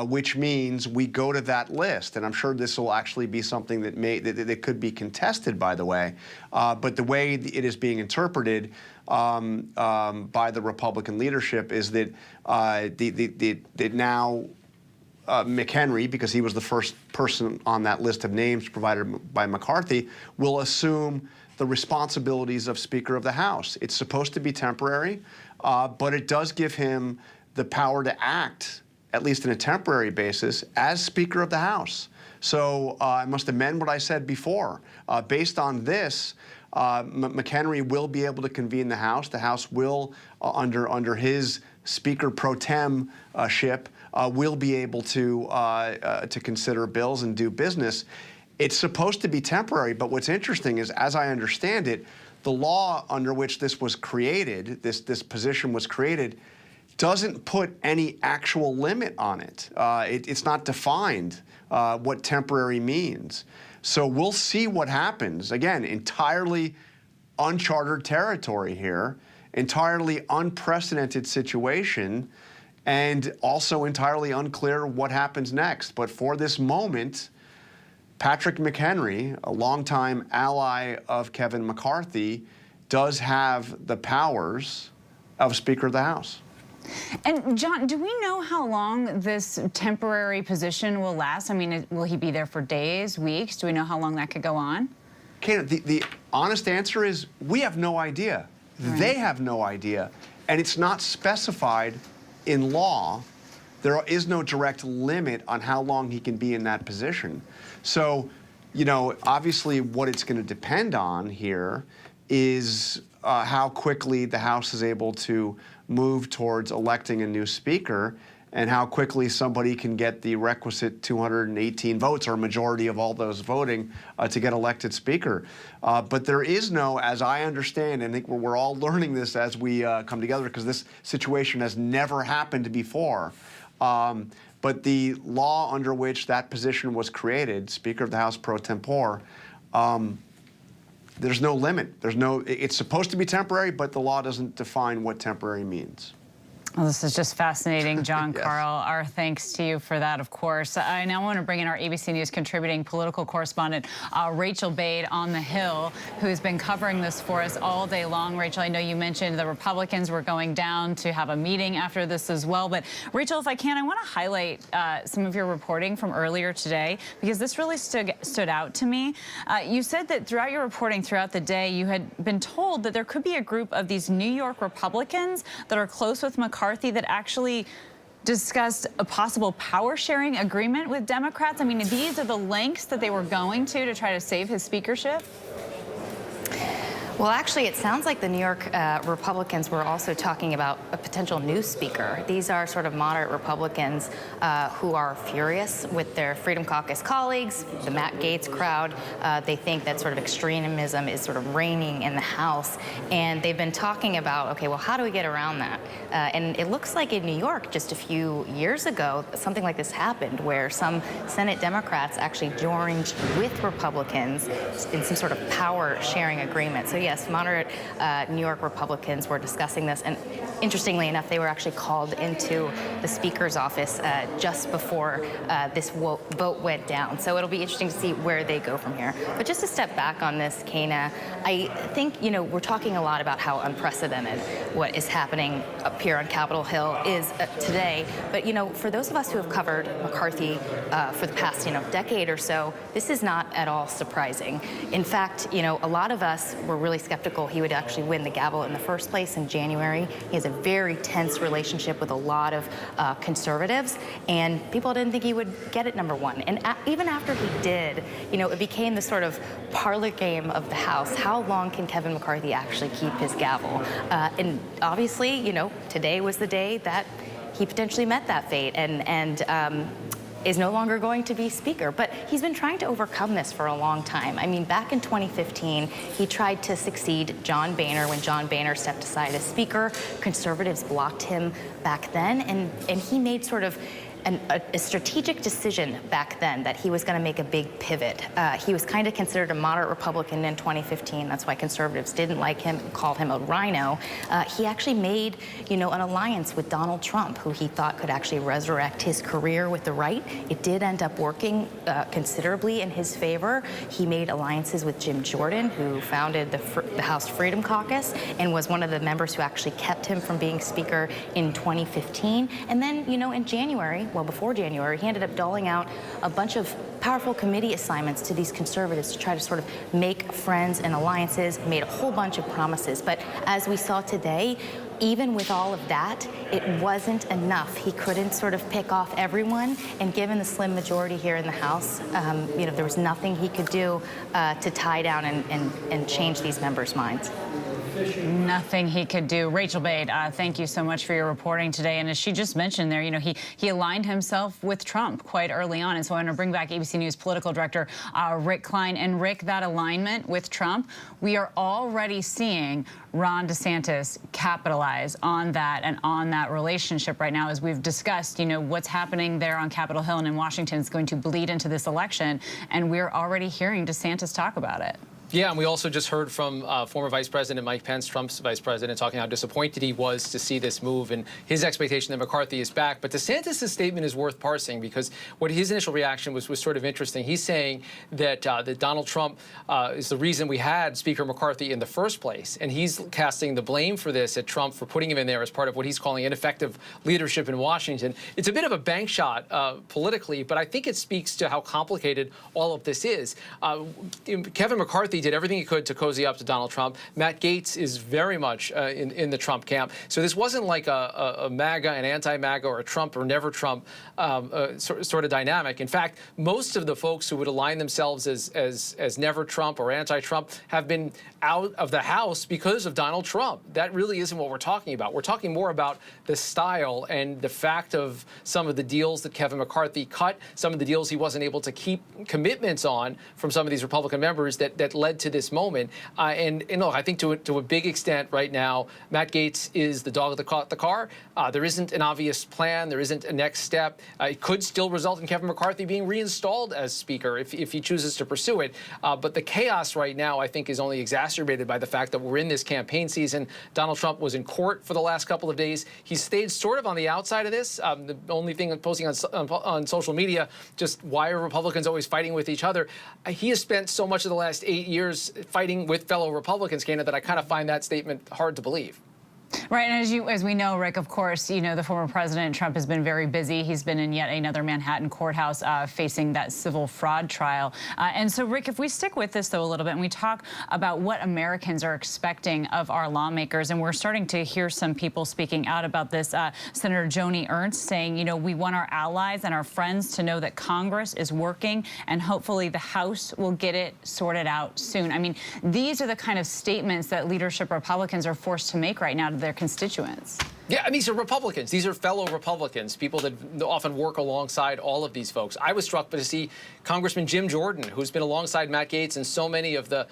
which means we go to that list. And I'm sure this will actually be something that could be contested, by the way. But the way it is being interpreted by the Republican leadership is that that now McHenry, because he was the first person on that list of names provided by McCarthy, will assume the responsibilities of Speaker of the House. It's supposed to be temporary, but it does give him the power to act, at least on a temporary basis, as Speaker of the House. So I must amend what I said before. Based on this, McHenry will be able to convene the House. The House will, under his Speaker pro tem-ship, will be able to consider bills and do business. It's supposed to be temporary, but what's interesting is, as I understand it, the law under which this was created, this position was created, doesn't put any actual limit on it. It's not defined what temporary means. So we'll see what happens. Again, entirely uncharted territory here, entirely unprecedented situation, and also entirely unclear what happens next. But for this moment, Patrick McHenry, a longtime ally of Kevin McCarthy, does have the powers of Speaker of the House. And John, do we know how long this temporary position will last? I mean, will he be there for days, weeks? Do we know how long that could go on? Kate, the honest answer is we have no idea. Right. They have no idea. And it's not specified in law. There is no direct limit on how long he can be in that position. So, you know, obviously what it's going to depend on here is how quickly the House is able to move towards electing a new speaker, and how quickly somebody can get the requisite 218 votes, or a majority of all those voting, to get elected speaker. But there is no, as I understand, and I think we're all learning this as we come together, because this situation has never happened before. But the law under which that position was created, Speaker of the House pro tempore, there's no limit. It's supposed to be temporary, but the law doesn't define what temporary means. Well, this is just fascinating, John Yes. Carl. Our thanks to you for that, of course. I now want to bring in our ABC News contributing political correspondent, Rachel Bade on the Hill, who's been covering this for us all day long. Rachel, I know you mentioned the Republicans were going down to have a meeting after this as well. But, Rachel, if I can, I want to highlight some of your reporting from earlier today, because this really stood out to me. You said that throughout your reporting throughout the day, you had been told that there could be a group of these New York Republicans that are close with McCarthy that actually discussed a possible power-sharing agreement with Democrats. I mean, these are the lengths that they were going to try to save his speakership? Well, actually, it sounds like the New York Republicans were also talking about a potential new speaker. These are sort of moderate Republicans who are furious with their Freedom Caucus colleagues, the Matt Gaetz crowd. They think that sort of extremism is sort of reigning in the House. And they've been talking about, okay, well, how do we get around that? And it looks like in New York, just a few years ago, something like this happened, where some Senate Democrats actually joined with Republicans in some sort of power-sharing agreement. So, yes, moderate New York Republicans were discussing this, and interestingly enough, they were actually called into the Speaker's office just before this vote went down. So it'll be interesting to see where they go from here. But just to step back on this, Kana, I think, you know, we're talking a lot about how unprecedented what is happening up here on Capitol Hill is today. But, you know, for those of us who have covered McCarthy for the past, decade or so, this is not at all surprising. In fact, a lot of us were really skeptical he would actually win the gavel in the first place in January. He has a very tense relationship with a lot of conservatives, and people didn't think he would get it number one. And even after he did, it became the sort of parlor game of the House. How long can Kevin McCarthy actually keep his gavel? And obviously, today was the day that he potentially met that fate and is no longer going to be Speaker. But he's been trying to overcome this for a long time. I mean, back in 2015, he tried to succeed John Boehner when John Boehner stepped aside as Speaker. Conservatives blocked him back then, and he made sort of a strategic decision back then that he was going to make a big pivot. He was kind of considered a moderate Republican in 2015. That's why conservatives didn't like him and called him a rhino. He actually made, an alliance with Donald Trump, who he thought could actually resurrect his career with the right. It did end up working considerably in his favor. He made alliances with Jim Jordan, who founded the House Freedom Caucus and was one of the members who actually kept him from being Speaker in 2015. And then, in January, before January, he ended up doling out a bunch of powerful committee assignments to these conservatives to try to sort of make friends and alliances, made a whole bunch of promises. But as we saw today, even with all of that, it wasn't enough. He couldn't sort of pick off everyone, and given the slim majority here in the House, there was nothing he could do to tie down and change these members' minds. Nothing he could do. Rachel Bade, thank you so much for your reporting today. And as she just mentioned there, he aligned himself with Trump quite early on. And so I want to bring back ABC News political director Rick Klein. And Rick, that alignment with Trump, we are already seeing Ron DeSantis capitalize on that and on that relationship right now. As we've discussed, what's happening there on Capitol Hill and in Washington is going to bleed into this election. And we're already hearing DeSantis talk about it. Yeah, and we also just heard from former Vice President Mike Pence, Trump's vice president, talking how disappointed he was to see this move and his expectation that McCarthy is back. But DeSantis' statement is worth parsing, because what his initial reaction was sort of interesting. He's saying that that Donald Trump is the reason we had Speaker McCarthy in the first place, and he's casting the blame for this at Trump for putting him in there as part of what he's calling ineffective leadership in Washington. It's a bit of a bank shot politically, but I think it speaks to how complicated all of this is. Kevin McCarthy did everything he could to cozy up to Donald Trump. Matt Gaetz is very much in the Trump camp. So this wasn't like a MAGA, an anti-MAGA, or a Trump or never Trump sort of dynamic. In fact, most of the folks who would align themselves as never Trump or anti-Trump have been out of the House because of Donald Trump. That really isn't what we're talking about. We're talking more about the style and the fact of some of the deals that Kevin McCarthy cut, some of the deals he wasn't able to keep commitments on from some of these Republican members that led led to this moment. And look, I think to a big extent right now, Matt Gaetz is the dog that caught the car. There isn't an obvious plan. There isn't a next step. It could still result in Kevin McCarthy being reinstalled as Speaker if he chooses to pursue it. But the chaos right now, I think, is only exacerbated by the fact that we're in this campaign season. Donald Trump was in court for the last couple of days. He stayed sort of on the outside of this. The only thing posting on social media, just why are Republicans always fighting with each other? He has spent so much of the last 8 years fighting with fellow Republicans, Kana, that I kind of find that statement hard to believe. Right, and as we know, Rick, of course, you know, the former President Trump has been very busy. He's been in yet another Manhattan courthouse facing that civil fraud trial. And so, Rick, if we stick with this, though, a little bit, and we talk about what Americans are expecting of our lawmakers, and we're starting to hear some people speaking out about this. Senator Joni Ernst saying, you know, we want our allies and our friends to know that Congress is working, and hopefully the House will get it sorted out soon. I mean, these are the kind of statements that leadership Republicans are forced to make right now to their constituents. Yeah, and these are Republicans. These are fellow Republicans, people that often work alongside all of these folks. I was struck to see Congressman Jim Jordan, who's been alongside Matt Gaetz in so many of the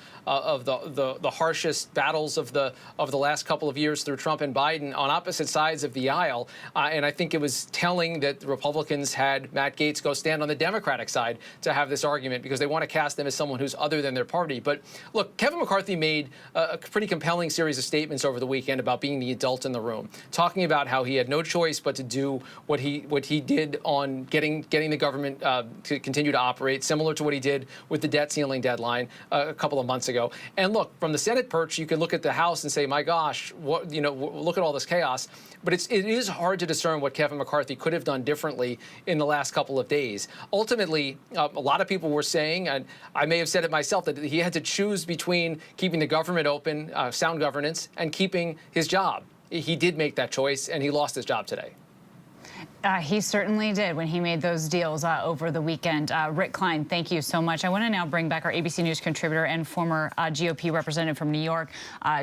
harshest battles of the last couple of years through Trump and Biden, on opposite sides of the aisle. And I think it was telling that the Republicans had Matt Gaetz go stand on the Democratic side to have this argument, because they want to cast him as someone who's other than their party. But look, Kevin McCarthy made a pretty compelling series of statements over the weekend about being the adult in the room, talking about how he had no choice but to do what he did on getting the government to continue to operate, similar to what he did with the debt ceiling deadline a couple of months ago. And look, from the Senate perch, you can look at the House and say, my gosh, what, you know, look at all this chaos. But it is hard to discern what Kevin McCarthy could have done differently in the last couple of days. Ultimately, a lot of people were saying, and I may have said it myself, that he had to choose between keeping the government open, sound governance, and keeping his job. He did make that choice, and he lost his job today. He certainly did when he made those deals over the weekend. Rick Klein, thank you so much. I want to now bring back our ABC News contributor and former GOP representative from New York,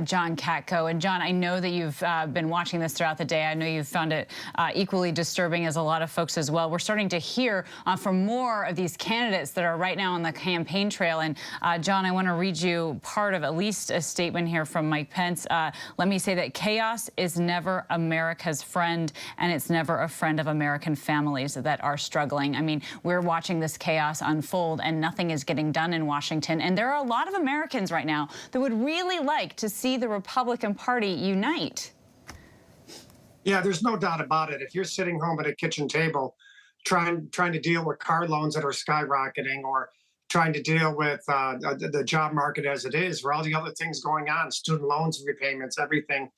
John Katko. And John, I know that you've been watching this throughout the day. I know you've found it equally disturbing as a lot of folks as well. We're starting to hear from more of these candidates that are right now on the campaign trail. And John, I want to read you part of at least a statement here from Mike Pence. Let me say that chaos is never America's friend, and it's never a friend of American families that are struggling. I mean, we're watching this chaos unfold, and nothing is getting done in Washington. And there are a lot of Americans right now that would really like to see the Republican Party unite. Yeah, there's no doubt about it. If you're sitting home at a kitchen table trying to deal with car loans that are skyrocketing, or trying to deal with the job market as it is, or all the other things going on, student loans, repayments, everything,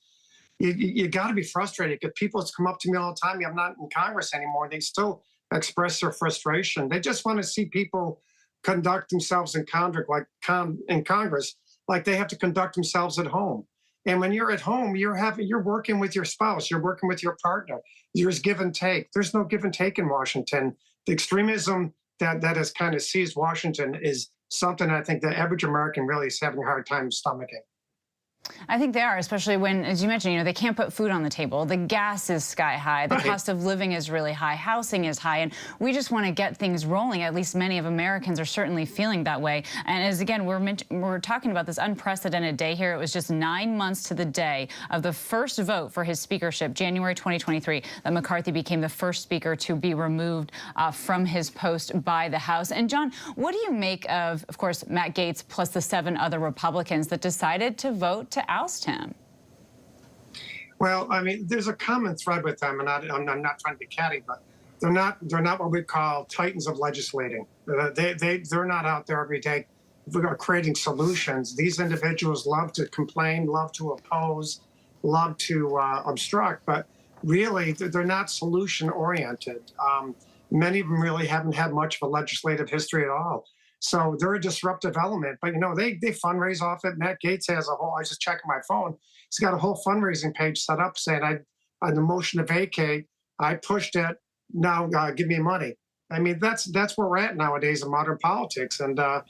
you got to be frustrated, because people come up to me all the time. I'm not in Congress anymore. They still express their frustration. They just want to see people conduct themselves in Congress like they have to conduct themselves at home. And when you're at home, you're working with your spouse, you're working with your partner. There's give and take. There's no give and take in Washington. The extremism that has kind of seized Washington is something I think the average American really is having a hard time stomaching. I think they are, especially when, as you mentioned, you know, they can't put food on the table. The gas is sky high. The cost of living is really high. Housing is high. And we just want to get things rolling. At least many of Americans are certainly feeling that way. And as, again, we're talking about this unprecedented day here. It was just 9 months to the day of the first vote for his speakership, January 2023, that McCarthy became the first speaker to be removed from his post by the House. And, John, what do you make of course, Matt Gaetz plus the 7 other Republicans that decided to vote to oust him? Well, I mean, there's a common thread with them, and I'm not trying to be catty, but they're not what we call titans of legislating. They're not out there every day creating solutions. These individuals love to complain, love to oppose, love to obstruct, but really they're not solution oriented. Many of them really haven't had much of a legislative history at all. So they're a disruptive element, but you know, they fundraise off it. Matt Gaetz has a whole, I was just checking my phone, he's got a whole fundraising page set up saying, on the motion to vacate, I pushed it, now give me money. I mean, that's where we're at nowadays in modern politics. And you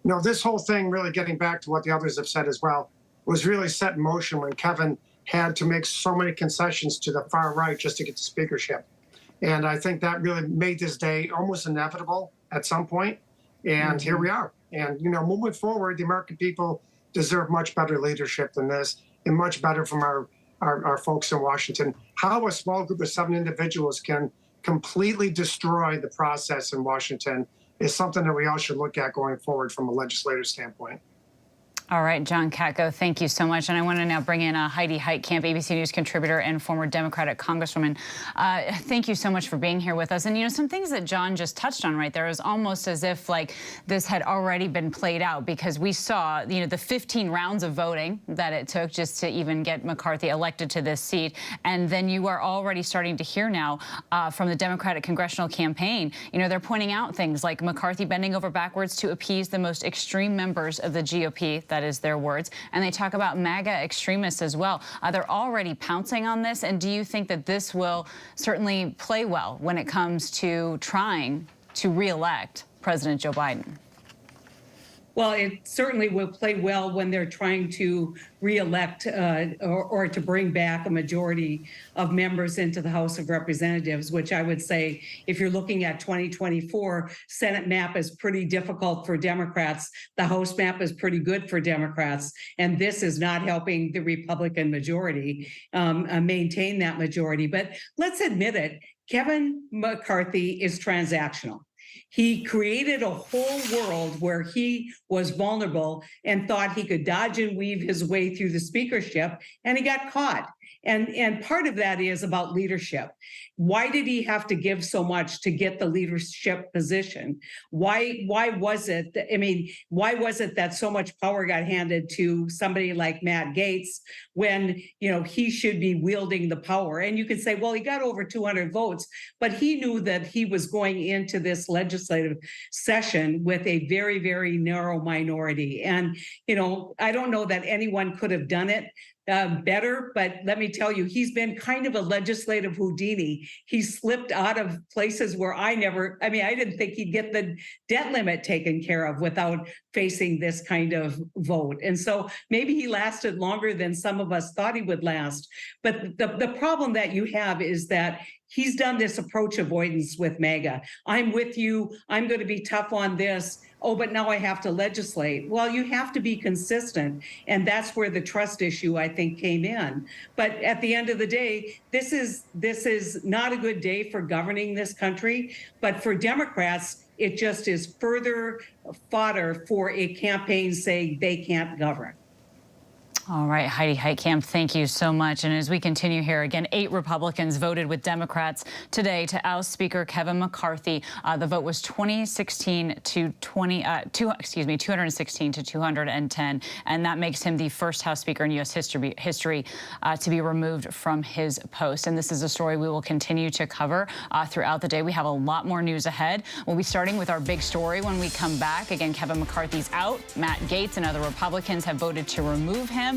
know, this whole thing, really getting back to what the others have said as well, was really set in motion when Kevin had to make so many concessions to the far right just to get the speakership. And I think that really made this day almost inevitable at some point. And here we are. And, moving forward, the American people deserve much better leadership than this, and much better from our folks in Washington. How a small group of 7 individuals can completely destroy the process in Washington is something that we all should look at going forward from a legislative standpoint. All right, John Katko, thank you so much. And I want to now bring in Heidi Heitkamp, ABC News contributor and former Democratic Congresswoman. Thank you so much for being here with us. And, some things that John just touched on right there is almost as if, like, this had already been played out, because we saw, the 15 rounds of voting that it took just to even get McCarthy elected to this seat. And then you are already starting to hear now from the Democratic Congressional Campaign, they're pointing out things like McCarthy bending over backwards to appease the most extreme members of the GOP. That is their words. And they talk about MAGA extremists as well. They're already pouncing on this. And do you think that this will certainly play well when it comes to trying to reelect President Joe Biden? Well, it certainly will play well when they're trying to reelect or to bring back a majority of members into the House of Representatives, which I would say, if you're looking at 2024, Senate map is pretty difficult for Democrats. The House map is pretty good for Democrats. And this is not helping the Republican majority maintain that majority. But let's admit it, Kevin McCarthy is transactional. He created a whole world where he was vulnerable and thought he could dodge and weave his way through the speakership, and he got caught. And part of that is about leadership. Why did he have to give so much to get the leadership position? Why was it that so much power got handed to somebody like Matt Gaetz when, he should be wielding the power? And you could say, well, he got over 200 votes, but he knew that he was going into this legislative session with a very, very narrow minority. And, I don't know that anyone could have done it better, but let me tell you, he's been kind of a legislative Houdini. He slipped out of places where I didn't think he'd get the debt limit taken care of without facing this kind of vote. And so maybe he lasted longer than some of us thought he would last. But the problem that you have is that he's done this approach avoidance with MAGA. I'm with you. I'm going to be tough on this. Oh, but now I have to legislate. Well, you have to be consistent. And that's where the trust issue, I think, came in. But at the end of the day, this is not a good day for governing this country. But for Democrats, it just is further fodder for a campaign saying they can't govern. All right, Heidi Heitkamp, thank you so much. And as we continue here, again, 8 Republicans voted with Democrats today to oust Speaker Kevin McCarthy. The vote was 216 to 210, and that makes him the first House Speaker in U.S. history to be removed from his post. And this is a story we will continue to cover throughout the day. We have a lot more news ahead. We'll be starting with our big story when we come back. Again, Kevin McCarthy's out. Matt Gaetz and other Republicans have voted to remove him.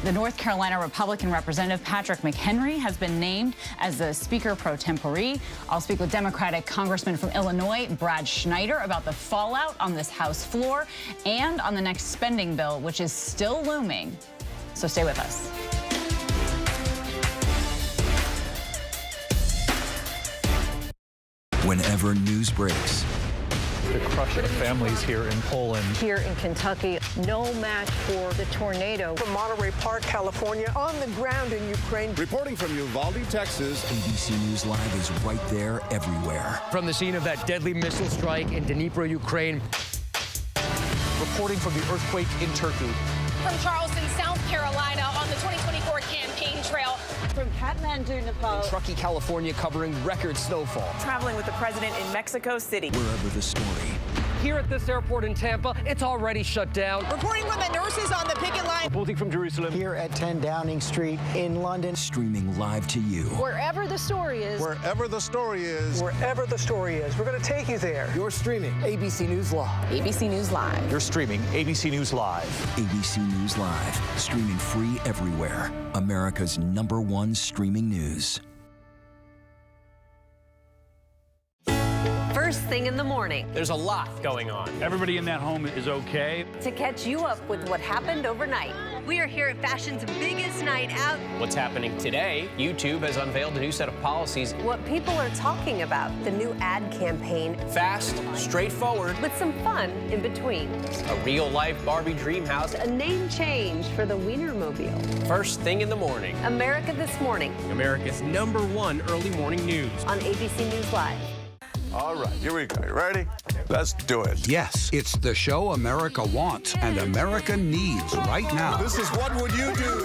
The North Carolina Republican Representative Patrick McHenry has been named as the Speaker pro tempore. I'll speak with Democratic Congressman from Illinois, Brad Schneider, about the fallout on this House floor and on the next spending bill, which is still looming. So stay with us. Whenever news breaks, the crush of families here in Poland. Here in Kentucky, no match for the tornado. From Monterey Park, California, on the ground in Ukraine. Reporting from Uvalde, Texas, ABC News Live is right there everywhere. From the scene of that deadly missile strike in Dnipro, Ukraine. Reporting from the earthquake in Turkey. From Charleston, South Carolina, on the 2024 campaign trail. From Kathmandu, Nepal. In Truckee, California, covering record snowfall. Traveling with the president in Mexico City. Wherever the story. Here at this airport in Tampa, it's already shut down. Reporting from the nurses on the picket line. Reporting from Jerusalem. Here at 10 Downing Street in London. Streaming live to you. Wherever the story is. Wherever the story is. Wherever the story is. We're going to take you there. You're streaming ABC News Live. ABC News Live. You're streaming ABC News Live. ABC News Live. Streaming free everywhere. America's #1 streaming news. first thing in the morning. There's a lot going on. Everybody in that home is okay. To catch you up with what happened overnight. We are here at fashion's biggest night out. What's happening today? YouTube has unveiled a new set of policies. What people are talking about, the new ad campaign. Fast, straightforward. With some fun in between. A real-life Barbie dream house. A name change for the Wienermobile. First thing in the morning. America This Morning. America's #1 early morning news. On ABC News Live. All right, here we go. You ready? Let's do it. Yes, it's the show America wants and America needs right now. This is What Would You Do?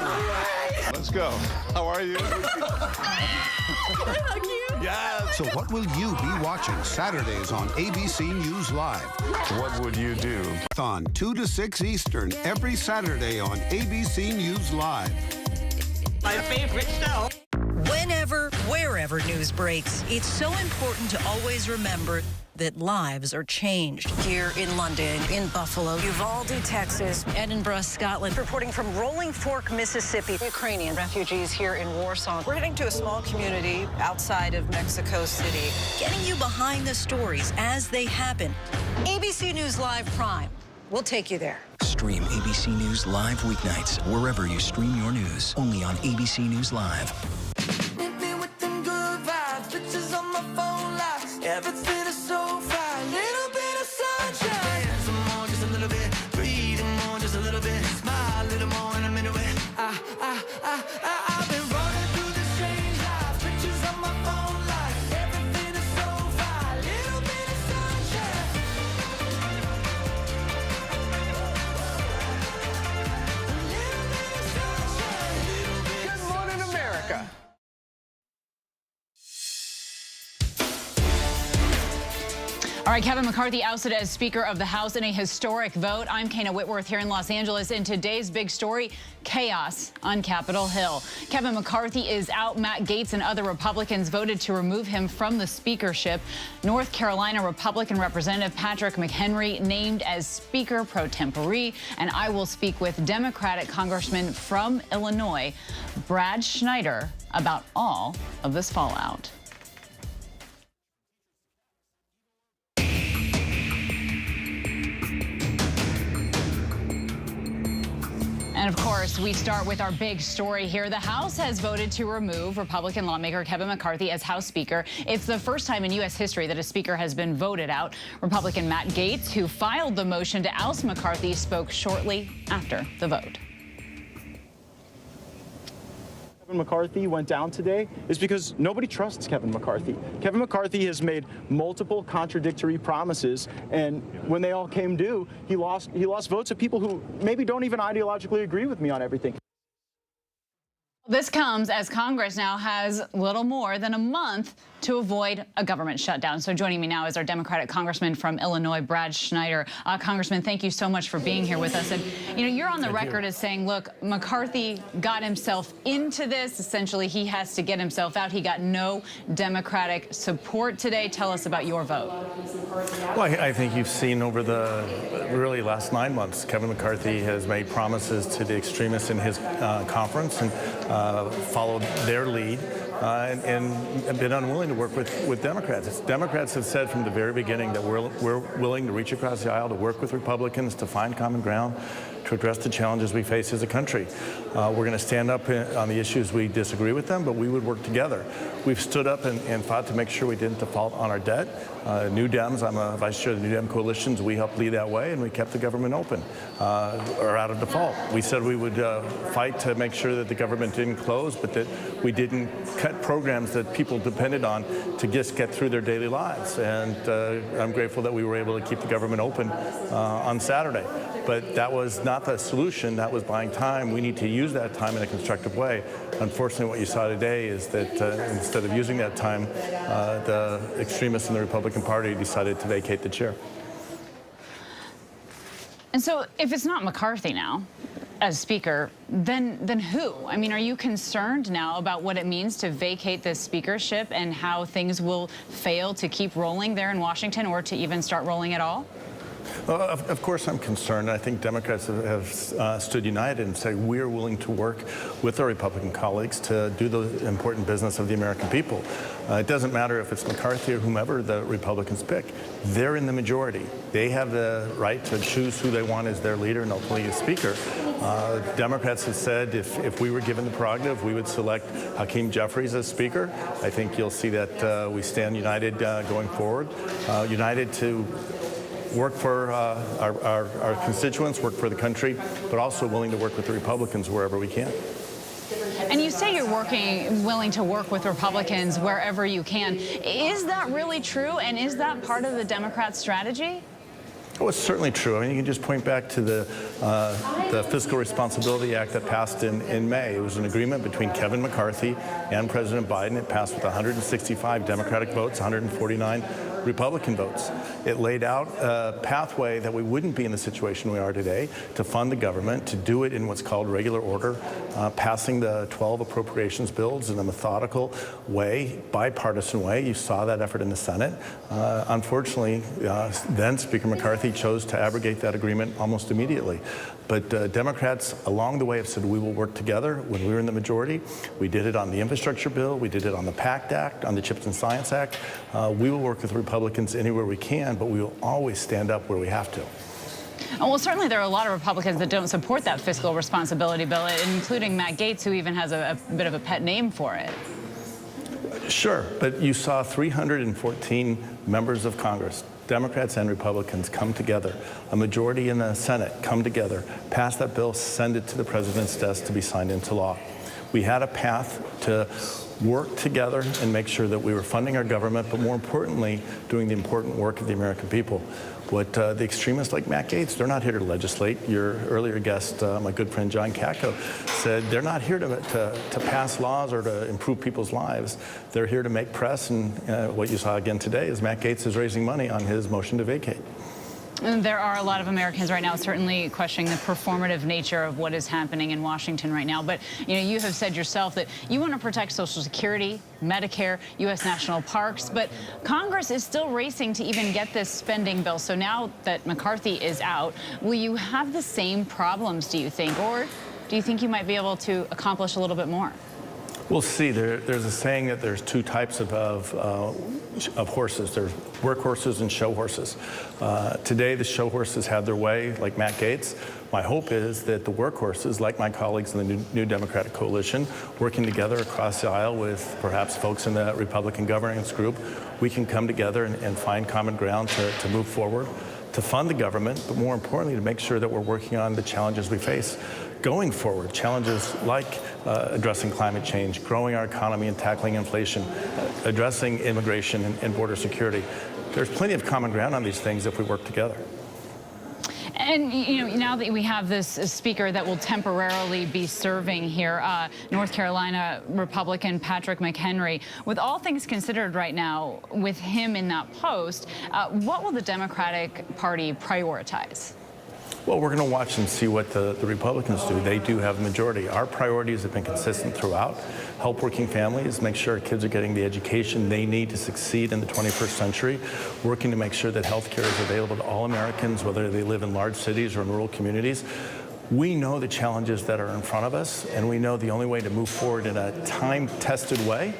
Let's go. How are you? How cute. Yes. So what will you be watching Saturdays on ABC News Live? What would you do? On 2 to 6 Eastern every Saturday on ABC News Live. My favorite show. Whenever, wherever news breaks, it's so important to always remember that lives are changed. Here in London, in Buffalo, Uvalde, Texas, Edinburgh, Scotland. Reporting from Rolling Fork, Mississippi. Ukrainian refugees here in Warsaw. We're heading to a small community outside of Mexico City. Getting you behind the stories as they happen. ABC News Live Prime. We'll take you there. Stream ABC News Live weeknights wherever you stream your news. Only on ABC News Live. Everything is so fine, little bit of sunshine. Some more, just a little bit. Breathe more, just a little bit. Smile a little more in a minute. I've been running through this strange life. Pictures on my phone life. Everything is so fine, little bit of sunshine. Good morning, America. All right, Kevin McCarthy ousted as Speaker of the House in a historic vote. I'm Kana Whitworth here in Los Angeles. In today's big story, chaos on Capitol Hill. Kevin McCarthy is out. Matt Gaetz and other Republicans voted to remove him from the speakership. North Carolina Republican Representative Patrick McHenry named as Speaker pro tempore. And I will speak with Democratic Congressman from Illinois, Brad Schneider, about all of this fallout. And of course, we start with our big story here. The House has voted to remove Republican lawmaker Kevin McCarthy as House Speaker. It's the first time in U.S. history that a speaker has been voted out. Republican Matt Gaetz, who filed the motion to oust McCarthy, spoke shortly after the vote. Kevin McCarthy went down today is because nobody trusts Kevin McCarthy. Kevin McCarthy has made multiple contradictory promises, and when they all came due, he lost votes of people who maybe don't even ideologically agree with me on everything. This comes as Congress now has little more than a month to avoid a government shutdown. So joining me now is our Democratic Congressman from Illinois, Brad Schneider. Congressman, thank you so much for being here with us. And, you know, you're on the record as saying, look, McCarthy got himself into this. Essentially, he has to get himself out. He got no Democratic support today. Tell us about your vote. Well, I think you've seen over the really last 9 months, Kevin McCarthy has made promises to the extremists in his conference and followed their lead and been unwilling to work with Democrats. Democrats have said from the very beginning that we're willing to reach across the aisle to work with Republicans to find common ground, to address the challenges we face as a country. We're going to stand up on the issues we disagree with them, but we would work together. We've stood up and fought to make sure we didn't default on our debt. New Dems, I'm a vice chair of the New Dem coalitions. We helped lead that way, and we kept the government open or out of default. We said we would fight to make sure that the government didn't close, but that we didn't cut programs that people depended on to just get through their daily lives. And I'm grateful that we were able to keep the government open on Saturday. But that was not the solution. That was buying time. We need to use that time in a constructive way. Unfortunately, what you saw today is that instead of using that time, the extremists in the Republican Party decided to vacate the chair. And so if it's not McCarthy now as Speaker, then who? I mean, are you concerned now about what it means to vacate this speakership and how things will fail to keep rolling there in Washington or to even start rolling at all? Well, of course I'm concerned. I think Democrats have stood united and said we are willing to work with our Republican colleagues to do the important business of the American people. It doesn't matter if it's McCarthy or whomever the Republicans pick. They're in the majority. They have the right to choose who they want as their leader and ultimately as speaker. Democrats have said if we were given the prerogative, we would select Hakeem Jeffries as speaker. I think you'll see that we stand united going forward, united to work for our constituents, work for the country, but also willing to work with the Republicans wherever we can. And you say you're willing to work with Republicans wherever you can. Is that really true? And is that part of the Democrat strategy? Oh, it's certainly true. I mean, you can just point back to the Fiscal Responsibility Act that passed in May. It was an agreement between Kevin McCarthy and President Biden. It passed with 165 Democratic votes, 149 Republican votes. It laid out a pathway that we wouldn't be in the situation we are today to fund the government, to do it in what's called regular order, passing the 12 appropriations bills in a methodical way, bipartisan way. You saw that effort in the Senate. Unfortunately, then Speaker McCarthy chose to abrogate that agreement almost immediately. But Democrats along the way have said we will work together when we were in the majority. We did it on the infrastructure bill. We did it on the PACT Act, on the Chips and Science Act. We will work with Republicans anywhere we can, but we will always stand up where we have to. Well, certainly there are a lot of Republicans that don't support that fiscal responsibility bill, including Matt Gaetz, who even has a bit of a pet name for it. Sure, but you saw 314 members of Congress, Democrats and Republicans, come together, a majority in the Senate come together, pass that bill, send it to the president's desk to be signed into law. We had a path to work together and make sure that we were funding our government, but more importantly, doing the important work of the American people. What the extremists like Matt Gaetz, they're not here to legislate. Your earlier guest, my good friend John Kakko, said they're not here to pass laws or to improve people's lives. They're here to make press, and what you saw again today is Matt Gaetz is raising money on his motion to vacate. There are a lot of Americans right now certainly questioning the performative nature of what is happening in Washington right now. But you have said yourself that you want to protect Social Security, Medicare, U.S. national parks. But Congress is still racing to even get this spending bill. So now that McCarthy is out, will you have the same problems, do you think? Or do you think you might be able to accomplish a little bit more? We'll see. There's a saying that there's two types of horses. There's work horses and show horses. Today, the show horses had their way, like Matt Gaetz. My hope is that the work horses, like my colleagues in the New Democratic Coalition, working together across the aisle with perhaps folks in the Republican governance group, we can come together and find common ground to move forward, to fund the government, but more importantly, to make sure that we're working on the challenges we face going forward, challenges like addressing climate change, growing our economy and tackling inflation, addressing immigration and border security. There's plenty of common ground on these things if we work together. And now that we have this speaker that will temporarily be serving here, North Carolina Republican Patrick McHenry, with all things considered right now, with him in that post, what will the Democratic Party prioritize? Well, we're going to watch and see what the Republicans do. They do have the majority. Our priorities have been consistent throughout. Help working families, make sure kids are getting the education they need to succeed in the 21st century, working to make sure that health care is available to all Americans, whether they live in large cities or in rural communities. We know the challenges that are in front of us, and we know the only way to move forward in a time-tested way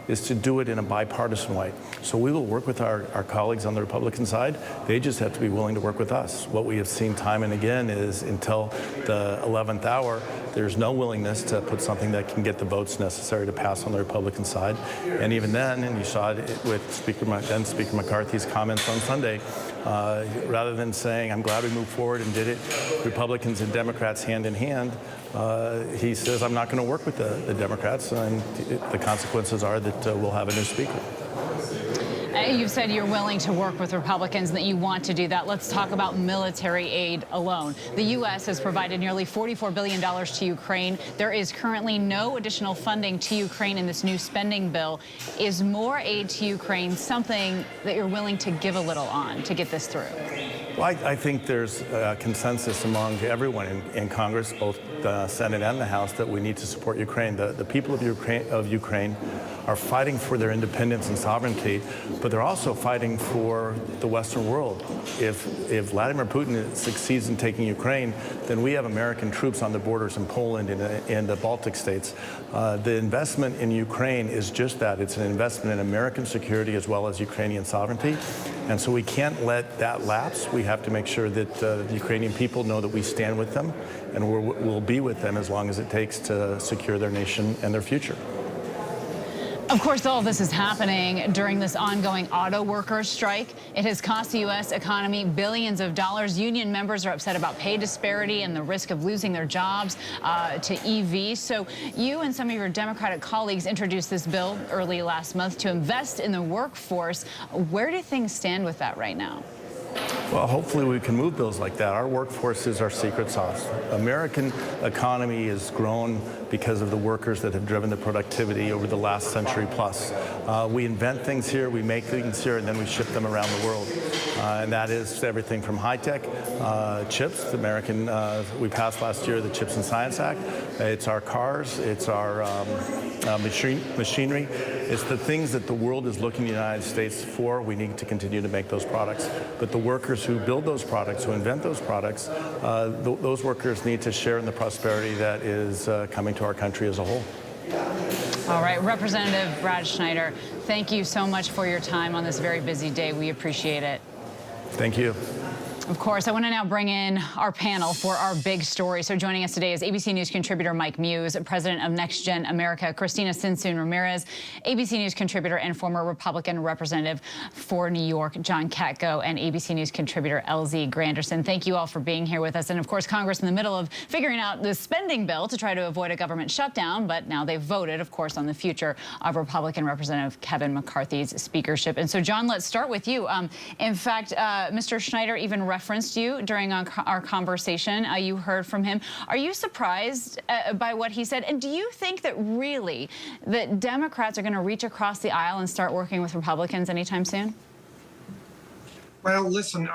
is to do it in a bipartisan way. So we will work with our colleagues on the Republican side. They just have to be willing to work with us. What we have seen time and again is until the 11th hour, there's no willingness to put something that can get the votes necessary to pass on the Republican side. And even then, and you saw it with then Speaker McCarthy's comments on Sunday, rather than saying, I'm glad we moved forward and did it, Republicans and Democrats hand in hand, he says, I'm not going to work with the Democrats, and the consequences are that we'll have a new speaker. You've said you're willing to work with Republicans and that you want to do that. Let's talk about military aid alone. The U.S. has provided nearly $44 billion to Ukraine. There is currently no additional funding to Ukraine in this new spending bill. Is more aid to Ukraine something that you're willing to give a little on to get this through? Well, I think there's a consensus among everyone in Congress, both the Senate and the House that we need to support Ukraine. The people of Ukraine are fighting for their independence and sovereignty, but they're also fighting for the Western world. If Vladimir Putin succeeds in taking Ukraine, then we have American troops on the borders in Poland and the Baltic states. The investment in Ukraine is just that. It's an investment in American security as well as Ukrainian sovereignty. And so we can't let that lapse. We have to make sure that the Ukrainian people know that we stand with them and we'll be with them as long as it takes to secure their nation and their future. Of course, all of this is happening during this ongoing auto workers strike. It has cost the U.S. economy billions of dollars. Union members are upset about pay disparity and the risk of losing their jobs to EVs. So you and some of your Democratic colleagues introduced this bill early last month to invest in the workforce. Where do things stand with that right now? Well, hopefully we can move bills like that. Our workforce is our secret sauce. American economy has grown because of the workers that have driven the productivity over the last century plus. We invent things here, we make things here, and then we ship them around the world. And that is everything from high-tech chips, the American, we passed last year the Chips and Science Act. It's our cars, it's our machinery. It's the things that the world is looking to the United States for. We need to continue to make those products. But the workers who build those products, who invent those products, those workers need to share in the prosperity that is coming to our country as a whole. All right, Representative Brad Schneider, thank you so much for your time on this very busy day. We appreciate it. Thank you. Of course, I want to now bring in our panel for our big story. So joining us today is ABC News contributor Mike Muse, president of Next Gen America, Christina Sinsoon Ramirez, ABC News contributor and former Republican representative for New York, John Katko, and ABC News contributor LZ Granderson. Thank you all for being here with us. And of course, Congress in the middle of figuring out the spending bill to try to avoid a government shutdown, but now they've voted, of course, on the future of Republican Representative Kevin McCarthy's speakership. And so, John, let's start with you. In fact, Mr. Schneider even referenced you during our conversation. You heard from him. Are you surprised by what he said? And do you think that really that Democrats are going to reach across the aisle and start working with Republicans anytime soon? Well, listen,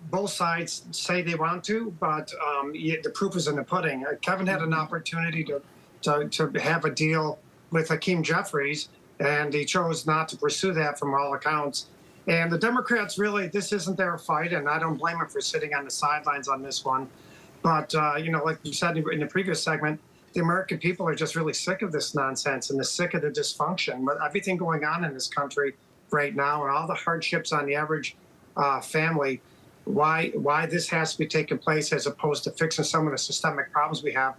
both sides say they want to, but the proof is in the pudding. Kevin had an opportunity to have a deal with Hakeem Jeffries, and he chose not to pursue that from all accounts. And the Democrats really, this isn't their fight, and I don't blame them for sitting on the sidelines on this one. But, you know, like you said in the previous segment, the American people are just really sick of this nonsense and they're sick of the dysfunction. But everything going on in this country right now and all the hardships on the average family, why this has to be taking place as opposed to fixing some of the systemic problems we have,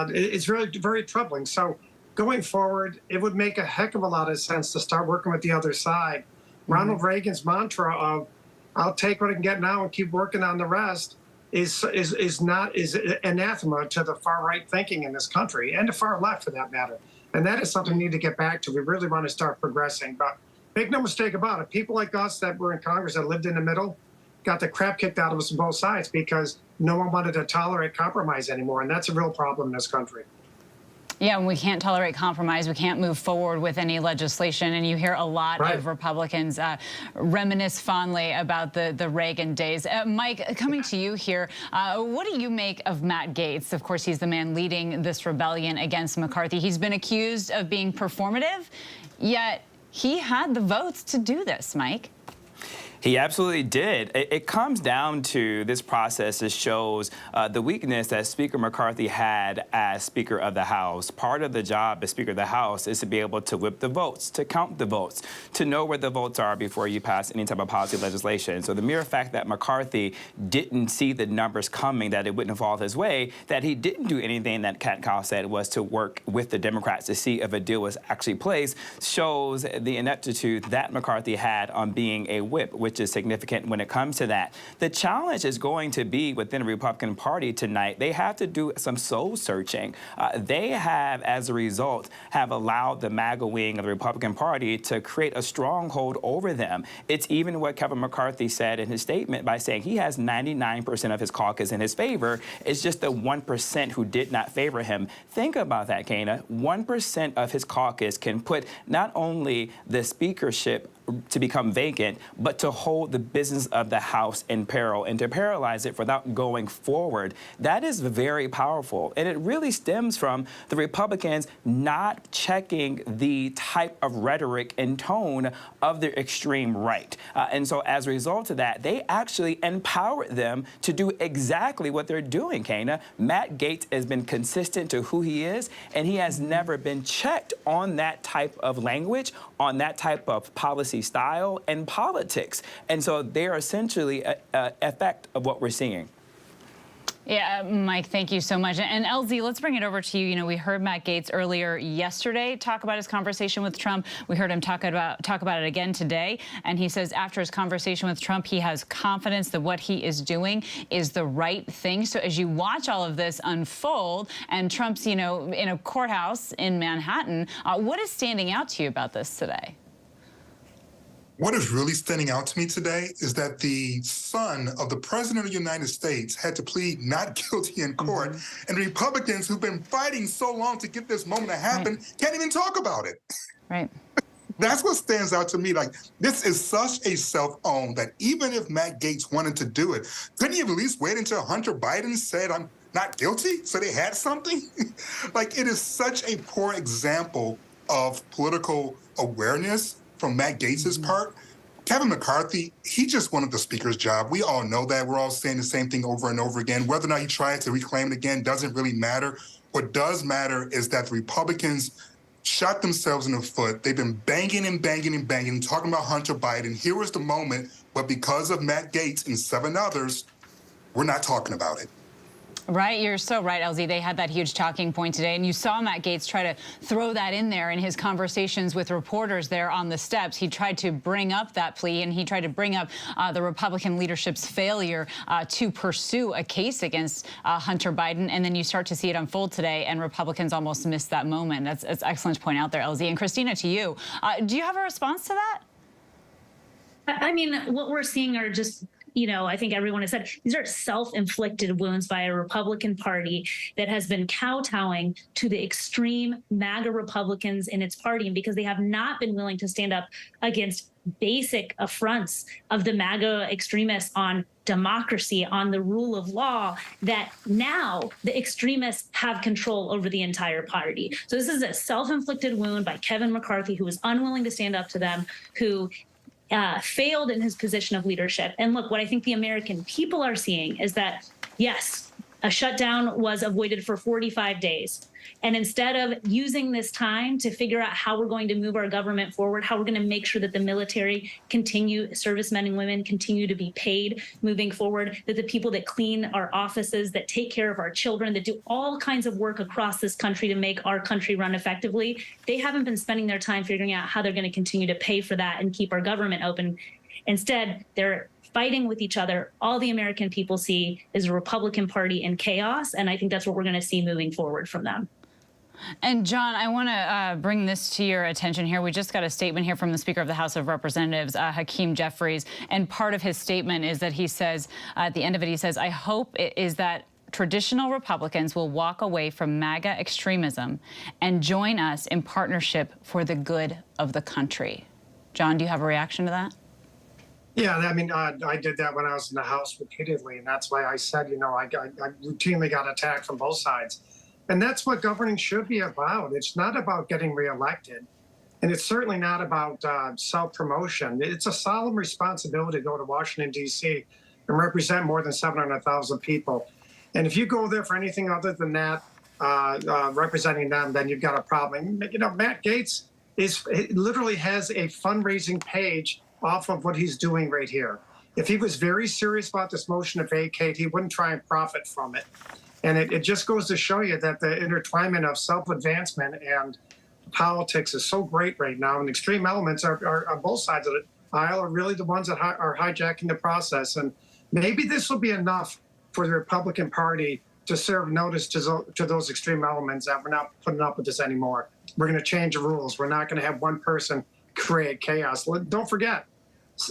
it's really very troubling. So going forward, it would make a heck of a lot of sense to start working with the other side. Ronald Reagan's mantra of "I'll take what I can get now and keep working on the rest" is anathema to the far right thinking in this country and the far left for that matter. And that is something we need to get back to. We really want to start progressing. But make no mistake about it, people like us that were in Congress that lived in the middle got the crap kicked out of us on both sides because no one wanted to tolerate compromise anymore. And that's a real problem in this country. Yeah, and we can't tolerate compromise. We can't move forward with any legislation. And you hear a lot of Republicans reminisce fondly about the Reagan days. Mike, coming to you here, what do you make of Matt Gaetz? Of course, he's the man leading this rebellion against McCarthy. He's been accused of being performative, yet he had the votes to do this, Mike. He absolutely did. It comes down to this process that shows the weakness that Speaker McCarthy had as Speaker of the House. Part of the job as Speaker of the House is to be able to whip the votes, to count the votes, to know where the votes are before you pass any type of policy legislation. So the mere fact that McCarthy didn't see the numbers coming, that it wouldn't fall his way, that he didn't do anything that Katko said was to work with the Democrats to see if a deal was actually placed, shows the ineptitude that McCarthy had on being a whip, which is significant when it comes to that. The challenge is going to be within the Republican Party tonight. They have to do some soul searching. They have, as a result, have allowed the MAGA wing of the Republican Party to create a stronghold over them. It's even what Kevin McCarthy said in his statement by saying he has 99% of his caucus in his favor. It's just the 1% who did not favor him. Think about that, Kana. 1% of his caucus can put not only the speakership to become vacant, but to hold the business of the House in peril and to paralyze it without going forward. That is very powerful. And it really stems from the Republicans not checking the type of rhetoric and tone of the extreme right. And so as a result of that, they actually empowered them to do exactly what they're doing, Kana. Matt Gaetz has been consistent to who he is, and he has never been checked on that type of language, on that type of policy style and politics. And so they're essentially an effect of what we're seeing. Yeah, Mike, thank you so much. And LZ, let's bring it over to you. You know, we heard Matt Gaetz earlier yesterday talk about his conversation with Trump. We heard him talk about it again today. And he says after his conversation with Trump, he has confidence that what he is doing is the right thing. So as you watch all of this unfold and Trump's, you know, in a courthouse in Manhattan, what is standing out to you about this today? What is really standing out to me today is that the son of the President of the United States had to plead not guilty in court, and Republicans who've been fighting so long to get this moment to happen can't even talk about it. Right. That's what stands out to me. Like, this is such a self-own that even if Matt Gaetz wanted to do it, couldn't he at least wait until Hunter Biden said, I'm not guilty, so they had something? Like, it is such a poor example of political awareness from Matt Gaetz's part. Kevin McCarthy, he just wanted the speaker's job. We all know that. We're all saying the same thing over and over again. Whether or not he tries to reclaim it again doesn't really matter. What does matter is that the Republicans shot themselves in the foot. They've been banging and banging and banging, talking about Hunter Biden. Here was the moment, but because of Matt Gaetz and 7 others, we're not talking about it. Right, you're so right, LZ. They had that huge talking point today, and you saw Matt Gaetz try to throw that in there in his conversations with reporters there on the steps. He tried to bring up that plea, and he tried to bring up the Republican leadership's failure to pursue a case against Hunter Biden, and then you start to see it unfold today, and Republicans almost missed that moment. That's excellent to point out there, LZ. And Christina, to you, do you have a response to that? I mean, what we're seeing are just, you know, I think everyone has said these are self-inflicted wounds by a Republican Party that has been kowtowing to the extreme MAGA Republicans in its party. And because they have not been willing to stand up against basic affronts of the MAGA extremists on democracy, on the rule of law, that now the extremists have control over the entire party. So this is a self-inflicted wound by Kevin McCarthy, who was unwilling to stand up to them, who failed in his position of leadership. And look, what I think the American people are seeing is that, yes, a shutdown was avoided for 45 days. And instead of using this time to figure out how we're going to move our government forward, how we're going to make sure that the military continue, servicemen and women continue to be paid moving forward, that the people that clean our offices, that take care of our children, that do all kinds of work across this country to make our country run effectively, they haven't been spending their time figuring out how they're going to continue to pay for that and keep our government open. Instead, they're fighting with each other. All the American people see is a Republican Party in chaos, and I think that's what we're going to see moving forward from them. And John, I want to bring this to your attention here. We just got a statement here from the Speaker of the House of Representatives, Hakeem Jeffries, and part of his statement is that he says, at the end of it, he says, I hope it is that traditional Republicans will walk away from MAGA extremism and join us in partnership for the good of the country. John, do you have a reaction to that? Yeah, I mean, I did that when I was in the House repeatedly, and that's why I said, you know, I routinely got attacked from both sides. And that's what governing should be about. It's not about getting reelected, and it's certainly not about self-promotion. It's a solemn responsibility to go to Washington, D.C. and represent more than 700,000 people. And if you go there for anything other than that, representing them, then you've got a problem. You know, Matt Gaetz literally has a fundraising page off of what he's doing right here. If he was very serious about this motion to vacate, he wouldn't try and profit from it. And it just goes to show you that the intertwinement of self-advancement and politics is so great right now. And extreme elements are on both sides of the aisle are really the ones that are hijacking the process. And maybe this will be enough for the Republican Party to serve notice to those extreme elements that we're not putting up with this anymore. We're going to change the rules. We're not going to have one person create chaos. Don't forget,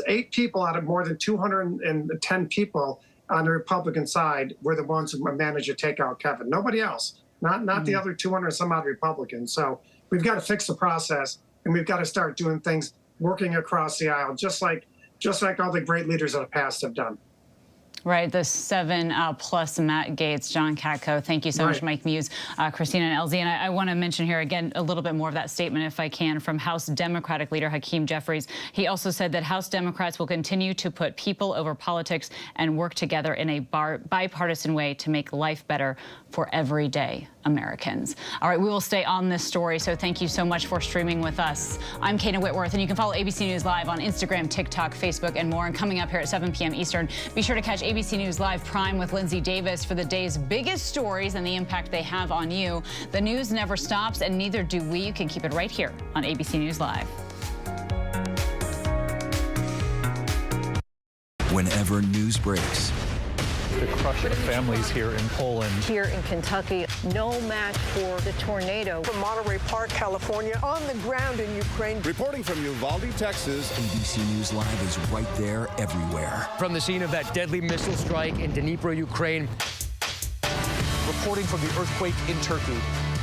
8 people out of more than 210 people on the Republican side were the ones who managed to take out Kevin. Nobody else, not the other 200 some odd Republicans. So we've got to fix the process, and we've got to start doing things working across the aisle, just like all the great leaders of the past have done. Right, the 7+ Matt Gaetz, John Katko. Thank you so much, Mike Muse, Christina and LZ. And I want to mention here again a little bit more of that statement, if I can, from House Democratic leader Hakeem Jeffries. He also said that House Democrats will continue to put people over politics and work together in a bipartisan way to make life better for everyday Americans. All right, we will stay on this story, so thank you so much for streaming with us. I'm Kana Whitworth, and you can follow ABC News Live on Instagram, TikTok, Facebook, and more. And coming up here at 7 p.m. Eastern, be sure to catch ABC News Live Prime with Lindsay Davis for the day's biggest stories and the impact they have on you. The news never stops, and neither do we. You can keep it right here on ABC News Live. Whenever news breaks, the crush of families here in Poland. Here in Kentucky, no match for the tornado. From Monterey Park, California, on the ground in Ukraine. Reporting from Uvalde, Texas, ABC News Live is right there everywhere. From the scene of that deadly missile strike in Dnipro, Ukraine. Reporting from the earthquake in Turkey.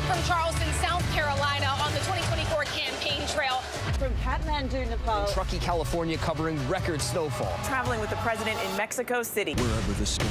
From Charleston, South Carolina, on the 2024 campaign trail. From Kathmandu, Nepal. Truckee, California, covering record snowfall. Traveling with the president in Mexico City. Wherever the story.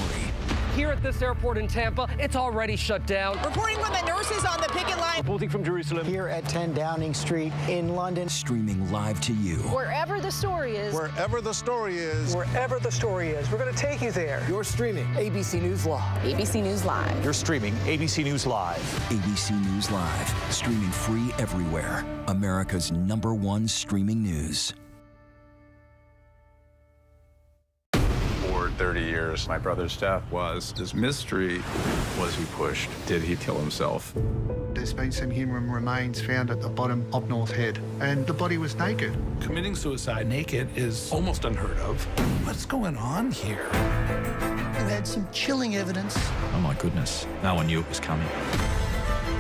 Here at this airport in Tampa, it's already shut down. Reporting from the nurses on the picket line. Reporting from Jerusalem. Here at 10 Downing Street in London. Streaming live to you. Wherever the story is. Wherever the story is. Wherever the story is. We're going to take you there. You're streaming ABC News Live. ABC News Live. You're streaming ABC News Live. ABC News Live. Streaming free everywhere. America's #1 streaming news. 30 years. My brother's death was his mystery. Was he pushed? Did he kill himself? There's been some human remains found at the bottom of North Head, and the body was naked. Committing suicide naked is almost unheard of. What's going on here? We've had some chilling evidence. Oh my goodness, no one knew it was coming.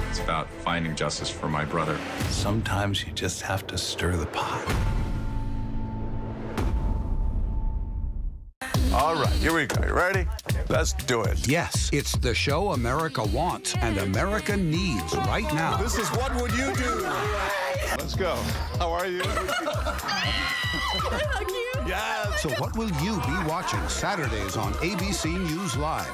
It's about finding justice for my brother. Sometimes you just have to stir the pot. All right, here we go. You ready? Let's do it. Yes, it's the show America wants and America needs right now. This is What Would You Do? Let's go. How are you? Yes. So what will you be watching Saturdays on ABC News Live?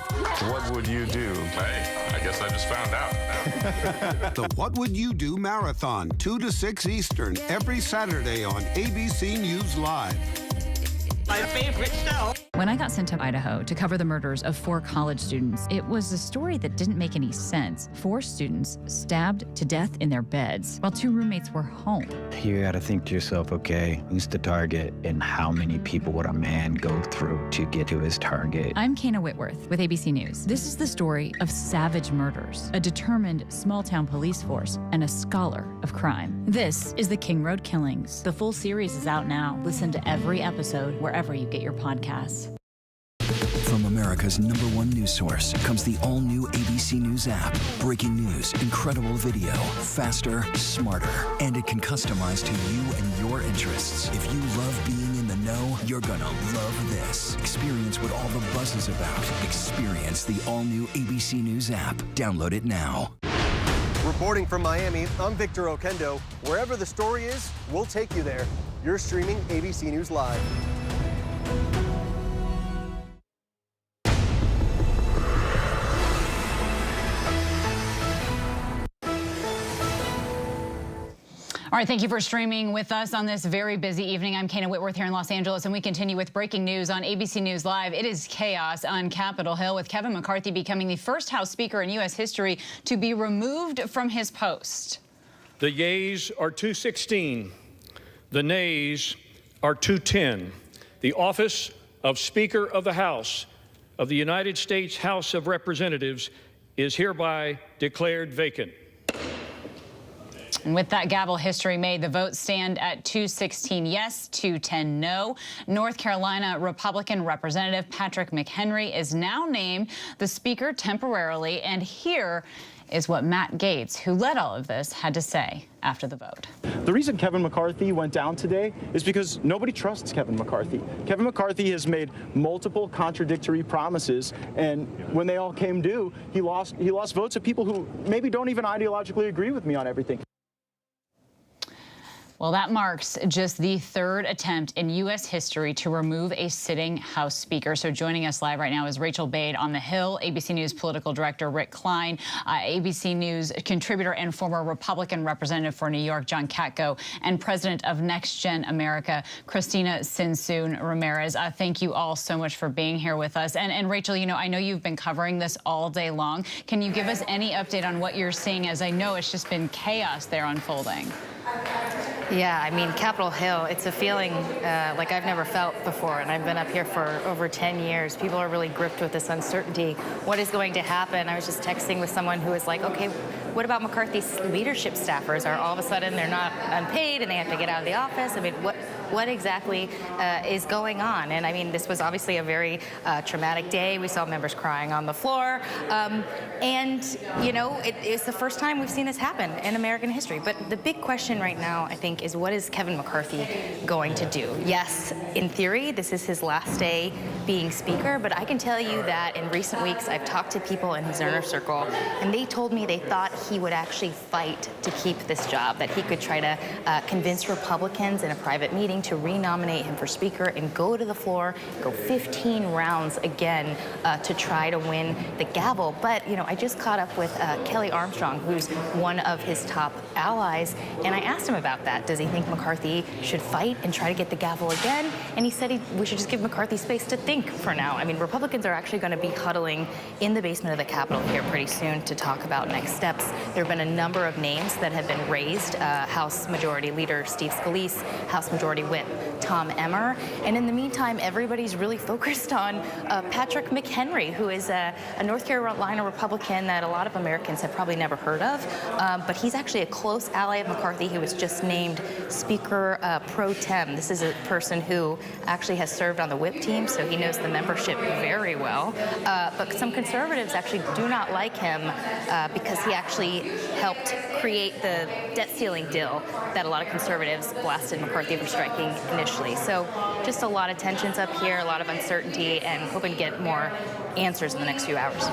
What would you do? Hey, I guess I just found out. The What Would You Do Marathon, 2 to 6 Eastern, every Saturday on ABC News Live. My favorite show. When I got sent to Idaho to cover the murders of 4 college students, it was a story that didn't make any sense. 4 students stabbed to death in their beds while 2 roommates were home. You gotta think to yourself, okay, who's the target and how many people would a man go through to get to his target? I'm Kana Whitworth with ABC News. This is the story of savage murders, a determined small-town police force, and a scholar of crime. This is the King Road Killings. The full series is out now. Listen to every episode wherever you get your podcasts. From America's #1 news source comes the all-new ABC News app. Breaking news, incredible video, faster, smarter, and it can customize to you and your interests. If you love being in the know, you're gonna love this. Experience what all the buzz is about. Experience the all-new ABC News app. Download it now. Reporting from Miami, I'm Victor Oquendo. Wherever the story is, we'll take you there. You're streaming ABC News Live. All right, thank you for streaming with us on this very busy evening. I'm Kana Whitworth here in Los Angeles, and we continue with breaking news on ABC News Live. It is chaos on Capitol Hill, with Kevin McCarthy becoming the first House Speaker in U.S. history to be removed from his post. The yeas are 216. The nays are 210. The office of Speaker of the House of the United States House of Representatives is hereby declared vacant. And with that gavel history made, the votes stand at 216 yes, 210 no. North Carolina Republican Representative Patrick McHenry is now named the Speaker temporarily, and here is what Matt Gaetz, who led all of this, had to say after the vote. The reason Kevin McCarthy went down today is because nobody trusts Kevin McCarthy. Kevin McCarthy has made multiple contradictory promises, and when they all came due, he lost votes of people who maybe don't even ideologically agree with me on everything. Well, that marks just the third attempt in U.S. history to remove a sitting House Speaker. So joining us live right now is Rachel Bade on the Hill, ABC News political director Rick Klein, ABC News contributor and former Republican representative for New York, John Katko, and president of Next Gen America, Christina Sinsoon Ramirez. Thank you all so much for being here with us. And Rachel, you know, I know you've been covering this all day long. Can you give us any update on what you're seeing, as I know it's just been chaos there unfolding? Yeah, I mean, Capitol Hill, it's a feeling like I've never felt before, and I've been up here for over 10 years. People are really gripped with this uncertainty. What is going to happen? I was just texting with someone who was like, okay, what about McCarthy's leadership staffers? Are all of a sudden they're not unpaid and they have to get out of the office? I mean, what exactly is going on? And I mean, this was obviously a very traumatic day. We saw members crying on the floor. And, you know, it's the first time we've seen this happen in American history. But the big question right now, I think, is what is Kevin McCarthy going to do? Yes, in theory, this is his last day being Speaker, but I can tell you that in recent weeks, I've talked to people in his inner circle, and they told me they thought he would actually fight to keep this job, that he could try to convince Republicans in a private meeting to renominate him for Speaker and go to the floor, go 15 rounds again to try to win the gavel. But, you know, I just caught up with Kelly Armstrong, who's one of his top allies, and I asked him about that. Does he think McCarthy should fight and try to get the gavel again? And he said we should just give McCarthy space to think for now. I mean, Republicans are actually going to be huddling in the basement of the Capitol here pretty soon to talk about next steps. There have been a number of names that have been raised. House Majority Leader Steve Scalise, House Majority Whip Tom Emmer. And in the meantime, everybody's really focused on Patrick McHenry, who is a North Carolina Republican that a lot of Americans have probably never heard of. But he's actually a close ally of McCarthy, who was just named Speaker pro tem. This is a person who actually has served on the whip team, so he knows the membership very well. But some conservatives actually do not like him because he actually helped create the debt ceiling deal that a lot of conservatives blasted McCarthy for striking initially. So just a lot of tensions up here, a lot of uncertainty, and hoping to get more answers in the next few hours.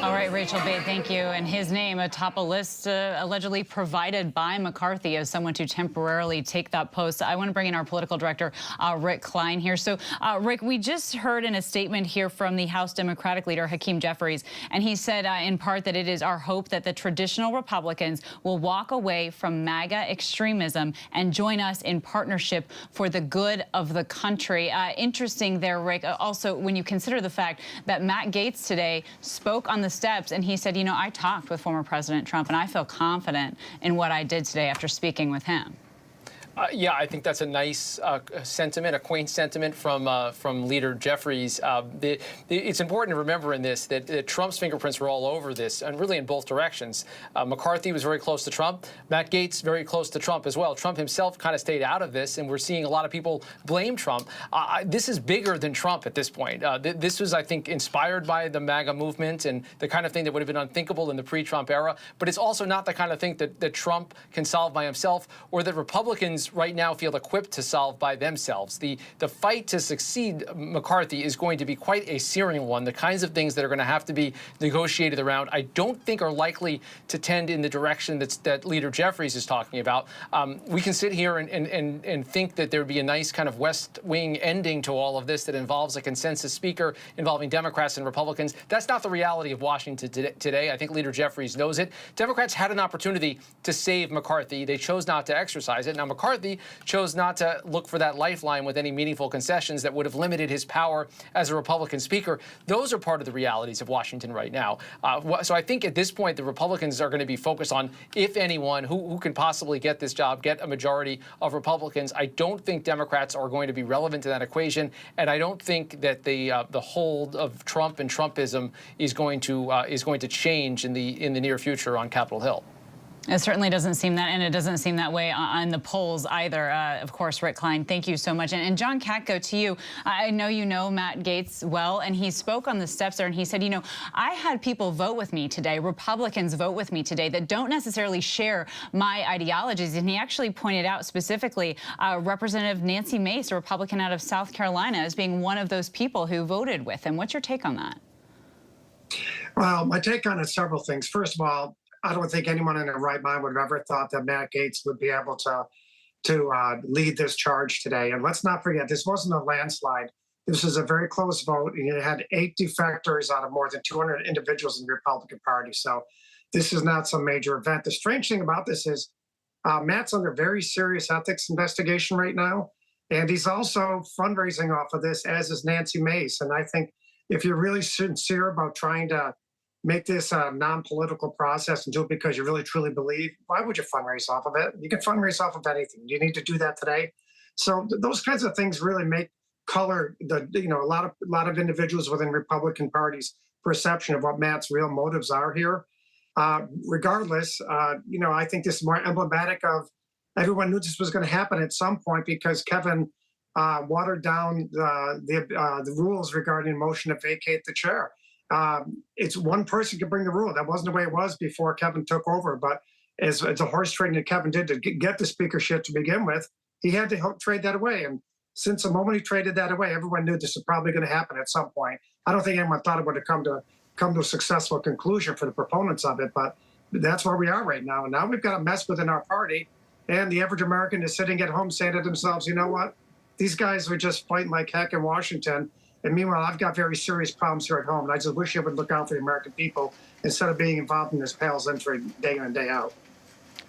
All right, Rachel Bade, thank you. And his name atop a list allegedly provided by McCarthy as someone to temporarily take that post. I want to bring in our political director, Rick Klein, here. So, Rick, we just heard in a statement here from the House Democratic leader, Hakeem Jeffries, and he said in part that it is our hope that the traditional Republicans will walk away from MAGA extremism and join us in partnership for the good of the country. Interesting there, Rick. Also, when you consider the fact that Matt Gaetz today spoke on the steps and he said, you know, I talked with former President Trump and I feel confident in what I did today after speaking with him. Yeah, I think that's a nice sentiment, a quaint sentiment from Leader Jeffries. It's important to remember in this that Trump's fingerprints were all over this, and really in both directions. McCarthy was very close to Trump. Matt Gaetz very close to Trump as well. Trump himself kind of stayed out of this, and we're seeing a lot of people blame Trump. This is bigger than Trump at this point. This was, I think, inspired by the MAGA movement and the kind of thing that would have been unthinkable in the pre-Trump era. But it's also not the kind of thing that Trump can solve by himself, or that Republicans right now feel equipped to solve by themselves. The fight to succeed McCarthy is going to be quite a searing one. The kinds of things that are going to have to be negotiated around, I don't think are likely to tend in the direction that Leader Jeffries is talking about. We can sit here and think that there would be a nice kind of West Wing ending to all of this that involves a consensus speaker involving Democrats and Republicans. That's not the reality of Washington today. I think Leader Jeffries knows it. Democrats had an opportunity to save McCarthy. They chose not to exercise it. Now, McCarthy chose not to look for that lifeline with any meaningful concessions that would have limited his power as a Republican speaker. Those are part of the realities of Washington right now. So I think at this point, the Republicans are going to be focused on, if anyone, who can possibly get this job, get a majority of Republicans. I don't think Democrats are going to be relevant to that equation, and I don't think that the hold of Trump and Trumpism is going to change in the near future on Capitol Hill. It certainly doesn't seem that, and it doesn't seem that way on the polls either. Of course, Rick Klein, thank you so much. And John Katko, to you, I know you know Matt Gaetz well, and he spoke on the steps there, and he said, you know, I had people vote with me today, Republicans vote with me today, that don't necessarily share my ideologies. And he actually pointed out specifically Representative Nancy Mace, a Republican out of South Carolina, as being one of those people who voted with him. What's your take on that? Well, my take on it is several things. First of all, I don't think anyone in their right mind would have ever thought that Matt Gaetz would be able to to lead this charge today. And let's not forget, this wasn't a landslide. This was a very close vote, and it had 8 defectors out of more than 200 individuals in the Republican Party. So this is not some major event. The strange thing about this is Matt's under very serious ethics investigation right now, and he's also fundraising off of this, as is Nancy Mace. And I think if you're really sincere about trying to make this a non-political process and do it because you really truly believe, why would you fundraise off of it? You can fundraise off of anything. You need to do that today. So those kinds of things really make color the a lot of individuals within Republican parties' perception of what Matt's real motives are here. Regardless, I think this is more emblematic of everyone knew this was going to happen at some point because Kevin watered down the rules regarding motion to vacate the chair. It's one person can bring the rule. That wasn't the way it was before Kevin took over. But as a horse trading that Kevin did to get the speakership to begin with, he had to trade that away. And since the moment he traded that away, everyone knew this was probably going to happen at some point. I don't think anyone thought it would have come to a successful conclusion for the proponents of it, but that's where we are right now. And now we've got a mess within our party, and the average American is sitting at home saying to themselves, you know what? These guys are just fighting like heck in Washington, and meanwhile, I've got very serious problems here at home, and I just wish you would look out for the American people instead of being involved in this pale's entry day in and day out.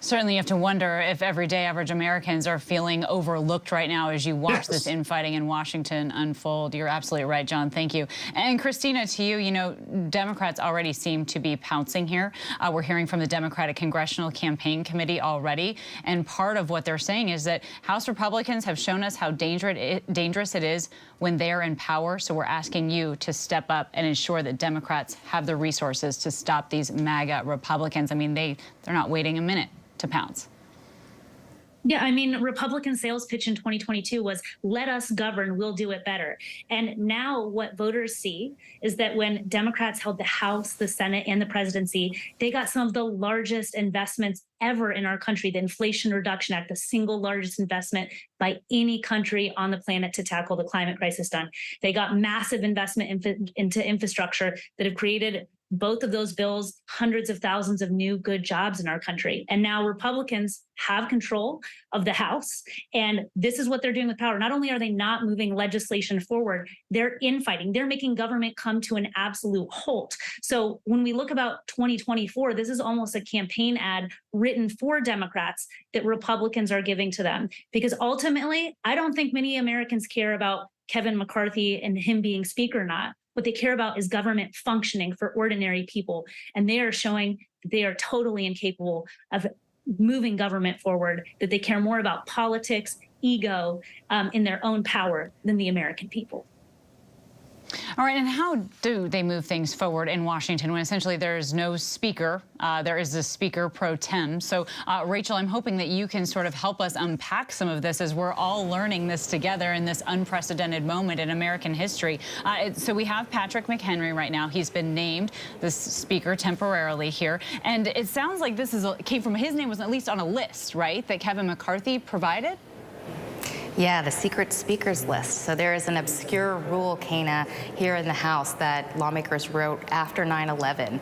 Certainly you have to wonder if everyday average Americans are feeling overlooked right now as you watch this infighting in Washington unfold. You're absolutely right, John. Thank you. And Christina, to you, Democrats already seem to be pouncing here. We're hearing from the Democratic Congressional Campaign Committee already. And part of what they're saying is that House Republicans have shown us how dangerous it is when they're in power. So we're asking you to step up and ensure that Democrats have the resources to stop these MAGA Republicans. I mean, they're not waiting a minute to pounce. Yeah, I mean, Republican sales pitch in 2022 was, let us govern, we'll do it better. And now what voters see is that when Democrats held the House, the Senate, and the presidency, they got some of the largest investments ever in our country. The Inflation Reduction Act, the single largest investment by any country on the planet to tackle the climate crisis done. They got massive investment into infrastructure that have created both of those bills, hundreds of thousands of new good jobs in our country. And now Republicans have control of the House. And this is what they're doing with power. Not only are they not moving legislation forward, they're infighting. They're making government come to an absolute halt. So when we look about 2024, this is almost a campaign ad written for Democrats that Republicans are giving to them. Because ultimately, I don't think many Americans care about Kevin McCarthy and him being speaker or not. What they care about is government functioning for ordinary people. And they are showing they are totally incapable of moving government forward, that they care more about politics, ego, in their own power than the American people. All right, and how do they move things forward in Washington when essentially there is no speaker? There is a speaker pro tem. So, Rachel, I'm hoping that you can sort of help us unpack some of this as we're all learning this together in this unprecedented moment in American history. So we have Patrick McHenry right now. He's been named the speaker temporarily here. And it sounds like this came from his name was at least on a list, right, that Kevin McCarthy provided? Yeah, the secret speakers list. So there is an obscure rule, Kana, here in the House that lawmakers wrote after 9/11.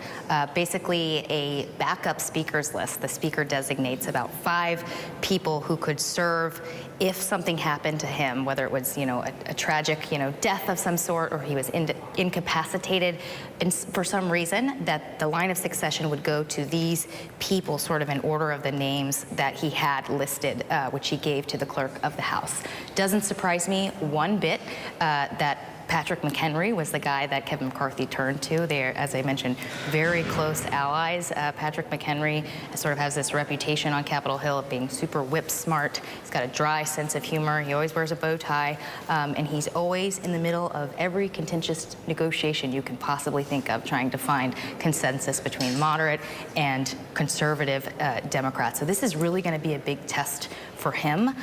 Basically a backup speakers list. The speaker designates about 5 people who could serve if something happened to him, whether it was, a tragic, death of some sort, or he was incapacitated, and for some reason that the line of succession would go to these people, sort of in order of the names that he had listed, which he gave to the clerk of the House. Doesn't surprise me one bit that Patrick McHenry was the guy that Kevin McCarthy turned to. They're, as I mentioned, very close allies. Patrick McHenry sort of has this reputation on Capitol Hill of being super whip smart. He's got a dry sense of humor. He always wears a bow tie, and he's always in the middle of every contentious negotiation you can possibly think of, trying to find consensus between moderate and conservative Democrats. So this is really going to be a big test for him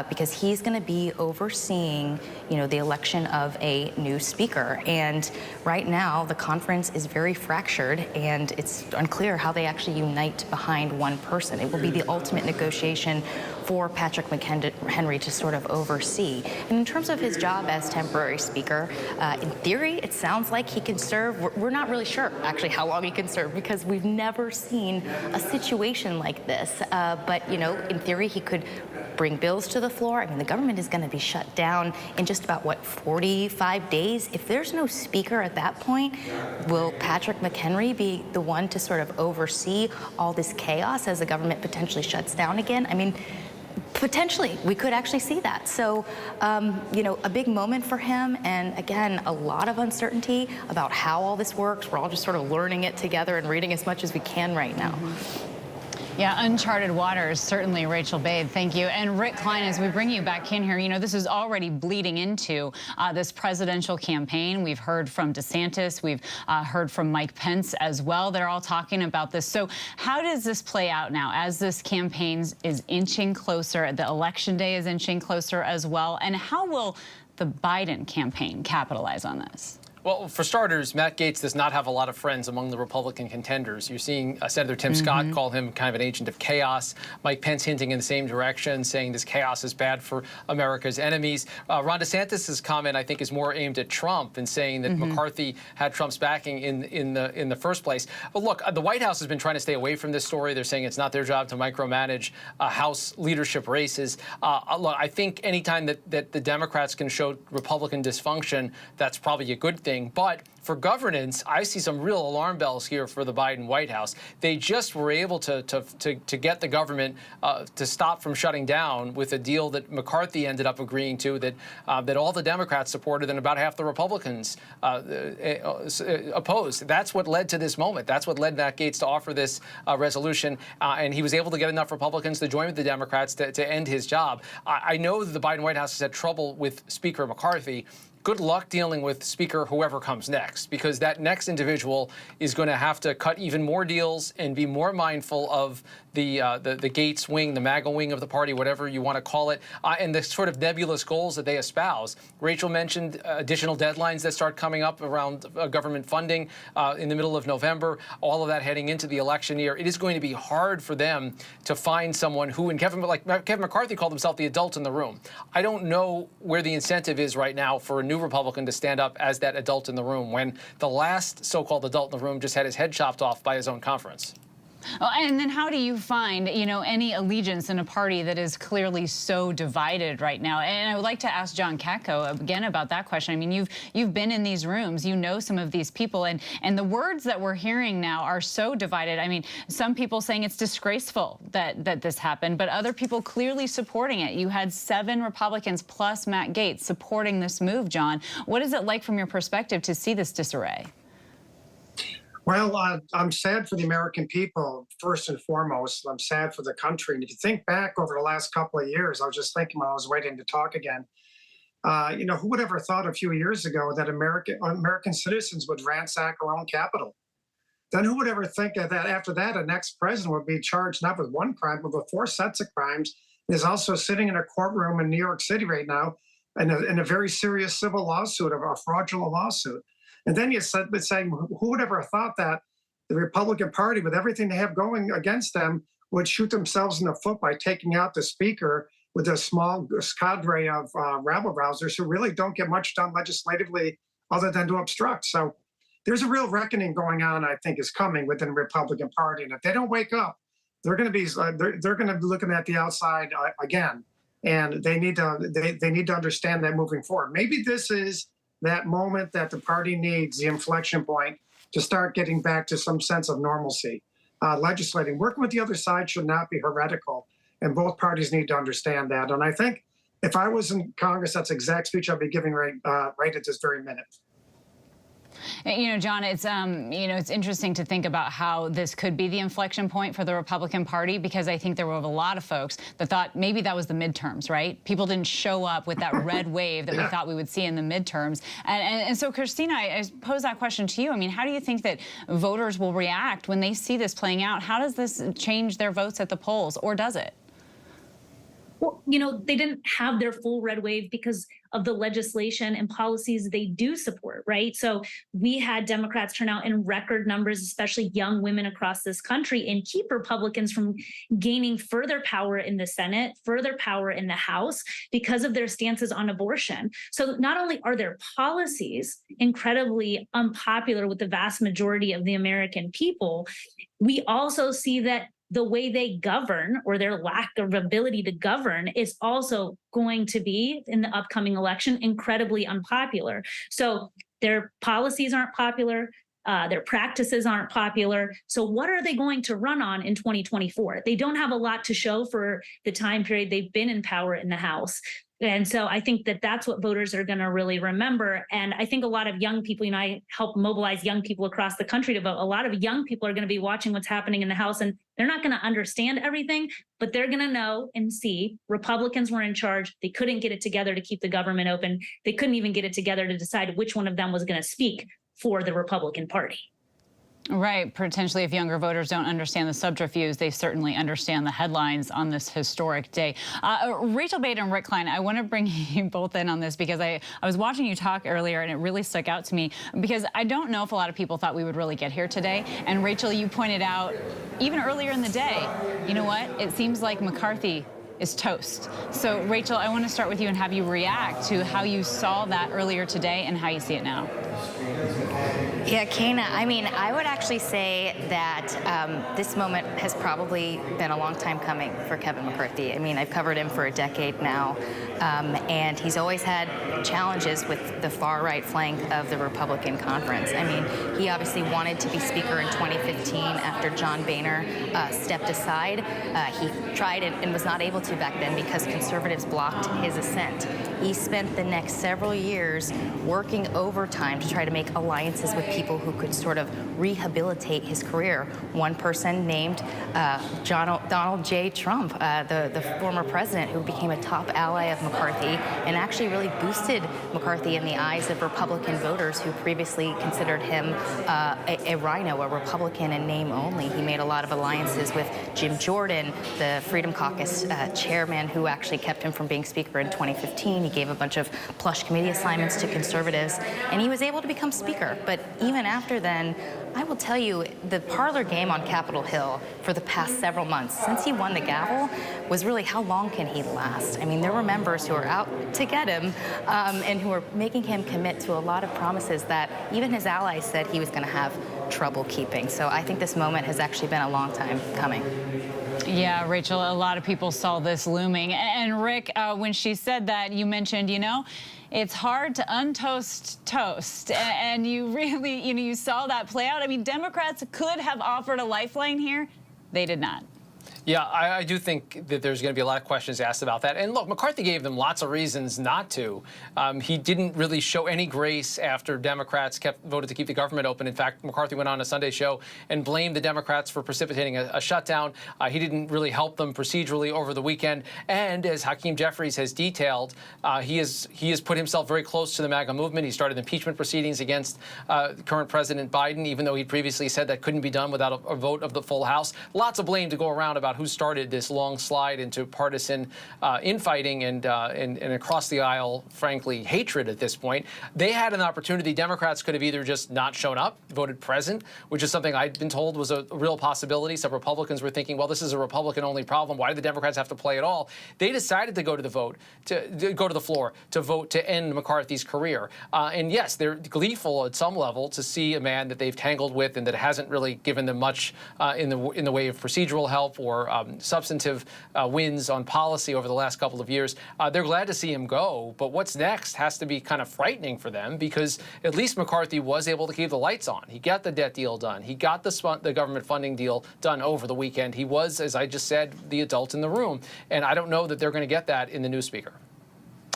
because he's going to be overseeing, the election of a a new speaker. And right now, the conference is very fractured, and it's unclear how they actually unite behind one person. It will be the ultimate negotiation for Patrick McHenry to sort of oversee. And in terms of his job as temporary speaker, in theory, it sounds like he can serve. We're not really sure, actually, how long he can serve, because we've never seen a situation like this. But, you know, in theory, he could bring bills to the floor. I mean, the government is going to be shut down in just about, 45 days? If there's no speaker at that point, will Patrick McHenry be the one to sort of oversee all this chaos as the government potentially shuts down again? I mean, potentially, we could actually see that. So, you know, a big moment for him, and again, a lot of uncertainty about how all this works. We're all just sort of learning it together and reading as much as we can right now. Yeah, uncharted waters, certainly, Rachel Bade. Thank you. And Rick Klein, as we bring you back in here, you know, this is already bleeding into this presidential campaign. We've heard from DeSantis. We've heard from Mike Pence as well. They're all talking about this. So how does this play out now as this campaign is inching closer? The election day is inching closer as well. And how will the Biden campaign capitalize on this? Well, for starters, Matt Gaetz does not have a lot of friends among the Republican contenders. You're seeing Senator Tim Scott call him kind of an agent of chaos. Mike Pence hinting in the same direction, saying this chaos is bad for America's enemies. Ron DeSantis' comment, I think, is more aimed at Trump and saying that McCarthy had Trump's backing in the first place. But look, the White House has been trying to stay away from this story. They're saying it's not their job to micromanage House leadership races. Look, I think anytime that the Democrats can show Republican dysfunction, that's probably a good thing. But for governance, I see some real alarm bells here for the Biden White House. They just were able to get the government to stop from shutting down with a deal that McCarthy ended up agreeing to, that all the Democrats supported and about half the Republicans opposed. That's what led to this moment. That's what led Matt Gaetz to offer this resolution, and he was able to get enough Republicans to join with the Democrats to end his job. I know that the Biden White House has had trouble with Speaker McCarthy. Good luck dealing with Speaker whoever comes next, because that next individual is going to have to cut even more deals and be more mindful of the Gaetz wing, the MAGA wing of the party, whatever you want to call it, and the sort of nebulous goals that they espouse. Rachel mentioned additional deadlines that start coming up around government funding in the middle of November, all of that heading into the election year. It is going to be hard for them to find someone who, and Kevin McCarthy called himself the adult in the room. I don't know where the incentive is right now for a new Republican to stand up as that adult in the room when the last so-called adult in the room just had his head chopped off by his own conference. Well, and then how do you find, you know, any allegiance in a party that is clearly so divided right now? And I would like to ask John Katko again about that question. I mean, you've been in these rooms, you know some of these people, and the words that we're hearing now are so divided. I mean, some people saying it's disgraceful that this happened, but other people clearly supporting it. You had 7 Republicans plus Matt Gaetz supporting this move, John. What is it like from your perspective to see this disarray? Well, I'm sad for the American people, first and foremost. I'm sad for the country. And if you think back over the last couple of years, I was just thinking while I was waiting to talk again, you know, who would ever thought a few years ago that American citizens would ransack our own capital? Then who would ever think that after that, a next president would be charged not with one crime, but with 4 sets of crimes, and is also sitting in a courtroom in New York City right now in a very serious civil lawsuit, a fraudulent lawsuit. And then you said, saying, who would ever have thought that the Republican Party, with everything they have going against them, would shoot themselves in the foot by taking out the speaker with a small cadre of rabble-rousers who really don't get much done legislatively other than to obstruct. So there's a real reckoning going on, I think, is coming within the Republican Party. And if they don't wake up, they're going to be looking at the outside again. And they need to understand that moving forward. Maybe this is that moment that the party needs, the inflection point, to start getting back to some sense of normalcy. Legislating, working with the other side should not be heretical, and both parties need to understand that. And I think if I was in Congress, that's the exact speech I'd be giving right at this very minute. You know, John, it's it's interesting to think about how this could be the inflection point for the Republican Party, because I think there were a lot of folks that thought maybe that was the midterms, right? People didn't show up with that red wave that we thought we would see in the midterms. And so, Christina, I pose that question to you. I mean, how do you think that voters will react when they see this playing out? How does this change their votes at the polls, or does it? Well, they didn't have their full red wave because of the legislation and policies they do support, right? So we had Democrats turn out in record numbers, especially young women across this country, and keep Republicans from gaining further power in the Senate, further power in the House because of their stances on abortion. So not only are their policies incredibly unpopular with the vast majority of the American people, we also see that the way they govern, or their lack of ability to govern, is also going to be, in the upcoming election, incredibly unpopular. So their policies aren't popular. Their practices aren't popular. So what are they going to run on in 2024? They don't have a lot to show for the time period they've been in power in the House. And so I think that that's what voters are going to really remember. And I think a lot of young people, I help mobilize young people across the country to vote. A lot of young people are going to be watching what's happening in the House, and they're not going to understand everything, but they're going to know and see Republicans were in charge. They couldn't get it together to keep the government open. They couldn't even get it together to decide which one of them was going to speak for the Republican Party. Right. Potentially, if younger voters don't understand the subterfuge, they certainly understand the headlines on this historic day. Rachel Bate and Rick Klein, I want to bring you both in on this because I was watching you talk earlier and it really stuck out to me because I don't know if a lot of people thought we would really get here today. And Rachel, you pointed out even earlier in the day, you know what? It seems like McCarthy is toast. So, Rachel, I want to start with you and have you react to how you saw that earlier today and how you see it now. Yeah, Kana, I would actually say that this moment has probably been a long time coming for Kevin McCarthy. I've covered him for a decade now, and he's always had challenges with the far-right flank of the Republican conference. He obviously wanted to be Speaker in 2015 after John Boehner stepped aside. He tried and was not able to back then because conservatives blocked his ascent. He spent the next several years working overtime to try to make alliances with people who could sort of rehabilitate his career. One person named Donald J. Trump, the former president who became a top ally of McCarthy and actually really boosted McCarthy in the eyes of Republican voters who previously considered him a rhino, a Republican in name only. He made a lot of alliances with Jim Jordan, the Freedom Caucus chairman, who actually kept him from being Speaker in 2015. He gave a bunch of plush committee assignments to conservatives, and he was able to become Speaker. But even after then, I will tell you, the parlor game on Capitol Hill for the past several months, since he won the gavel, was really how long can he last? There were members who were out to get him and who were making him commit to a lot of promises that even his allies said he was going to have trouble keeping. So I think this moment has actually been a long time coming. Yeah, Rachel, a lot of people saw this looming. And Rick, when she said that, you mentioned, it's hard to untoast toast. And you really, you saw that play out. Democrats could have offered a lifeline here. They did not. Yeah, I do think that there's going to be a lot of questions asked about that. And look, McCarthy gave them lots of reasons not to. He didn't really show any grace after Democrats voted to keep the government open. In fact, McCarthy went on a Sunday show and blamed the Democrats for precipitating a shutdown. He didn't really help them procedurally over the weekend. And as Hakeem Jeffries has detailed, he has put himself very close to the MAGA movement. He started impeachment proceedings against current President Biden, even though he previously said that couldn't be done without a vote of the full House. Lots of blame to go around about who started this long slide into partisan infighting and across the aisle, frankly, hatred at this point. They had an opportunity. Democrats could have either just not shown up, voted present, which is something I'd been told was a real possibility. Some Republicans were thinking, well, this is a Republican-only problem. Why do the Democrats have to play at all? They decided to go to the vote, to go to the floor, to vote to end McCarthy's career. And yes, they're gleeful at some level to see a man that they've tangled with and that hasn't really given them much in the way of procedural help or substantive wins on policy over the last couple of years. They're glad to see him go, but what's next has to be kind of frightening for them because at least McCarthy was able to keep the lights on. He got the debt deal done. He got the government funding deal done over the weekend. He was, as I just said, the adult in the room, and I don't know that they're going to get that in the new speaker.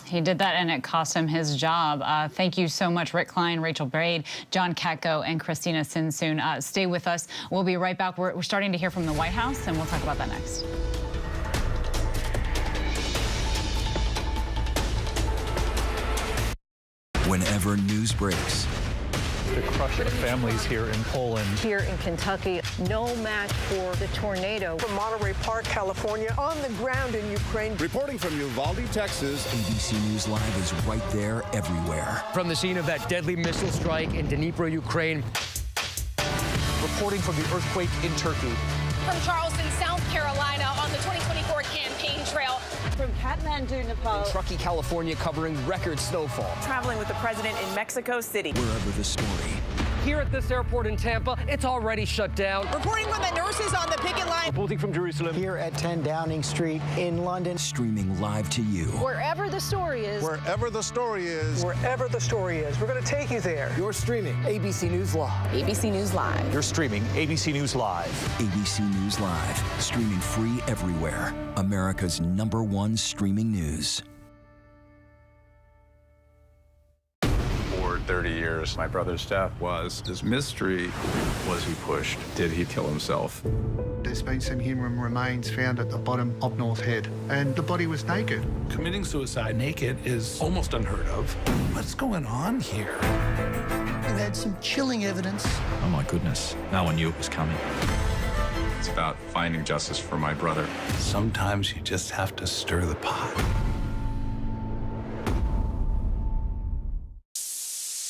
He did that, and it cost him his job. Thank you so much, Rick Klein, Rachel Bate, John Katko, and Christina Sinsoon. Stay with us. We'll be right back. We're starting to hear from the White House, and we'll talk about that next. Whenever news breaks, to crush the families here in Poland. Here in Kentucky, no match for the tornado. From Monterey Park, California, on the ground in Ukraine. Reporting from Uvalde, Texas. ABC News Live is right there everywhere. From the scene of that deadly missile strike in Dnipro, Ukraine. Reporting from the earthquake in Turkey. From Charleston, South Carolina, on the 2024 campaign trail. From Kathmandu, Nepal. Truckee, California, covering record snowfall. Traveling with the president in Mexico City. Wherever the story. Here at this airport in Tampa, it's already shut down. Reporting from the nurses on the picket line. Reporting from Jerusalem. Here at 10 Downing Street in London. Streaming live to you. Wherever the story is. Wherever the story is. Wherever the story is. We're going to take you there. You're streaming ABC News Live. ABC News Live. You're streaming ABC News Live. ABC News Live. Streaming free everywhere. America's #1 streaming news. 30 years. My brother's death was his mystery. Was he pushed? Did he kill himself? There's been some human remains found at the bottom of North Head, and the body was naked. Committing suicide naked is almost unheard of. What's going on here? We've had some chilling evidence. Oh my goodness, no one knew it was coming. It's about finding justice for my brother. Sometimes you just have to stir the pot.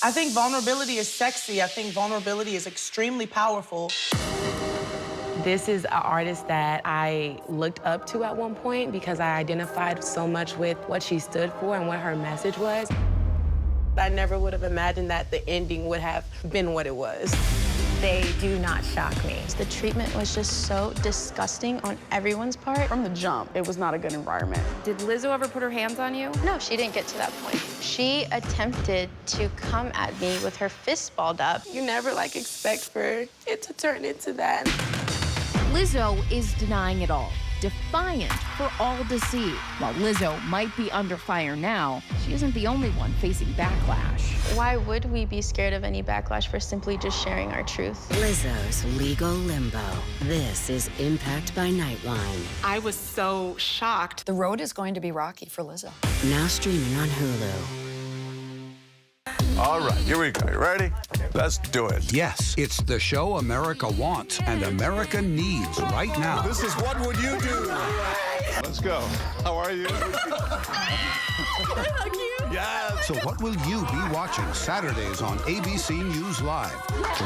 I think vulnerability is sexy. I think vulnerability is extremely powerful. This is an artist that I looked up to at one point because I identified so much with what she stood for and what her message was. I never would have imagined that the ending would have been what it was. They do not shock me. The treatment was just so disgusting on everyone's part. From the jump, it was not a good environment. Did Lizzo ever put her hands on you? No, she didn't get to that point. She attempted to come at me with her fist balled up. You never expect for it to turn into that. Lizzo is denying it all, defiant for all to see. While Lizzo might be under fire now, she isn't the only one facing backlash. Why would we be scared of any backlash for simply just sharing our truth? Lizzo's legal limbo. This is Impact by Nightline. I was so shocked. The road is going to be rocky for Lizzo. Now streaming on Hulu. All right, here we go. You ready? Let's do it. Yes, it's the show America wants and America needs right now. This is What Would You Do? Let's go. How are you? Yeah. So what will you be watching Saturdays on ABC News Live?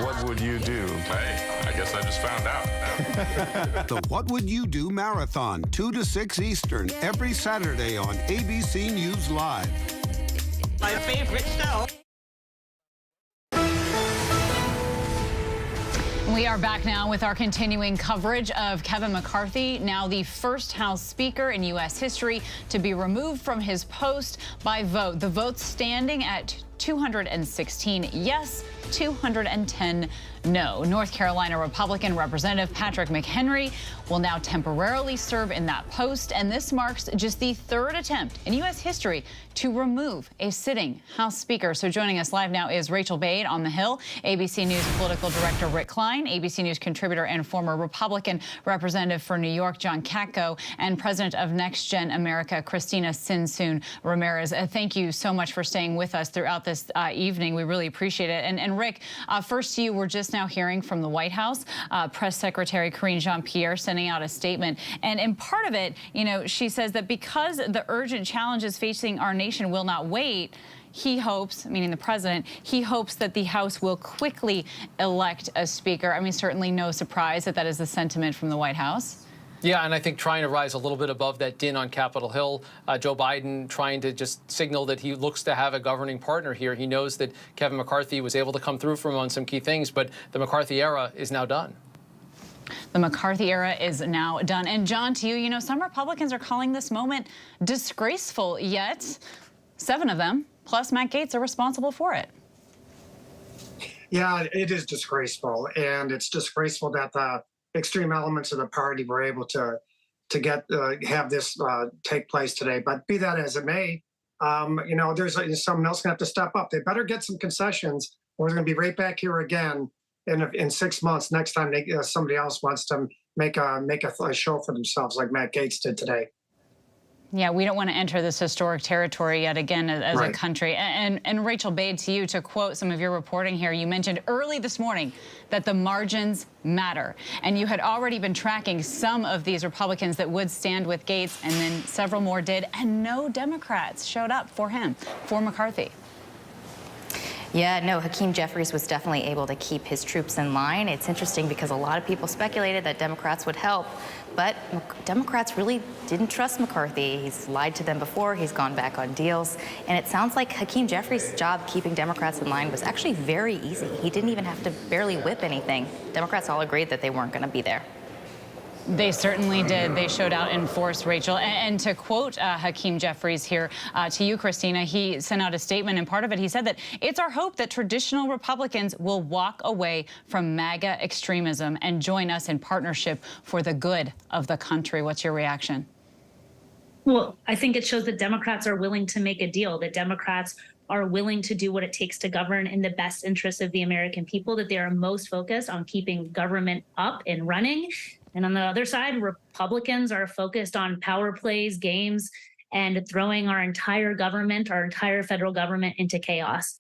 What would you do? Hey, I guess I just found out. The What Would You Do Marathon, 2 to 6 Eastern, every Saturday on ABC News Live. My favorite show. We are back now with our continuing coverage of Kevin McCarthy, now the first House Speaker in U.S. history to be removed from his post by vote. The vote standing at 216 yes, 210 no. North Carolina Republican Representative Patrick McHenry will now temporarily serve in that post, and this marks just the third attempt in U.S. history to remove a sitting House Speaker. So joining us live now is Rachel Bade on the Hill, ABC News political director Rick Klein, ABC News contributor and former Republican representative for New York John Katko, and president of Next Gen America Christina Sinsoon Ramirez. Thank you so much for staying with us throughout this evening. We really appreciate it. And Rick, first to you, we're just now hearing from the White House, Press Secretary Karine Jean-Pierre sending out a statement. And in part of it, she says that because the urgent challenges facing our nation will not wait, he hopes, meaning the president, he hopes that the House will quickly elect a speaker. I mean, certainly no surprise that that is the sentiment from the White House. Yeah, and I think trying to rise a little bit above that din on Capitol Hill, Joe Biden trying to just signal that he looks to have a governing partner here. He knows that Kevin McCarthy was able to come through for him on some key things, but the McCarthy era is now done. The McCarthy era is now done. And John, to you, some Republicans are calling this moment disgraceful, yet 7 of them, plus Matt Gaetz, are responsible for it. Yeah, it is disgraceful, and it's disgraceful that the extreme elements of the party were able to have this take place today. But be that as it may, there's someone else going to have to step up. They better get some concessions, or we're going to be right back here again in 6 months. Next time somebody else wants to make a show for themselves, like Matt Gaetz did today. Yeah, we don't want to enter this historic territory yet again as Right. a country. And Rachel Bade, to you, to quote some of your reporting here, you mentioned early this morning that the margins matter. And you had already been tracking some of these Republicans that would stand with Gaetz, and then several more did, and no Democrats showed up for him, for McCarthy. Yeah, no, Hakeem Jeffries was definitely able to keep his troops in line. It's interesting because a lot of people speculated that Democrats would help, but Democrats really didn't trust McCarthy. He's lied to them before, he's gone back on deals, and it sounds like Hakeem Jeffries' job keeping Democrats in line was actually very easy. He didn't even have to barely whip anything. Democrats all agreed that they weren't going to be there. They certainly did. They showed out in force, Rachel. And to quote Hakeem Jeffries here to you, Christina, he sent out a statement, and part of it, he said that it's our hope that traditional Republicans will walk away from MAGA extremism and join us in partnership for the good of the country. What's your reaction? Well, I think it shows that Democrats are willing to make a deal, that Democrats are willing to do what it takes to govern in the best interest of the American people, that they are most focused on keeping government up and running. And on the other side, Republicans are focused on power plays, games, and throwing our entire government, our entire federal government into chaos.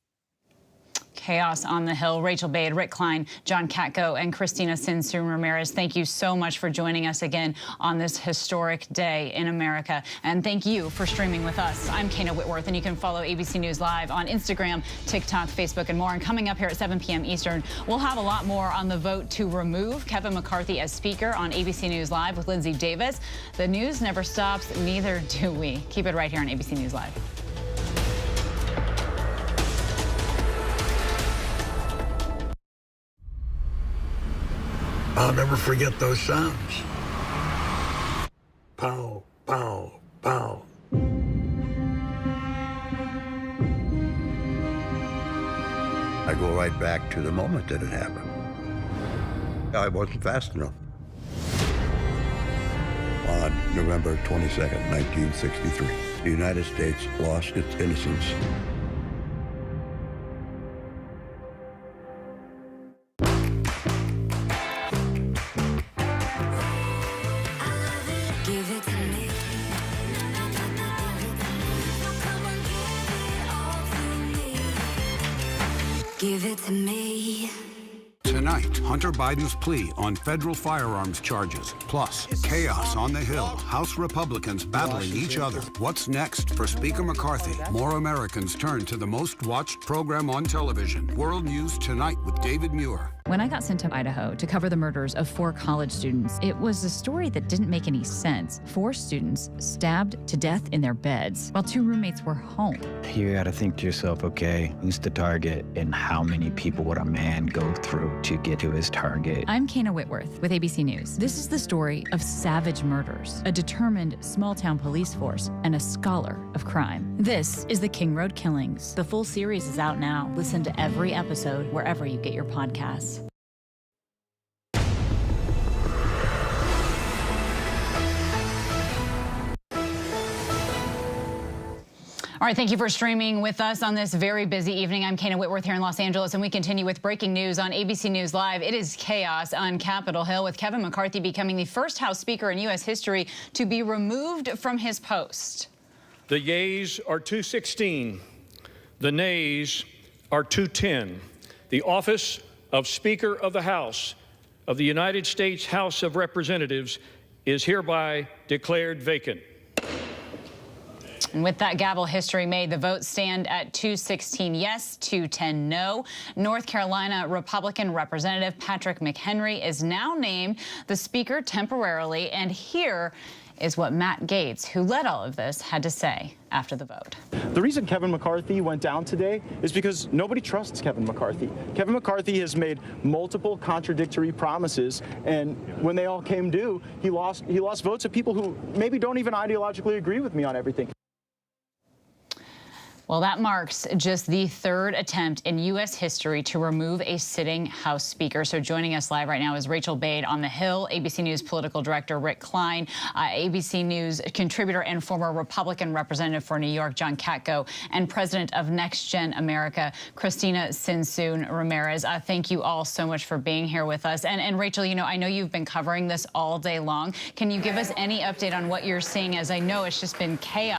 Chaos on the Hill. Rachel Bade, Rick Klein, John Katko, and Christina Sinsoon Ramirez, thank you so much for joining us again on this historic day in America. And thank you for streaming with us. I'm Kana Whitworth, and you can follow ABC News Live on Instagram, TikTok, Facebook, and more. And coming up here at 7 p.m. Eastern, we'll have a lot more on the vote to remove Kevin McCarthy as Speaker on ABC News Live with Lindsay Davis. The news never stops, neither do we. Keep it right here on ABC News Live. I'll never forget those sounds. Pow, pow, pow. I go right back to the moment that it happened. I wasn't fast enough. On November 22nd, 1963, the United States lost its innocence. Give it to me. Tonight, Hunter Biden's plea on federal firearms charges. Plus, chaos on the Hill. House Republicans battling each other. What's next for Speaker McCarthy? More Americans turn to the most watched program on television. World News Tonight with David Muir. When I got sent to Idaho to cover the murders of 4 college students, it was a story that didn't make any sense. 4 students stabbed to death in their beds while 2 roommates were home. You gotta think to yourself, okay, who's the target and how many people would a man go through to get to his target? I'm Kana Whitworth with ABC News. This is the story of savage murders, a determined small-town police force, and a scholar of crime. This is the King Road Killings. The full series is out now. Listen to every episode wherever you get your podcasts. All right, thank you for streaming with us on this very busy evening. I'm Kana Whitworth here in Los Angeles, and we continue with breaking news on ABC News Live. It is chaos on Capitol Hill, with Kevin McCarthy becoming the first House Speaker in U.S. history to be removed from his post. The yeas are 216. The nays are 210. The office of Speaker of the House of the United States House of Representatives is hereby declared vacant. And with that gavel history made, the votes stand at 216 yes, 210 no. North Carolina Republican Representative Patrick McHenry is now named the Speaker temporarily, and here is what Matt Gaetz, who led all of this, had to say after the vote. The reason Kevin McCarthy went down today is because nobody trusts Kevin McCarthy. Kevin McCarthy has made multiple contradictory promises, and when they all came due, he lost votes of people who maybe don't even ideologically agree with me on everything. Well, that marks just the third attempt in U.S. history to remove a sitting House Speaker. So joining us live right now is Rachel Bade on the Hill, ABC News political director Rick Klein, ABC News contributor and former Republican representative for New York, John Katko, and president of Next Gen America, Christina Sinsoon Ramirez. Thank you all so much for being here with us. And Rachel, you know, I know you've been covering this all day long. Can you give us any update on what you're seeing, as I know it's just been chaos